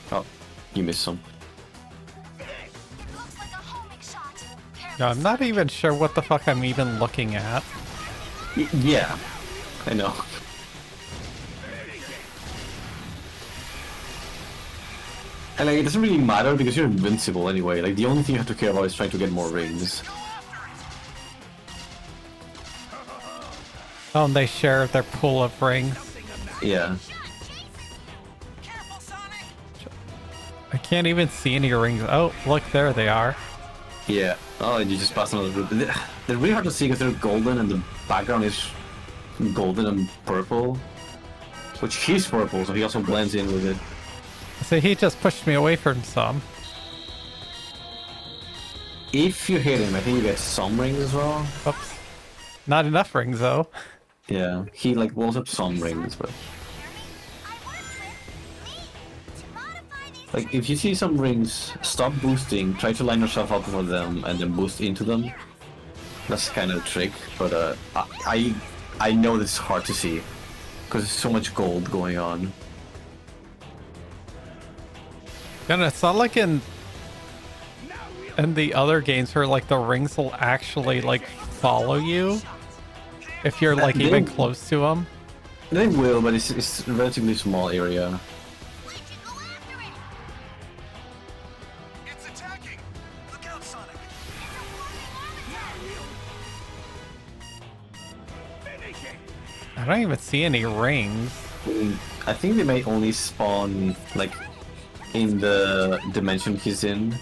Speaker 2: Oh, you missed some.
Speaker 3: Looks like a homing shot.
Speaker 1: No, I'm not even sure what the fuck I'm even looking at.
Speaker 2: Yeah, I know. And like, it doesn't really matter because you're invincible anyway. Like, the only thing you have to care about is trying to get more rings.
Speaker 1: Oh, and they share their pool of rings.
Speaker 2: Yeah.
Speaker 4: Careful, Sonic.
Speaker 1: I can't even see any rings. Oh, look, there they are.
Speaker 2: Yeah. Oh, and you just pass another group. They're really hard to see because they're golden and the background is golden and purple. Which he's purple, so he also blends in with it.
Speaker 1: So he just pushed me away from some.
Speaker 2: If you hit him, I think you get some rings as well.
Speaker 1: Oops. Not enough rings, though.
Speaker 2: Yeah, he like walls up some rings, but... Like, if you see some rings, stop boosting, try to line yourself up for them, and then boost into them. That's kind of a trick, but I know this is hard to see, because there's so much gold going on.
Speaker 1: And it's not like in the other games where like the rings will actually like follow you if you're like even close to them.
Speaker 2: They will, but it's a relatively small area.
Speaker 4: It's attacking. Look out, Sonic.
Speaker 1: I don't even see any rings.
Speaker 2: I think they may only spawn like in the dimension he's in.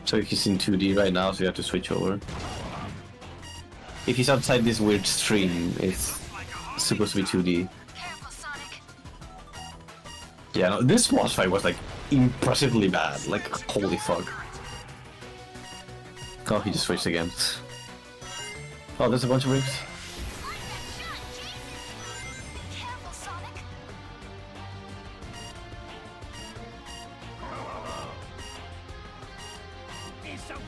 Speaker 2: So he's in 2D right now, so you have to switch over. If he's outside this weird stream, it's supposed to be 2D. Yeah, no, this boss fight was like impressively bad. Like, holy fuck. Oh, he just switched again. Oh, there's a bunch of rings.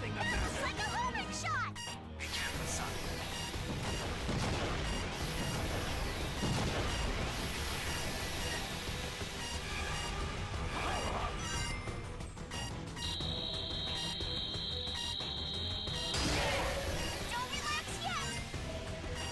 Speaker 3: Like a homing shot!
Speaker 4: Be careful, Sonic.
Speaker 3: Don't relax yet!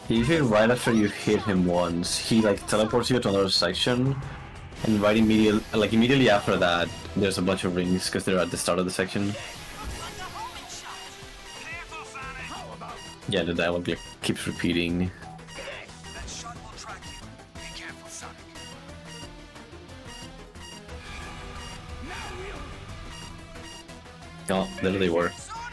Speaker 2: Usually right after you hit him once, he like teleports you to another section, and immediately after that, there's a bunch of rings because they're at the start of the section.
Speaker 4: Looks like a homing shot. Careful, Sonic. How about
Speaker 2: Yeah, the dialogue like, keeps repeating.
Speaker 4: that shot will track you? Be careful, Sonic.
Speaker 2: Oh, there they were.
Speaker 4: Sonic!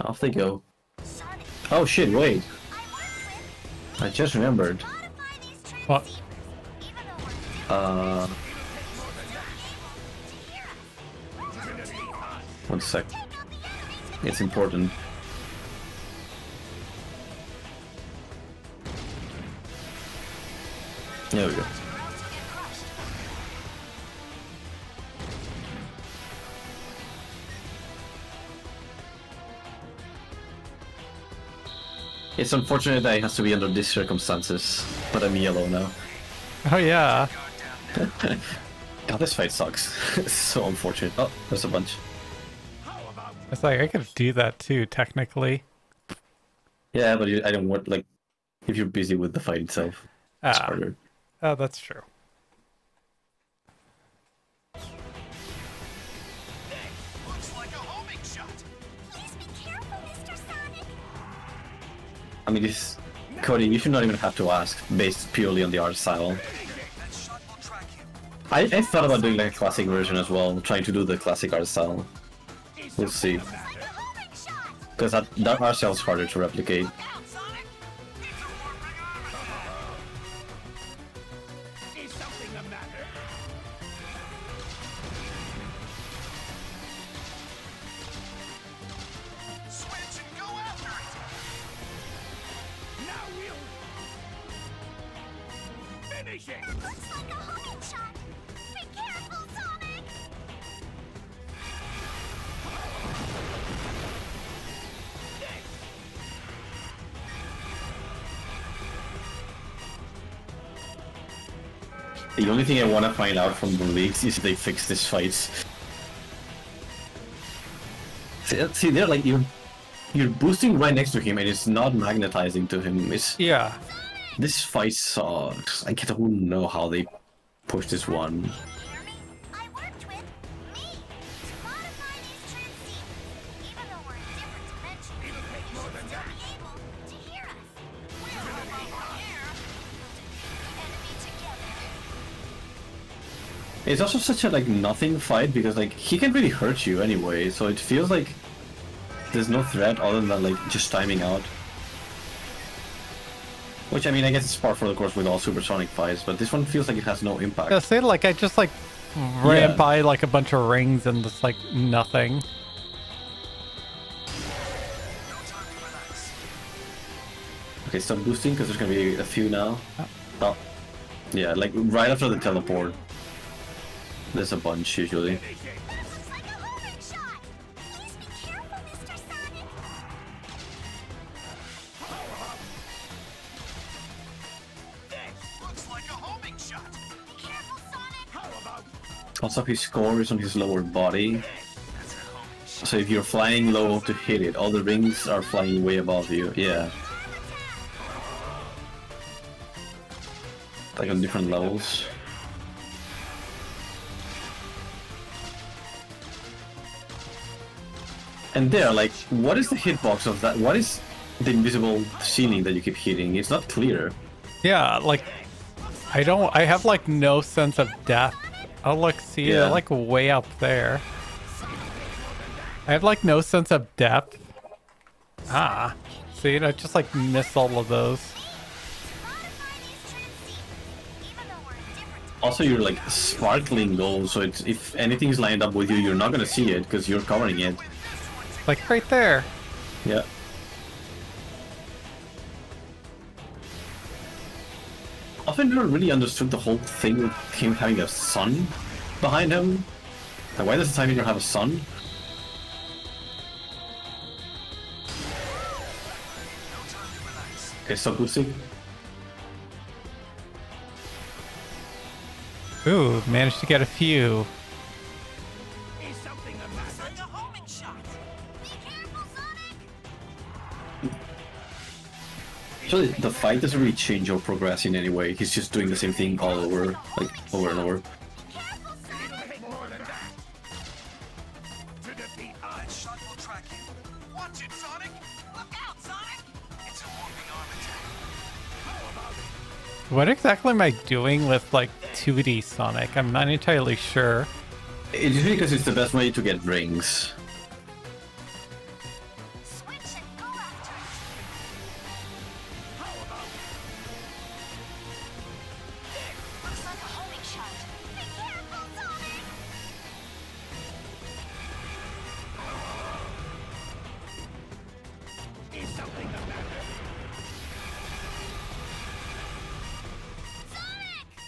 Speaker 2: Off they go.
Speaker 3: Sonic,
Speaker 2: Oh shit, wait.
Speaker 3: I worked with
Speaker 2: I just remembered.
Speaker 3: modify these
Speaker 1: What?
Speaker 3: transceivers. Even though we're different,
Speaker 2: Uh,
Speaker 3: to hear us.
Speaker 2: one sec.
Speaker 3: Take out the enemies
Speaker 2: It's important. There we go.
Speaker 3: or else you get crushed.
Speaker 2: It's unfortunate that it has to be under these circumstances, but I'm yellow now.
Speaker 1: Oh yeah.
Speaker 2: God, this fight sucks. It's so unfortunate. Oh, there's a bunch.
Speaker 1: It's like I could do that too, technically.
Speaker 2: Yeah, but I don't want, like, if you're busy with the fight itself, it's
Speaker 1: Ah.
Speaker 2: harder.
Speaker 1: Oh, that's true.
Speaker 4: Looks like a homing shot.
Speaker 3: Please be careful, Mr. Sonic.
Speaker 2: I mean, this... Cody, you should not even have to ask, based purely on the art style.
Speaker 4: That shot will track you.
Speaker 2: I thought about doing like a classic version as well, trying to do the classic art style. We'll see.
Speaker 3: Like a homing shot.
Speaker 2: Because that art style is harder to replicate.
Speaker 4: Out, Sonic! It's a warping armor!
Speaker 5: Is something the matter?
Speaker 4: Switch and go after it!
Speaker 5: Now we'll finish it.
Speaker 3: Looks like a homing shot. Be careful, Sonic.
Speaker 2: The only thing I want to find out from the leaks is if they fix this fight. See, they're like you're boosting right next to him, and it's not magnetizing to him.
Speaker 1: Yeah.
Speaker 2: This fight sucks. I don't know how they push this one.
Speaker 3: Hear me? I worked with me to modify these transceivers. Even though we're in different dimensions, you should still be able to hear us. We're over here. We'll defeat the enemy together.
Speaker 2: It's also such a like nothing fight because like he can really hurt you anyway, so it feels like there's no threat other than like just timing out. Which I mean, I guess it's par for the course with all supersonic fights, but this one feels like it has no impact.
Speaker 1: I say like I just like ran
Speaker 2: Yeah.
Speaker 1: by like a bunch of rings and just like nothing.
Speaker 4: No time to relax.
Speaker 2: Okay, stop boosting because there's gonna be a few now. Oh, yeah, like right after the teleport. There's a bunch usually.
Speaker 3: Looks like a homing shot. Please be careful, Mr. Sonic.
Speaker 4: Looks like a homing shot.
Speaker 3: Be careful, Sonic.
Speaker 2: Also, his score is on his lower body.
Speaker 4: That's a homing shot.
Speaker 2: So if you're flying low to hit it, all the rings are flying way above you. Yeah. Like on different levels. And there, like, what is the hitbox of that? What is the invisible ceiling that you keep hitting? It's not clear.
Speaker 1: Yeah, like I have like no sense of depth. Oh look, see
Speaker 2: Yeah.
Speaker 1: it like way up there. I have like no sense of depth. Ah. See, I just like miss all of those.
Speaker 3: Modify these transceivers. Even though we're in different
Speaker 2: Also, you're like sparkling gold, so it's, if anything's lined up with you, you're not gonna see it because you're covering it.
Speaker 1: Like right there.
Speaker 2: Yeah. often never really understood the whole thing with him having a son behind him. Like, why does the Time Eater have a son? Okay, so boosting.
Speaker 1: Ooh, managed to get a few.
Speaker 2: Actually, the fight doesn't really change or progress in any way. He's just doing the same thing all over, like over and over.
Speaker 1: What exactly am I doing with like 2D Sonic? I'm not entirely sure.
Speaker 2: It's usually because it's the best way to get rings.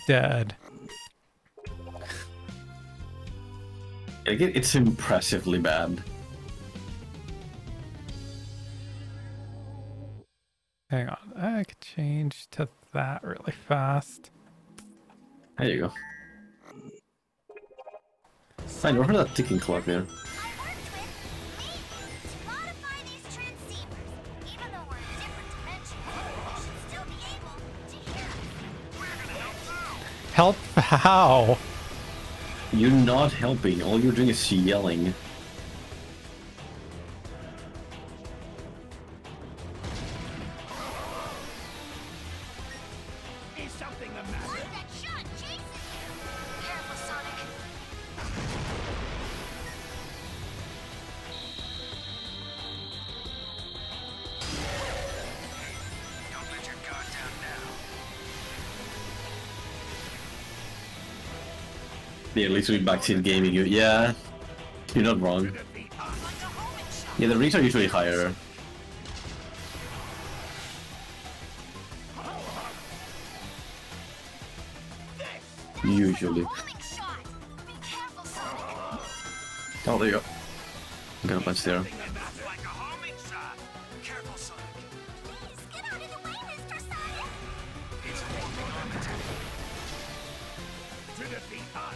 Speaker 1: Dead.
Speaker 2: It's impressively bad.
Speaker 1: Hang on, I could change to that really fast.
Speaker 2: There you go. I never heard that ticking clock there.
Speaker 1: Help how?
Speaker 2: You're not helping, all you're doing is yelling.
Speaker 5: Is something the matter?
Speaker 4: Don't let your guard down now.
Speaker 2: Yeah, literally backseat gaming you. Yeah, you're not wrong. Yeah, the rings are usually higher. Usually. Oh, there you go. I'm gonna punch there.
Speaker 4: Like a homing shot. Careful, Sonic.
Speaker 3: Please, get out of the way, Mr. Sonic!
Speaker 4: It's walking on the table.
Speaker 5: To defeat us.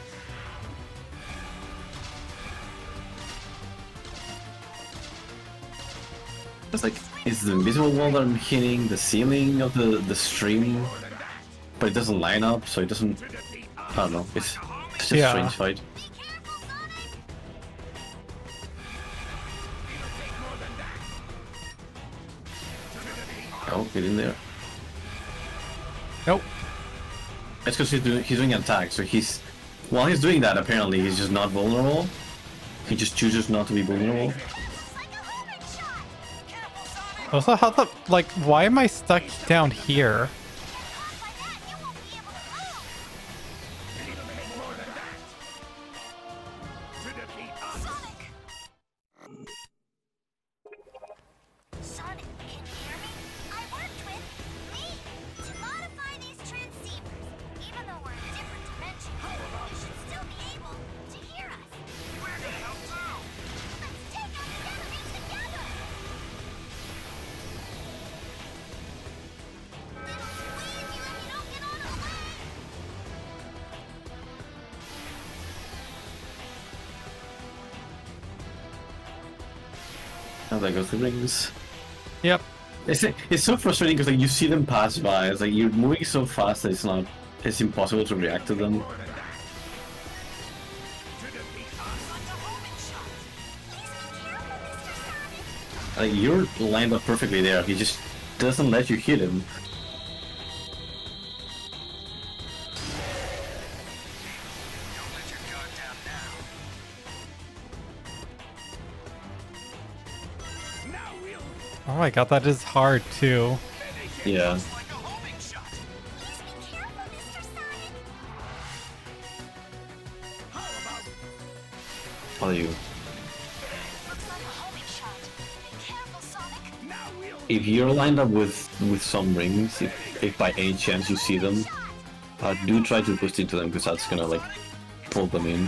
Speaker 2: It's like, it's the invisible wall that I'm hitting, the ceiling of the stream, but it doesn't line up, so it doesn't. I don't know. It's just a
Speaker 1: Yeah.
Speaker 2: strange fight. Oh, get in there.
Speaker 1: Nope.
Speaker 2: It's because he's doing an attack, so while he's doing that, apparently he's just not vulnerable. He just chooses not to be vulnerable.
Speaker 1: Also, how the like? Why am I stuck down here?
Speaker 3: Sonic, can you hear me? I worked with me to modify these transceivers. Even though we're in different dimensions, you should still be able to hear us.
Speaker 4: We're gonna help too.
Speaker 3: Let's take out the enemy together! It'll squeeze you if you don't get on our way!
Speaker 2: How that goes the rings.
Speaker 1: Yep.
Speaker 2: It's so frustrating because like you see them pass by. It's like you're moving so fast that it's impossible to react to them. Like you're lined up perfectly there. He just doesn't let you hit him.
Speaker 4: Don't let your guard down now.
Speaker 5: Now we'll
Speaker 1: Oh my god, that is hard too.
Speaker 2: Yeah.
Speaker 4: Like a homing shot.
Speaker 3: Please be careful, Mr. Sonic!
Speaker 2: How do you?
Speaker 3: Looks like a homing shot. Be careful, Sonic!
Speaker 5: now we'll
Speaker 2: If you're lined up with some rings, if by any chance you see them, Do try to boost into them because that's gonna like pull them in.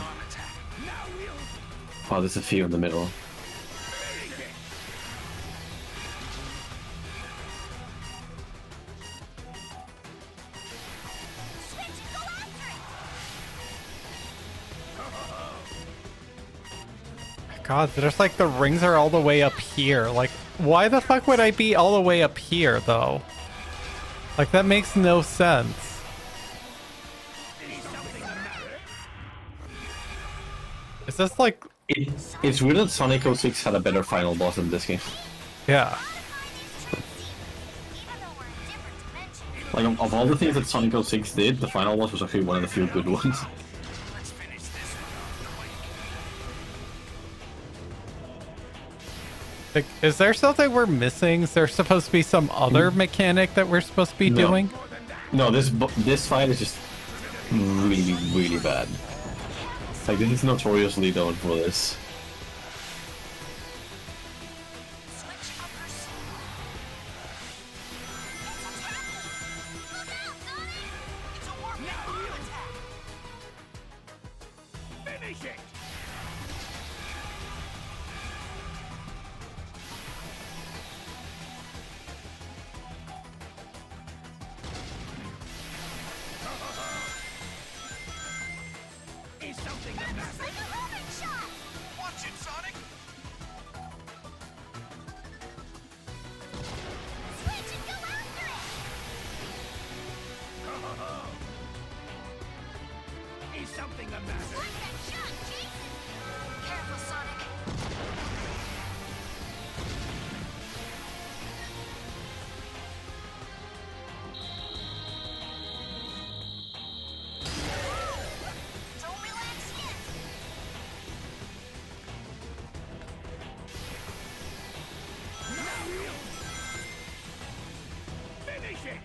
Speaker 2: Oh, there's a few in the middle.
Speaker 1: God, there's like the rings are all the way up here. Like, why the fuck would I be all the way up here, though? Like, that makes no sense. Is this like...
Speaker 2: It's weird that Sonic 06 had a better final boss in this game.
Speaker 1: Yeah.
Speaker 2: Like, of all the things that Sonic 06 did, the final boss was actually one of the few good ones.
Speaker 1: Like, is there something we're missing? Is there supposed to be some other mechanic that we're supposed to be doing?
Speaker 2: No, this fight is just really, really bad. Like, this is notoriously known for this.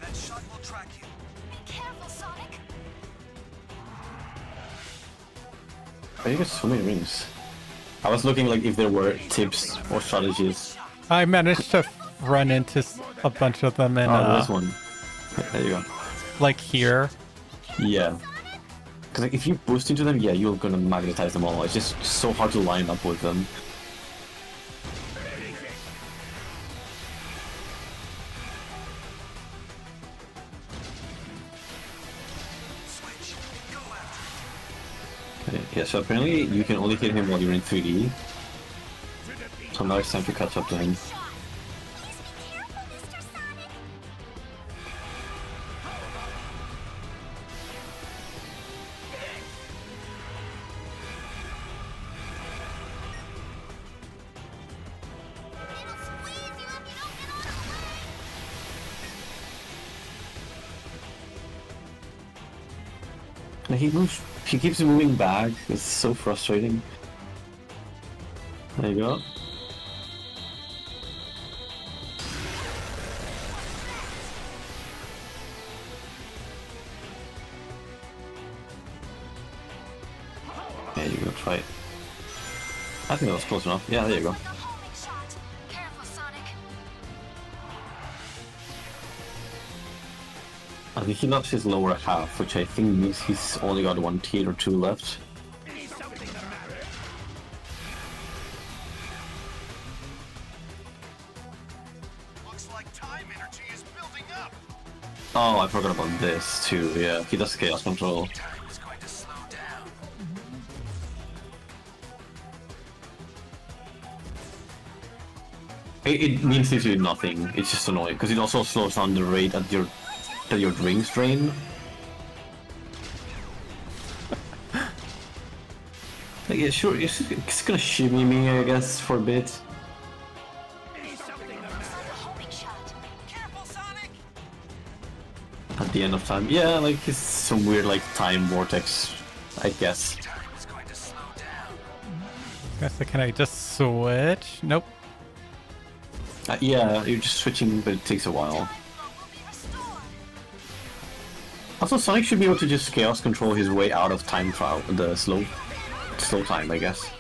Speaker 4: That shot will track you.
Speaker 3: Be careful, Sonic.
Speaker 2: I got so many rings. I was looking like if there were tips or strategies.
Speaker 1: I managed to run into a bunch of them in,
Speaker 2: There's one. There you go.
Speaker 1: like here.
Speaker 2: Yeah. Because like, if you boost into them, yeah, you're gonna magnetize them all. It's just so hard to line up with them. Okay, yeah, so apparently you can only hit him while you're in 3D. So now it's time to catch up to him. He keeps moving back. It's so frustrating. There you go. There you go, try it. I think that was close enough. Yeah, there you go. I think he lost his lower half, which I think means he's only got one teeth or two left.
Speaker 4: Looks like time energy is building up.
Speaker 2: Oh, I forgot about this too. Yeah, he does chaos control.
Speaker 4: Time is going to slow down.
Speaker 2: It means literally nothing. It's just annoying because it also slows down the rate at your rings drain. Like, yeah, sure, it's gonna shimmy me, I guess, for a bit. At the end of time, yeah, like it's some weird like time vortex, I guess.
Speaker 1: Can I just switch? Nope.
Speaker 2: Yeah, you're just switching, but it takes a while. Also, Sonic should be able to just chaos control his way out of time trial, the slow time, I guess.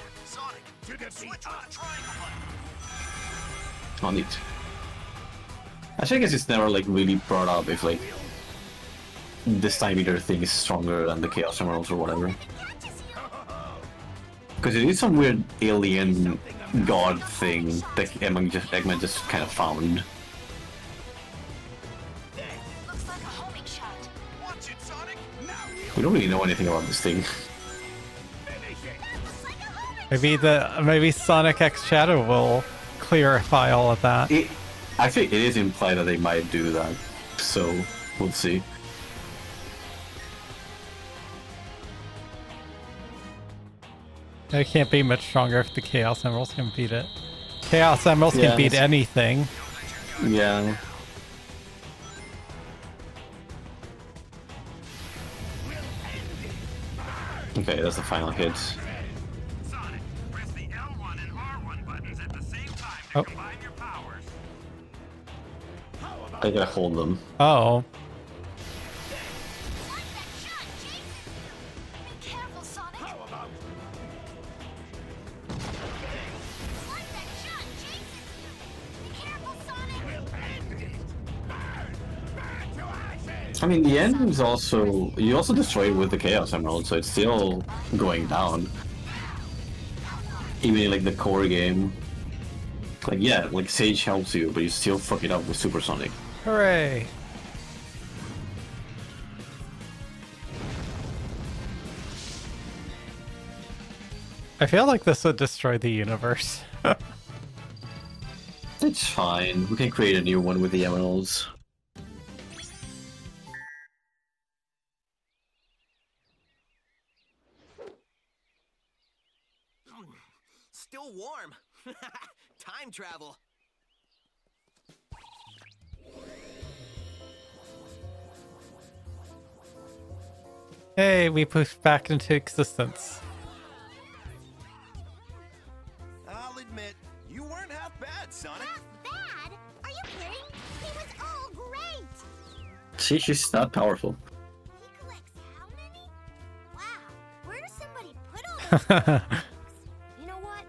Speaker 2: Not neat. Actually, I guess it's never like really brought up if like this time either thing is stronger than the Chaos Emeralds or whatever. Because it is some weird alien god thing that Eggman just kind of found.
Speaker 3: Looks like a homing shot.
Speaker 5: Watch it, Sonic! Now
Speaker 2: We don't really know anything about this thing.
Speaker 1: Maybe Sonic X Shadow will clarify all of that.
Speaker 2: I think it is implied that they might do that, so we'll see.
Speaker 1: It can't be much stronger if the Chaos Emeralds can beat it. Chaos Emeralds can beat anything.
Speaker 2: Yeah. Okay, that's the final hit.
Speaker 8: Sonic, press the L1 and R1 buttons at the same time to
Speaker 1: Oh.
Speaker 8: combine your powers.
Speaker 2: I gotta hold them.
Speaker 1: Oh.
Speaker 3: Like that shot, Jason! Be careful, Sonic! How about... Like that shot, Jason! Be careful, Sonic!
Speaker 2: I mean, the end is also... You also destroy it with the Chaos Emerald, so it's still going down. Even in, like, the core game. Like, yeah, like, Sage helps you, but you still fuck it up with Supersonic.
Speaker 1: Hooray. I feel like this would destroy the universe.
Speaker 2: It's fine. We can create a new one with the Emeralds.
Speaker 4: Still warm. Time travel.
Speaker 1: Hey, we pushed back into existence.
Speaker 5: I'll admit, you weren't half bad, Sonic.
Speaker 3: Half bad? Are you kidding? He was all great!
Speaker 2: See, she's not powerful.
Speaker 3: He collects how many? Wow, where does somebody put all those books? You know what?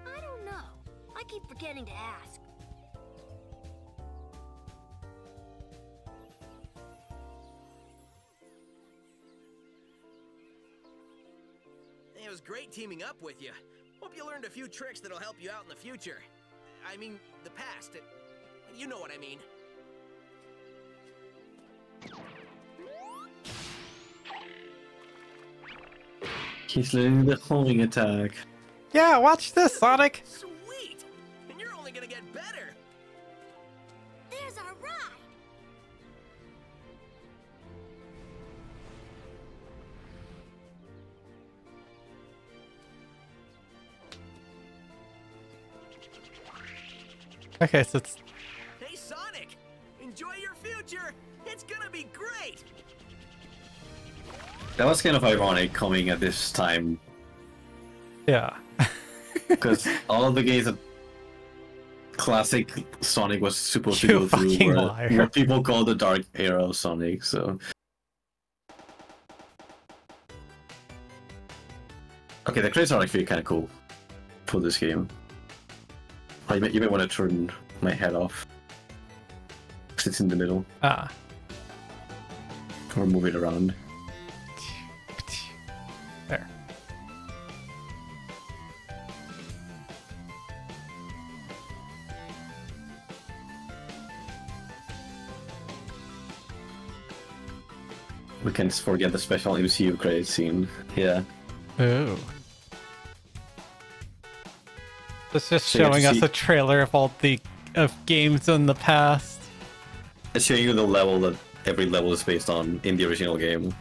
Speaker 3: I don't know. I keep forgetting to ask.
Speaker 4: It was great teaming up with you. Hope you learned a few tricks that'll help you out in the future. I mean, the past. You know what I mean.
Speaker 2: He's leading the homing attack.
Speaker 1: Yeah, watch this, Sonic!
Speaker 4: Sweet! And you're only gonna get better.
Speaker 3: There's our ride!
Speaker 1: Okay, so it's...
Speaker 4: Hey, Sonic! Enjoy your future! It's gonna be great!
Speaker 2: That was kind of ironic coming at this time,
Speaker 1: Yeah.
Speaker 2: because all of the games that classic Sonic was supposed to
Speaker 1: You
Speaker 2: go through
Speaker 1: fucking
Speaker 2: were
Speaker 1: liar.
Speaker 2: what people call the Dark Era of Sonic, so... Okay, the credits are actually kind of cool for this game. You may want to turn my head off, because it's in the middle,
Speaker 1: Ah.
Speaker 2: or move it around.
Speaker 1: There.
Speaker 2: We can't forget the special MCU credit scene. Yeah.
Speaker 1: Ooh. It's just
Speaker 2: So you have to
Speaker 1: showing us
Speaker 2: see-
Speaker 1: a trailer of all the games in the past.
Speaker 2: It's showing you the level that every level is based on in the original game.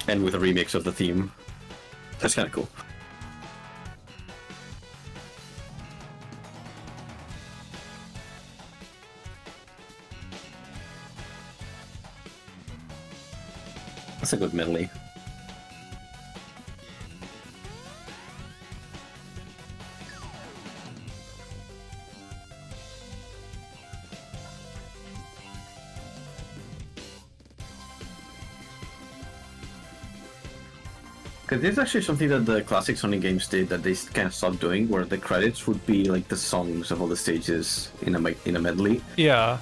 Speaker 2: And with a remix of the theme. That's kind of cool. That's a good medley. Because there's actually something that the classic Sonic games did that they kind of stopped doing, where the credits would be like the songs of all the stages in a medley.
Speaker 1: Yeah.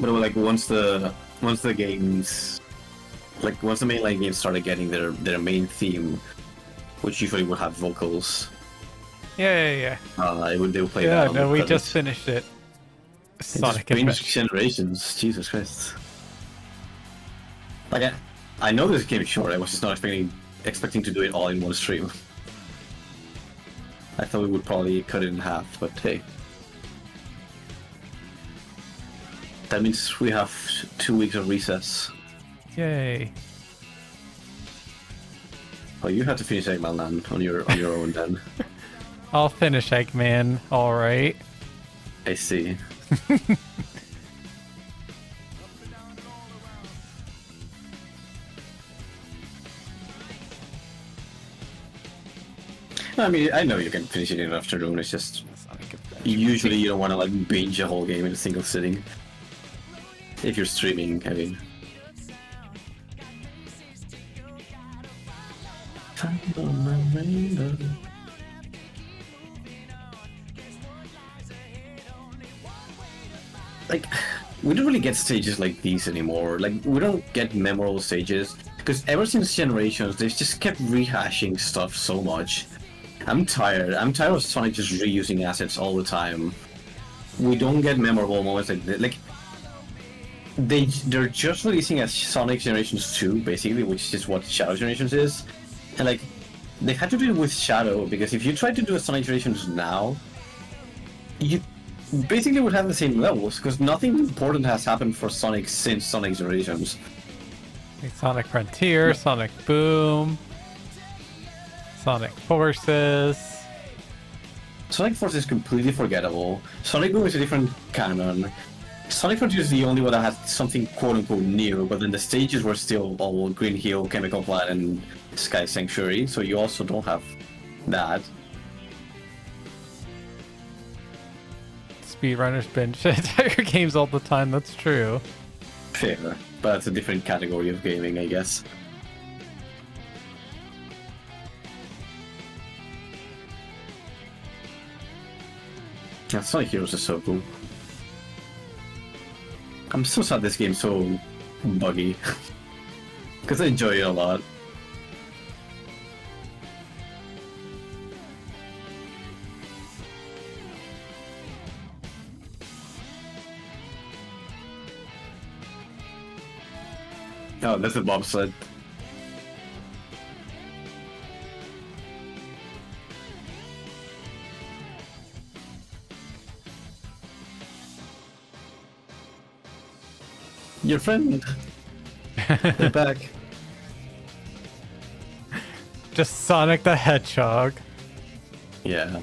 Speaker 2: But like once the games, like once the mainline games started getting their main theme, which usually would have vocals,
Speaker 1: Yeah.
Speaker 2: they would play
Speaker 1: Yeah,
Speaker 2: that. On
Speaker 1: no,
Speaker 2: the
Speaker 1: we
Speaker 2: credits.
Speaker 1: just finished it.
Speaker 2: It's
Speaker 1: Sonic
Speaker 2: just binge
Speaker 1: Adventure.
Speaker 2: Generations. Jesus Christ. Like I know this game is short. I was just not expecting to do it all in one stream. I thought we would probably cut it in half, but hey. That means we have 2 weeks of recess.
Speaker 1: Yay.
Speaker 2: Oh, you have to finish Eggman Land on your own then.
Speaker 1: I'll finish Eggman, alright.
Speaker 2: I see. I mean, I know you can finish it in an afternoon. It's just usually you don't want to like binge a whole game in a single sitting. If you're streaming, I mean. Like, we don't really get stages like these anymore. Like, we don't get memorable stages because ever since Generations, they've just kept rehashing stuff so much. I'm tired. I'm tired of Sonic just reusing assets all the time. We don't get memorable moments like that. Like, they're just releasing a Sonic Generations 2, basically, which is what Shadow Generations is. And like, they had to do it with Shadow, because if you try to do a Sonic Generations now, you basically would have the same levels, because nothing important has happened for Sonic since Sonic Generations.
Speaker 1: Like Sonic Frontier, Sonic Boom, Sonic Forces.
Speaker 2: Sonic Force is completely forgettable. Sonic Boom is a different canon. Sonic Frontier is the only one that has something quote-unquote new, but then the stages were still all Green Hill, Chemical Plant, and Sky Sanctuary, so you also don't have that.
Speaker 1: Speedrunners binge entire games all the time, that's true.
Speaker 2: Fair, but it's a different category of gaming, I guess. Yeah, Sonic Heroes is so cool. I'm so sad this game's so buggy. Because I enjoy it a lot. Oh, that's a bobsled. Your friend. They're back.
Speaker 1: Just Sonic the Hedgehog.
Speaker 2: Yeah.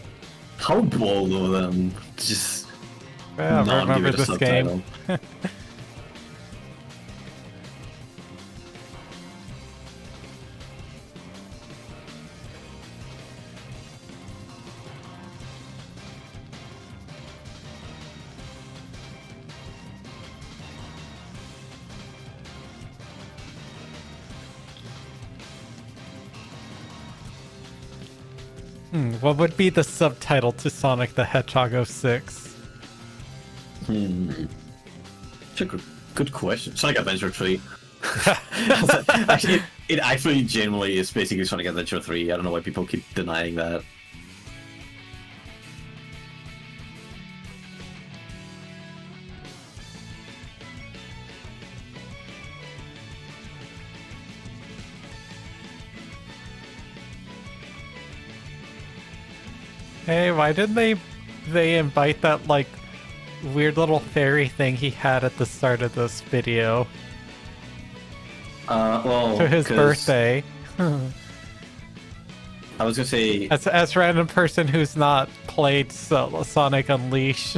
Speaker 2: How bold of them. Just
Speaker 1: Yeah, I
Speaker 2: not give
Speaker 1: remember
Speaker 2: it a
Speaker 1: this
Speaker 2: subtitle.
Speaker 1: game. What would be the subtitle to Sonic the Hedgehog 06?
Speaker 2: It's a good question. Sonic Adventure 3. Actually, it actually genuinely is basically Sonic Adventure 3. I don't know why people keep denying that.
Speaker 1: Hey, why didn't they invite that like weird little fairy thing he had at the start of this video
Speaker 2: Well,
Speaker 1: to his
Speaker 2: 'cause
Speaker 1: birthday?
Speaker 2: I was gonna say,
Speaker 1: As a random person who's not played Sonic Unleashed.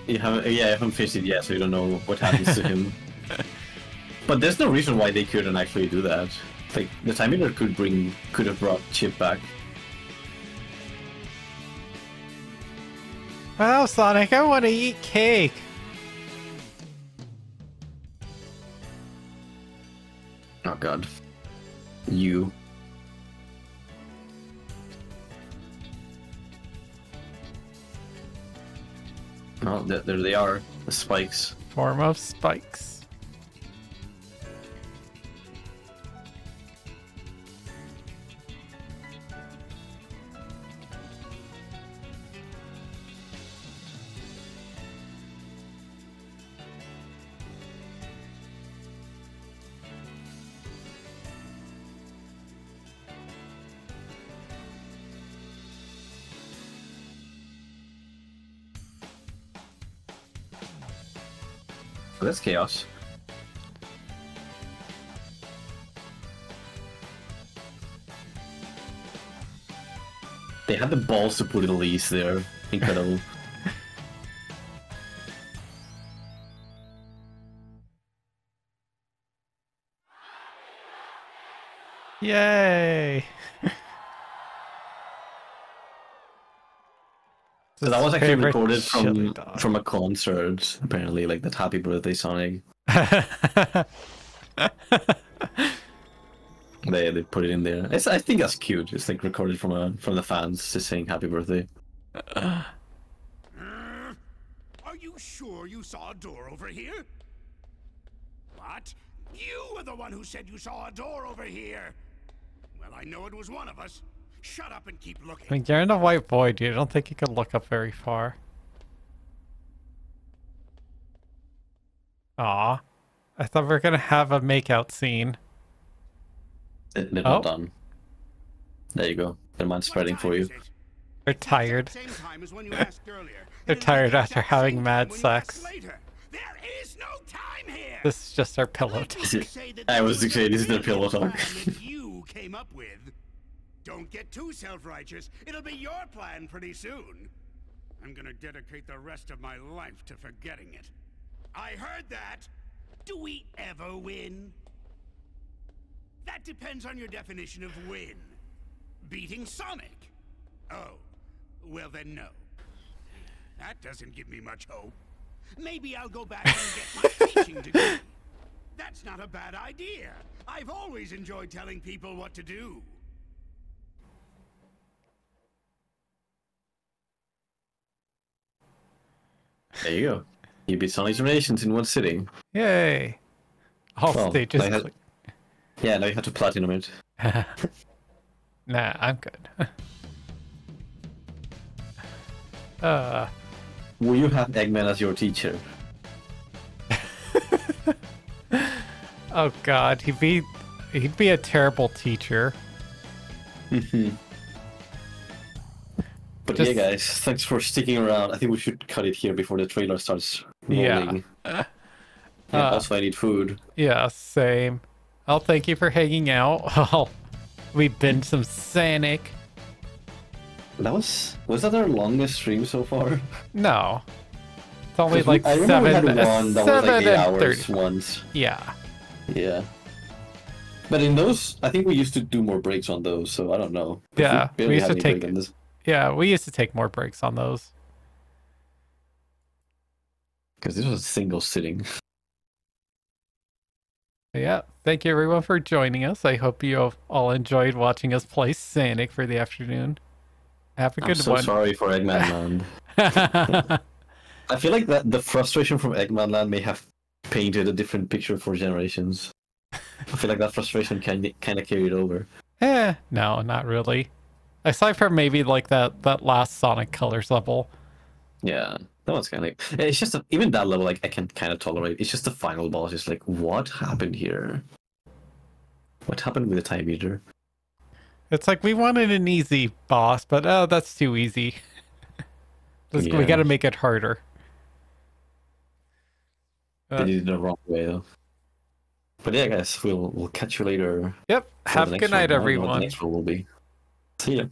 Speaker 2: you haven't finished it yet, so you don't know what happens to him. But there's no reason why they couldn't actually do that. Like, the Time Eater could have brought Chip back.
Speaker 1: Wow, Sonic, I want to eat cake.
Speaker 2: Oh god. You. Oh, there they are. The spikes.
Speaker 1: form of spikes.
Speaker 2: That's chaos. They had the balls to put Elise there. Incredible.
Speaker 1: Yay!
Speaker 2: So that was actually
Speaker 1: Favorite
Speaker 2: recorded
Speaker 1: chili dog.
Speaker 2: from a concert, apparently, like that Happy Birthday Sonic. They put it in there. I think that's cute. It's like recorded from the fans just saying Happy Birthday.
Speaker 5: Are you sure you saw a door over here? What? You were the one who said you saw a door over here. Well, I know it was one of us. Shut up and keep looking.
Speaker 1: I mean, you're in a white void, dude. I don't think you could look up very far. Aw. I thought we were gonna have a makeout scene.
Speaker 2: They're not done. There you go. Their mind's spreading for you.
Speaker 1: They're tired. They're tired after having mad sex.
Speaker 5: There is no time here.
Speaker 1: This is just our pillow talk.
Speaker 2: I was saying this is their pillow talk.
Speaker 5: You came up with. Don't get too self-righteous. It'll be your plan pretty soon. I'm gonna dedicate the rest of my life to forgetting it. I heard that. Do we ever win? That depends on your definition of win. Beating Sonic? Oh, well then no. That doesn't give me much hope. Maybe I'll go back and get my teaching degree. That's not a bad idea. I've always enjoyed telling people what to do.
Speaker 2: There you go. You beat Sonic's Generations in one sitting.
Speaker 1: Yay! All
Speaker 2: Well,
Speaker 1: stages.
Speaker 2: Yeah, now you have to platinum it.
Speaker 1: Nah, I'm good.
Speaker 2: Will you have Eggman as your teacher?
Speaker 1: Oh god, he'd be a terrible teacher.
Speaker 2: But yeah, guys, thanks for sticking around. I think we should cut it here before the trailer starts rolling.
Speaker 1: Yeah.
Speaker 2: Also, I need food.
Speaker 1: Yeah, same. Oh, thank you for hanging out. Oh, we've been some Sonic.
Speaker 2: Was that our longest stream so far?
Speaker 1: No. It's only like
Speaker 2: I remember
Speaker 1: 7
Speaker 2: we had one that was like 8
Speaker 1: and
Speaker 2: hours
Speaker 1: 30.
Speaker 2: once.
Speaker 1: Yeah.
Speaker 2: Yeah. But in those, I think we used to do more breaks on those, so I don't know.
Speaker 1: Yeah, we used to take.
Speaker 2: This.
Speaker 1: Yeah, we used to take more breaks on those.
Speaker 2: Because this was a single sitting.
Speaker 1: Yeah, thank you everyone for joining us. I hope you all enjoyed watching us play Sonic for the afternoon. Have a good
Speaker 2: I'm so
Speaker 1: one.
Speaker 2: sorry for Eggman Land. I feel like that the frustration from Eggman Land may have painted a different picture for Generations. I feel like that frustration kind of carried over.
Speaker 1: No, not really. Aside from maybe like that last Sonic Colors level.
Speaker 2: Yeah, that one's kind of like... It's just... even that level, like, I can kind of tolerate. It's just the final boss. It's like, what happened here? What happened with the time meter?
Speaker 1: It's like, we wanted an easy boss, but oh, that's too easy. We gotta make it harder.
Speaker 2: They did it the wrong way, though. But yeah, guys, we'll catch you later.
Speaker 1: Yep, have a good night, everyone.
Speaker 2: The next one will be. See ya.